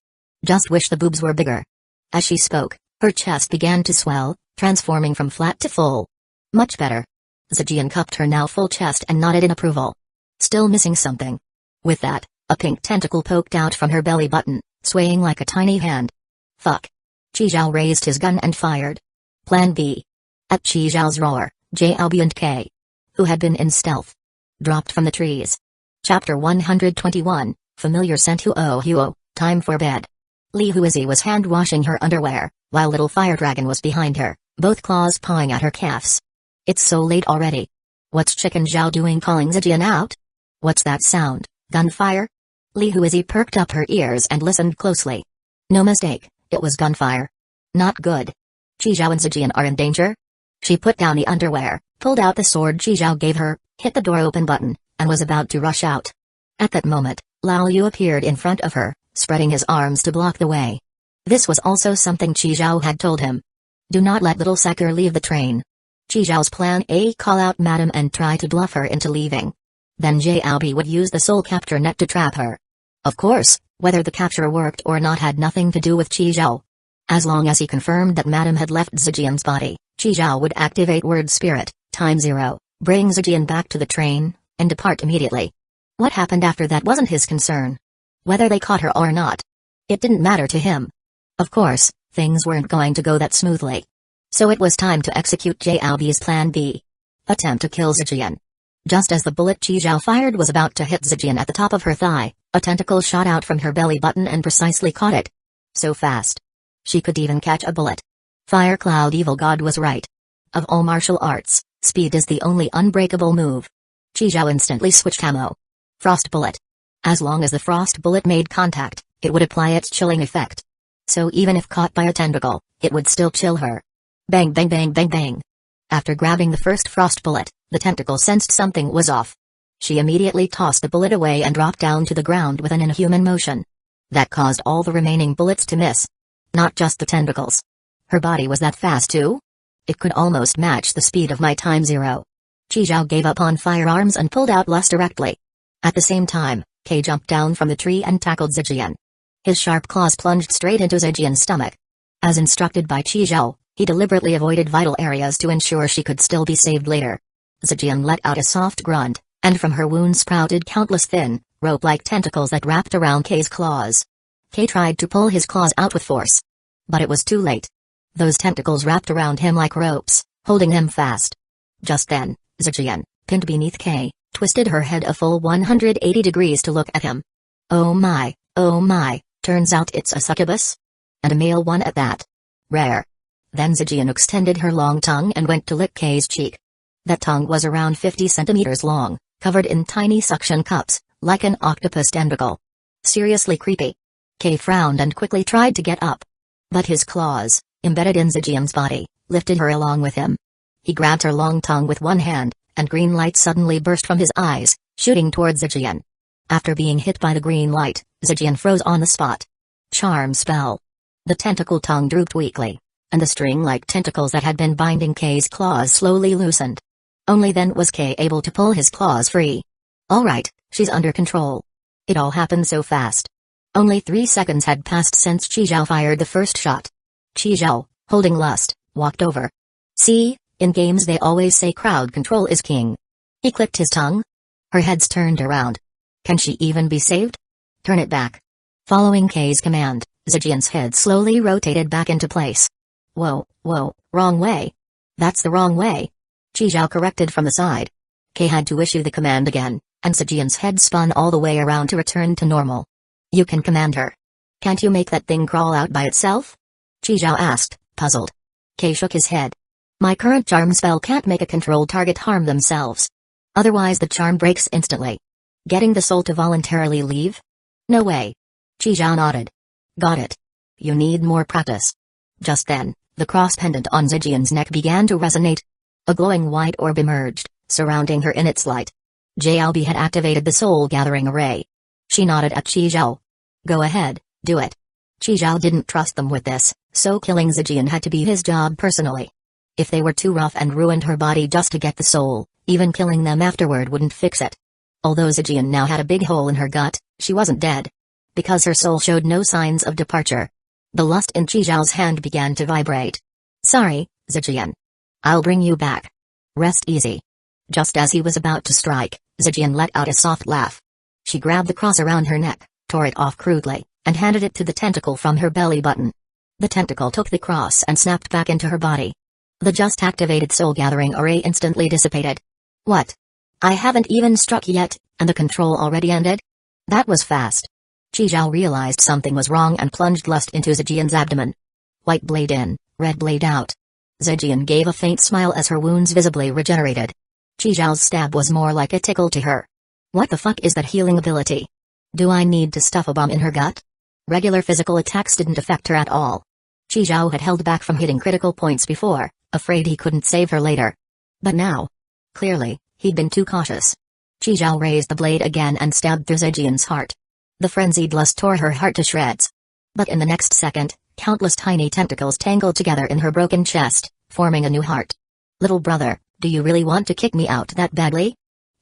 Just wish the boobs were bigger. As she spoke, her chest began to swell, transforming from flat to full. Much better. Zijian cupped her now full chest and nodded in approval. Still missing something. With that, a pink tentacle poked out from her belly button, swaying like a tiny hand. Fuck. Qi Zhao raised his gun and fired. Plan B. At Qi Zhao's roar, J.L.B. and K, who had been in stealth, dropped from the trees. Chapter 121, Familiar Scent Huo, Time for Bed. Li Huizi was hand-washing her underwear, while little fire dragon was behind her, both claws pawing at her calves. It's so late already. What's Chicken Zhao doing calling Zijian out? What's that sound, gunfire? Li Huizi perked up her ears and listened closely. No mistake, it was gunfire. Not good. Qi Zhao and Zijian are in danger? She put down the underwear, pulled out the sword Qi Zhao gave her, hit the door open button, and was about to rush out. At that moment, Lao Yu appeared in front of her, spreading his arms to block the way. This was also something Qi Zhao had told him. Do not let little sucker leave the train. Qi Zhao's plan A: call out Madam and try to bluff her into leaving. Then JLB would use the soul capture net to trap her. Of course, whether the capture worked or not had nothing to do with Qi Zhao. As long as he confirmed that Madam had left Zijian's body, Qi Zhao would activate word spirit, time 0, bring Zijian back to the train, and depart immediately. What happened after that wasn't his concern. Whether they caught her or not, it didn't matter to him. Of course, things weren't going to go that smoothly. So it was time to execute JLB's plan B. Attempt to kill Zijian. Just as the bullet Qi Zhao fired was about to hit Zijian at the top of her thigh, a tentacle shot out from her belly button and precisely caught it. So fast. She could even catch a bullet. Fire Cloud Evil God was right. Of all martial arts, speed is the only unbreakable move. Qi Zhao instantly switched ammo. Frost bullet. As long as the frost bullet made contact, it would apply its chilling effect. So even if caught by a tentacle, it would still chill her. Bang bang bang bang bang. After grabbing the first frost bullet, the tentacle sensed something was off. She immediately tossed the bullet away and dropped down to the ground with an inhuman motion. That caused all the remaining bullets to miss. Not just the tentacles. Her body was that fast too? It could almost match the speed of my time 0. Qi Zhao gave up on firearms and pulled out less directly. At the same time, K jumped down from the tree and tackled Zijian. His sharp claws plunged straight into Zijian's stomach. As instructed by Qi Zhao, he deliberately avoided vital areas to ensure she could still be saved later. Zijian let out a soft grunt, and from her wound sprouted countless thin, rope-like tentacles that wrapped around K's claws. K tried to pull his claws out with force. But it was too late. Those tentacles wrapped around him like ropes, holding him fast. Just then, Zijian, pinned beneath K, twisted her head a full 180 degrees to look at him. Oh my, turns out it's a succubus? And a male one at that. Rare. Then Zijian extended her long tongue and went to lick K's cheek. That tongue was around 50 centimeters long, covered in tiny suction cups, like an octopus tentacle. Seriously creepy. K frowned and quickly tried to get up. But his claws, embedded in Zijian's body, lifted her along with him. He grabbed her long tongue with one hand, and green light suddenly burst from his eyes, shooting towards Zijian. After being hit by the green light, Zijian froze on the spot. Charm spell. The tentacle tongue drooped weakly, and the string-like tentacles that had been binding K's claws slowly loosened. Only then was K able to pull his claws free. All right, she's under control. It all happened so fast. Only 3 seconds had passed since Qi Zhao fired the first shot. Qi Zhao, holding lust, walked over. See, in games they always say crowd control is king. He clicked his tongue. Her head's turned around. Can she even be saved? Turn it back. Following K's command, Zijian's head slowly rotated back into place. Whoa, wrong way. That's the wrong way. Qi Zhao corrected from the side. K had to issue the command again, and Zijian's head spun all the way around to return to normal. You can command her. Can't you make that thing crawl out by itself? Qi Zhao asked, puzzled. K shook his head. My current charm spell can't make a controlled target harm themselves. Otherwise the charm breaks instantly. Getting the soul to voluntarily leave? No way. Qi Zhao nodded. Got it. You need more practice. Just then, The cross pendant on Zijian's neck began to resonate. A glowing white orb emerged, surrounding her in its light. Jiaobi had activated the soul-gathering array. She nodded at Qi Zhao. Go ahead, do it. Qi Zhao didn't trust them with this, so killing Zijian had to be his job personally. If they were too rough and ruined her body just to get the soul, even killing them afterward wouldn't fix it. Although Zijian now had a big hole in her gut, she wasn't dead. Because her soul showed no signs of departure. The lust in Qi Zhao's hand began to vibrate. Sorry, Zijian. I'll bring you back. Rest easy. Just as he was about to strike, Zijian let out a soft laugh. She grabbed the cross around her neck, tore it off crudely, and handed it to the tentacle from her belly button. The tentacle took the cross and snapped back into her body. The just activated soul-gathering array instantly dissipated. What? I haven't even struck yet, and the control already ended? That was fast. Qi Zhao realized something was wrong and plunged lust into Zijian's abdomen. White blade in, red blade out. Zijian gave a faint smile as her wounds visibly regenerated. Qi Zhao's stab was more like a tickle to her. What the fuck is that healing ability? Do I need to stuff a bomb in her gut? Regular physical attacks didn't affect her at all. Qi Zhao had held back from hitting critical points before, afraid he couldn't save her later. But now? Clearly, he'd been too cautious. Qi Zhao raised the blade again and stabbed through Zijian's heart. The frenzied lust tore her heart to shreds. But in the next second, countless tiny tentacles tangled together in her broken chest, forming a new heart. Little brother, do you really want to kick me out that badly?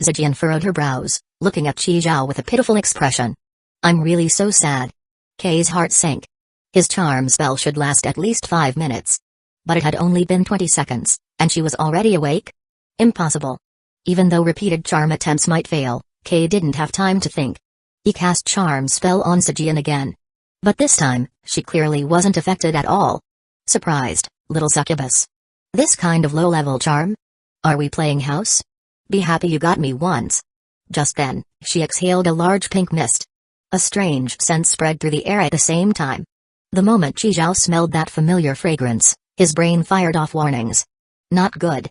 Zijian furrowed her brows, looking at Qi Zhao with a pitiful expression. I'm really so sad. Kay's heart sank. His charm spell should last at least 5 minutes. But it had only been 20 seconds, and she was already awake? Impossible. Even though repeated charm attempts might fail, Kay didn't have time to think. He cast charm spell on Zijian again. But this time, she clearly wasn't affected at all. Surprised, little succubus. This kind of low-level charm? Are we playing house? Be happy you got me once. Just then, she exhaled a large pink mist. A strange scent spread through the air at the same time. The moment Qi Zhao smelled that familiar fragrance, his brain fired off warnings. Not good.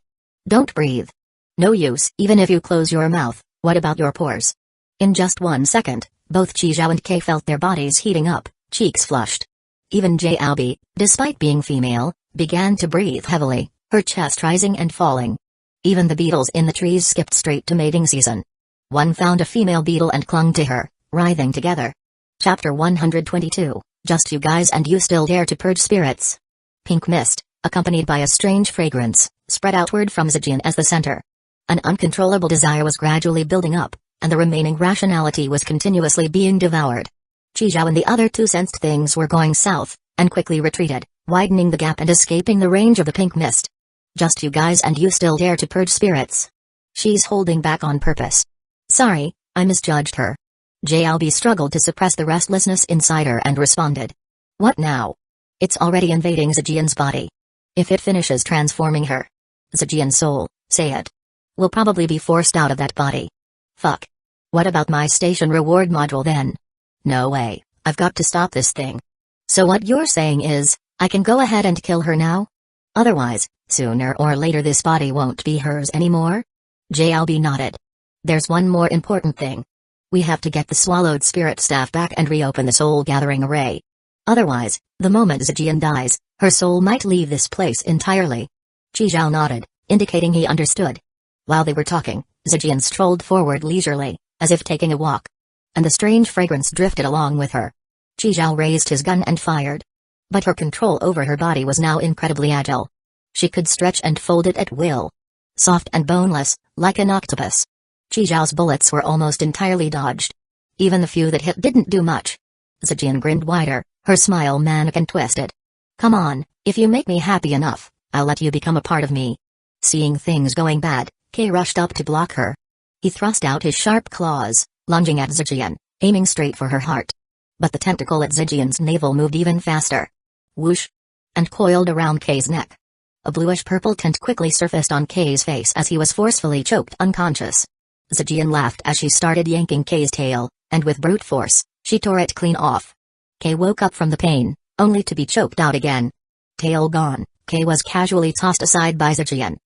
Don't breathe. No use even if you close your mouth. What about your pores? In just 1 second, both Qi Zhao and Kay felt their bodies heating up, cheeks flushed. Even Jiaobi, despite being female, began to breathe heavily, her chest rising and falling. Even the beetles in the trees skipped straight to mating season. One found a female beetle and clung to her, writhing together. Chapter 122, Just You Guys and You Still Dare to Purge Spirits. Pink mist, accompanied by a strange fragrance, spread outward from Zijian as the center. An uncontrollable desire was gradually building up, and the remaining rationality was continuously being devoured. Qi Zhao and the other two sensed things were going south, and quickly retreated, widening the gap and escaping the range of the pink mist. Just you guys and you still dare to purge spirits. She's holding back on purpose. Sorry, I misjudged her. Jiaobi struggled to suppress the restlessness inside her and responded. What now? It's already invading Zijian's body. If it finishes transforming her, Zijian's soul, say it, will probably be forced out of that body. Fuck. What about my station reward module then? No way, I've got to stop this thing. So what you're saying is, I can go ahead and kill her now? Otherwise, sooner or later this body won't be hers anymore? Jiaobi nodded. There's one more important thing. We have to get the swallowed spirit staff back and reopen the soul-gathering array. Otherwise, the moment Zijian dies, her soul might leave this place entirely. Qi Zhao nodded, indicating he understood. While they were talking, Zijian strolled forward leisurely, as if taking a walk. And the strange fragrance drifted along with her. Qi Zhao raised his gun and fired. But her control over her body was now incredibly agile. She could stretch and fold it at will. Soft and boneless, like an octopus. Qi Zhao's bullets were almost entirely dodged. Even the few that hit didn't do much. Zijian grinned wider, her smile mannequin twisted. Come on, if you make me happy enough, I'll let you become a part of me. Seeing things going bad, Kay rushed up to block her. He thrust out his sharp claws, lunging at Zijian, aiming straight for her heart. But the tentacle at Zijian's navel moved even faster. Whoosh! And coiled around Kay's neck. A bluish-purple tint quickly surfaced on Kay's face as he was forcefully choked unconscious. Zijian laughed as she started yanking Kay's tail, and with brute force, she tore it clean off. Kay woke up from the pain, only to be choked out again. Tail gone, Kay was casually tossed aside by Zijian.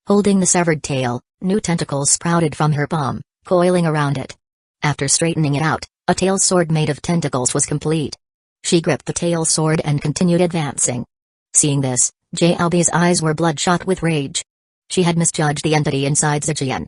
Holding the severed tail, new tentacles sprouted from her palm, coiling around it. After straightening it out, a tail sword made of tentacles was complete. She gripped the tail sword and continued advancing. Seeing this, JLB's eyes were bloodshot with rage. She had misjudged the entity inside Zijian.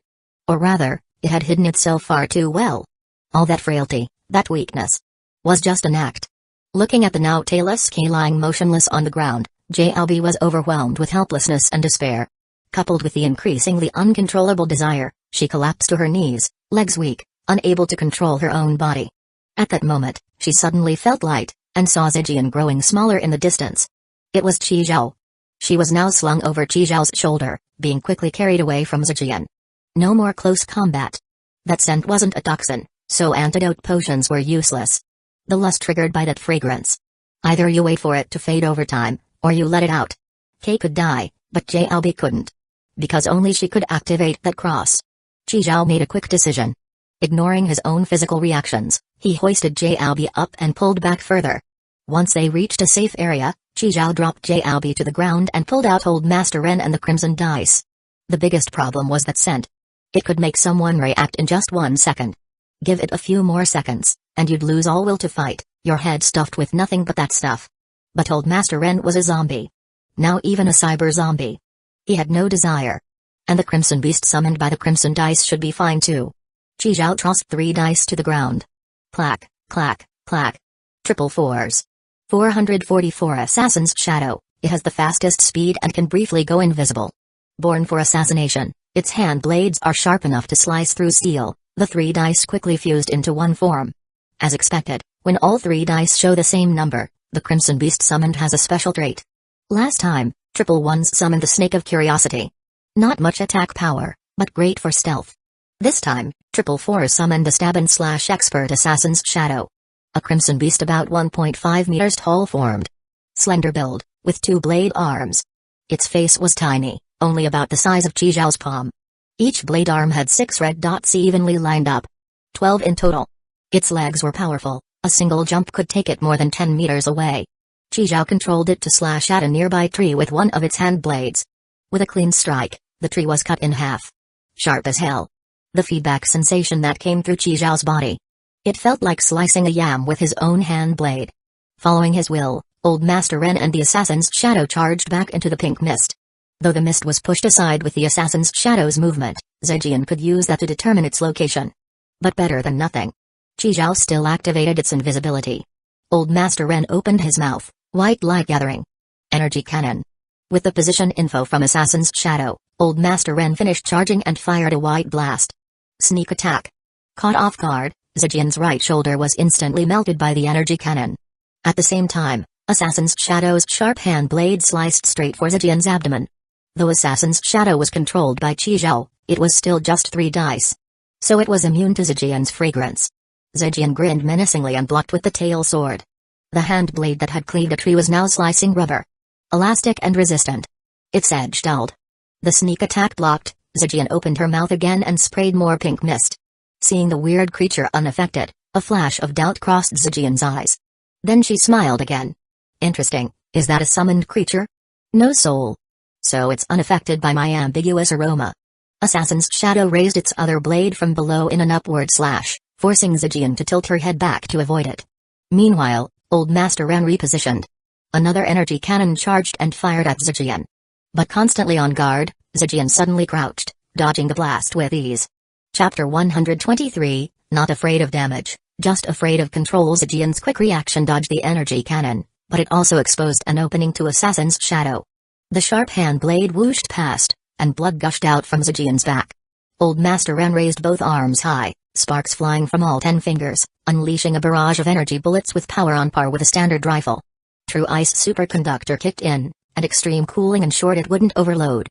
Or rather, it had hidden itself far too well. All that frailty, that weakness, was just an act. Looking at the now tailless K lying motionless on the ground, JLB was overwhelmed with helplessness and despair. Coupled with the increasingly uncontrollable desire, she collapsed to her knees, legs weak, unable to control her own body. At that moment, she suddenly felt light, and saw Zijian growing smaller in the distance. It was Qi Zhao. She was now slung over Qi Zhao's shoulder, being quickly carried away from Zijian. No more close combat. That scent wasn't a toxin, so antidote potions were useless. The lust triggered by that fragrance. Either you wait for it to fade over time, or you let it out. Kay could die, but JLB couldn't. Because only she could activate that cross. Qi Zhao made a quick decision. Ignoring his own physical reactions, he hoisted JLB up and pulled back further. Once they reached a safe area, Qi Zhao dropped JLB to the ground and pulled out Old Master Ren and the crimson dice. The biggest problem was that scent. It could make someone react in just 1 second. Give it a few more seconds, and you'd lose all will to fight, your head stuffed with nothing but that stuff. But Old Master Ren was a zombie. Now even a cyber zombie. He had no desire. And the crimson beast summoned by the crimson dice should be fine too. Qi Zhao tossed 3 dice to the ground. Clack, clack, clack. Triple fours. 444 Assassin's Shadow. It has the fastest speed and can briefly go invisible. Born for assassination, its hand blades are sharp enough to slice through steel. The 3 dice quickly fused into one form. As expected, when all 3 dice show the same number, the Crimson Beast summoned has a special trait. Last time, triple ones summoned the Snake of Curiosity. Not much attack power, but great for stealth. This time, triple fours summoned the Stab and Slash Expert Assassin's Shadow. A Crimson Beast about 1.5 meters tall formed. Slender build, with 2 blade arms. Its face was tiny, only about the size of Qi Zhao's palm. Each blade arm had 6 red dots evenly lined up. 12 in total. Its legs were powerful, a single jump could take it more than 10 meters away. Qi Zhao controlled it to slash at a nearby tree with one of its hand blades. With a clean strike, the tree was cut in half. Sharp as hell. The feedback sensation that came through Qi Zhao's body. It felt like slicing a yam with his own hand blade. Following his will, Old Master Ren and the Assassin's Shadow charged back into the pink mist. Though the mist was pushed aside with the Assassin's Shadow's movement, Zijian could use that to determine its location. But better than nothing. Qi Zhao still activated its invisibility. Old Master Ren opened his mouth, white light gathering. Energy cannon. With the position info from Assassin's Shadow, Old Master Ren finished charging and fired a white blast. Sneak attack. Caught off guard, Zijian's right shoulder was instantly melted by the energy cannon. At the same time, Assassin's Shadow's sharp hand blade sliced straight for Zijian's abdomen. Though Assassin's Shadow was controlled by Qi Zhao, it was still just 3 dice. So it was immune to Zijian's fragrance. Zijian grinned menacingly and blocked with the tail sword. The hand blade that had cleaved a tree was now slicing rubber. Elastic and resistant. Its edge dulled. The sneak attack blocked, Zijian opened her mouth again and sprayed more pink mist. Seeing the weird creature unaffected, a flash of doubt crossed Zijian's eyes. Then she smiled again. Interesting, is that a summoned creature? No soul. So it's unaffected by my ambiguous aroma. Assassin's Shadow raised its other blade from below in an upward slash, forcing Zijian to tilt her head back to avoid it. Meanwhile, Old Master Ren repositioned. Another energy cannon charged and fired at Zijian. But constantly on guard, Zijian suddenly crouched, dodging the blast with ease. Chapter 123, Not afraid of damage, just afraid of control. Zijian's quick reaction dodged the energy cannon, but it also exposed an opening to Assassin's Shadow. The sharp hand blade whooshed past, and blood gushed out from Zijian's back. Old Master Ren raised both arms high, sparks flying from all 10 fingers, unleashing a barrage of energy bullets with power on par with a standard rifle. True Ice Superconductor kicked in, and extreme cooling ensured it wouldn't overload.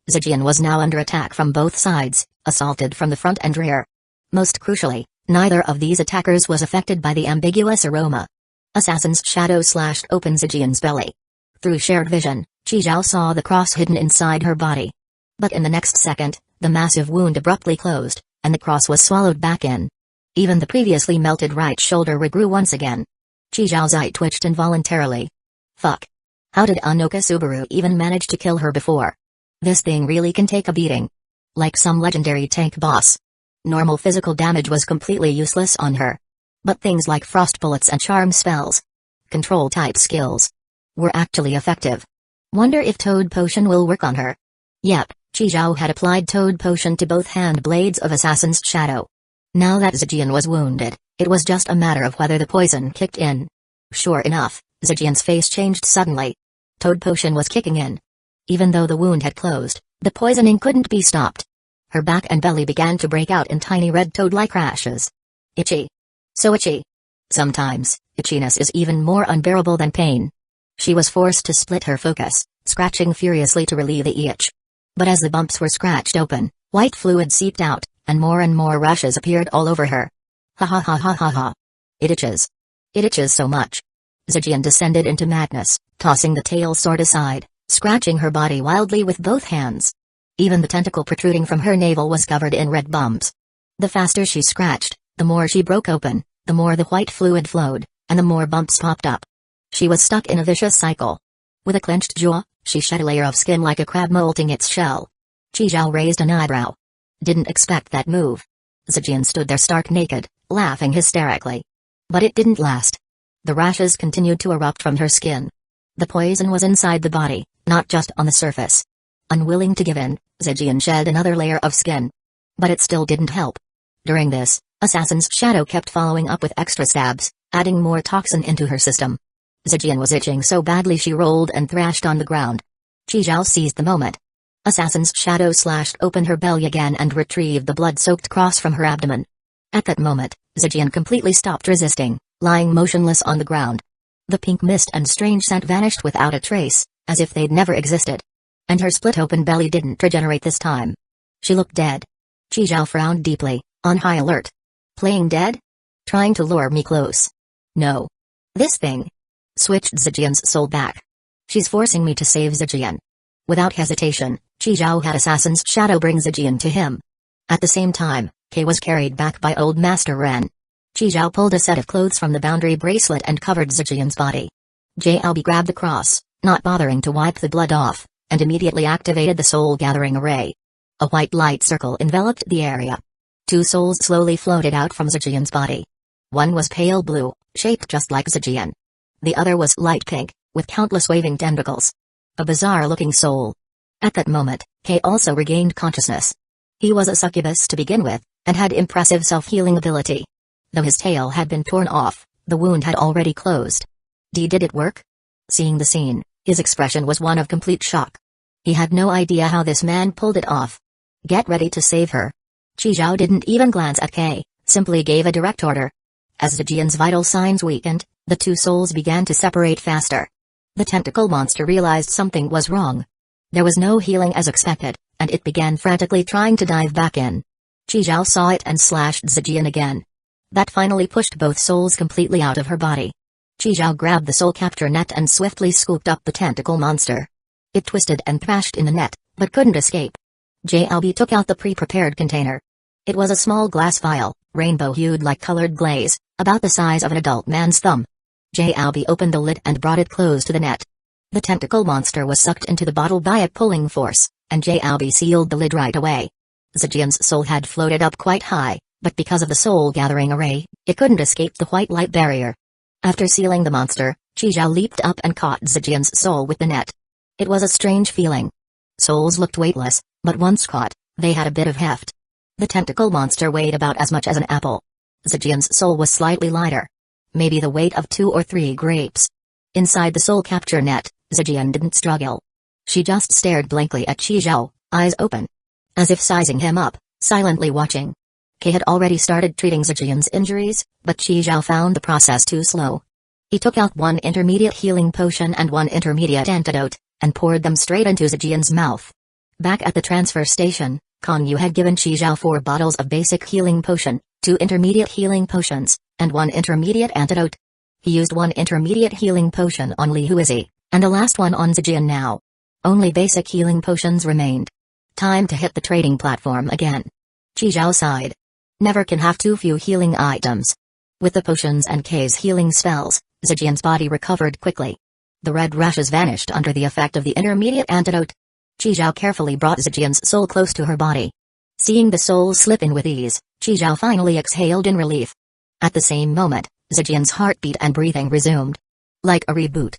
Zijian was now under attack from both sides, assaulted from the front and rear. Most crucially, neither of these attackers was affected by the ambiguous aroma. Assassin's Shadow slashed open Zijian's belly. Through shared vision, Qi Zhao saw the cross hidden inside her body. But in the next second, the massive wound abruptly closed, and the cross was swallowed back in. Even the previously melted right shoulder regrew once again. Qi Zhao's eye twitched involuntarily. Fuck. How did Anoka Subaru even manage to kill her before? This thing really can take a beating. Like some legendary tank boss. Normal physical damage was completely useless on her. But things like frost bullets and charm spells, control type skills, were actually effective. Wonder if Toad Potion will work on her. Yep, Qizhao had applied Toad Potion to both hand blades of Assassin's Shadow. Now that Zijian was wounded, it was just a matter of whether the poison kicked in. Sure enough, Zijian's face changed suddenly. Toad Potion was kicking in. Even though the wound had closed, the poisoning couldn't be stopped. Her back and belly began to break out in tiny red toad-like rashes. Itchy. So itchy. Sometimes, itchiness is even more unbearable than pain. She was forced to split her focus, scratching furiously to relieve the itch. But as the bumps were scratched open, white fluid seeped out, and more rashes appeared all over her. Ha ha ha ha ha ha. It itches. It itches so much. Zijian descended into madness, tossing the tail sword aside, scratching her body wildly with both hands. Even the tentacle protruding from her navel was covered in red bumps. The faster she scratched, the more she broke open, the more the white fluid flowed, and the more bumps popped up. She was stuck in a vicious cycle. With a clenched jaw, she shed a layer of skin like a crab molting its shell. Qizhao raised an eyebrow. Didn't expect that move. Zijian stood there stark naked, laughing hysterically. But it didn't last. The rashes continued to erupt from her skin. The poison was inside the body, not just on the surface. Unwilling to give in, Zijian shed another layer of skin. But it still didn't help. During this, Assassin's Shadow kept following up with extra stabs, adding more toxin into her system. Zijian was itching so badly she rolled and thrashed on the ground. Qizhao seized the moment. Assassin's Shadow slashed open her belly again and retrieved the blood-soaked cross from her abdomen. At that moment, Zijian completely stopped resisting, lying motionless on the ground. The pink mist and strange scent vanished without a trace, as if they'd never existed. And her split-open belly didn't regenerate this time. She looked dead. Qizhao frowned deeply, on high alert. Playing dead? Trying to lure me close. No. This thing switched Zijian's soul back. She's forcing me to save Zijian. Without hesitation, Qizhao had Assassin's Shadow bring Zijian to him. At the same time, Kei was carried back by Old Master Ren. Qizhao pulled a set of clothes from the boundary bracelet and covered Zijian's body. Jalbi grabbed the cross, not bothering to wipe the blood off, and immediately activated the soul-gathering array. A white light circle enveloped the area. 2 souls slowly floated out from Zijian's body. One was pale blue, shaped just like Zijian. The other was light pink, with countless waving tentacles. A bizarre-looking soul. At that moment, Kei also regained consciousness. He was a succubus to begin with, and had impressive self-healing ability. Though his tail had been torn off, the wound had already closed. Did it work? Seeing the scene, his expression was one of complete shock. He had no idea how this man pulled it off. Get ready to save her. Qizhao didn't even glance at Kei, simply gave a direct order. As Zijian's vital signs weakened, the 2 souls began to separate faster. The tentacle monster realized something was wrong. There was no healing as expected, and it began frantically trying to dive back in. Qizhao saw it and slashed Zijian again. That finally pushed both souls completely out of her body. Qizhao grabbed the soul capture net and swiftly scooped up the tentacle monster. It twisted and thrashed in the net, but couldn't escape. Jalbi took out the pre-prepared container. It was a small glass vial, rainbow-hued like colored glaze, about the size of an adult man's thumb. Jalbi opened the lid and brought it close to the net. The tentacle monster was sucked into the bottle by a pulling force, and Jalbi sealed the lid right away. Zijian's soul had floated up quite high, but because of the soul-gathering array, it couldn't escape the white light barrier. After sealing the monster, Qizhao leaped up and caught Zijian's soul with the net. It was a strange feeling. Souls looked weightless, but once caught, they had a bit of heft. The tentacle monster weighed about as much as an apple. Zijian's soul was slightly lighter. Maybe the weight of 2 or 3 grapes. Inside the soul capture net, Zijian didn't struggle. She just stared blankly at Qizhao, eyes open. As if sizing him up, silently watching. Kei had already started treating Zijian's injuries, but Qizhao found the process too slow. He took out 1 intermediate healing potion and 1 intermediate antidote, and poured them straight into Zijian's mouth. Back at the transfer station, Kongyu had given Qizhao 4 bottles of basic healing potion, 2 intermediate healing potions, and 1 intermediate antidote. He used 1 intermediate healing potion on Li Huizi, and the last one on Zijian now. Only basic healing potions remained. Time to hit the trading platform again. Qizhao sighed. Never can have too few healing items. With the potions and Kei's healing spells, Zijian's body recovered quickly. The red rashes vanished under the effect of the intermediate antidote. Qizhao carefully brought Zijian's soul close to her body. Seeing the soul slip in with ease, Qizhao finally exhaled in relief. At the same moment, Zijian's heartbeat and breathing resumed. Like a reboot.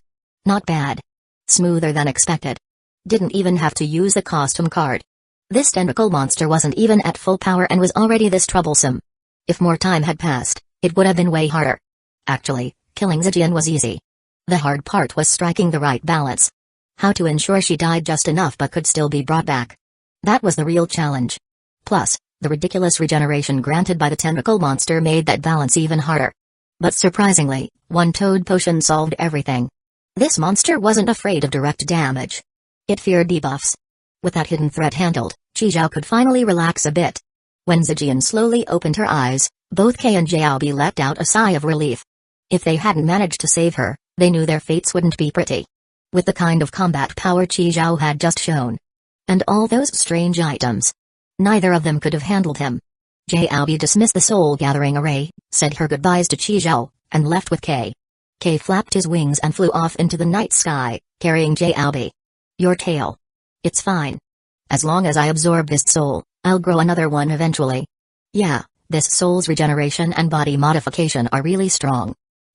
Not bad. Smoother than expected. Didn't even have to use the costume card. This tentacle monster wasn't even at full power and was already this troublesome. If more time had passed, it would have been way harder. Actually, killing Zijian was easy. The hard part was striking the right balance. How to ensure she died just enough but could still be brought back. That was the real challenge. Plus, the ridiculous regeneration granted by the tentacle monster made that balance even harder. But surprisingly, one toad potion solved everything. This monster wasn't afraid of direct damage. It feared debuffs. With that hidden threat handled, Qizhao could finally relax a bit. When Zijian slowly opened her eyes, both Kei and Jiaobi let out a sigh of relief. If they hadn't managed to save her, they knew their fates wouldn't be pretty. With the kind of combat power Qizhao had just shown. And all those strange items. Neither of them could have handled him. Jiaobi dismissed the soul-gathering array, said her goodbyes to Qizhao, and left with Kei. Kei flapped his wings and flew off into the night sky, carrying Jiaobi. Your tail. It's fine. As long as I absorb this soul, I'll grow another one eventually. Yeah, this soul's regeneration and body modification are really strong.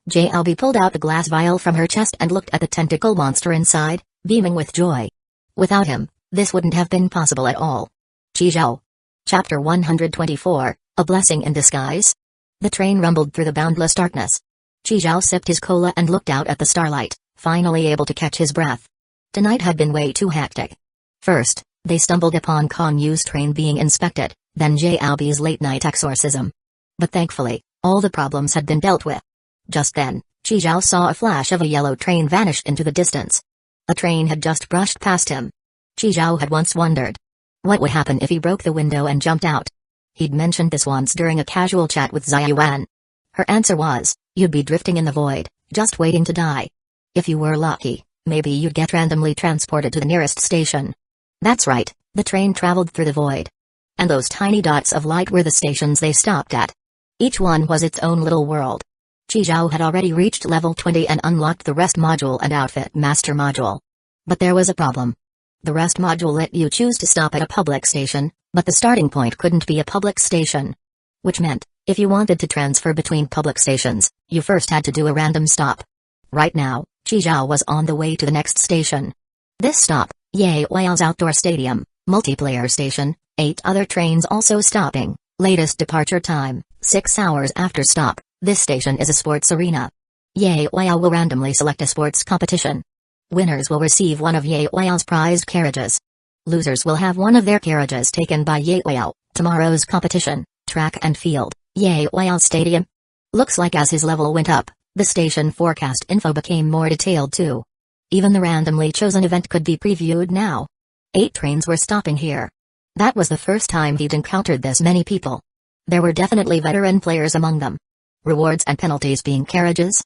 Jiaobi pulled out the glass vial from her chest and looked at the tentacle monster inside, beaming with joy. Without him, this wouldn't have been possible at all. Qizhao. Chapter 124, A Blessing in Disguise? The train rumbled through the boundless darkness. Qizhao sipped his cola and looked out at the starlight, finally able to catch his breath. Tonight had been way too hectic. First, they stumbled upon Kong Yu's train being inspected, then Jiaobi's late-night exorcism. But thankfully, all the problems had been dealt with. Just then, Qizhao saw a flash of a yellow train vanish into the distance. A train had just brushed past him. Qizhao had once wondered what would happen if he broke the window and jumped out. He'd mentioned this once during a casual chat with Ziyuan. Her answer was, you'd be drifting in the void, just waiting to die. If you were lucky, maybe you'd get randomly transported to the nearest station. That's right, the train traveled through the void. And those tiny dots of light were the stations they stopped at. Each one was its own little world. Qizhao had already reached level 20 and unlocked the rest module and outfit master module. But there was a problem. The rest module let you choose to stop at a public station, but the starting point couldn't be a public station. Which meant, if you wanted to transfer between public stations, you first had to do a random stop. Right now, Qizhao was on the way to the next station. This stop, Ye Weil's outdoor stadium, multiplayer station, 8 other trains also stopping, latest departure time, 6 hours after stop. This station is a sports arena. Ye Weil will randomly select a sports competition. Winners will receive one of Ye Weil's prized carriages. Losers will have one of their carriages taken by Ye Weil. Tomorrow's competition, track and field, Ye Weil Stadium. Looks like as his level went up, the station forecast info became more detailed too. Even the randomly chosen event could be previewed now. 8 trains were stopping here. That was the first time he'd encountered this many people. There were definitely veteran players among them. Rewards and penalties being carriages?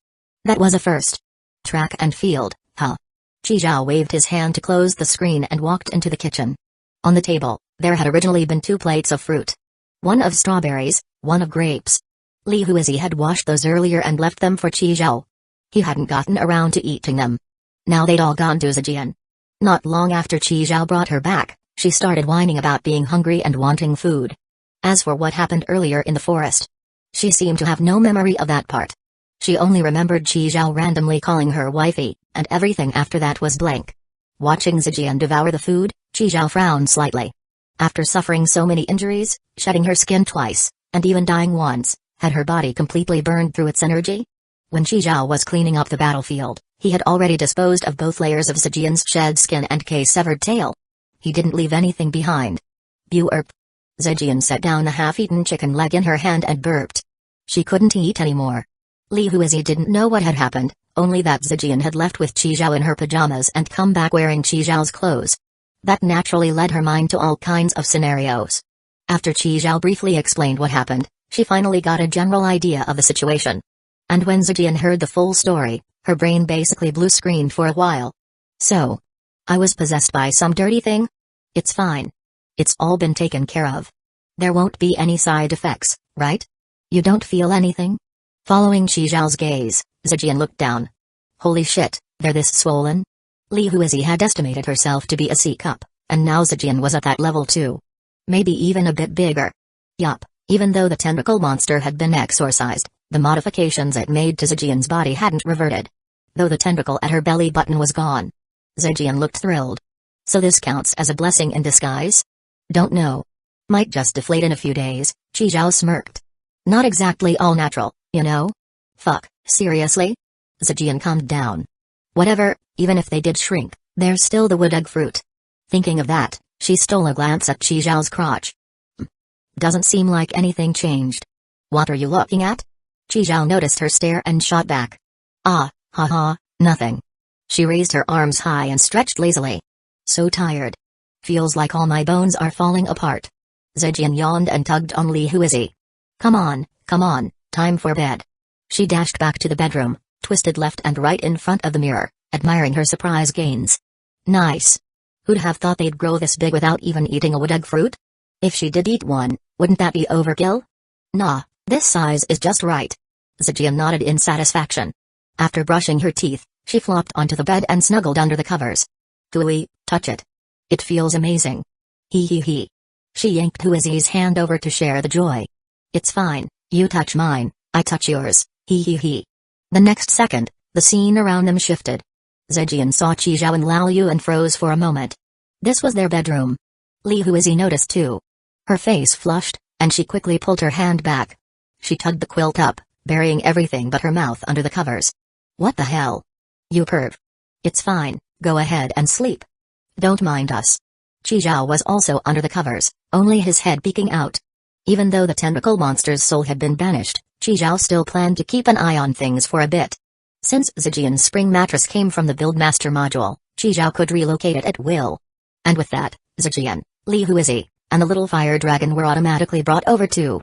That was a first. Track and field, huh? Qizhao waved his hand to close the screen and walked into the kitchen. On the table, there had originally been 2 plates of fruit. One of strawberries, one of grapes. Li Huizi had washed those earlier and left them for Qizhao. He hadn't gotten around to eating them. Now they'd all gone to Zijian. Not long after Qizhao brought her back, she started whining about being hungry and wanting food. As for what happened earlier in the forest, she seemed to have no memory of that part. She only remembered Qizhao randomly calling her wifey, and everything after that was blank. Watching Zijian devour the food, Qizhao frowned slightly. After suffering so many injuries, shedding her skin twice, and even dying once, had her body completely burned through its energy? When Qizhao was cleaning up the battlefield, he had already disposed of both layers of Zijian's shed skin and Kei's severed tail. He didn't leave anything behind. Burp. Zijian set down the half-eaten chicken leg in her hand and burped. She couldn't eat anymore. Li Huizi didn't know what had happened, only that Zijian had left with Qizhao in her pajamas and come back wearing Qizhao's clothes. That naturally led her mind to all kinds of scenarios. After Qizhao briefly explained what happened, she finally got a general idea of the situation. And when Zijian heard the full story, her brain basically blue screened for a while. So, I was possessed by some dirty thing? It's fine. It's all been taken care of. There won't be any side effects, right? You don't feel anything? Following Qizhao's gaze, Zijian looked down. Holy shit, they're this swollen? Li Huizi had estimated herself to be a C-cup, and now Zijian was at that level too. Maybe even a bit bigger. Yup, even though the tentacle monster had been exorcised, the modifications it made to Zijian's body hadn't reverted. Though the tentacle at her belly button was gone. Zhejian looked thrilled. So this counts as a blessing in disguise? Don't know. Might just deflate in a few days, Qi Zhao smirked. Not exactly all natural, you know? Fuck, seriously? Zhejian calmed down. Whatever, even if they did shrink, there's still the wood egg fruit. Thinking of that, she stole a glance at Qi Zhao's crotch. Doesn't seem like anything changed. What are you looking at? Qi Zhao noticed her stare and shot back. Ah, haha, nothing. She raised her arms high and stretched lazily. So tired. Feels like all my bones are falling apart. Zhejian yawned and tugged on Li Huizi. Come on, time for bed. She dashed back to the bedroom, twisted left and right in front of the mirror, admiring her surprise gains. Nice. Who'd have thought they'd grow this big without even eating a wood egg fruit? If she did eat one, wouldn't that be overkill? Nah, this size is just right. Zhejian nodded in satisfaction. After brushing her teeth, she flopped onto the bed and snuggled under the covers. Hui, touch it. It feels amazing. He. She yanked Huizi's hand over to share the joy. It's fine, you touch mine, I touch yours, he. The next second, the scene around them shifted. Zhejian saw Qi Zhao and Lao Yu and froze for a moment. This was their bedroom. Li Huizi noticed too. Her face flushed, and she quickly pulled her hand back. She tugged the quilt up, burying everything but her mouth under the covers. What the hell? You perv. It's fine, go ahead and sleep. Don't mind us. Qi Zhao was also under the covers, only his head peeking out. Even though the tentacle monster's soul had been banished, Qi Zhao still planned to keep an eye on things for a bit. Since Zhejian's spring mattress came from the Buildmaster module, Qi Zhao could relocate it at will. And with that, Zhejian, Li Huizi, and the little fire dragon were automatically brought over too.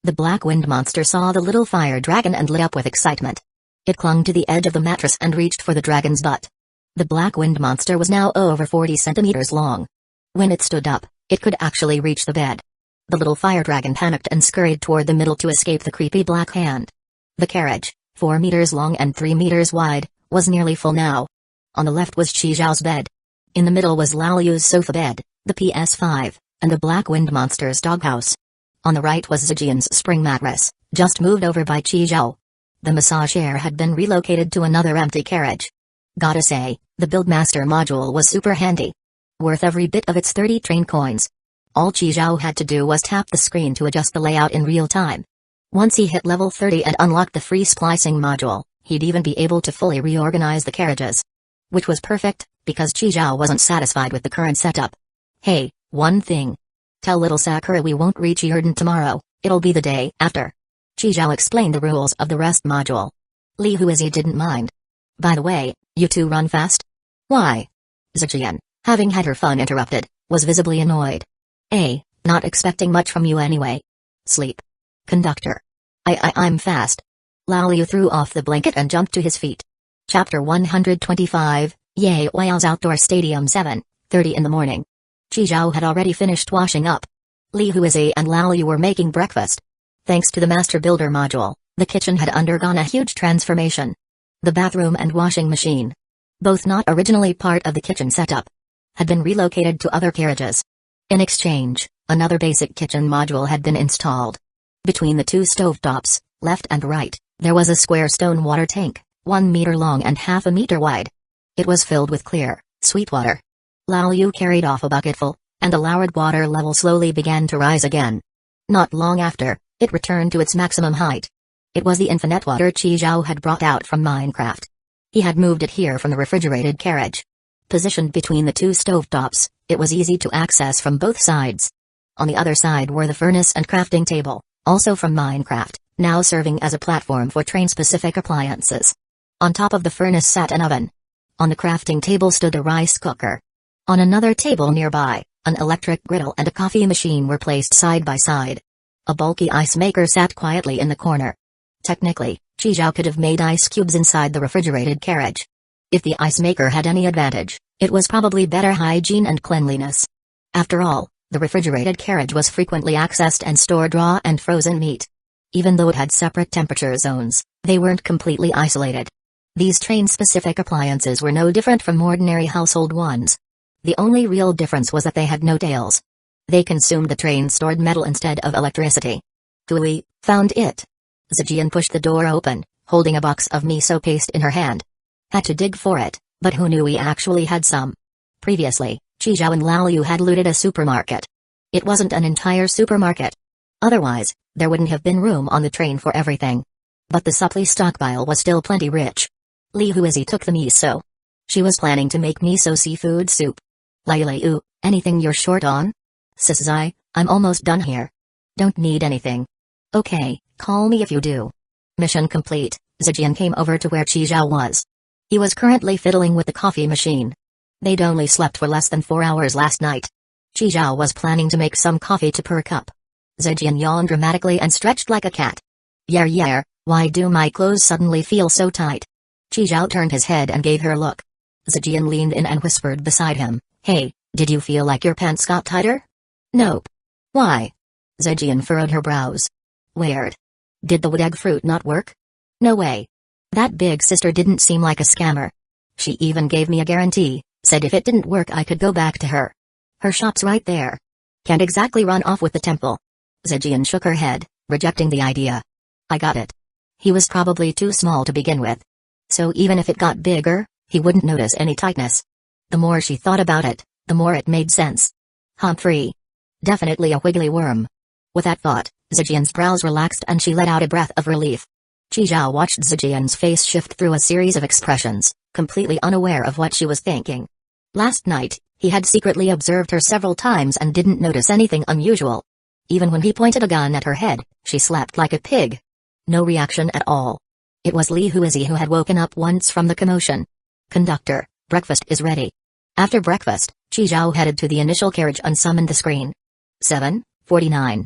The black wind monster saw the little fire dragon and lit up with excitement. It clung to the edge of the mattress and reached for the dragon's butt. The black wind monster was now over 40 centimeters long. When it stood up, it could actually reach the bed. The little fire dragon panicked and scurried toward the middle to escape the creepy black hand. The carriage, 4 meters long and 3 meters wide, was nearly full now. On the left was Qi Zhao's bed. In the middle was Lao Yu's sofa bed, the PS5, and the black wind monster's doghouse. On the right was Zhejian's spring mattress, just moved over by Qi Zhao. The massage chair had been relocated to another empty carriage. Gotta say, the Buildmaster module was super handy. Worth every bit of its 30 train coins. All Qi Zhao had to do was tap the screen to adjust the layout in real time. Once he hit level 30 and unlocked the free splicing module, he'd even be able to fully reorganize the carriages. Which was perfect, because Qi Zhao wasn't satisfied with the current setup. Hey, one thing. Tell little Sakura we won't reach Yurden tomorrow, it'll be the day after. Qi Zhao explained the rules of the rest module. Li Huizi didn't mind. By the way, you two run fast? Why? Zhejian, having had her fun interrupted, was visibly annoyed. Not expecting much from you anyway. Sleep. Conductor. I'm fast. Lao Yu threw off the blanket and jumped to his feet. Chapter 125, Ye Weil's Outdoor Stadium 7:30 in the morning. Qi Zhao had already finished washing up. Li Huizi and Lao Yu were making breakfast. Thanks to the Master Builder module, the kitchen had undergone a huge transformation. The bathroom and washing machine, both not originally part of the kitchen setup, had been relocated to other carriages. In exchange, another basic kitchen module had been installed. Between the two stovetops, left and right, there was a square stone water tank, 1 meter long and half a meter wide. It was filled with clear, sweet water. Lao Yu carried off a bucketful, and the lowered water level slowly began to rise again. Not long after, it returned to its maximum height. It was the infinite water Qi Zhao had brought out from Minecraft. He had moved it here from the refrigerated carriage. Positioned between the two stovetops, it was easy to access from both sides. On the other side were the furnace and crafting table, also from Minecraft, now serving as a platform for train-specific appliances. On top of the furnace sat an oven. On the crafting table stood a rice cooker. On another table nearby, an electric griddle and a coffee machine were placed side by side. A bulky ice maker sat quietly in the corner. Technically, Qi Zhao could have made ice cubes inside the refrigerated carriage. If the ice maker had any advantage, it was probably better hygiene and cleanliness. After all, the refrigerated carriage was frequently accessed and stored raw and frozen meat. Even though it had separate temperature zones, they weren't completely isolated. These train-specific appliances were no different from ordinary household ones. The only real difference was that they had no tails. They consumed the train-stored metal instead of electricity. Hui, found it. Zhejian pushed the door open, holding a box of miso paste in her hand. Had to dig for it, But who knew we actually had some? Previously, Qizhao and Lao Yu had looted a supermarket. It wasn't an entire supermarket. Otherwise, there wouldn't have been room on the train for everything. But the supply stockpile was still plenty rich. Li Huizi took the miso. She was planning to make miso seafood soup. Liu, anything you're short on? Sis Zai, I'm almost done here. Don't need anything. Okay, call me if you do. Mission complete. Zijian came over to where Qizhao was. He was currently fiddling with the coffee machine. They'd only slept for less than 4 hours last night. Qizhao was planning to make some coffee to perk up. Zijian yawned dramatically and stretched like a cat. Yer, why do my clothes suddenly feel so tight? Qizhao turned his head and gave her a look. Zijian leaned in and whispered beside him, Hey, did you feel like your pants got tighter? Nope. Why? Zijian furrowed her brows. Weird. Did the wood egg fruit not work? No way. That big sister didn't seem like a scammer. She even gave me a guarantee, said if it didn't work I could go back to her. Her shop's right there. Can't exactly run off with the temple. Zijian shook her head, rejecting the idea. I got it. He was probably too small to begin with. So even if it got bigger, he wouldn't notice any tightness. The more she thought about it, the more it made sense. Humphrey. Definitely a wiggly worm. With that thought, Zijian's brows relaxed and she let out a breath of relief. Qizhao watched Zijian's face shift through a series of expressions, completely unaware of what she was thinking. Last night, he had secretly observed her several times and didn't notice anything unusual. Even when he pointed a gun at her head, she slept like a pig. No reaction at all. It was Li Huizi who had woken up once from the commotion. Conductor, breakfast is ready. After breakfast, Qizhao headed to the initial carriage and summoned the screen. 7:49.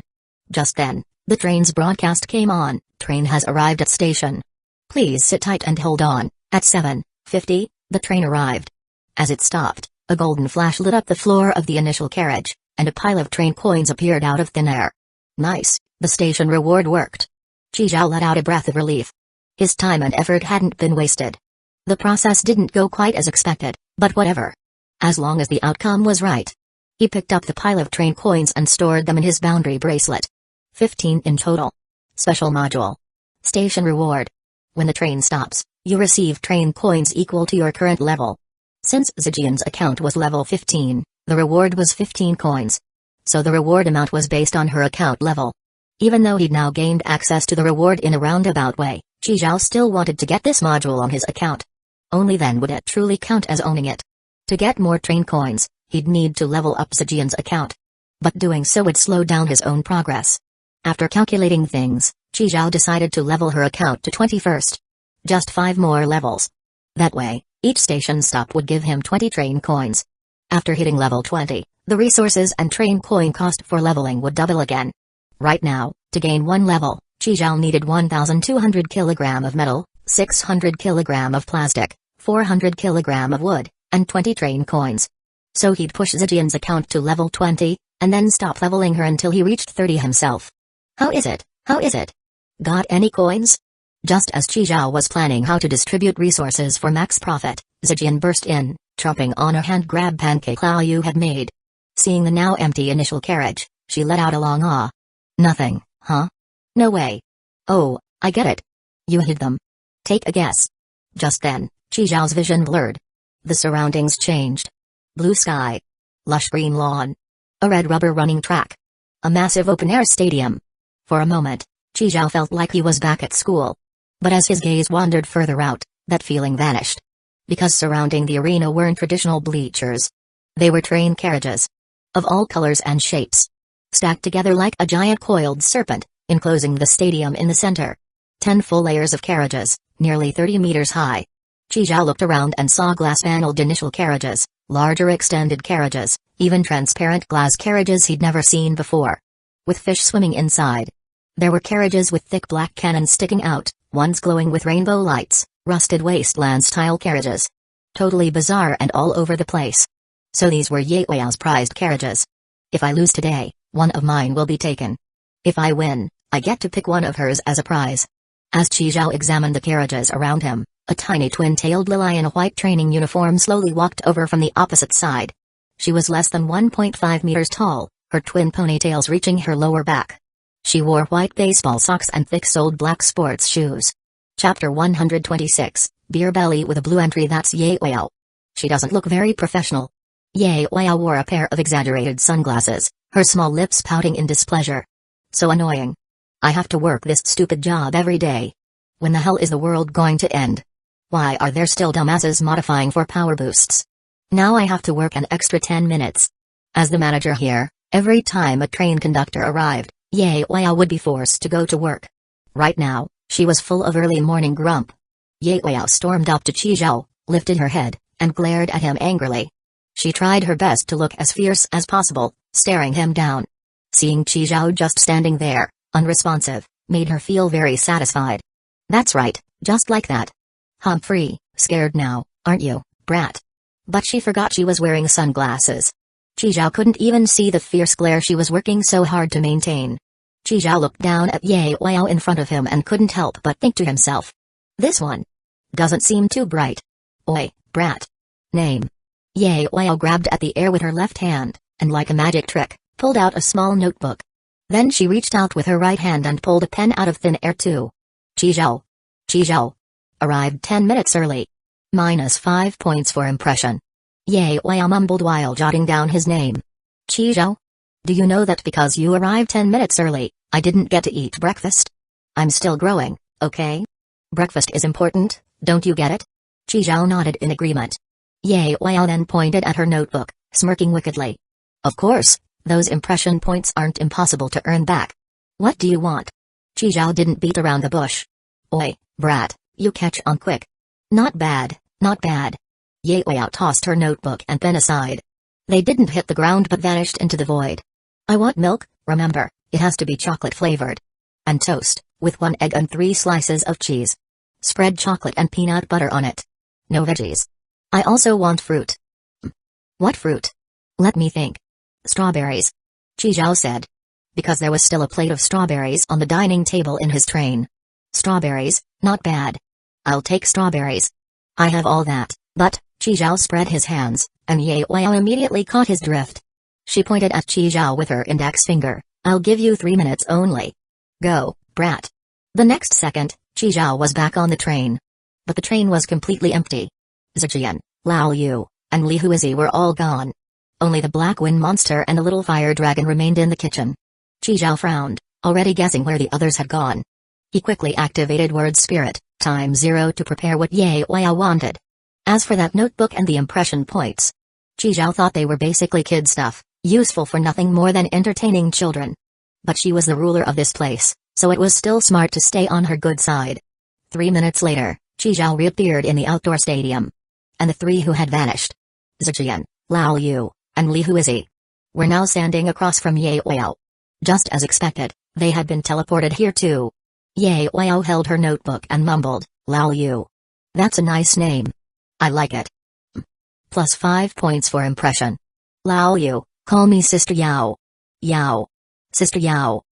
Just then, the train's broadcast came on, train has arrived at station. Please sit tight and hold on. At 7:50, the train arrived. As it stopped, a golden flash lit up the floor of the initial carriage, and a pile of train coins appeared out of thin air. Nice, the station reward worked. Qizhao let out a breath of relief. His time and effort hadn't been wasted. The process didn't go quite as expected, but whatever. As long as the outcome was right. He picked up the pile of train coins and stored them in his boundary bracelet. 15 in total. Special module. Station reward. When the train stops, you receive train coins equal to your current level. Since Zijian's account was level 15, the reward was 15 coins. So the reward amount was based on her account level. Even though he'd now gained access to the reward in a roundabout way, Qizhao still wanted to get this module on his account. Only then would it truly count as owning it. To get more train coins, he'd need to level up Zijian's account. But doing so would slow down his own progress. After calculating things, Qizhao decided to level her account to 21st. Just 5 more levels. That way, each station stop would give him 20 train coins. After hitting level 20, the resources and train coin cost for leveling would double again. Right now, to gain 1 level, Qizhao needed 1,200 kg of metal, 600 kg of plastic, 400 kg of wood, and 20 train coins. So he'd push Zijian's account to level 20, and then stop leveling her until he reached 30 himself. How is it? Got any coins? Just as Qizhao was planning how to distribute resources for max profit, Zijian burst in, chomping on a hand-grab pancake Lao Yu had made. Seeing the now empty initial carriage, she let out a long ah. Nothing, huh? No way. Oh, I get it. You hid them. Take a guess. Just then, Qizhao's vision blurred. The surroundings changed. Blue sky. Lush green lawn. A red rubber running track. A massive open-air stadium. For a moment, Qizhao felt like he was back at school. But as his gaze wandered further out, that feeling vanished. Because surrounding the arena weren't traditional bleachers. They were train carriages. Of all colors and shapes. Stacked together like a giant coiled serpent, enclosing the stadium in the center. 10 full layers of carriages, nearly 30 meters high. Qizhao looked around and saw glass-paneled initial carriages, larger extended carriages, even transparent glass carriages he'd never seen before. With fish swimming inside. There were carriages with thick black cannons sticking out, ones glowing with rainbow lights, rusted wasteland-style carriages. Totally bizarre and all over the place. So these were Ye Weiao's prized carriages. If I lose today, one of mine will be taken. If I win, I get to pick one of hers as a prize. As Qizhao examined the carriages around him, a tiny twin-tailed Lily in a white training uniform slowly walked over from the opposite side. She was less than 1.5 meters tall, her twin ponytails reaching her lower back. She wore white baseball socks and thick-soled black sports shoes. Chapter 126, Beer Belly with a Blue Entry. That's Ye Weiao. She doesn't look very professional. Ye Wei wore a pair of exaggerated sunglasses, her small lips pouting in displeasure. So annoying. I have to work this stupid job every day. When the hell is the world going to end? Why are there still dumbasses modifying for power boosts? Now I have to work an extra 10 minutes. As the manager here, every time a train conductor arrived, Ye Wei would be forced to go to work. Right now, she was full of early morning grump. Ye Wei stormed up to Qi Zhao, lifted her head, and glared at him angrily. She tried her best to look as fierce as possible, staring him down. Seeing Qi Zhao just standing there, unresponsive, made her feel very satisfied. That's right, just like that. Humphrey, scared now, aren't you, brat? But she forgot she was wearing sunglasses. Qi Zhao couldn't even see the fierce glare she was working so hard to maintain. Qi Zhao looked down at Ye Wei in front of him and couldn't help but think to himself. This one doesn't seem too bright. Oi, brat. Name. Ye Wei grabbed at the air with her left hand, and like a magic trick, pulled out a small notebook. Then she reached out with her right hand and pulled a pen out of thin air too. Qi Zhao. Qi Zhao. Arrived 10 minutes early. -5 points for impression. Ye Wei mumbled while jotting down his name. Qi Zhao? Do you know that because you arrived 10 minutes early, I didn't get to eat breakfast? I'm still growing, okay? Breakfast is important, don't you get it? Qi Zhao nodded in agreement. Ye Wei then pointed at her notebook, smirking wickedly. Of course, those impression points aren't impossible to earn back. What do you want? Qi Zhao didn't beat around the bush. Oi, brat, you catch on quick. Not bad, not bad. Ye Wei tossed her notebook and pen aside. They didn't hit the ground but vanished into the void. I want milk, remember, it has to be chocolate flavored. And toast, with 1 egg and 3 slices of cheese. Spread chocolate and peanut butter on it. No veggies. I also want fruit. What fruit? Let me think. Strawberries. Qi Zhao said. Because there was still a plate of strawberries on the dining table in his train. Strawberries, not bad. I'll take strawberries. I have all that, but, Qi Zhao spread his hands, and Ye Wei immediately caught his drift. She pointed at Qi Zhao with her index finger. I'll give you 3 minutes only. Go, brat. The next second, Qi Zhao was back on the train. But the train was completely empty. Zijian, Lao Yu, and Li Huizi were all gone. Only the black wind monster and the little fire dragon remained in the kitchen. Qi Zhao frowned, already guessing where the others had gone. He quickly activated word spirit, ×0 to prepare what Ye Wei wanted. As for that notebook and the impression points, Qi Zhao thought they were basically kid stuff, useful for nothing more than entertaining children. But she was the ruler of this place, so it was still smart to stay on her good side. 3 minutes later, Qi Zhao reappeared in the outdoor stadium. And the 3 who had vanished, Zijian, Lao Yu, and Li Huizi, were now standing across from Ye Wei. Just as expected, they had been teleported here too. Ye Wei held her notebook and mumbled, Lao Yu. That's a nice name. I like it. +5 points for impression. Lao Yu, call me Sister Yao. Yao. Sister Yao.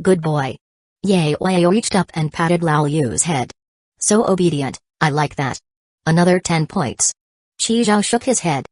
Good boy. Ye Wei reached up and patted Lao Yu's head. So obedient, I like that. Another 10 points. Qi Zhao shook his head.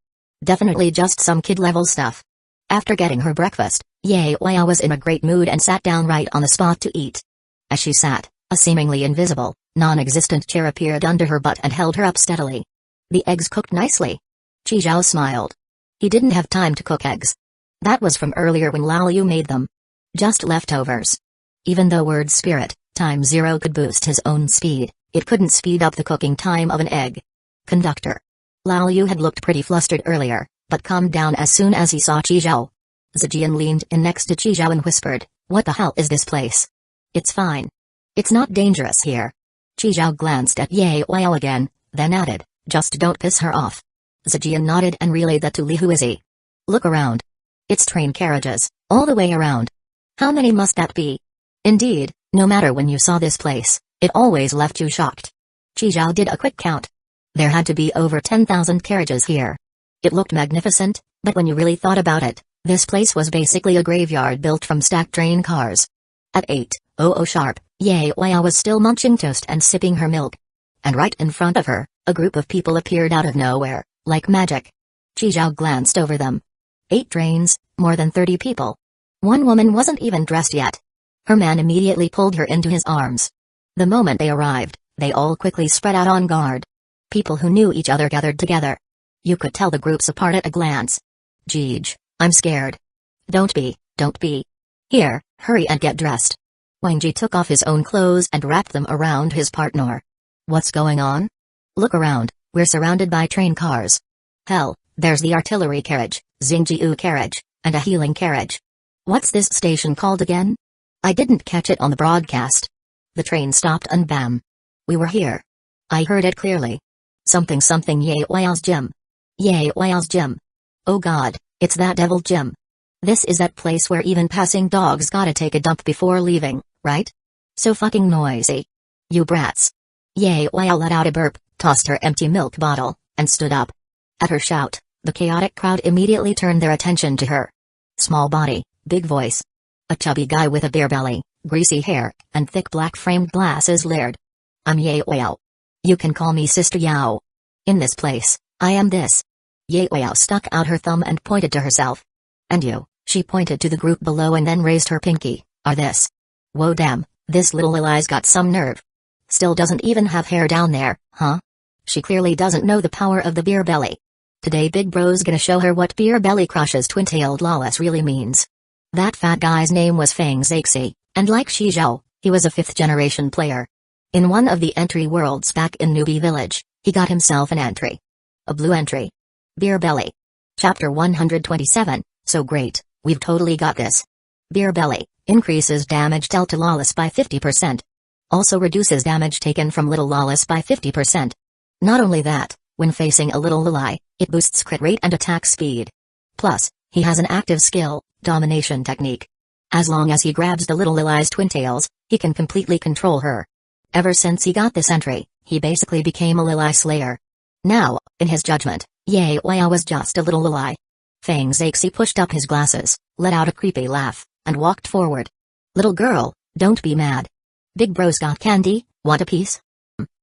Definitely just some kid-level stuff. After getting her breakfast, Ye Wei was in a great mood and sat down right on the spot to eat. As she sat, a seemingly invisible, non-existent chair appeared under her butt and held her up steadily. The eggs cooked nicely. Qi Zhao smiled. He didn't have time to cook eggs. That was from earlier when Lao Yu made them. Just leftovers. Even though word spirit, ×0 could boost his own speed, it couldn't speed up the cooking time of an egg. Conductor. Lao Yu had looked pretty flustered earlier, but calmed down as soon as he saw Qi Zhao. Zijian leaned in next to Qi Zhao and whispered, what the hell is this place? It's fine. It's not dangerous here. Qi Zhao glanced at Ye Wei again, then added, just don't piss her off. Zijian nodded and relayed that to Li Huizi. Look around. It's train carriages, all the way around. How many must that be? Indeed, no matter when you saw this place, it always left you shocked. Qi Zhao did a quick count. There had to be over 10,000 carriages here. It looked magnificent, but when you really thought about it, this place was basically a graveyard built from stacked train cars. At 8:00 sharp, Ye Wei was still munching toast and sipping her milk. And right in front of her, a group of people appeared out of nowhere, like magic. Qi Zhao glanced over them. 8 trains, more than 30 people. One woman wasn't even dressed yet. Her man immediately pulled her into his arms. The moment they arrived, they all quickly spread out on guard. People who knew each other gathered together. You could tell the groups apart at a glance. Jeej, I'm scared. Don't be. Here, hurry and get dressed. Wang Ji took off his own clothes and wrapped them around his partner. What's going on? Look around, we're surrounded by train cars. Hell, there's the artillery carriage, Xingjiu carriage, and a healing carriage. What's this station called again? I didn't catch it on the broadcast. The train stopped and bam. We were here. I heard it clearly. Something Ye Weil's gym. Ye Weil's gym. Oh god, it's that devil gym. This is that place where even passing dogs gotta take a dump before leaving, right? So fucking noisy. You brats. Ye Weil let out a burp, tossed her empty milk bottle, and stood up. At her shout, the chaotic crowd immediately turned their attention to her. Small body, big voice. A chubby guy with a beer belly, greasy hair, and thick black framed glasses leered. I'm Ye Weil. You can call me Sister Yao. In this place, I am this. Ye Weil stuck out her thumb and pointed to herself. And you, she pointed to the group below and then raised her pinky, are this. Whoa damn, this little Eli's got some nerve. Still doesn't even have hair down there, huh? She clearly doesn't know the power of the beer belly. Today Big Bro's gonna show her what beer belly crushes twin-tailed lawless really means. That fat guy's name was Feng Zixi, and like Shi Zhao, he was a fifth-generation player. In one of the entry worlds back in Newbie Village, he got himself an entry. A blue entry. Beer belly. Chapter 127, so great, we've totally got this. Beer belly, increases damage dealt to lawless by 50%. Also reduces damage taken from little lawless by 50%. Not only that, when facing a little Lili, it boosts crit rate and attack speed. Plus, he has an active skill, domination technique. As long as he grabs the little Lili's twin tails, he can completely control her. Ever since he got this entry, he basically became a Lili slayer. Now, in his judgment, Ye Weil was just a little Lili. Feng Zixi pushed up his glasses, let out a creepy laugh, and walked forward. Little girl, don't be mad. Big Bro's got candy, want a piece?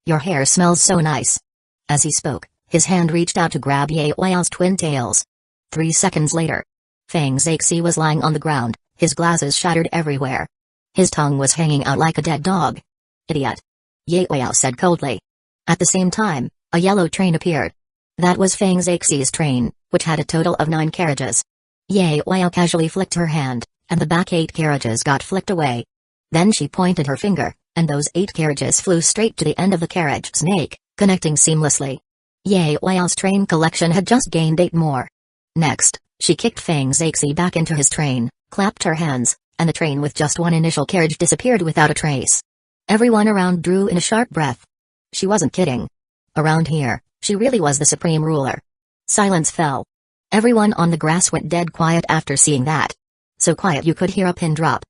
Your hair smells so nice. As he spoke, his hand reached out to grab Ye Weil's twin tails. 3 seconds later, Feng Zixi was lying on the ground, his glasses shattered everywhere. His tongue was hanging out like a dead dog. Idiot. Ye Weil said coldly. At the same time, a yellow train appeared. That was Feng Zixi's train, which had a total of 9 carriages. Ye Weil casually flicked her hand, and the back 8 carriages got flicked away. Then she pointed her finger, and those 8 carriages flew straight to the end of the carriage snake, connecting seamlessly. Ye Weil's train collection had just gained 8 more. Next, she kicked Feng Zixi back into his train, clapped her hands, and the train with just 1 initial carriage disappeared without a trace. Everyone around drew in a sharp breath. She wasn't kidding. Around here, she really was the supreme ruler. Silence fell. Everyone on the grass went dead quiet after seeing that. So quiet you could hear a pin drop.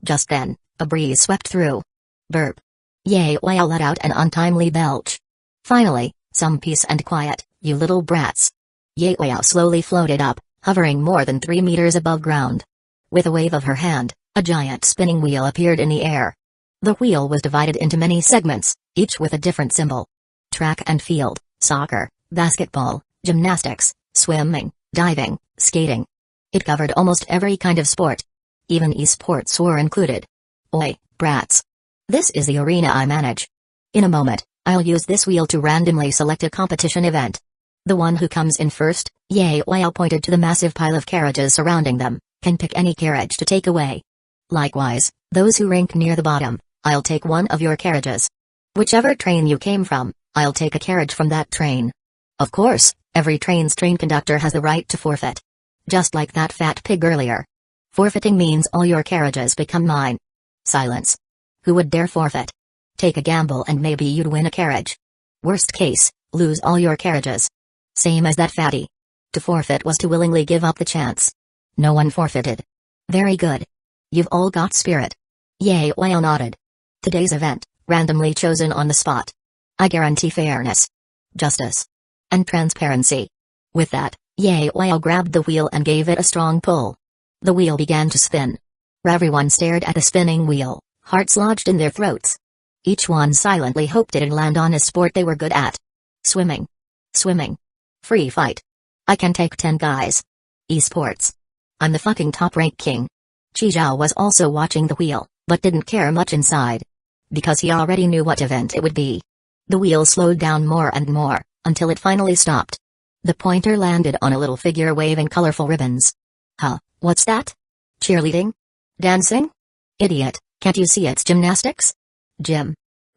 Just then, a breeze swept through. Burp. Ye Weil let out an untimely belch. Finally, some peace and quiet, you little brats. Ye Weil slowly floated up, hovering more than 3 meters above ground. With a wave of her hand, a giant spinning wheel appeared in the air. The wheel was divided into many segments, each with a different symbol. Track and field, soccer, basketball, gymnastics, swimming, diving, skating. It covered almost every kind of sport. Even esports were included. Oi, brats. This is the arena I manage. In a moment, I'll use this wheel to randomly select a competition event. The one who comes in first, Ye Weil pointed to the massive pile of carriages surrounding them, can pick any carriage to take away. Likewise, those who rank near the bottom, I'll take one of your carriages. Whichever train you came from, I'll take a carriage from that train. Of course, every train's train conductor has the right to forfeit. Just like that fat pig earlier. Forfeiting means all your carriages become mine. Silence. Who would dare forfeit? Take a gamble and maybe you'd win a carriage. Worst case, lose all your carriages. Same as that fatty. To forfeit was to willingly give up the chance. No one forfeited. Very good. You've all got spirit. Ye Weil nodded. Today's event, randomly chosen on the spot. I guarantee fairness, justice, and transparency. With that, Ye Weil grabbed the wheel and gave it a strong pull. The wheel began to spin. Everyone stared at the spinning wheel, hearts lodged in their throats. Each one silently hoped it'd land on a sport they were good at. Swimming. Swimming. Free fight. I can take 10 guys. Esports. I'm the fucking top-rank king. Qi Zhao was also watching the wheel, but didn't care much inside. Because he already knew what event it would be. The wheel slowed down more and more, until it finally stopped. The pointer landed on a little figure waving colorful ribbons. Huh, what's that? Cheerleading? Dancing? Idiot, can't you see it's gymnastics?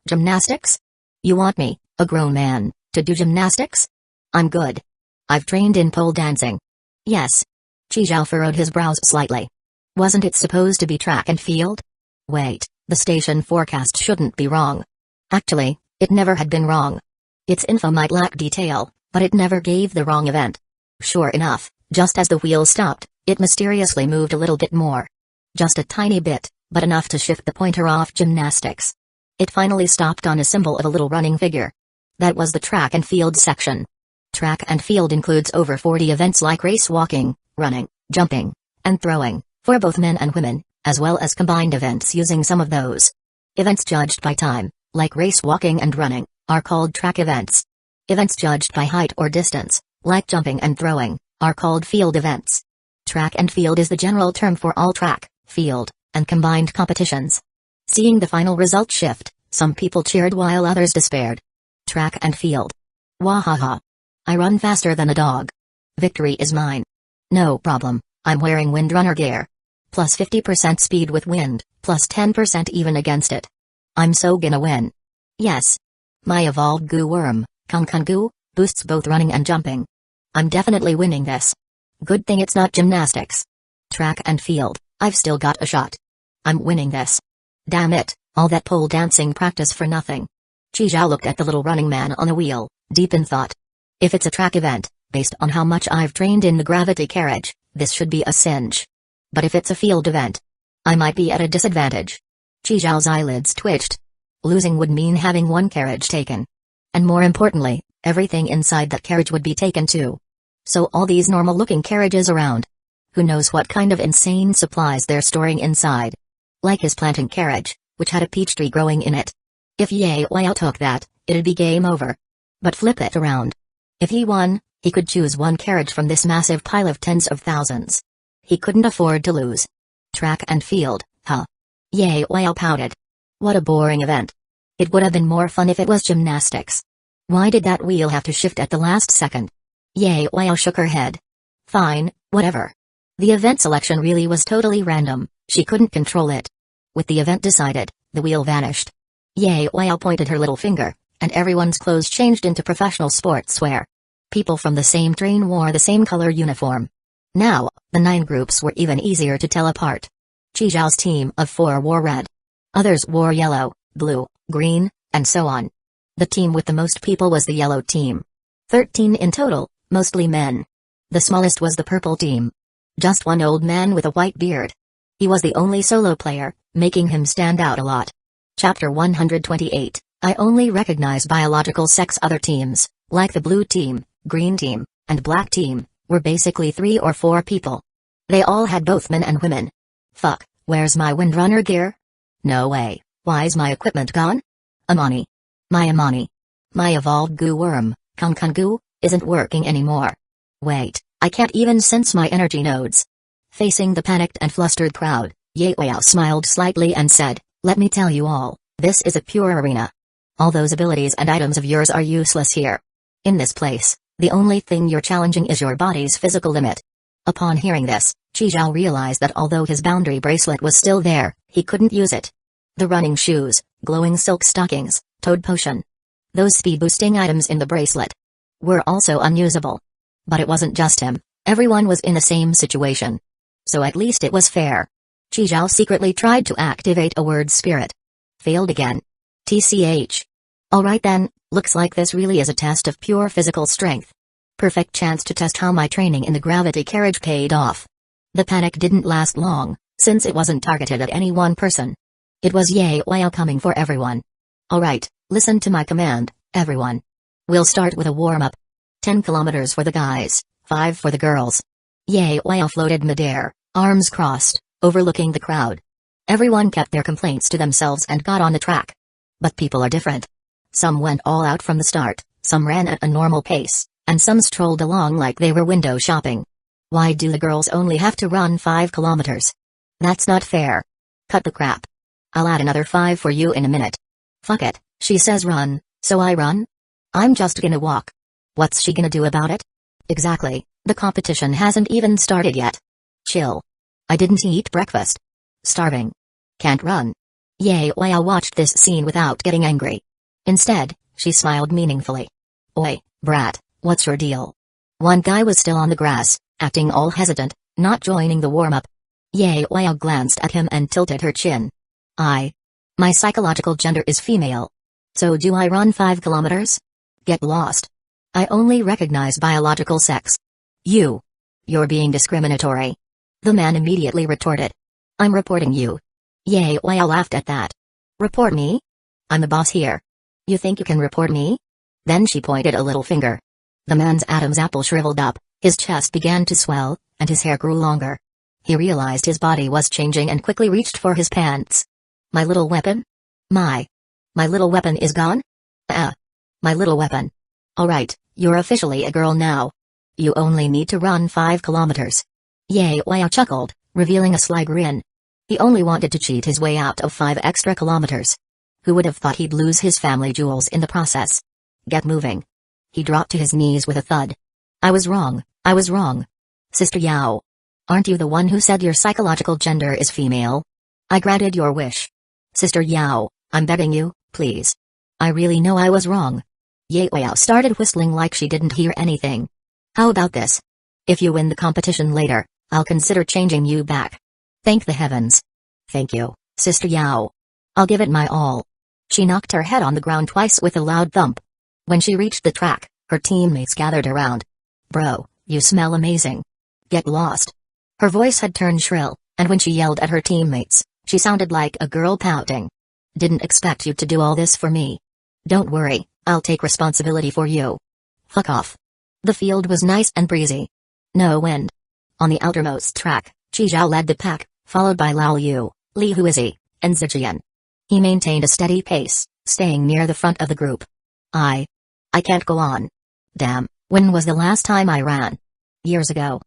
Gymnastics? You want me, a grown man, to do gymnastics? I'm good. I've trained in pole dancing. Yes. Chi Zhao furrowed his brows slightly. Wasn't it supposed to be track and field? Wait, the station forecast shouldn't be wrong. Actually, it never had been wrong. Its info might lack detail, but it never gave the wrong event. Sure enough, just as the wheel stopped, it mysteriously moved a little bit more. Just a tiny bit, but enough to shift the pointer off gymnastics. It finally stopped on a symbol of a little running figure. That was the track and field section. Track and field includes over 40 events like race walking, running, jumping, and throwing, for both men and women, as well as combined events using some of those. Events judged by time, like race walking and running, are called track events. Events judged by height or distance, like jumping and throwing, are called field events. Track and field is the general term for all track, field, and combined competitions. Seeing the final result shift, some people cheered while others despaired. Track and field. Wahaha. I run faster than a dog. Victory is mine. No problem, I'm wearing windrunner gear. Plus 50% speed with wind, plus 10% even against it. I'm so gonna win. Yes. My evolved goo worm, Kung Goo, boosts both running and jumping. I'm definitely winning this. Good thing it's not gymnastics. Track and field, I've still got a shot. I'm winning this. Damn it, all that pole dancing practice for nothing. Chi Zhao looked at the little running man on a wheel, deep in thought. If it's a track event, based on how much I've trained in the gravity carriage, this should be a cinch. But if it's a field event, I might be at a disadvantage. Chi Zhao's eyelids twitched. Losing would mean having one carriage taken. And more importantly, everything inside that carriage would be taken too. So all these normal-looking carriages around. Who knows what kind of insane supplies they're storing inside. Like his planting carriage, which had a peach tree growing in it. If Ye Weihao took that, it'd be game over. But flip it around. If he won, he could choose one carriage from this massive pile of tens of thousands. He couldn't afford to lose. Track and field, huh? Ye Weihao pouted. What a boring event. It would have been more fun if it was gymnastics. Why did that wheel have to shift at the last second? Ye Weihao shook her head. Fine, whatever. The event selection really was totally random, she couldn't control it. With the event decided, the wheel vanished. Ye Weihao pointed her little finger, and everyone's clothes changed into professional sportswear. People from the same train wore the same color uniform. Now, the 9 groups were even easier to tell apart. Chi Zhao's team of 4 wore red. Others wore yellow, blue, green, and so on. The team with the most people was the yellow team. 13 in total, mostly men. The smallest was the purple team. Just one old man with a white beard. He was the only solo player, making him stand out a lot. Chapter 128, I only recognize biological sex. Other teams, like the blue team, green team, and black team, were basically 3 or 4 people. They all had both men and women. Fuck, where's my windrunner gear? No way, why's my equipment gone? Amani. My evolved goo worm, Kung Goo, isn't working anymore. Wait, I can't even sense my energy nodes. Facing the panicked and flustered crowd, Ye Weihao smiled slightly and said, let me tell you all, this is a pure arena. All those abilities and items of yours are useless here. In this place, the only thing you're challenging is your body's physical limit. Upon hearing this, Chi Zhao realized that although his boundary bracelet was still there, he couldn't use it. The running shoes, glowing silk stockings, toad potion. Those speed-boosting items in the bracelet were also unusable. But it wasn't just him, everyone was in the same situation. So at least it was fair. Chi Zhao secretly tried to activate a word spirit. Failed again. TCH. Alright then, looks like this really is a test of pure physical strength. Perfect chance to test how my training in the gravity carriage paid off. The panic didn't last long, since it wasn't targeted at any one person. It was Ye Weihao coming for everyone. Alright, listen to my command, everyone. We'll start with a warm-up. 10 kilometers for the guys, 5 for the girls. Ye Weihao floated midair, arms crossed, overlooking the crowd. Everyone kept their complaints to themselves and got on the track. But people are different. Some went all out from the start, some ran at a normal pace, and some strolled along like they were window shopping. Why do the girls only have to run 5 kilometers? That's not fair. Cut the crap. I'll add another 5 for you in a minute. Fuck it, she says run, so I run? I'm just gonna walk. What's she gonna do about it? Exactly, the competition hasn't even started yet. Chill. I didn't eat breakfast. Starving. Can't run. Ye Wei watched this scene without getting angry. Instead, she smiled meaningfully. Oi, brat, what's your deal? One guy was still on the grass, acting all hesitant, not joining the warm-up. Ye Wei glanced at him and tilted her chin. My psychological gender is female. So do I run 5 kilometers? Get lost. I only recognize biological sex. You're being discriminatory. The man immediately retorted. I'm reporting you. Ye Wei laughed at that. Report me? I'm the boss here. You think you can report me? Then she pointed a little finger. The man's Adam's apple shriveled up, his chest began to swell, and his hair grew longer. He realized his body was changing and quickly reached for his pants. My little weapon? My little weapon is gone? My little weapon. Alright, you're officially a girl now. You only need to run 5 kilometers. Ye Wei chuckled, revealing a sly grin. He only wanted to cheat his way out of 5 extra kilometers. Who would have thought he'd lose his family jewels in the process? Get moving. He dropped to his knees with a thud. I was wrong. Sister Yao. Aren't you the one who said your psychological gender is female? I granted your wish. Sister Yao, I'm begging you, please. I really know I was wrong. Ye Wei started whistling like she didn't hear anything. How about this? If you win the competition later, I'll consider changing you back. Thank the heavens. Thank you, Sister Yao. I'll give it my all. She knocked her head on the ground twice with a loud thump. When she reached the track, her teammates gathered around. Bro, you smell amazing. Get lost. Her voice had turned shrill, and when she yelled at her teammates, she sounded like a girl pouting. Didn't expect you to do all this for me. Don't worry, I'll take responsibility for you. Fuck off. The field was nice and breezy. No wind. On the outermost track, Chi Zhao led the pack, followed by Lao Yu, Li Huizi, and Zijian. He maintained a steady pace, staying near the front of the group. I can't go on. Damn, when was the last time I ran? Years ago.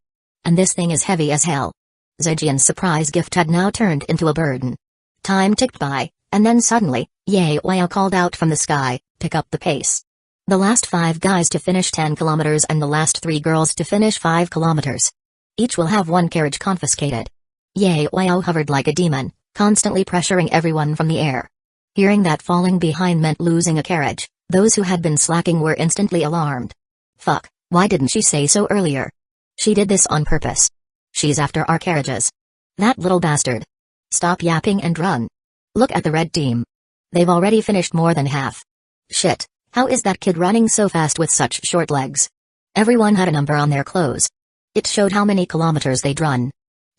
And this thing is heavy as hell. Zijian's surprise gift had now turned into a burden. Time ticked by, and then suddenly, Ye Wei called out from the sky, pick up the pace. The last 5 guys to finish 10 kilometers and the last 3 girls to finish 5 kilometers. Each will have 1 carriage confiscated. Ye Wei hovered like a demon, constantly pressuring everyone from the air. Hearing that falling behind meant losing a carriage, those who had been slacking were instantly alarmed. Fuck, why didn't she say so earlier? She did this on purpose. She's after our carriages. That little bastard. Stop yapping and run. Look at the red team. They've already finished more than half. Shit, how is that kid running so fast with such short legs? Everyone had a number on their clothes. It showed how many kilometers they'd run.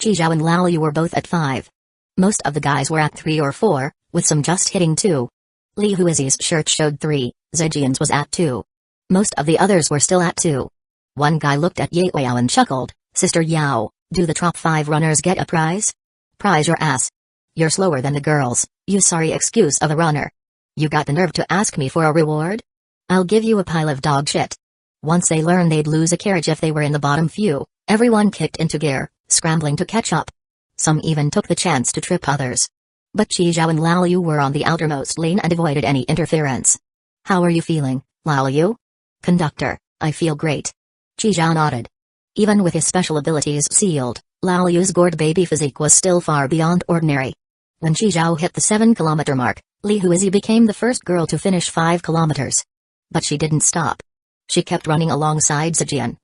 Chi Zhao and Lao Yu were both at 5. Most of the guys were at 3 or 4, with some just hitting 2. Li Huizi's shirt showed 3, Zijian's was at 2. Most of the others were still at 2. One guy looked at Ye Wei and chuckled, Sister Yao, do the top 5 runners get a prize? Prize your ass. You're slower than the girls, you sorry excuse of a runner. You got the nerve to ask me for a reward? I'll give you a pile of dog shit. Once they learned they'd lose a carriage if they were in the bottom few, everyone kicked into gear, scrambling to catch up. Some even took the chance to trip others. But Chi Zhao and Lao Yu were on the outermost lane and avoided any interference. How are you feeling, Lao Yu? Conductor, I feel great. Chi Zhao nodded. Even with his special abilities sealed, Lao Yu's gourd baby physique was still far beyond ordinary. When Chi Zhao hit the 7-kilometer mark, Li Huizi became the first girl to finish 5 kilometers. But she didn't stop. She kept running alongside Zijian.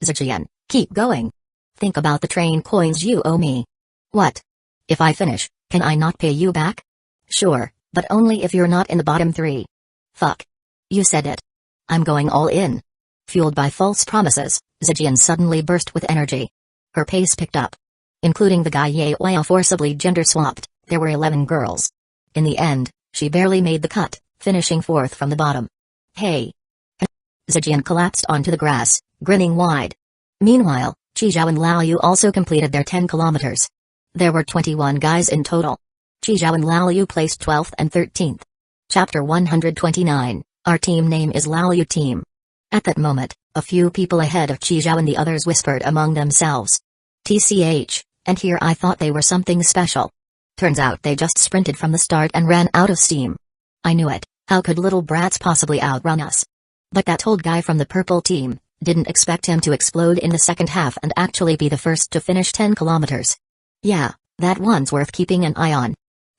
Zijian, keep going. Think about the train coins you owe me. What? If I finish, can I not pay you back? Sure, but only if you're not in the bottom 3. Fuck. You said it. I'm going all in. Fueled by false promises, Zijian suddenly burst with energy. Her pace picked up. Including the guy Ye Wei forcibly gender-swapped, there were 11 girls. In the end, she barely made the cut, finishing 4th from the bottom. Hey. Zijian collapsed onto the grass, grinning wide. Meanwhile, Chi Zhao and Lao Yu also completed their 10 kilometers. There were 21 guys in total. Chi Zhao and Lao Yu placed 12th and 13th. Chapter 129, our team name is Lao Yu Team. At that moment, a few people ahead of Chi Zhao and the others whispered among themselves. TCH, and here I thought they were something special. Turns out they just sprinted from the start and ran out of steam. I knew it, how could little brats possibly outrun us? But that old guy from the purple team, Didn't expect him to explode in the second half and actually be the first to finish 10 kilometers. Yeah, that one's worth keeping an eye on.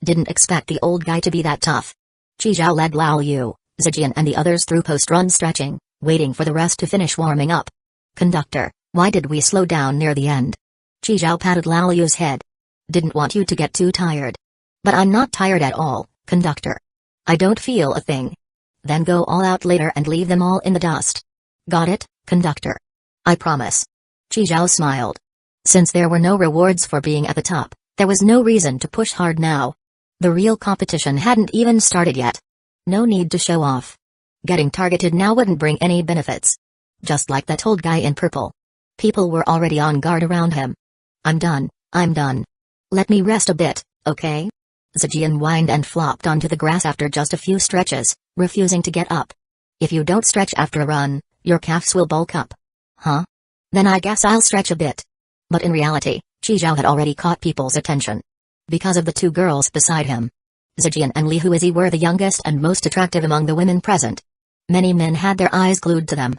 Didn't expect the old guy to be that tough. Qizhao led Lao Yu, Zijian and the others through post-run stretching, waiting for the rest to finish warming up. Conductor, why did we slow down near the end? Qizhao patted Lao Yu's head. Didn't want you to get too tired. But I'm not tired at all, conductor. I don't feel a thing. Then go all out later and leave them all in the dust. Got it, conductor? I promise. Qizhao smiled. Since there were no rewards for being at the top, there was no reason to push hard now. The real competition hadn't even started yet. No need to show off. Getting targeted now wouldn't bring any benefits. Just like that old guy in purple. People were already on guard around him. I'm done. Let me rest a bit, okay? Zijian whined and flopped onto the grass after just a few stretches, refusing to get up. If you don't stretch after a run, your calves will bulk up. Huh? Then I guess I'll stretch a bit. But in reality, Qizhao had already caught people's attention. Because of the two girls beside him. Zijian and Li Huizi were the youngest and most attractive among the women present. Many men had their eyes glued to them.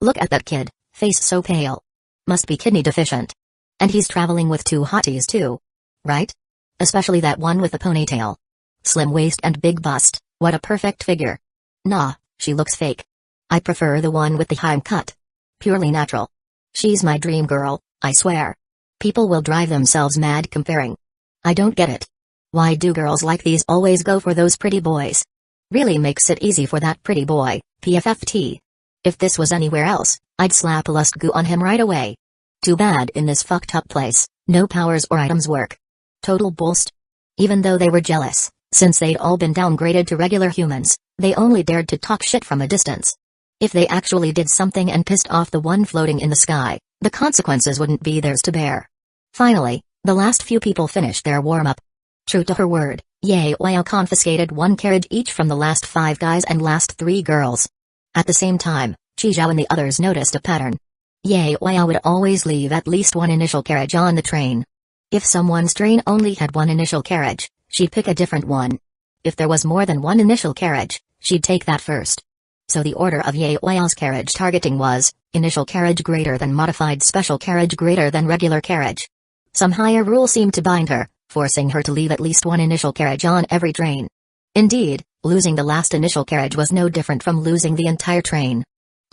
Look at that kid, face so pale. Must be kidney deficient. And he's traveling with two hotties too. Right? Especially that one with the ponytail. Slim waist and big bust, what a perfect figure. Nah, she looks fake. I prefer the one with the high cut. Purely natural. She's my dream girl, I swear. People will drive themselves mad comparing. I don't get it. Why do girls like these always go for those pretty boys? Really makes it easy for that pretty boy, PFFT. If this was anywhere else, I'd slap a lust goo on him right away. Too bad in this fucked up place, no powers or items work. Total bullst. Even though they were jealous, since they'd all been downgraded to regular humans, they only dared to talk shit from a distance. If they actually did something and pissed off the one floating in the sky, the consequences wouldn't be theirs to bear. Finally, the last few people finished their warm-up. True to her word, Ye Weiyao confiscated one carriage each from the last 5 guys and last 3 girls. At the same time, Qizhao and the others noticed a pattern. Ye Weiyao would always leave at least one initial carriage on the train. If someone's train only had one initial carriage, she'd pick a different one. If there was more than one initial carriage, she'd take that first. So the order of Ye Weiyao's carriage targeting was, initial carriage greater than modified special carriage greater than regular carriage. Some higher rule seemed to bind her, forcing her to leave at least one initial carriage on every train. Indeed, losing the last initial carriage was no different from losing the entire train.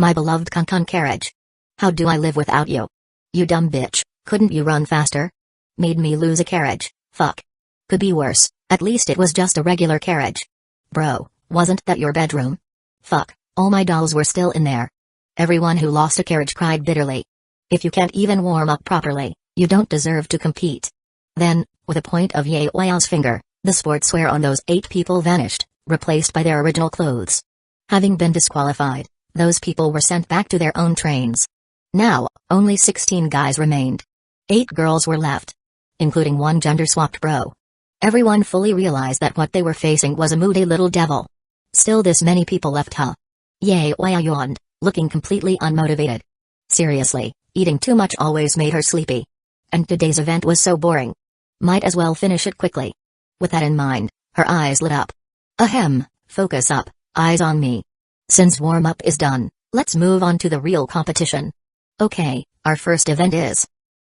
My beloved Kunkun carriage. How do I live without you? You dumb bitch, couldn't you run faster? Made me lose a carriage, fuck. Could be worse, at least it was just a regular carriage. Bro, wasn't that your bedroom? Fuck, all my dolls were still in there. Everyone who lost a carriage cried bitterly. If you can't even warm up properly, you don't deserve to compete. Then, with a point of Ye Weiyao's finger, the sportswear on those 8 people vanished, replaced by their original clothes. Having been disqualified, those people were sent back to their own trains. Now, only 16 guys remained. 8 girls were left. Including one gender-swapped bro. Everyone fully realized that what they were facing was a moody little devil. Still this many people left, huh? Ye Weiyao yawned, looking completely unmotivated. Seriously, eating too much always made her sleepy. And today's event was so boring. Might as well finish it quickly. With that in mind, her eyes lit up. Ahem, focus up, eyes on me. Since warm-up is done, let's move on to the real competition. Okay, our first event is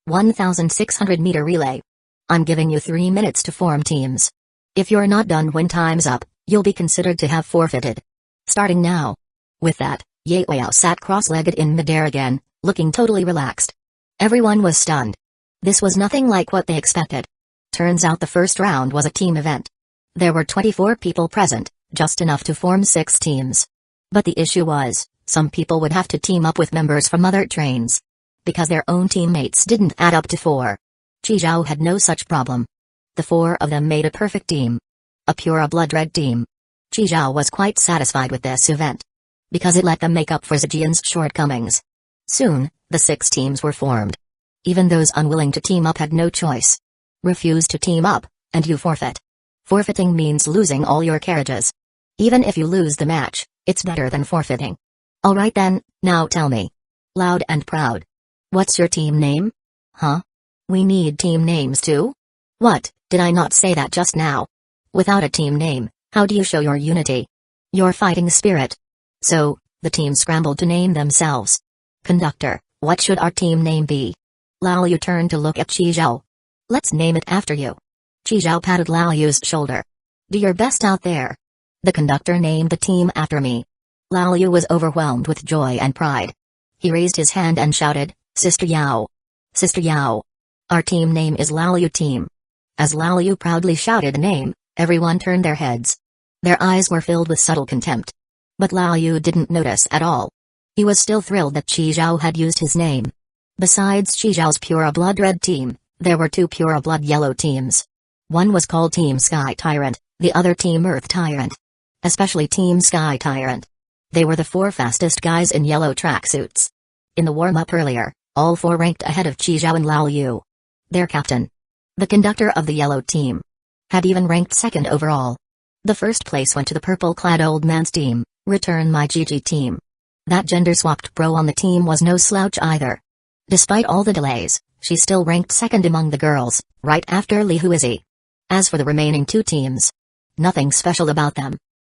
1,600-meter relay. I'm giving you 3 minutes to form teams. If you're not done when time's up, you'll be considered to have forfeited. Starting now. With that, Ye Weiyao sat cross-legged in midair again, looking totally relaxed. Everyone was stunned. This was nothing like what they expected. Turns out the first round was a team event. There were 24 people present, just enough to form 6 teams. But the issue was, some people would have to team up with members from other trains. Because their own teammates didn't add up to 4. Qizhao had no such problem. The 4 of them made a perfect team. A pure blood-red team. Qizhao was quite satisfied with this event. Because it let them make up for Zijian's shortcomings. Soon, the 6 teams were formed. Even those unwilling to team up had no choice. Refuse to team up, and you forfeit. Forfeiting means losing all your carriages. Even if you lose the match, it's better than forfeiting. Alright then, now tell me. Loud and proud. What's your team name? Huh? We need team names too? What, did I not say that just now? Without a team name, how do you show your unity? Your fighting spirit? So, the team scrambled to name themselves. Conductor, what should our team name be? Lao Yu turned to look at Qi Zhao. Let's name it after you. Qi Zhao patted Lao Yu's shoulder. Do your best out there. The conductor named the team after me. Lao Yu was overwhelmed with joy and pride. He raised his hand and shouted, Sister Yao. Sister Yao. Our team name is Lao Yu Team. As Lao Yu proudly shouted the name, everyone turned their heads. Their eyes were filled with subtle contempt. But Lao Yu didn't notice at all. He was still thrilled that Qi Zhao had used his name. Besides Qi Zhao's Pure Blood Red Team, there were two Pure Blood Yellow teams. One was called Team Sky Tyrant, the other Team Earth Tyrant. Especially Team Sky Tyrant. They were the four fastest guys in yellow tracksuits. In the warm-up earlier, all four ranked ahead of Qi Zhao and Lao Yu. Their captain, the conductor of the yellow team, had even ranked second overall. The first place went to the purple-clad old man's team, Return My GG team. That gender-swapped bro on the team was no slouch either. Despite all the delays, she still ranked second among the girls, right after Li Huizi. As for the remaining two teams, nothing special about them.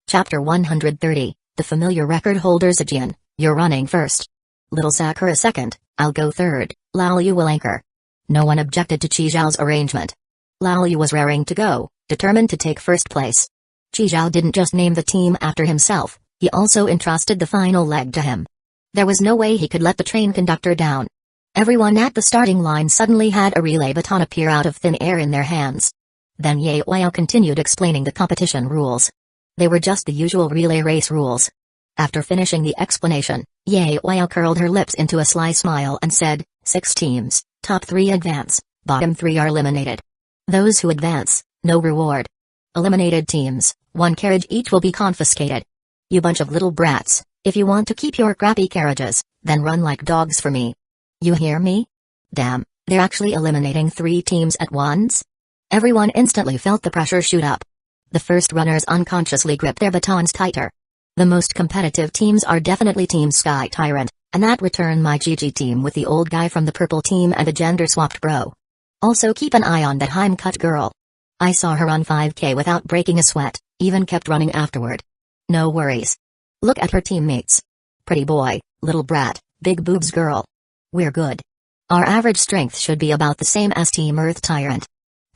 Chapter 130, The Familiar Record Holder Zijian, you're running first. Little Sakura second, I'll go third, Lao Yu will anchor. No one objected to Qi Zhao's arrangement. Lao Yu was raring to go, determined to take first place. Qi Zhao didn't just name the team after himself, he also entrusted the final leg to him. There was no way he could let the train conductor down. Everyone at the starting line suddenly had a relay baton appear out of thin air in their hands. Then Ye Huayao continued explaining the competition rules. They were just the usual relay race rules. After finishing the explanation, Ye Huayao curled her lips into a sly smile and said, 6 teams, top 3 advance, bottom 3 are eliminated. Those who advance, no reward. Eliminated teams, 1 carriage each will be confiscated. You bunch of little brats, if you want to keep your crappy carriages, then run like dogs for me. You hear me? Damn, they're actually eliminating 3 teams at once? Everyone instantly felt the pressure shoot up. The first runners unconsciously gripped their batons tighter. The most competitive teams are definitely Team Sky Tyrant, and that Return My GG team with the old guy from the purple team and a gender-swapped bro. Also keep an eye on that Heim-cut girl. I saw her run 5K without breaking a sweat, even kept running afterward. No worries. Look at her teammates. Pretty boy, little brat, big boobs girl. We're good. Our average strength should be about the same as Team Earth Tyrant.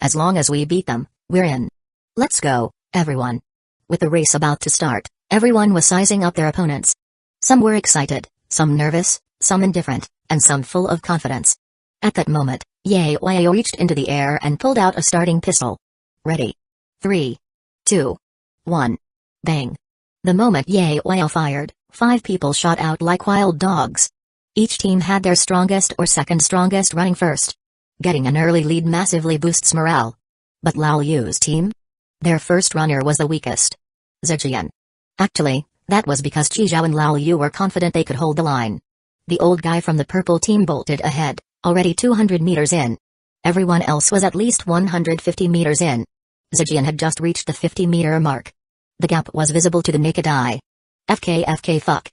As long as we beat them, we're in. Let's go, everyone. With the race about to start, everyone was sizing up their opponents. Some were excited, some nervous, some indifferent, and some full of confidence. At that moment, Ye Huayao reached into the air and pulled out a starting pistol. Ready. 3, 2, 1. Bang. The moment Ye Huayao fired, 5 people shot out like wild dogs. Each team had their strongest or second strongest running first. Getting an early lead massively boosts morale. But Lao Yu's team? Their first runner was the weakest. Zijian. Actually, that was because Qi Zhao and Lao Yu were confident they could hold the line. The old guy from the purple team bolted ahead, already 200 meters in. Everyone else was at least 150 meters in. Zijian had just reached the 50-meter mark. The gap was visible to the naked eye. FK fuck.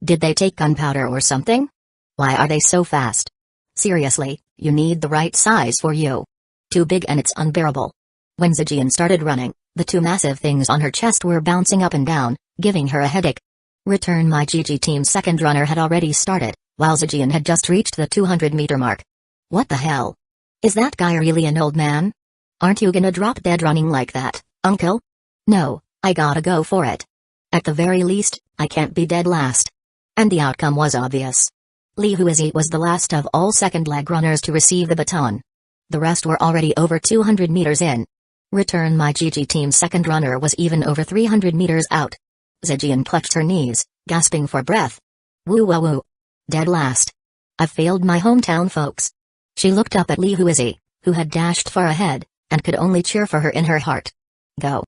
Did they take gunpowder or something? Why are they so fast? Seriously, you need the right size for you. Too big and it's unbearable. When Zijian started running, the 2 massive things on her chest were bouncing up and down, giving her a headache. Return My GG team's second runner had already started, while Zijian had just reached the 200-meter mark. What the hell? Is that guy really an old man? Aren't you gonna drop dead running like that, uncle? No, I gotta go for it. At the very least, I can't be dead last. And the outcome was obvious. Li Huizi was the last of all second-leg runners to receive the baton. The rest were already over 200 meters in. Return My GG team's second runner was even over 300 meters out. Zijian clutched her knees, gasping for breath. Woo. Dead last. I've failed my hometown folks. She looked up at Li Huizi, who had dashed far ahead, and could only cheer for her in her heart. Go,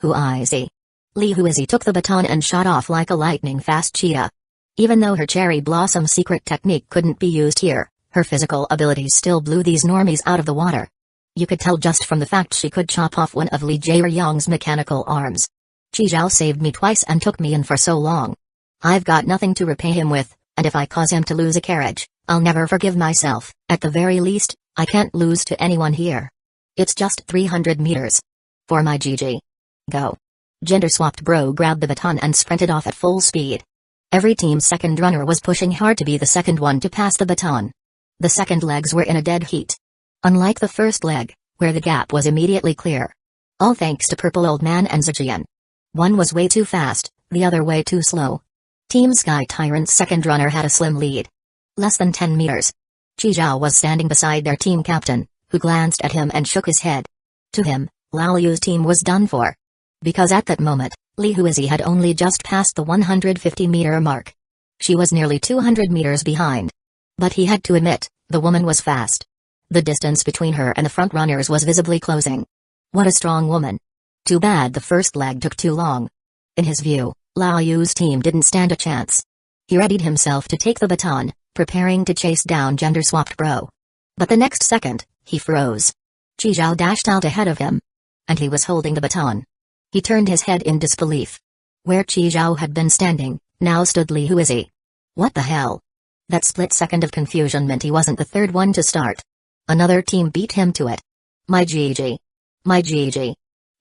Huizi. Li Huizi took the baton and shot off like a lightning-fast cheetah. Even though her cherry blossom secret technique couldn't be used here, her physical abilities still blew these normies out of the water. You could tell just from the fact she could chop off one of Li Jieyang's mechanical arms. Qi Zhao saved me twice and took me in for so long. I've got nothing to repay him with, and if I cause him to lose a carriage, I'll never forgive myself. At the very least, I can't lose to anyone here. It's just 300 meters. For my GG. Go. Gender-swapped bro grabbed the baton and sprinted off at full speed. Every team's second runner was pushing hard to be the second one to pass the baton. The second legs were in a dead heat. Unlike the first leg, where the gap was immediately clear. All thanks to Purple Old Man and Zijian. One was way too fast, the other way too slow. Team Sky Tyrant's second runner had a slim lead. Less than 10 meters. Chi Zhao was standing beside their team captain, who glanced at him and shook his head. To him, Lao Yu's team was done for. Because at that moment, Li Huizi had only just passed the 150-meter mark. She was nearly 200 meters behind. But he had to admit, the woman was fast. The distance between her and the front runners was visibly closing. What a strong woman. Too bad the first leg took too long. In his view, Lao Yu's team didn't stand a chance. He readied himself to take the baton, preparing to chase down gender-swapped bro. But the next second, he froze. Chi Zhao dashed out ahead of him. And he was holding the baton. He turned his head in disbelief. Where Chi Zhao had been standing, now stood Li Huizi. What the hell? That split second of confusion meant he wasn't the third one to start. Another team beat him to it. My GG. My GG.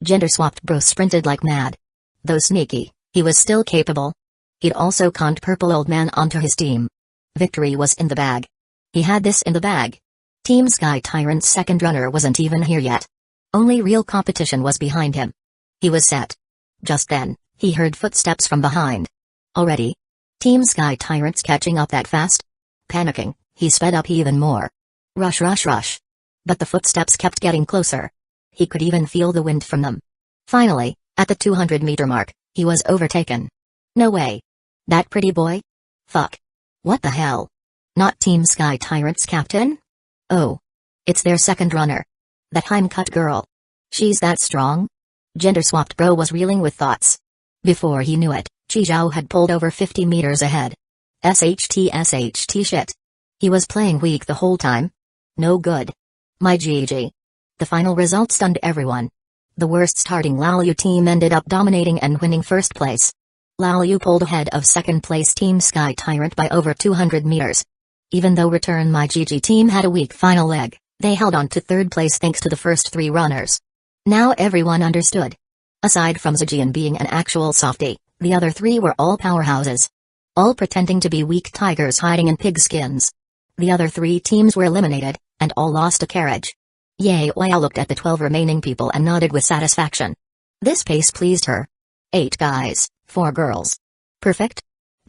Gender-swapped bro sprinted like mad. Though sneaky, he was still capable. He'd also conned Purple Old Man onto his team. Victory was in the bag. He had this in the bag. Team Sky Tyrant's second runner wasn't even here yet. Only real competition was behind him. He was set. Just then, he heard footsteps from behind. Already? Team Sky Tyrant's catching up that fast? Panicking, he sped up even more. Rush, rush, rush. But the footsteps kept getting closer. He could even feel the wind from them. Finally, at the 200-meter mark, he was overtaken. No way. That pretty boy? Fuck. What the hell? Not Team Sky Tyrant's captain? Oh. It's their second runner. That Heimcut girl. She's that strong? Gender-swapped bro was reeling with thoughts. Before he knew it, Chi Zhao had pulled over 50 meters ahead. SHT shit. He was playing weak the whole time? No good. My GG. The final result stunned everyone. The worst starting Lao Yu team ended up dominating and winning first place. Lao Yu pulled ahead of second place Team Sky Tyrant by over 200 meters. Even though Return My GG team had a weak final leg, they held on to third place thanks to the first three runners. Now everyone understood. Aside from Zijian being an actual softie, the other three were all powerhouses. All pretending to be weak tigers hiding in pigskins. The other three teams were eliminated, and all lost a carriage. Ye Weihao looked at the 12 remaining people and nodded with satisfaction. This pace pleased her. 8 guys, 4 girls. Perfect.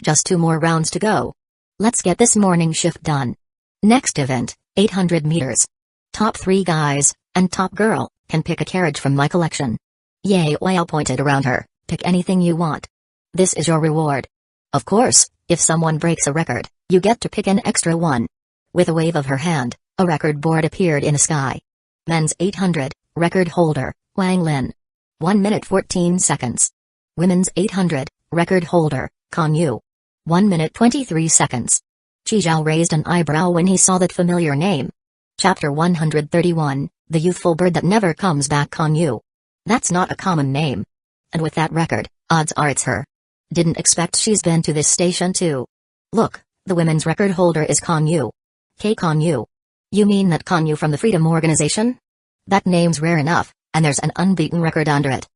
Just 2 more rounds to go. Let's get this morning shift done. Next event, 800 meters. Top 3 guys, and top girl, can pick a carriage from my collection. Ye Weihao pointed around her, pick anything you want. This is your reward. Of course, if someone breaks a record, you get to pick an extra one. With a wave of her hand, a record board appeared in the sky. Men's 800, record holder, Wang Lin. 1 minute 14 seconds. Women's 800, record holder, Con Yu. 1 minute 23 seconds. Chi Zhao raised an eyebrow when he saw that familiar name. Chapter 131, The Youthful Bird That Never Comes Back Con Yu. That's not a common name. And with that record, odds are it's her. Didn't expect she's been to this station too. Look, the women's record holder is Con Yu. K. Con Yu. You mean that Con Yu from the Freedom Organization? That name's rare enough, and there's an unbeaten record under it.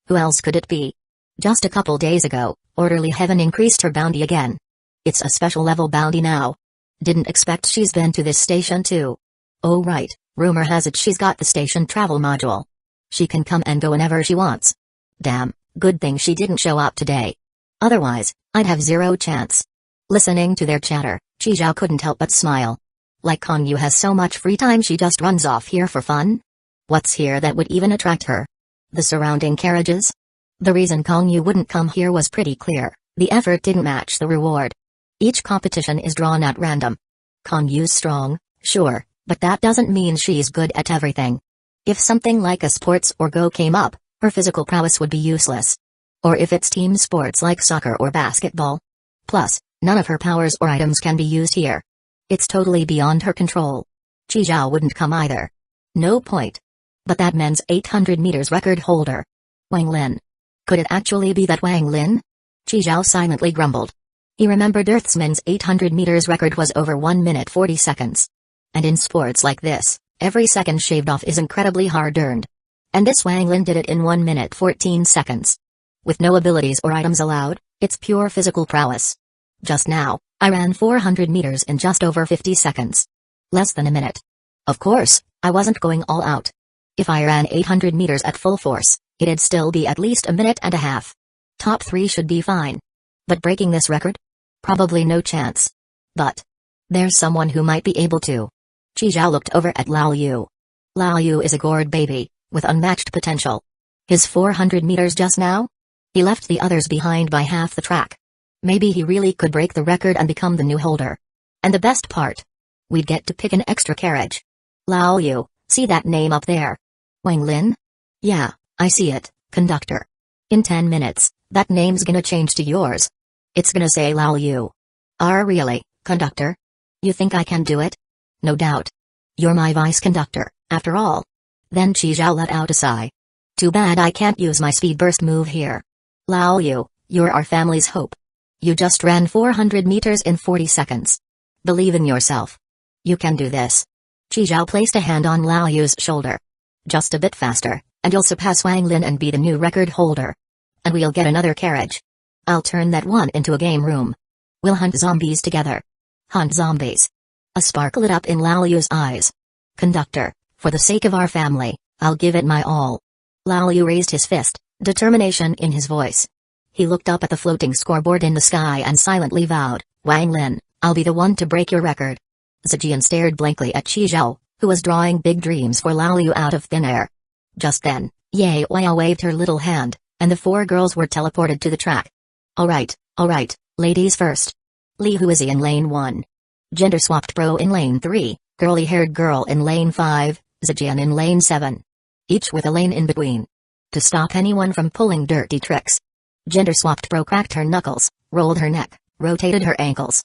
Who else could it be? Just a couple days ago, Orderly Heaven increased her bounty again. It's a special level bounty now. Didn't expect she's been to this station too. Oh right, rumor has it she's got the station travel module. She can come and go whenever she wants. Damn, good thing she didn't show up today. Otherwise, I'd have zero chance. Listening to their chatter, Chi Zhao couldn't help but smile. Like Con Yu has so much free time she just runs off here for fun? What's here that would even attract her? The surrounding carriages? The reason Con Yu wouldn't come here was pretty clear, the effort didn't match the reward. Each competition is drawn at random. Con Yu's strong, sure, but that doesn't mean she's good at everything. If something like a sports or go came up, her physical prowess would be useless. Or if it's team sports like soccer or basketball. Plus, none of her powers or items can be used here. It's totally beyond her control. Chi Zhao wouldn't come either. No point. But that men's 800 meters record holder. Wang Lin. Could it actually be that Wang Lin? Chi Zhao silently grumbled. He remembered Earth's men's 800 meters record was over 1 minute 40 seconds. And in sports like this, every second shaved off is incredibly hard-earned. And this Wang Lin did it in 1 minute 14 seconds. With no abilities or items allowed, it's pure physical prowess. Just now, I ran 400 meters in just over 50 seconds. Less than a minute. Of course, I wasn't going all out. If I ran 800 meters at full force, it'd still be at least a minute and a half. Top 3 should be fine. But breaking this record? Probably no chance. But there's someone who might be able to. Chi Zhao looked over at Lao Yu. Lao Yu is a gourd baby, with unmatched potential. His 400 meters just now? He left the others behind by half the track. Maybe he really could break the record and become the new holder. And the best part? We'd get to pick an extra carriage. Lao Yu, see that name up there? Wang Lin? Yeah, I see it, conductor. In 10 minutes, that name's gonna change to yours. It's gonna say Lao Yu. Really, conductor? You think I can do it? No doubt. You're my vice conductor, after all. Then Chi Zhao let out a sigh. Too bad I can't use my speed burst move here. Lao Yu, you're our family's hope. You just ran 400 meters in 40 seconds. Believe in yourself. You can do this. Chi Zhao placed a hand on Lao Yu's shoulder. Just a bit faster, and you'll surpass Wang Lin and be the new record holder. And we'll get another carriage. I'll turn that one into a game room. We'll hunt zombies together. Hunt zombies. A spark lit up in Lao Yu's eyes. Conductor, for the sake of our family, I'll give it my all. Lao Yu raised his fist, determination in his voice. He looked up at the floating scoreboard in the sky and silently vowed, Wang Lin, I'll be the one to break your record. Zijian stared blankly at Chi Zhao, who was drawing big dreams for Lao Yu out of thin air. Just then, Ye Weiyao waved her little hand, and the 4 girls were teleported to the track. Alright, ladies first. Li Huizi in lane 1. Gender-swapped bro in lane 3, girly-haired girl in lane 5, Zijian in lane 7. Each with a lane in between. To stop anyone from pulling dirty tricks. Gender-swapped bro cracked her knuckles, rolled her neck, rotated her ankles.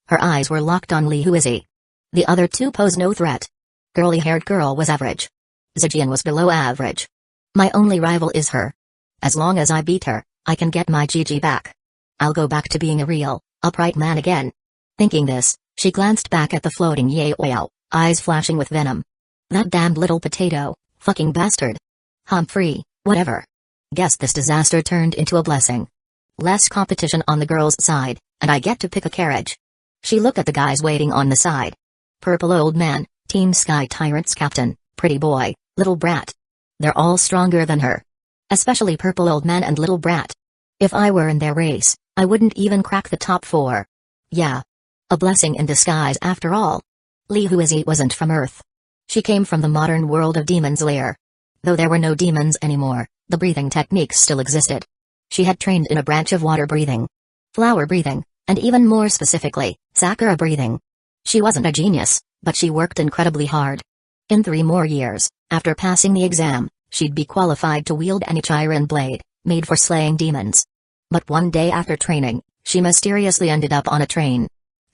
Her eyes were locked on Li Huizi. The other 2 posed no threat. Girly-haired girl was average. Zijian was below average. My only rival is her. As long as I beat her, I can get my GG back. I'll go back to being a real, upright man again. Thinking this, she glanced back at the floating Ye Weiyao, eyes flashing with venom. That damned little potato, fucking bastard. Humphrey, whatever. Guess this disaster turned into a blessing. Less competition on the girls' side, and I get to pick a carriage. She looked at the guys waiting on the side. Purple old man, Team Sky Tyrant's captain, pretty boy, little brat. They're all stronger than her. Especially purple old man and little brat. If I were in their race, I wouldn't even crack the top 4. Yeah. A blessing in disguise after all. Li Huizi wasn't from Earth. She came from the modern world of Demon's Lair. Though there were no demons anymore, the breathing techniques still existed. She had trained in a branch of water breathing. Flower breathing, and even more specifically, Sakura breathing. She wasn't a genius, but she worked incredibly hard. In 3 more years, after passing the exam, she'd be qualified to wield an Ichiran blade, made for slaying demons. But one day after training, she mysteriously ended up on a train.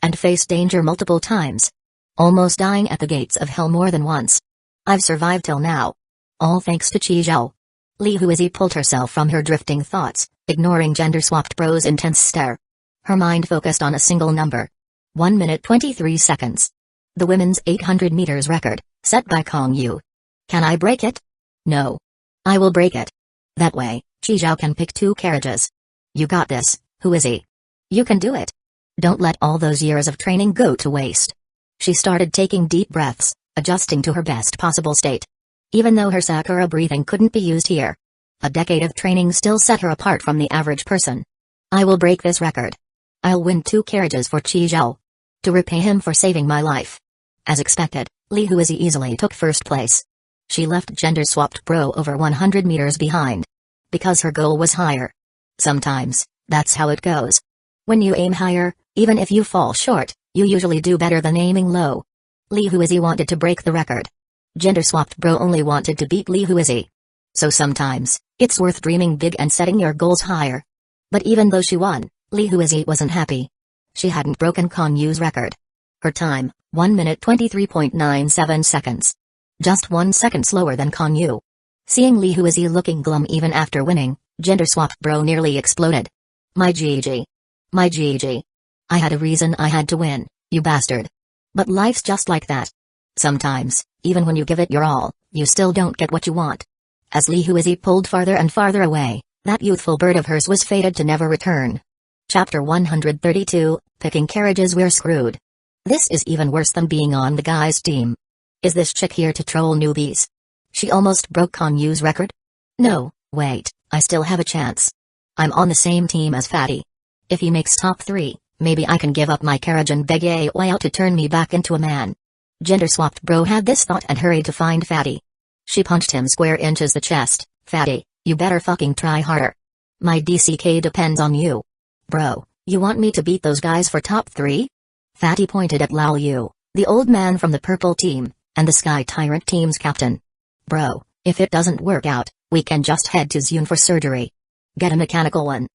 And faced danger multiple times. Almost dying at the gates of hell more than once. I've survived till now. All thanks to Chi Zhao. Li Huizi pulled herself from her drifting thoughts, ignoring gender-swapped bro's intense stare. Her mind focused on a single number. 1 minute 23 seconds. The women's 800 meters record, set by Kong Yu. Can I break it? No. I will break it. That way, Chi Zhao can pick 2 carriages. You got this, Huizi. You can do it. Don't let all those years of training go to waste. She started taking deep breaths, adjusting to her best possible state. Even though her Sakura breathing couldn't be used here. A decade of training still set her apart from the average person. I will break this record. I'll win 2 carriages for Chi Zhao. To repay him for saving my life. As expected, Li Huizi easily took first place. She left gender-swapped bro over 100 meters behind. Because her goal was higher. Sometimes, that's how it goes. When you aim higher, even if you fall short, you usually do better than aiming low. Li Huizi wanted to break the record. Gender-swapped bro only wanted to beat Li Huizi. So sometimes, it's worth dreaming big and setting your goals higher. But even though she won, Li Huizi wasn't happy. She hadn't broken Kong Yu's record. Her time, 1 minute 23.97 seconds. Just 1 second slower than Kong Yu. Seeing Li Huizi looking glum even after winning, gender-swapped bro nearly exploded. My GG. My GG. I had a reason I had to win, you bastard. But life's just like that. Sometimes, even when you give it your all, you still don't get what you want. As Li Huizi pulled farther and farther away, that youthful bird of hers was fated to never return. Chapter 132, Picking carriages, we're screwed. This is even worse than being on the guys' team. Is this chick here to troll newbies? She almost broke Kanyu's record? No, wait, I still have a chance. I'm on the same team as Fatty. If he makes top 3, maybe I can give up my carriage and beg Yao to turn me back into a man. Gender-swapped bro had this thought and hurried to find Fatty. She punched him square inches the chest. Fatty, you better fucking try harder. My DCK depends on you. Bro, you want me to beat those guys for top 3? Fatty pointed at Lao Yu, the old man from the purple team, and the Sky Tyrant team's captain. Bro, if it doesn't work out, we can just head to Zune for surgery. Get a mechanical one.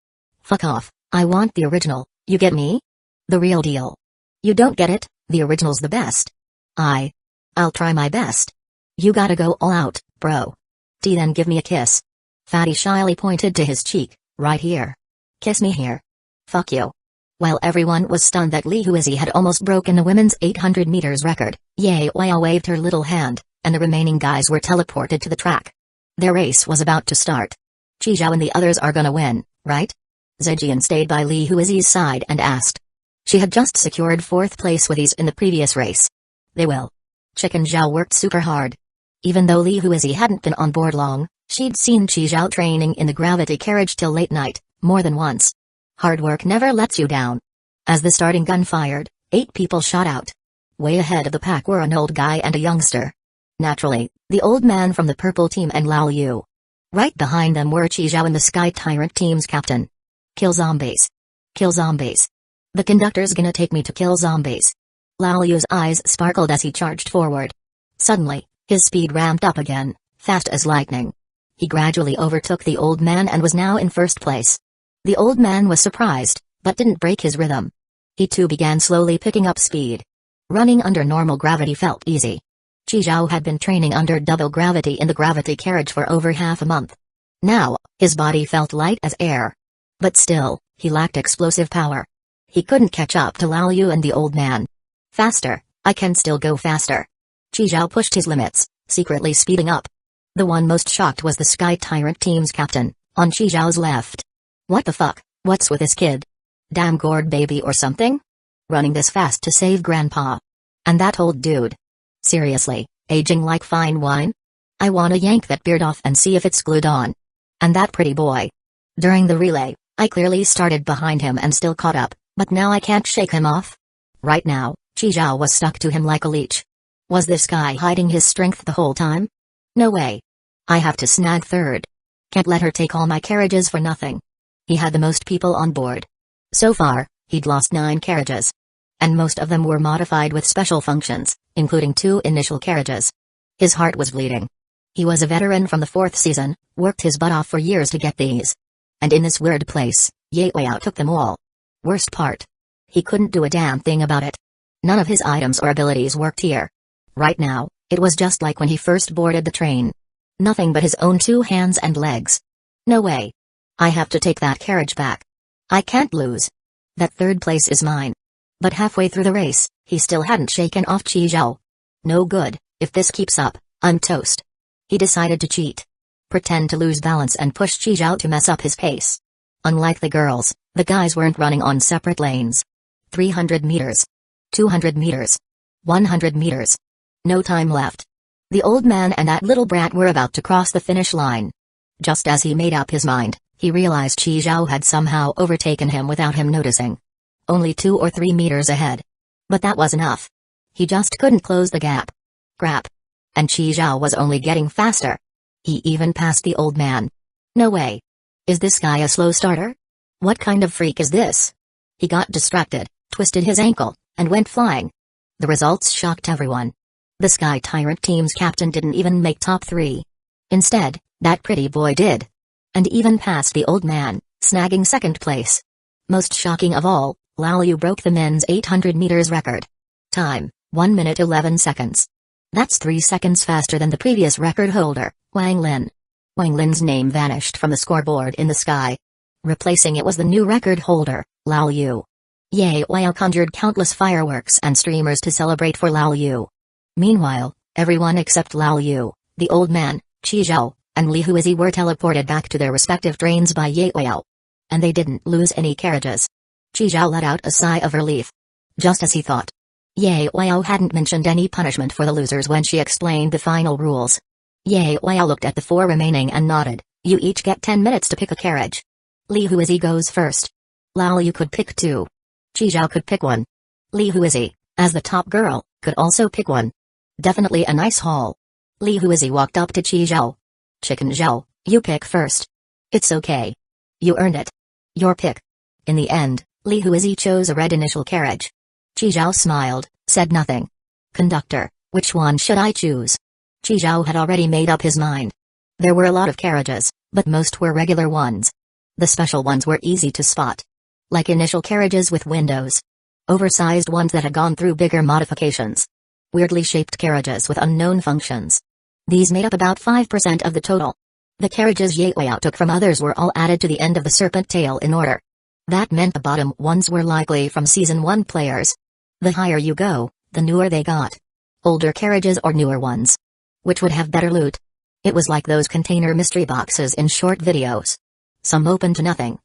Fuck off, I want the original, you get me? The real deal. You don't get it, the original's the best. I'll try my best. You gotta go all out, bro. Then give me a kiss. Fatty shyly pointed to his cheek, right here. Kiss me here. Fuck you. While everyone was stunned that Li Huizi had almost broken the women's 800 meters record, Ye Wei waved her little hand, and the remaining guys were teleported to the track. Their race was about to start. Chi Zhao and the others are gonna win, right? Zhejian stayed by Li Huizi's side and asked. She had just secured 4th place with ease in the previous race. They will. Chicken Zhao worked super hard. Even though Li Huizi hadn't been on board long, she'd seen Chi Zhao training in the gravity carriage till late night, more than once. Hard work never lets you down. As the starting gun fired, 8 people shot out. Way ahead of the pack were an old guy and a youngster. Naturally, the old man from the purple team and Lao Yu. Right behind them were Chi Zhao and the Sky Tyrant team's captain. Kill zombies. Kill zombies. The conductor's gonna take me to kill zombies. Lao Yu's eyes sparkled as he charged forward. Suddenly, his speed ramped up again, fast as lightning. He gradually overtook the old man and was now in 1st place. The old man was surprised, but didn't break his rhythm. He too began slowly picking up speed. Running under normal gravity felt easy. Chi Zhao had been training under double gravity in the gravity carriage for over half a month. Now, his body felt light as air. But still, he lacked explosive power. He couldn't catch up to Lao Yu and the old man. Faster, I can still go faster. Chi Zhao pushed his limits, secretly speeding up. The one most shocked was the Sky Tyrant team's captain, on Chi Zhao's left. What the fuck, what's with this kid? Damn gourd baby or something? Running this fast to save grandpa. And that old dude. Seriously, aging like fine wine? I wanna yank that beard off and see if it's glued on. And that pretty boy. During the relay, I clearly started behind him and still caught up, but now I can't shake him off. Right now, Chi Zhao was stuck to him like a leech. Was this guy hiding his strength the whole time? No way. I have to snag 3rd. Can't let her take all my carriages for nothing. He had the most people on board. So far, he'd lost 9 carriages. And most of them were modified with special functions, including 2 initial carriages. His heart was bleeding. He was a veteran from the 4th season, worked his butt off for years to get these. And in this weird place, Ye Wei took them all. Worst part. He couldn't do a damn thing about it. None of his items or abilities worked here. Right now, it was just like when he first boarded the train. Nothing but his own 2 hands and legs. No way. I have to take that carriage back. I can't lose. That 3rd place is mine. But halfway through the race, he still hadn't shaken off Chi Zhao. No good, if this keeps up, I'm toast. He decided to cheat. Pretend to lose balance and push Chi Zhao to mess up his pace. Unlike the girls, the guys weren't running on separate lanes. 300 meters. 200 meters. 100 meters. No time left. The old man and that little brat were about to cross the finish line. Just as he made up his mind, he realized Chi Zhao had somehow overtaken him without him noticing. Only 2 or 3 meters ahead. But that was enough. He just couldn't close the gap. Crap. And Chi Zhao was only getting faster. He even passed the old man. No way. Is this guy a slow starter? What kind of freak is this? He got distracted, twisted his ankle, and went flying. The results shocked everyone. The Sky Tyrant team's captain didn't even make top 3. Instead, that pretty boy did. And even passed the old man, snagging 2nd place. Most shocking of all, Lao Yu broke the men's 800 meters record. Time, 1 minute 11 seconds. That's 3 seconds faster than the previous record holder, Wang Lin. Wang Lin's name vanished from the scoreboard in the sky. Replacing it was the new record holder, Lao Yu. Ye Wei conjured countless fireworks and streamers to celebrate for Lao Yu. Meanwhile, everyone except Lao Yu, the old man, Chi Zhao, and Li Huizi were teleported back to their respective trains by Ye Wei. And they didn't lose any carriages. Chi Zhao let out a sigh of relief. Just as he thought. Ye Weihao hadn't mentioned any punishment for the losers when she explained the final rules. Ye Weihao looked at the 4 remaining and nodded. You each get 10 minutes to pick a carriage. Li Huizi goes first. Lao Yu could pick 2. Chi Zhao could pick 1. Li Huizi, as the top girl, could also pick 1. Definitely a nice haul. Li Huizi walked up to Chi Zhao. Chicken Zhao, you pick first. It's okay. You earned it. Your pick. In the end, Li Huizi chose a red initial carriage. Chi Zhao smiled, said nothing. Conductor, which one should I choose? Chi Zhao had already made up his mind. There were a lot of carriages, but most were regular ones. The special ones were easy to spot. Like initial carriages with windows. Oversized ones that had gone through bigger modifications. Weirdly shaped carriages with unknown functions. These made up about 5% of the total. The carriages Ye Weihao took from others were all added to the end of the serpent tail in order. That meant the bottom ones were likely from Season 1 players. The higher you go, the newer they got. Older carriages or newer ones. Which would have better loot? It was like those container mystery boxes in short videos. Some open to nothing.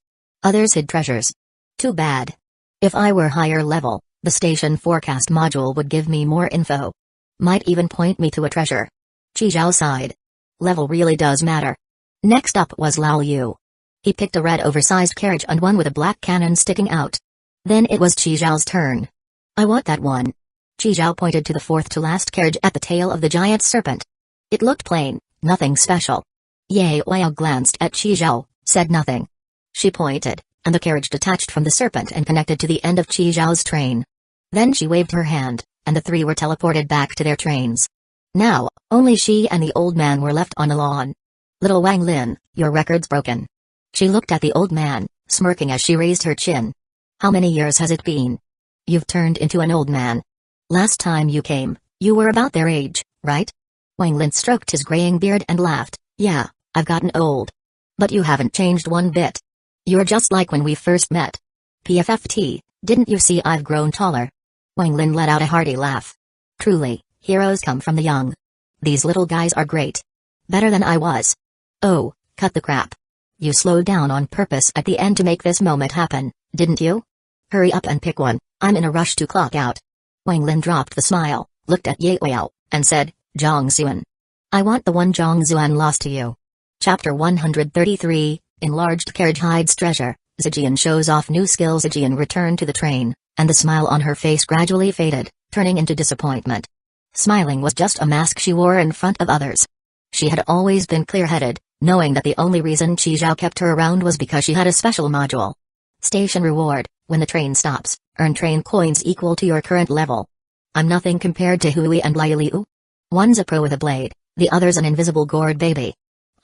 Others hid treasures. Too bad. If I were higher level, the station forecast module would give me more info. Might even point me to a treasure. Chi Zhao sighed. Level really does matter. Next up was Lao Yu. He picked a red oversized carriage and one with a black cannon sticking out. Then it was Chi Zhao's turn. I want that one. Chi Zhao pointed to the 4th to last carriage at the tail of the giant serpent. It looked plain, nothing special. Ye Weihao glanced at Chi Zhao, said nothing. She pointed, and the carriage detached from the serpent and connected to the end of Chi Zhao's train. Then she waved her hand, and the 3 were teleported back to their trains. Now, only she and the old man were left on the lawn. Little Wang Lin, your record's broken. She looked at the old man, smirking as she raised her chin. How many years has it been? You've turned into an old man. Last time you came, you were about their age, right? Wang Lin stroked his graying beard and laughed. Yeah, I've gotten old. But you haven't changed one bit. You're just like when we first met. PFFT, didn't you see I've grown taller? Wang Lin let out a hearty laugh. Truly, heroes come from the young. These little guys are great. Better than I was. Oh, cut the crap. You slowed down on purpose at the end to make this moment happen, didn't you? Hurry up and pick one, I'm in a rush to clock out. Wang Lin dropped the smile, looked at Ye Weihao, and said, Zhang Xuan. I want the one Zhang Xuan lost to you. Chapter 133, Enlarged Carriage Hides Treasure. Zijian shows off new skills. Zijian returned to the train, and the smile on her face gradually faded, turning into disappointment. Smiling was just a mask she wore in front of others. She had always been clear-headed, knowing that the only reason Chi Zhao kept her around was because she had a special module. Station reward, when the train stops, earn train coins equal to your current level. I'm nothing compared to Hui and Lai Liu. One's a pro with a blade, the other's an invisible gourd baby.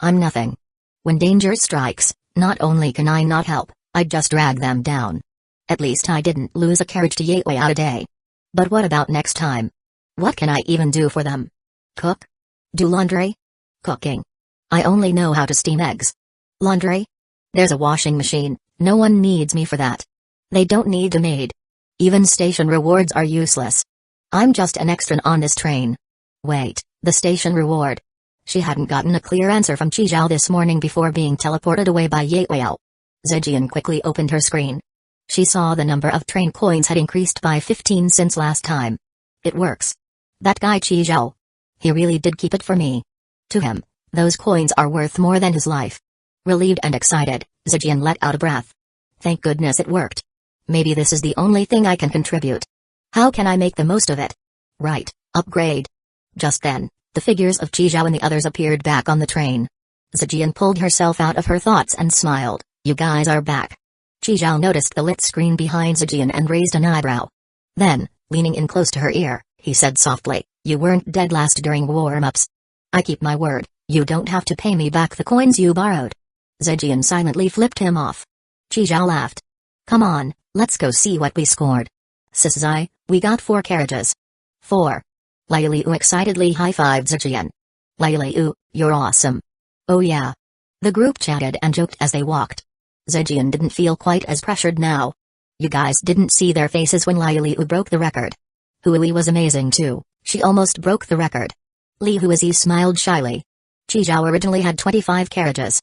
I'm nothing. When danger strikes, not only can I not help, I'd just drag them down. At least I didn't lose a carriage to Ye Weihao today. But what about next time? What can I even do for them? Cook? Do laundry? Cooking. I only know how to steam eggs. Laundry? There's a washing machine, no one needs me for that. They don't need a maid. Even station rewards are useless. I'm just an extra on this train. Wait, the station reward. She hadn't gotten a clear answer from Chi Zhao this morning before being teleported away by Ye Weihao. Zijian quickly opened her screen. She saw the number of train coins had increased by 15 since last time. It works. That guy Chi Zhao. He really did keep it for me. To him, those coins are worth more than his life. Relieved and excited, Zijian let out a breath. Thank goodness it worked. Maybe this is the only thing I can contribute. How can I make the most of it? Right, upgrade. Just then, the figures of Chi Zhao and the others appeared back on the train. Zijian pulled herself out of her thoughts and smiled. You guys are back. Chi Zhao noticed the lit screen behind Zijian and raised an eyebrow. Then, leaning in close to her ear, he said softly, you weren't dead last during warm-ups. I keep my word, you don't have to pay me back the coins you borrowed. Zijian silently flipped him off. Chi Zhao laughed. Come on, let's go see what we scored. Sisai, we got 4 carriages. 4. Lai Liu excitedly high-fived Zijian. Lai Liu, you're awesome. Oh yeah. The group chatted and joked as they walked. Zijian didn't feel quite as pressured now. You guys didn't see their faces when Lai Liu broke the record. Hui was amazing too, she almost broke the record. Li Huizi smiled shyly. Chi Zhao originally had 25 carriages.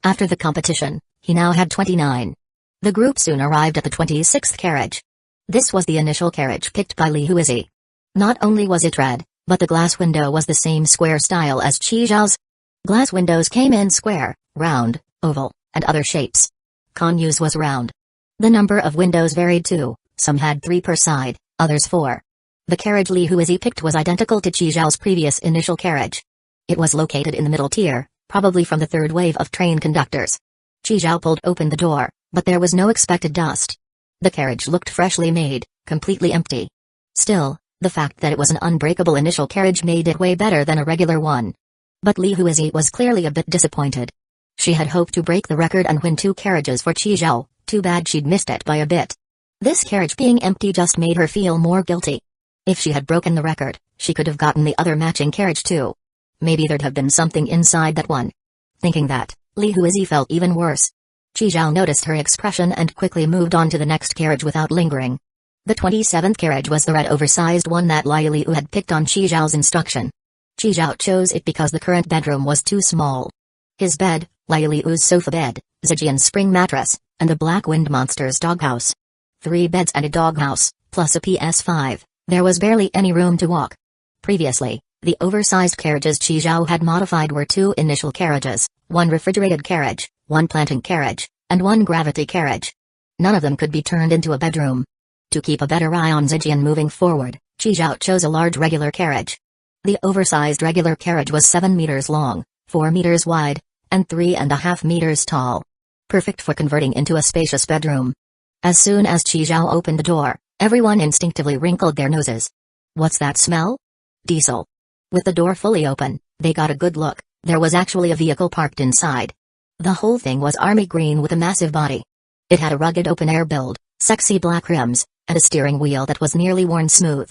After the competition, he now had 29. The group soon arrived at the 26th carriage. This was the initial carriage picked by Li Huizi. Not only was it red, but the glass window was the same square style as Qi Zhao's. Glass windows came in square, round, oval, and other shapes. Kan Yu's was round. The number of windows varied too, some had 3 per side, others 4. The carriage Li Huizi picked was identical to Qi Zhao's previous initial carriage. It was located in the middle tier, probably from the third wave of train conductors. Qi Zhao pulled open the door, but there was no expected dust. The carriage looked freshly made, completely empty. Still, the fact that it was an unbreakable initial carriage made it way better than a regular one. But Li Huizi was clearly a bit disappointed. She had hoped to break the record and win 2 carriages for Qi Zhao, too bad she'd missed it by a bit. This carriage being empty just made her feel more guilty. If she had broken the record, she could have gotten the other matching carriage too. Maybe there'd have been something inside that one. Thinking that, Li Huizi felt even worse. Qi Zhao noticed her expression and quickly moved on to the next carriage without lingering. The 27th carriage was the red oversized one that Lai Liu had picked on Qi Zhao's instruction. Qi Zhao chose it because the current bedroom was too small. His bed, Lai Liu's sofa bed, Zijian's spring mattress, and the Black Wind Monster's doghouse. 3 beds and a doghouse, plus a PS5, there was barely any room to walk. Previously, the oversized carriages Qi Zhao had modified were 2 initial carriages, 1 refrigerated carriage, 1 planting carriage, and 1 gravity carriage. None of them could be turned into a bedroom. To keep a better eye on Zijian moving forward, Qi Zhao chose a large regular carriage. The oversized regular carriage was 7 meters long, 4 meters wide, and 3.5 meters tall. Perfect for converting into a spacious bedroom. As soon as Qi Zhao opened the door, everyone instinctively wrinkled their noses. What's that smell? Diesel. With the door fully open, they got a good look. There was actually a vehicle parked inside. The whole thing was army green with a massive body. It had a rugged open-air build, sexy black rims, and a steering wheel that was nearly worn smooth.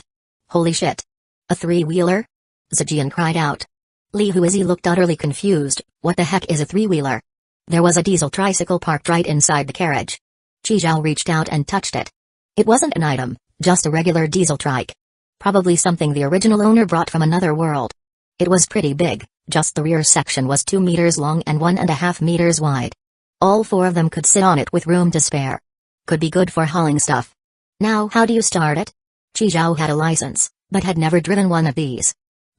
Holy shit. A 3-wheeler? Zijian cried out. Li Huizi looked utterly confused. What the heck is a 3-wheeler? There was a diesel tricycle parked right inside the carriage. Qi Zhao reached out and touched it. It wasn't an item, just a regular diesel trike. Probably something the original owner brought from another world. It was pretty big, just the rear section was 2 meters long and 1.5 meters wide. All 4 of them could sit on it with room to spare. Could be good for hauling stuff. Now how do you start it? Qi Zhao had a license, but had never driven one of these.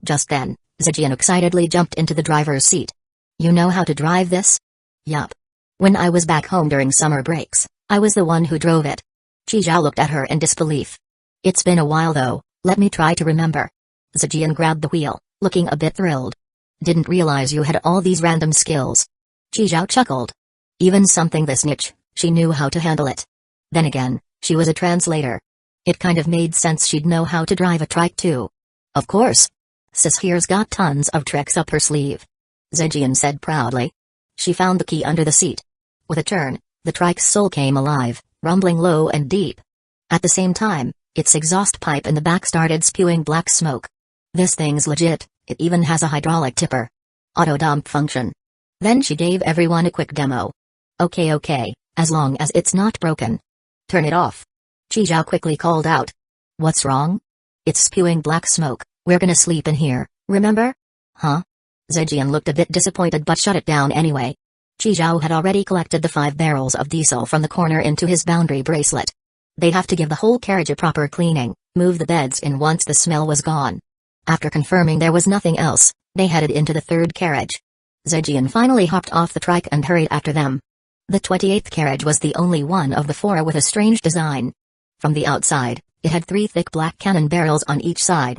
Just then, Zijian excitedly jumped into the driver's seat. You know how to drive this? Yup. When I was back home during summer breaks, I was the one who drove it. Qi Zhao looked at her in disbelief. It's been a while though, let me try to remember. Zijian grabbed the wheel, looking a bit thrilled. Didn't realize you had all these random skills. Qi Zhao chuckled. Even something this niche, she knew how to handle it. Then again, she was a translator. It kind of made sense she'd know how to drive a trike too. Of course. Sis here's got tons of tricks up her sleeve. Zijian said proudly. She found the key under the seat. With a turn, the trike's soul came alive, rumbling low and deep. At the same time, its exhaust pipe in the back started spewing black smoke. This thing's legit, it even has a hydraulic tipper. Auto dump function. Then she gave everyone a quick demo. Okay, as long as it's not broken. Turn it off. Qi Zhao quickly called out. What's wrong? It's spewing black smoke, we're gonna sleep in here, remember? Huh? Zijian looked a bit disappointed but shut it down anyway. Qi Zhao had already collected the 5 barrels of diesel from the corner into his boundary bracelet. They'd have to give the whole carriage a proper cleaning, move the beds in once the smell was gone. After confirming there was nothing else, they headed into the 3rd carriage. Zijian finally hopped off the trike and hurried after them. The 28th carriage was the only one of the 4 with a strange design. From the outside, it had 3 thick black cannon barrels on each side.